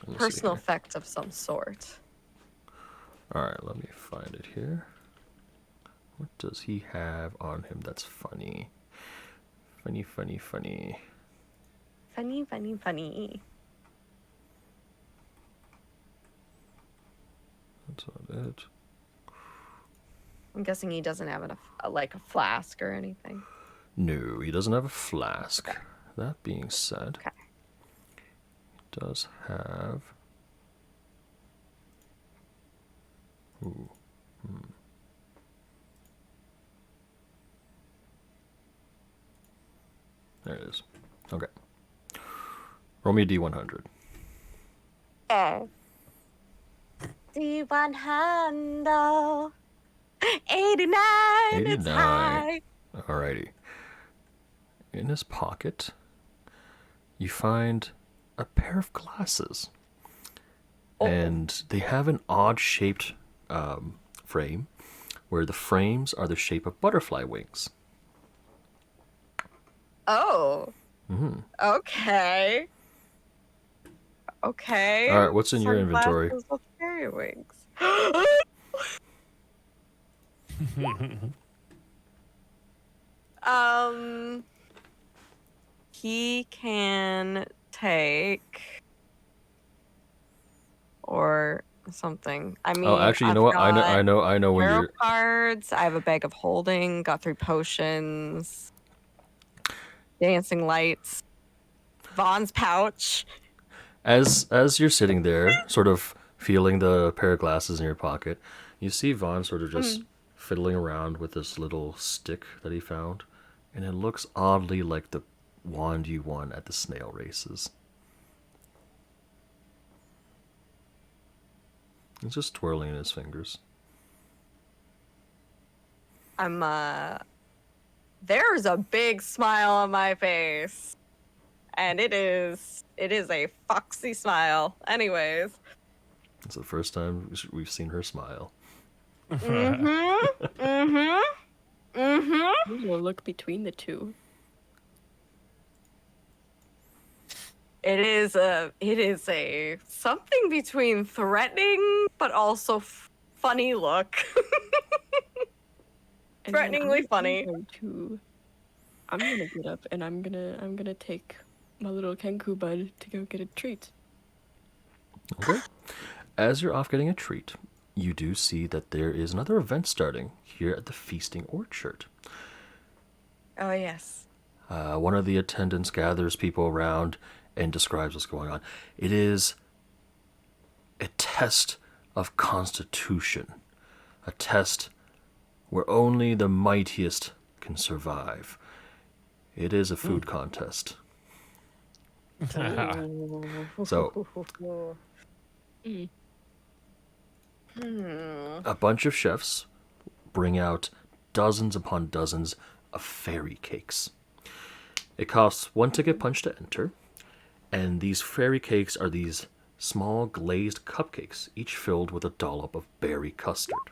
see Personal here. effect of some sort. Alright, let me find it here. What does he have on him that's funny? Funny. Funny, funny, funny. That's not it. I'm guessing he doesn't have like a flask or anything. No, he doesn't have a flask. Okay. That being said, Okay. he does have Ooh. There it is. Okay. Roll me a D100. Oh. D100. 89. It's 89. high. Alrighty. In his pocket, you find a pair of glasses. And they have an odd-shaped frame, where the frames are the shape of butterfly wings. Oh. Mm-hmm. Okay. Okay. All right, what's in your inventory? Sunglasses with fairy wings. He can take or something. I mean, Oh, actually, you I've know what? I got know when tarot you're. cards. I have a bag of holding. Got 3 potions. Dancing lights. Vaughn's pouch. As you're sitting there, sort of feeling the pair of glasses in your pocket, you see Vaughn sort of just fiddling around with this little stick that he found, and it looks oddly like the wand you won at the snail races. He's just twirling in his fingers. There's a big smile on my face. And it is a foxy smile. Anyways. It's the first time we've seen her smile. Mm-hmm. Mm-hmm. Mm-hmm. I'm gonna look between the two. It is a something between threatening but also funny look. And then Threateningly funny. I'm gonna get up and I'm gonna take my little Kenku bud to go get a treat. Okay. As you're off getting a treat, you do see that there is another event starting here at the Feasting Orchard. Oh yes. One of the attendants gathers people around and describes what's going on. It is a test of constitution, a test where only the mightiest can survive. It is a food contest. So, a bunch of chefs bring out dozens upon dozens of fairy cakes. It costs 1 ticket punch to enter, and these fairy cakes are these small glazed cupcakes, each filled with a dollop of berry custard.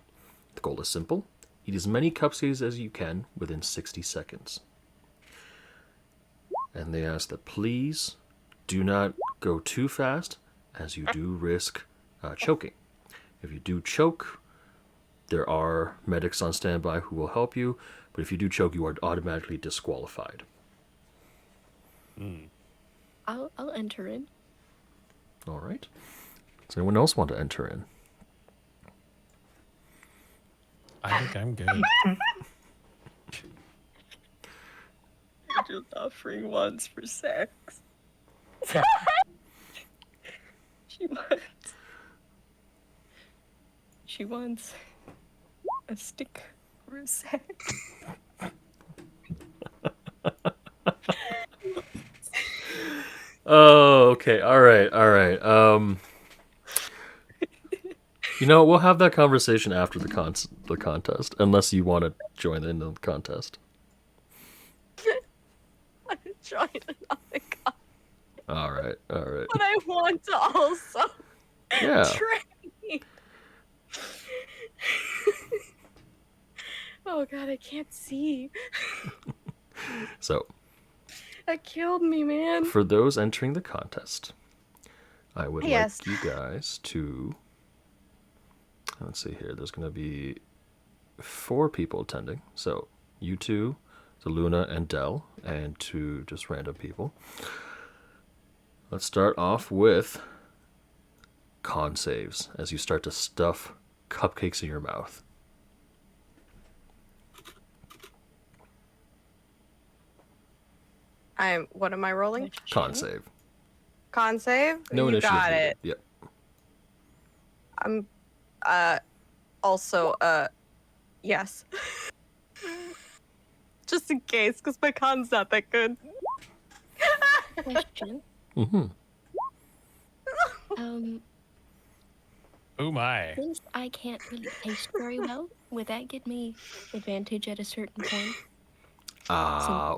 The goal is simple: eat as many cupcakes as you can within 60 seconds. And they ask that please do not go too fast, as you do risk choking. If you do choke, there are medics on standby who will help you, but if you do choke, you are automatically disqualified. I'll enter in. All right. Does anyone else want to enter in? I think I'm good. You're just offering wands for sex. She wants a stick for a sex. Oh, okay. All right. We'll have that conversation after the contest, unless you want to join in the contest. I'm trying to not think of, All right. but I want to also Yeah. train. Oh god, I can't see. So, That killed me, man. for those entering the contest, I would Yes. like you guys to... Let's see here. There's going to be 4 people attending. So, you two, so Luna and Dell, and 2 just random people. Let's start off with con saves as you start to stuff cupcakes in your mouth. What am I rolling? Con save. Con save? No You initiative got needed. it. Yep. I'm also, yes. Just in case, because my con's not that good. Question. Mm-hmm. Oh my. Since I can't really taste very well, would that give me advantage at a certain point?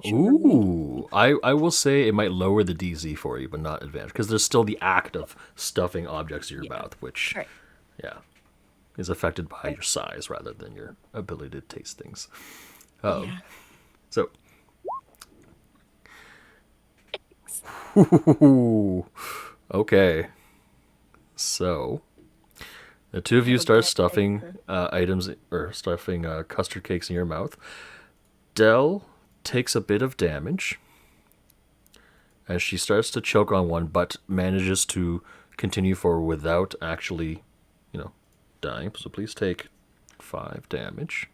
Ooh. I will say it might lower the DC for you, but not advantage, because there's still the act of stuffing objects in your mouth, which, Right. yeah, is affected by your size rather than your ability to taste things. Yeah. So, okay. So, the two of you start stuffing items or stuffing custard cakes in your mouth. Dell takes a bit of damage as she starts to choke on one, but manages to continue forward without actually, dying. So please take 5 damage.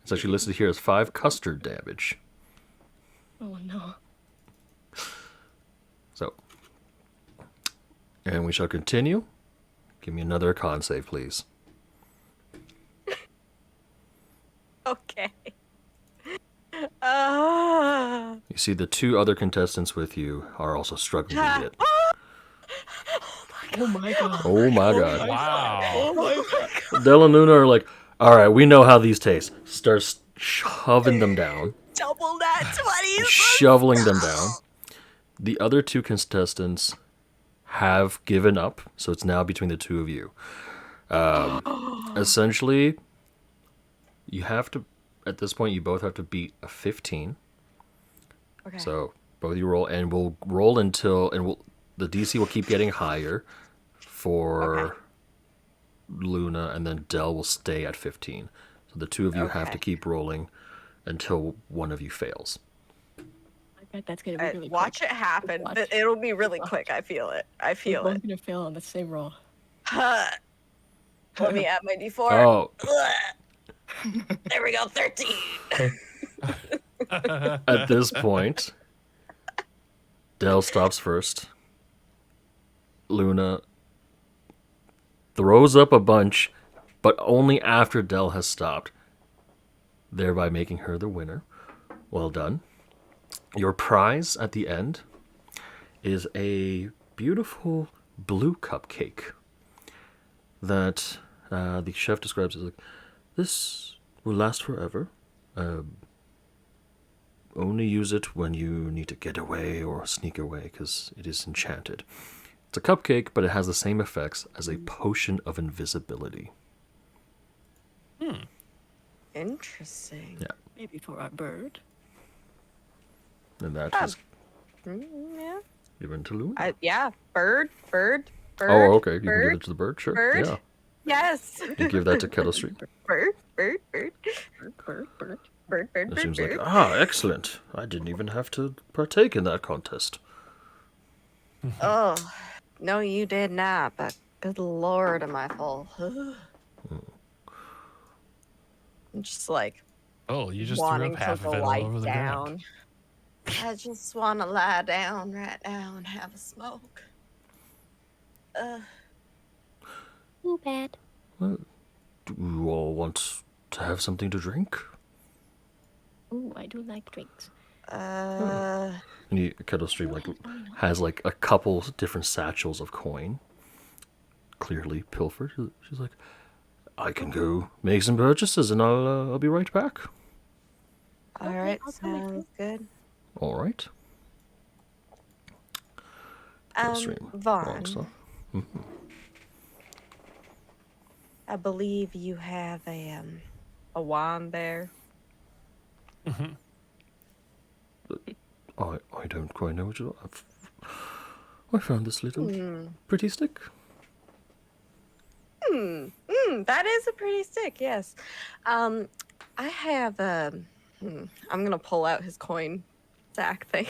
It's actually listed here as 5 custard damage. Oh no. So, and we shall continue. Give me another con save, please. Okay. You see the 2 other contestants with you are also struggling to hit. Oh my god. Oh my god. Wow. Del and Luna are like, alright, we know how these taste. Starts shoving them down. Double that 20. Shoveling them down. The other 2 contestants have given up, so it's now between the 2 of you. Essentially, you have to, at this point, you both have to beat a 15. Okay. So both of you roll, and we'll roll until, the DC will keep getting higher for Luna, and then Del will stay at 15. So the 2 of you have to keep rolling until one of you fails. I bet that's gonna be really Watch quick. it happen. Watch. It'll be really quick. I feel it. I feel We're it. both gonna fail on the same roll. Let me add my D4. Oh, There we go. 13. at this point, Del stops first. Luna throws up a bunch, but only after Del has stopped, thereby making her the winner. Well done. Your prize at the end is a beautiful blue cupcake that the chef describes as like, this will last forever. Only use it when you need to get away or sneak away because it is enchanted. It's a cupcake, but it has the same effects as a potion of invisibility. Interesting. Yeah. Maybe for our bird. And that is Yeah. given to Luna. Yeah. Bird. Oh, okay. You can give bird, it to the bird? Sure. bird. Yeah. Yes. You give that to Kettle Street. Bird. It seems like, excellent. I didn't even have to partake in that contest. Oh, no, you did not. But good lord, am I full? I'm just like Oh, you just threw wanting up to half of it all lie over the down. ground. I just want to lie down right now and have a smoke. Too bad. Well, do you all want to have something to drink? Ooh, I do like drinks. And Kettle Street has like a couple different satchels of coin, clearly pilfered. She's like, I can go make some purchases and I'll be right back. All right, sounds good. All right. Vaughn, stuff. I believe you have a wand there. I don't quite know what I found this little pretty stick. That is a pretty stick, yes. I have I'm gonna pull out his coin sack thing.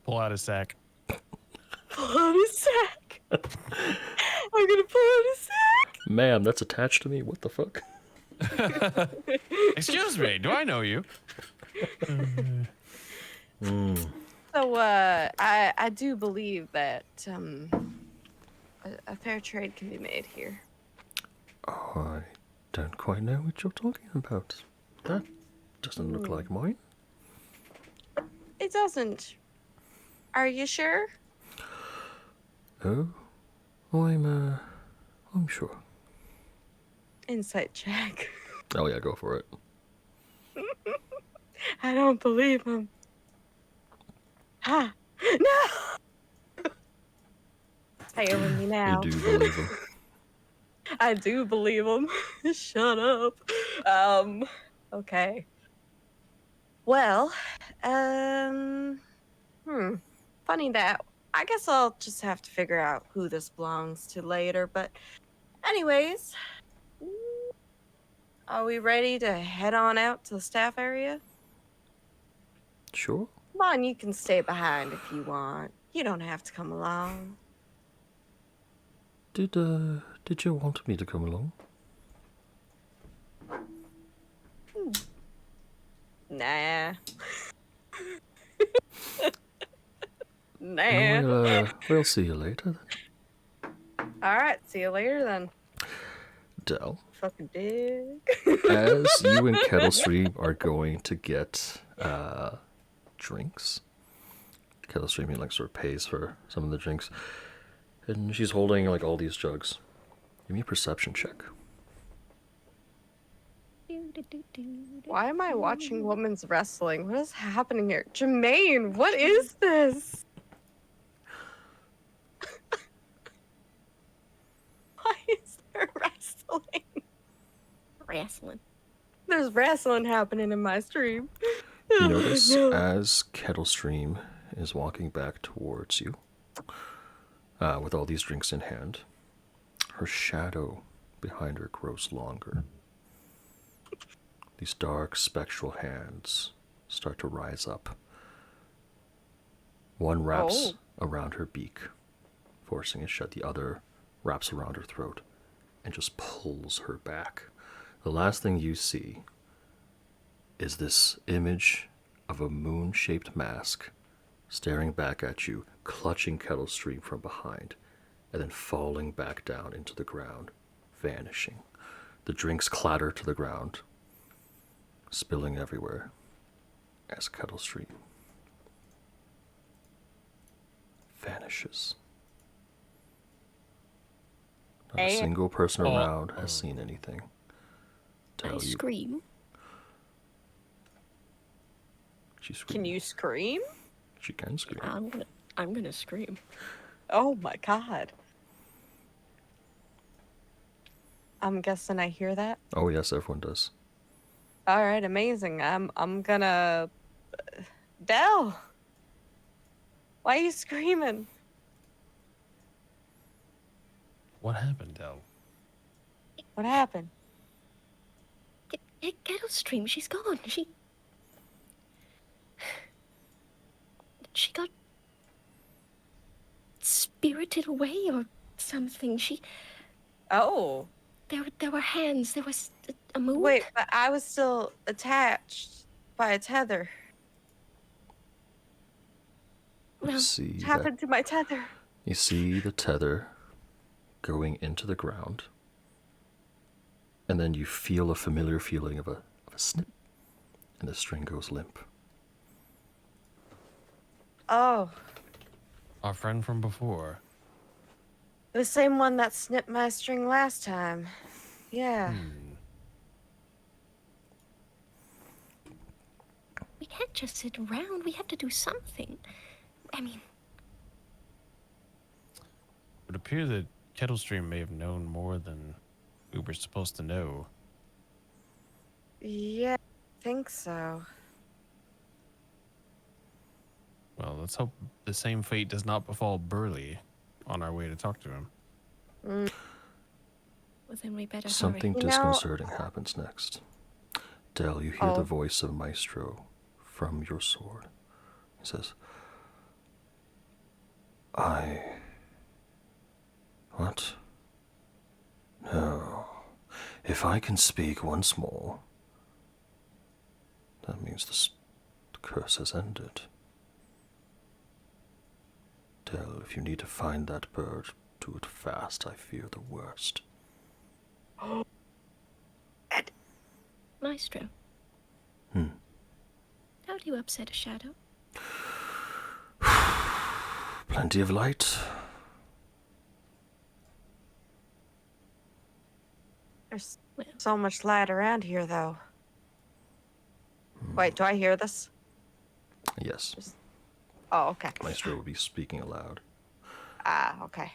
Pull out a sack. Pull out his sack. I'm gonna pull out his sack. Ma'am, that's attached to me. What the fuck? Excuse me, do I know you? So I do believe that a fair trade can be made here. I don't quite know what you're talking about. That doesn't look like mine. It doesn't. Are you sure? Oh, I'm sure. Insight check. Oh yeah, go for it. I don't believe him. Ha! No! Failing me now. You do believe him. I do believe him. Shut up. Okay. Well, funny that. I guess I'll just have to figure out who this belongs to later, but anyways, are we ready to head on out to the staff area? Sure. Come on, you can stay behind if you want. You don't have to come along. Did you want me to come along? Nah. Nah. We'll see you later then. Alright, see you later then. Del, Fucking dig. as you and Kettlestream are going to get drinks, Kettlestream like sort of pays for some of the drinks, and she's holding like all these jugs. Give me a perception check. Why am I watching women's wrestling? What is happening here? Jermaine, what is this? Why is there wrestling? Wrestling. There's wrestling happening in my stream. You notice No. as Kettlestream is walking back towards you, with all these drinks in hand, her shadow behind her grows longer. These dark, spectral hands start to rise up. One wraps around her beak, forcing it shut. The other wraps around her throat and just pulls her back. The last thing you see is this image of a moon-shaped mask staring back at you, clutching Kettlestream from behind, and then falling back down into the ground, vanishing. The drinks clatter to the ground, spilling everywhere as Kettlestream vanishes. Not a single person around has seen anything. I scream. She screams. Can you scream? She can scream. I'm gonna scream. Oh my god. I'm guessing I hear that. Oh yes, everyone does. All right, amazing. I'm gonna. Del, why are you screaming? What happened, Del? What happened? Kettlestream, she's gone. She got spirited away or something. Oh, There were hands. There was a moon. wait, but I was still attached by a tether. You Well, see What that, happened to my tether? you see the tether going into the ground, and then you feel a familiar feeling of a snip, and the string goes limp. Oh, Our friend from before. the same one that snipped my string last time. Yeah. we can't just sit around. We have to do something. I mean, It would appear that Kettlestream may have known more than we were supposed to know. Yeah, I think so. Well, let's hope the same fate does not befall Burley on our way to talk to him. well, then we better Something You know- disconcerting happens next. Del, you hear Oh. the voice of Maestro from your sword. He says, What? No. If I can speak once more, that means the curse has ended. Del, if you need to find that bird, do it fast. I fear the worst. Maestro. Hmm. How do you upset a shadow? Plenty of light. There's Well. so much light around here, though. Wait, do I hear this? Yes. Oh, okay. Maestro will be speaking aloud. Ah, okay.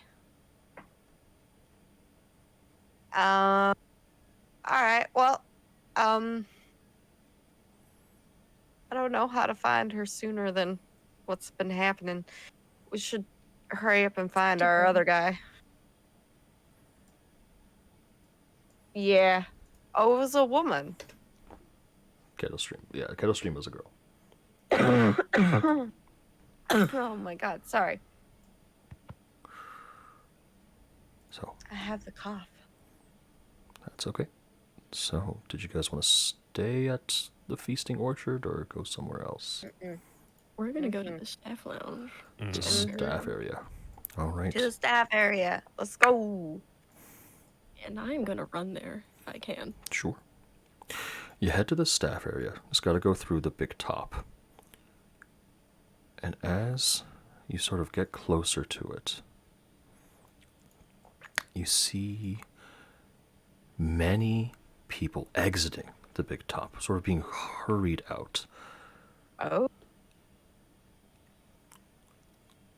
All right. Well, I don't know how to find her sooner than what's been happening. We should hurry up and find To our her. other guy. Yeah. Oh, it was a woman. Kettlestream. Yeah, Kettlestream is a girl. Oh my God. Sorry. So, I have the cough. that's okay. So, did you guys want to stay at the feasting orchard or go somewhere else? We're gonna go to the staff lounge. The staff area. All right. To the staff area. Let's go. And I'm gonna run there if I can. Sure. You head to the staff area. Just got to go through the big top. And as you sort of get closer to it, you see many people exiting the big top, sort of being hurried out. Oh.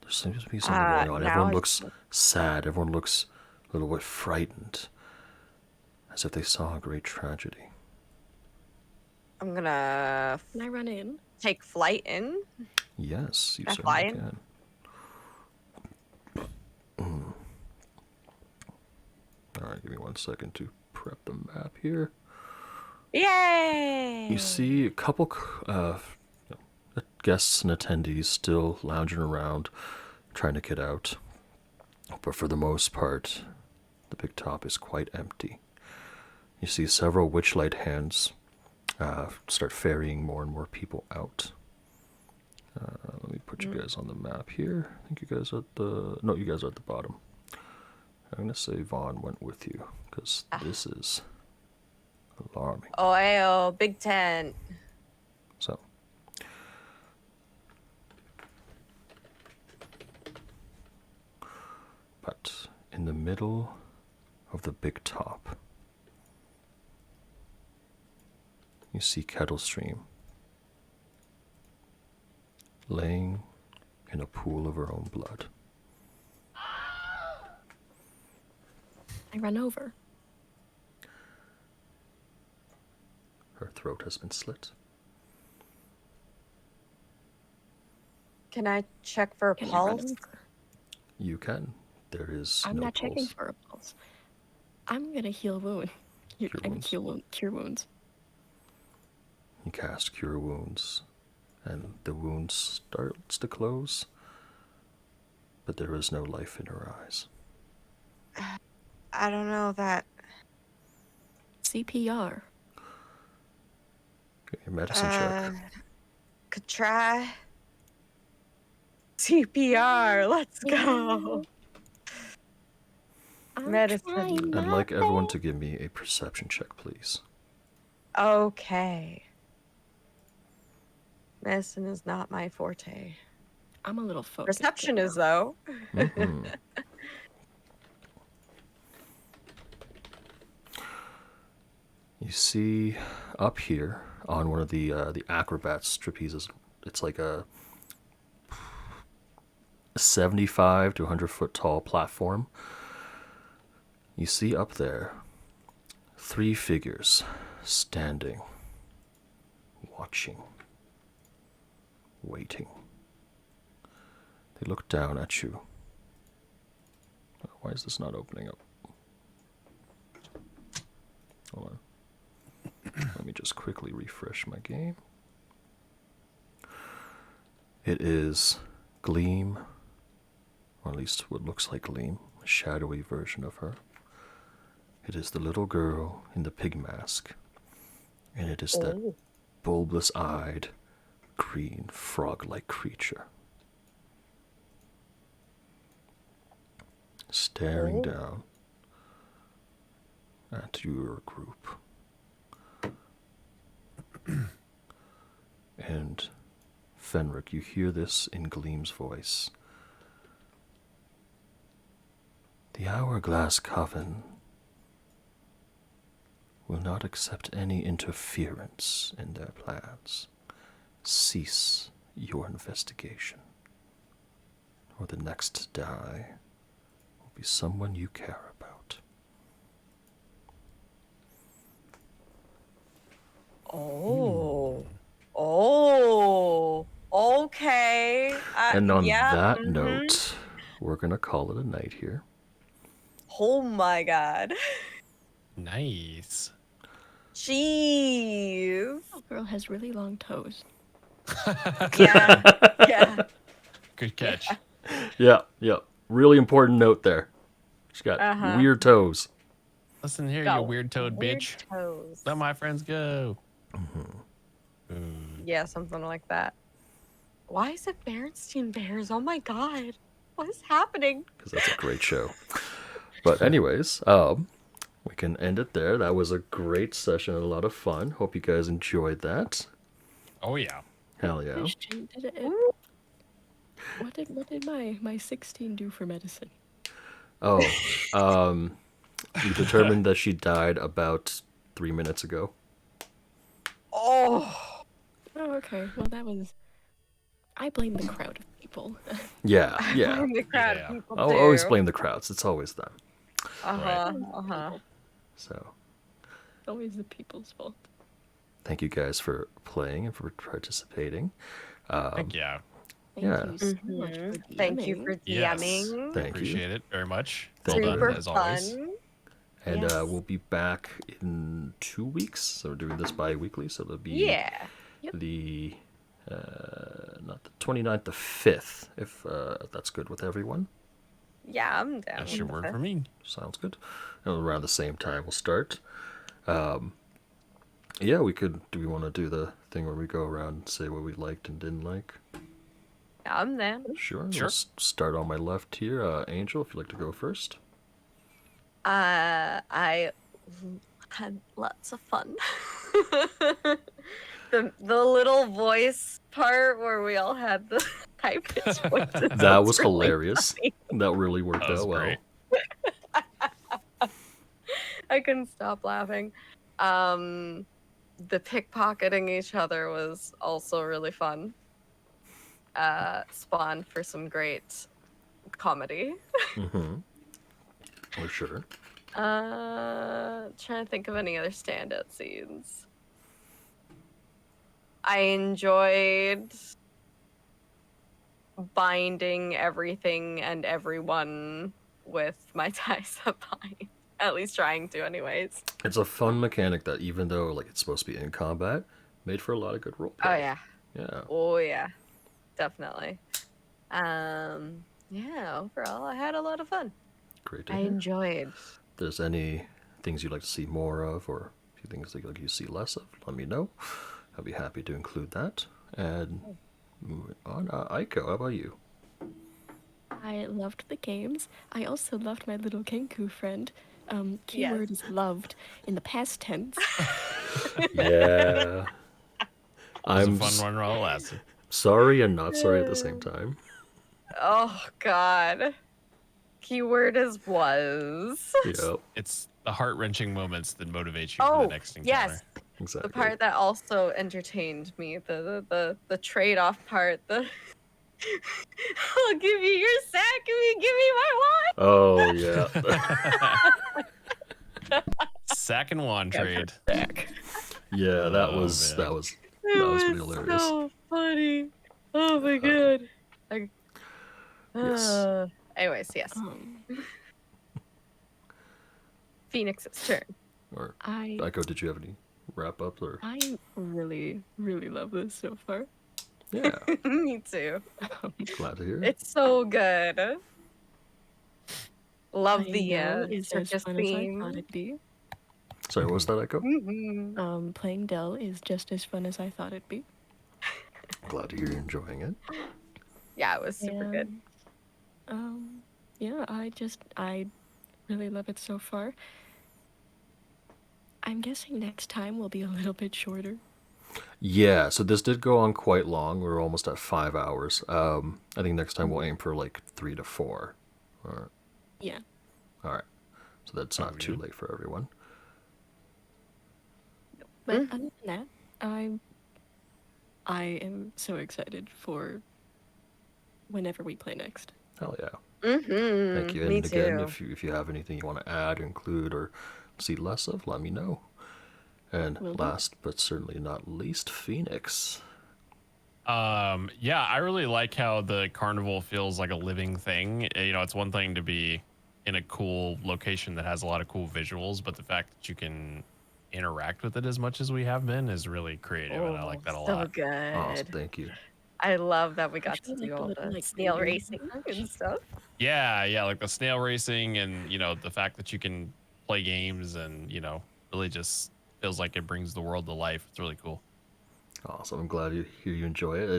There seems to be something going on. now Everyone I looks sad. Everyone looks a little bit frightened, as if they saw a great tragedy. I'm gonna Can I run in? take flight in. Yes, you Can I certainly fly in? can. All right, give me 1 second to prep the map here. Yay! You see a couple guests and attendees still lounging around, trying to get out. But for the most part, the big top is quite empty. You see several Witchlight hands start ferrying more and more people out. Let me put you guys on the map here. I think you guys are at the... No, you guys are at the bottom. I'm going to say Vaughn went with you, because this is alarming. Oh, big tent. So, but in the middle of the big top, you see Kettlestream laying in a pool of her own blood. I run over. Her throat has been slit. Can I check for a Can I run pulse? over? You can. There is I'm no not checking pulse. for a pulse. I'm gonna heal wound. Cure wounds. Cure wounds. You cast Cure Wounds, and the wound starts to close, but there is no life in her eyes. I don't know that. CPR. Get your medicine check. Could try. CPR. Let's go. I'm Medicine. trying I'd my like everyone best. to give me a perception check, please. Okay. Medicine is not my forte. I'm a little focused. Perception right is, though. Mhm. You see up here on one of the acrobat's trapezes, it's like a 75 to 100 foot tall platform. You see up there 3 figures standing, watching, waiting. They look down at you. Why is this not opening up? Hold on. Let me just quickly refresh my game. It is Gleam, or at least what looks like Gleam, a shadowy version of her. It is the little girl in the pig mask, and it is that bulbous-eyed, green, frog-like creature. Staring down at your group. And Fenric, you hear this in Gleam's voice. The Hourglass Coven will not accept any interference in their plans. Cease your investigation, or the next to die will be someone you care about. Oh, okay. And on yeah, that mhm. note, we're going to call it a night here. Oh my god. Nice. Jeez. Oh, girl has really long toes. Yeah, yeah. Good catch. Yeah. Really important note there. She's got Uh-huh. weird toes. Listen here, Got you weird toed weird bitch. toes. Let my friends go. Yeah, something like that. Why is it Berenstein Bears? Oh my god. What is happening? Because that's a great show. But anyways, we can end it there. That was a great session and a lot of fun. Hope you guys enjoyed that. Oh yeah. Hell yeah. Question, what did my 16 do for medicine? Oh, you determined that she died about 3 minutes ago. Oh. Oh, okay. Well, I blame the crowd of people. Yeah. The crowd Yeah. of people I'll do. always blame the crowds. It's always them. Uh-huh. So, It's always the people's fault. thank you guys for playing and for participating. Heck yeah. Thank Yeah. you so much for Thank you DMing. for Yes. DMing. Thank you. Appreciate it very much. Thank Well you. done, Super as always. fun. And Yes. we'll be back in 2 weeks. So we're doing this bi-weekly. So it'll be Yeah. the, not the 29th, the 5th, if that's good with everyone. Yeah, I'm down. That should with work it. for me. Sounds good. And around the same time we'll start. Yeah, do we want to do the thing where we go around and say what we liked and didn't like? Yeah, I'm down. Sure. Sure. We'll start on my left here. Angel, if you'd like to go first. I had lots of fun. the little voice part where we all had the high pitched voices. That was really hilarious. funny. That really worked That was out well. great. I couldn't stop laughing. The pickpocketing each other was also really fun. Spawned for some great comedy. Mm-hmm. For sure. Trying to think of any other standout scenes. I enjoyed binding everything and everyone with my ties that bind. At least trying to, anyways. It's a fun mechanic that, even though like it's supposed to be in combat, made for a lot of good roleplay. Oh yeah. Yeah. Oh yeah. Definitely. Yeah, overall I had a lot of fun. Great to I hear. enjoyed. If there's any things you'd like to see more of, or a few things that you'd like you see less of, let me know. I'll be happy to include that. And moving on, Aiko, how about you? I loved the games. I also loved my little Kenku friend. Keyword is loved in the past tense. Yeah. It was I'm a fun one while it lasted. sorry and not sorry at the same time. Oh god. Keyword is was. Yep, It's the heart-wrenching moments that motivate you for Oh, the next encounter. yes. exactly. The part that also entertained me, the trade-off part, I'll give you your sack if you give me my wand. Oh, yeah. Sack and wand trade. Yeah, that Oh, was man. that was It pretty was hilarious. so funny. Oh my god. Yes. Anyways, yes. Phoenix's turn. Or I Aiko, did you have any wrap ups or really, really love this so far. yeah, Me too. glad to hear it. It's so good. Love I the know it's as circus fun as I theme. thought it'd be. Sorry, what was that, Aiko? Mhm. Playing Dell is just as fun as I thought it'd be. Glad to hear you're enjoying it. Yeah, it was super good. Yeah, I really love it so far. I'm guessing next time will be a little bit shorter. Yeah, so this did go on quite long. We're almost at 5 hours. I think next time we'll aim for like 3 to 4. Yeah. All right. So that's not too late for everyone. But other than that, I am so excited for whenever we play next. Hell yeah. Mm-hmm. Thank you. Me And again, too. if you have anything you want to add, include, or see less of, let me know. And Will do. last but certainly not least, Phoenix. Yeah, I really like how the carnival feels like a living thing. You know, it's one thing to be in a cool location that has a lot of cool visuals, but the fact that you can interact with it as much as we have been is really creative, and I like that a So lot. good. Awesome. Thank you. I love that we got to Especially do like the all little, the like, snail green racing patch. and stuff. Yeah, like the snail racing, and you know, the fact that you can play games, and you know, really just feels like it brings the world to life. It's really cool. Awesome. I'm glad you hear you enjoy it.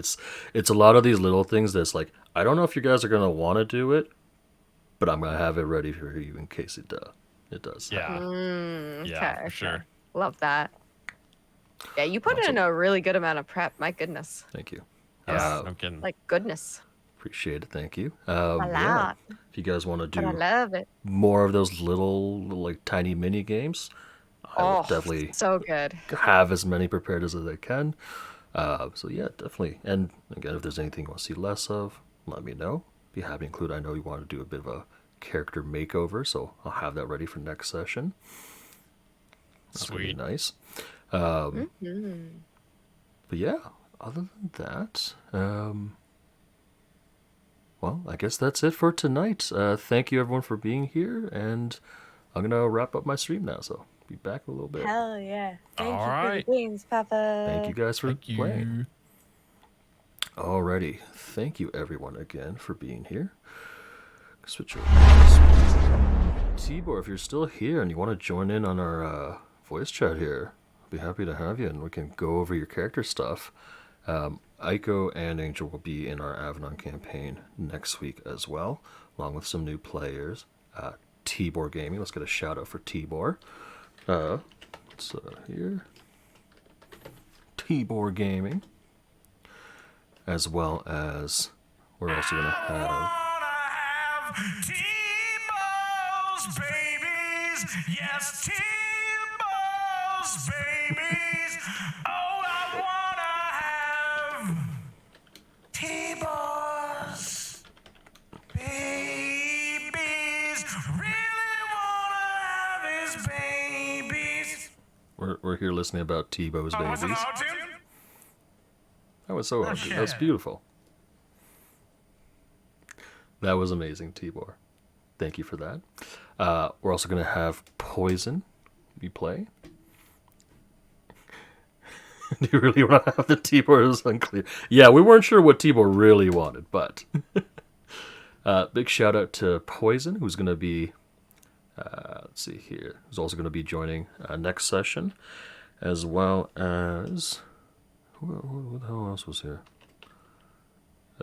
It's a lot of these little things that's like, I don't know if you guys are gonna want to do it, but I'm gonna have it ready for you in case it does. Yeah, yeah, Okay, for sure. Love that. Yeah, you put in a really good amount of prep. My goodness. Thank you. Yeah, no kidding. Like, goodness. Appreciate it. Thank you. A Yeah. lot. If you guys want to But I do love it. more of those little like tiny mini games, I will definitely so good. have as many prepared as I can. So yeah, definitely. And again, if there's anything you want to see less of, let me know. Be happy to include. I know you want to do a bit of a character makeover, so I'll have that ready for next session. That's gonna be Sweet. nice. But yeah, other than that, well, I guess that's it for tonight. Thank you everyone for being here, and I'm gonna wrap up my stream now. So be back in a little bit. Hell yeah. Thank All you right. for the games, Papa. Thank you guys for Thank playing. you. Alrighty, thank you everyone again for being here. Switch over. Tibor, if you're still here and you want to join in on our voice chat here, I'll be happy to have you, and we can go over your character stuff. Aiko and Angel will be in our Avalon campaign next week as well, along with some new players. Tibor Gaming, let's get a shout out for Tibor. What's here? Tibor Gaming. As well as, we're also going to have T-Balls, babies. Yes, T-Balls, babies. Oh, I wanna have T-Balls, babies. Really wanna have his babies. we're here listening about Tebow's Was it babies. auto-tune? That was so awesome. That was beautiful. That was amazing, Tibor. Thank you for that. We're also going to have Poison be play. Do you really want to have the Tibor? It was unclear. Yeah, we weren't sure what Tibor really wanted, but big shout out to Poison, who's going to be, let's see here, who's also going to be joining next session, as well as, who the hell else was here?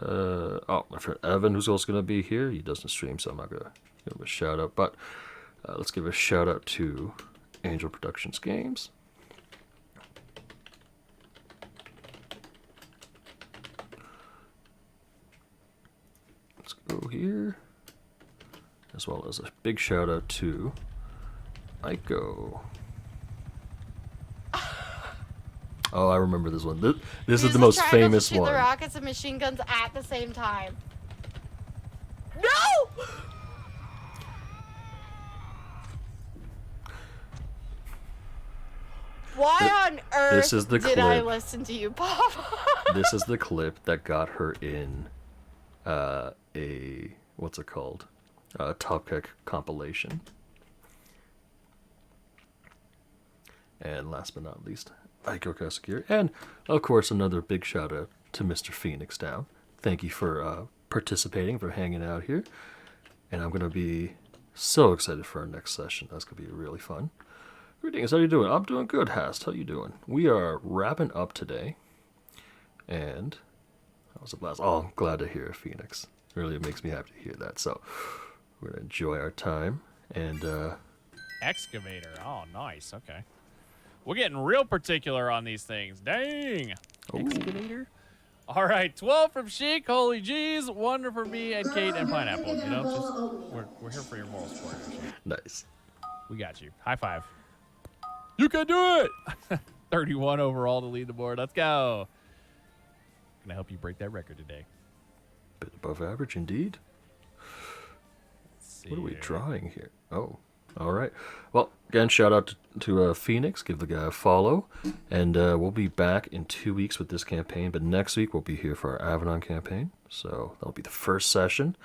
My friend Evan, who's also going to be here. He doesn't stream, so I'm not going to give him a shout out. But let's give a shout out to Angel Productions Games. Let's go here. As well as a big shout out to Aiko. Oh, I remember this one. This is the most famous shoot one. the rockets and machine guns at the same time. No! Why on earth is the did I clip. listen to you, Papa? This is the clip that got her in what's it called? Top Kick compilation. And last but not least, Aiko Kasakir. And of course, another big shout out to Mr. Fenixxdown. Thank you for participating, for hanging out here. And I'm going to be so excited for our next session. That's going to be really fun. Greetings, how you doing? I'm doing good, Hast. How you doing? We are wrapping up today. And that was a blast. Oh, I'm glad to hear it, Phoenix. Really, it makes me happy to hear that. So we're going to enjoy our time. And Excavator. Oh, nice. Okay. We're getting real particular on these things. Dang. Ooh. Excavator. All right, 12 from Sheik. Holy jeez. 1 for me and Kate and Pineapple. You know, just we're here for your moral support. Here, Sheik. Nice. We got you. High five. You can do it. 31 overall to lead the board. Let's go. Gonna help you break that record today. Bit above average indeed. Let's see What are we here. drawing here? Oh, all right. Well, again, shout out to Fenixx. Give the guy a follow. And we'll be back in 2 weeks with this campaign. But next week, we'll be here for our Avalon campaign. So that'll be the first session.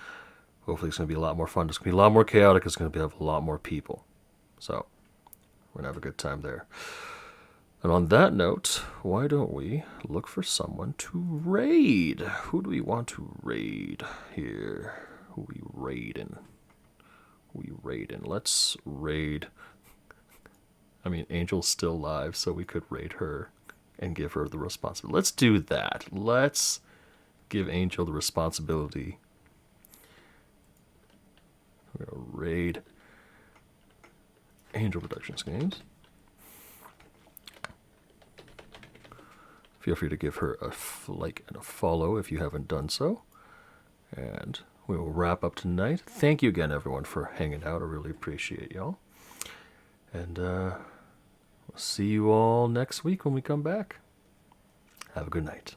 Hopefully, it's going to be a lot more fun. It's going to be a lot more chaotic. It's going to have a lot more people. So we're going to have a good time there. And on that note, why don't we look for someone to raid? Who do we want to raid here? Who we raiding? Let's raid. I mean, Angel's still live, so we could raid her and give her the responsibility. Let's do that. Let's give Angel the responsibility. We're going to raid Angel Productions Games. Feel free to give her a like and a follow if you haven't done so. And we will wrap up tonight. Thank you again, everyone, for hanging out. I really appreciate y'all. And we'll see you all next week when we come back. Have a good night.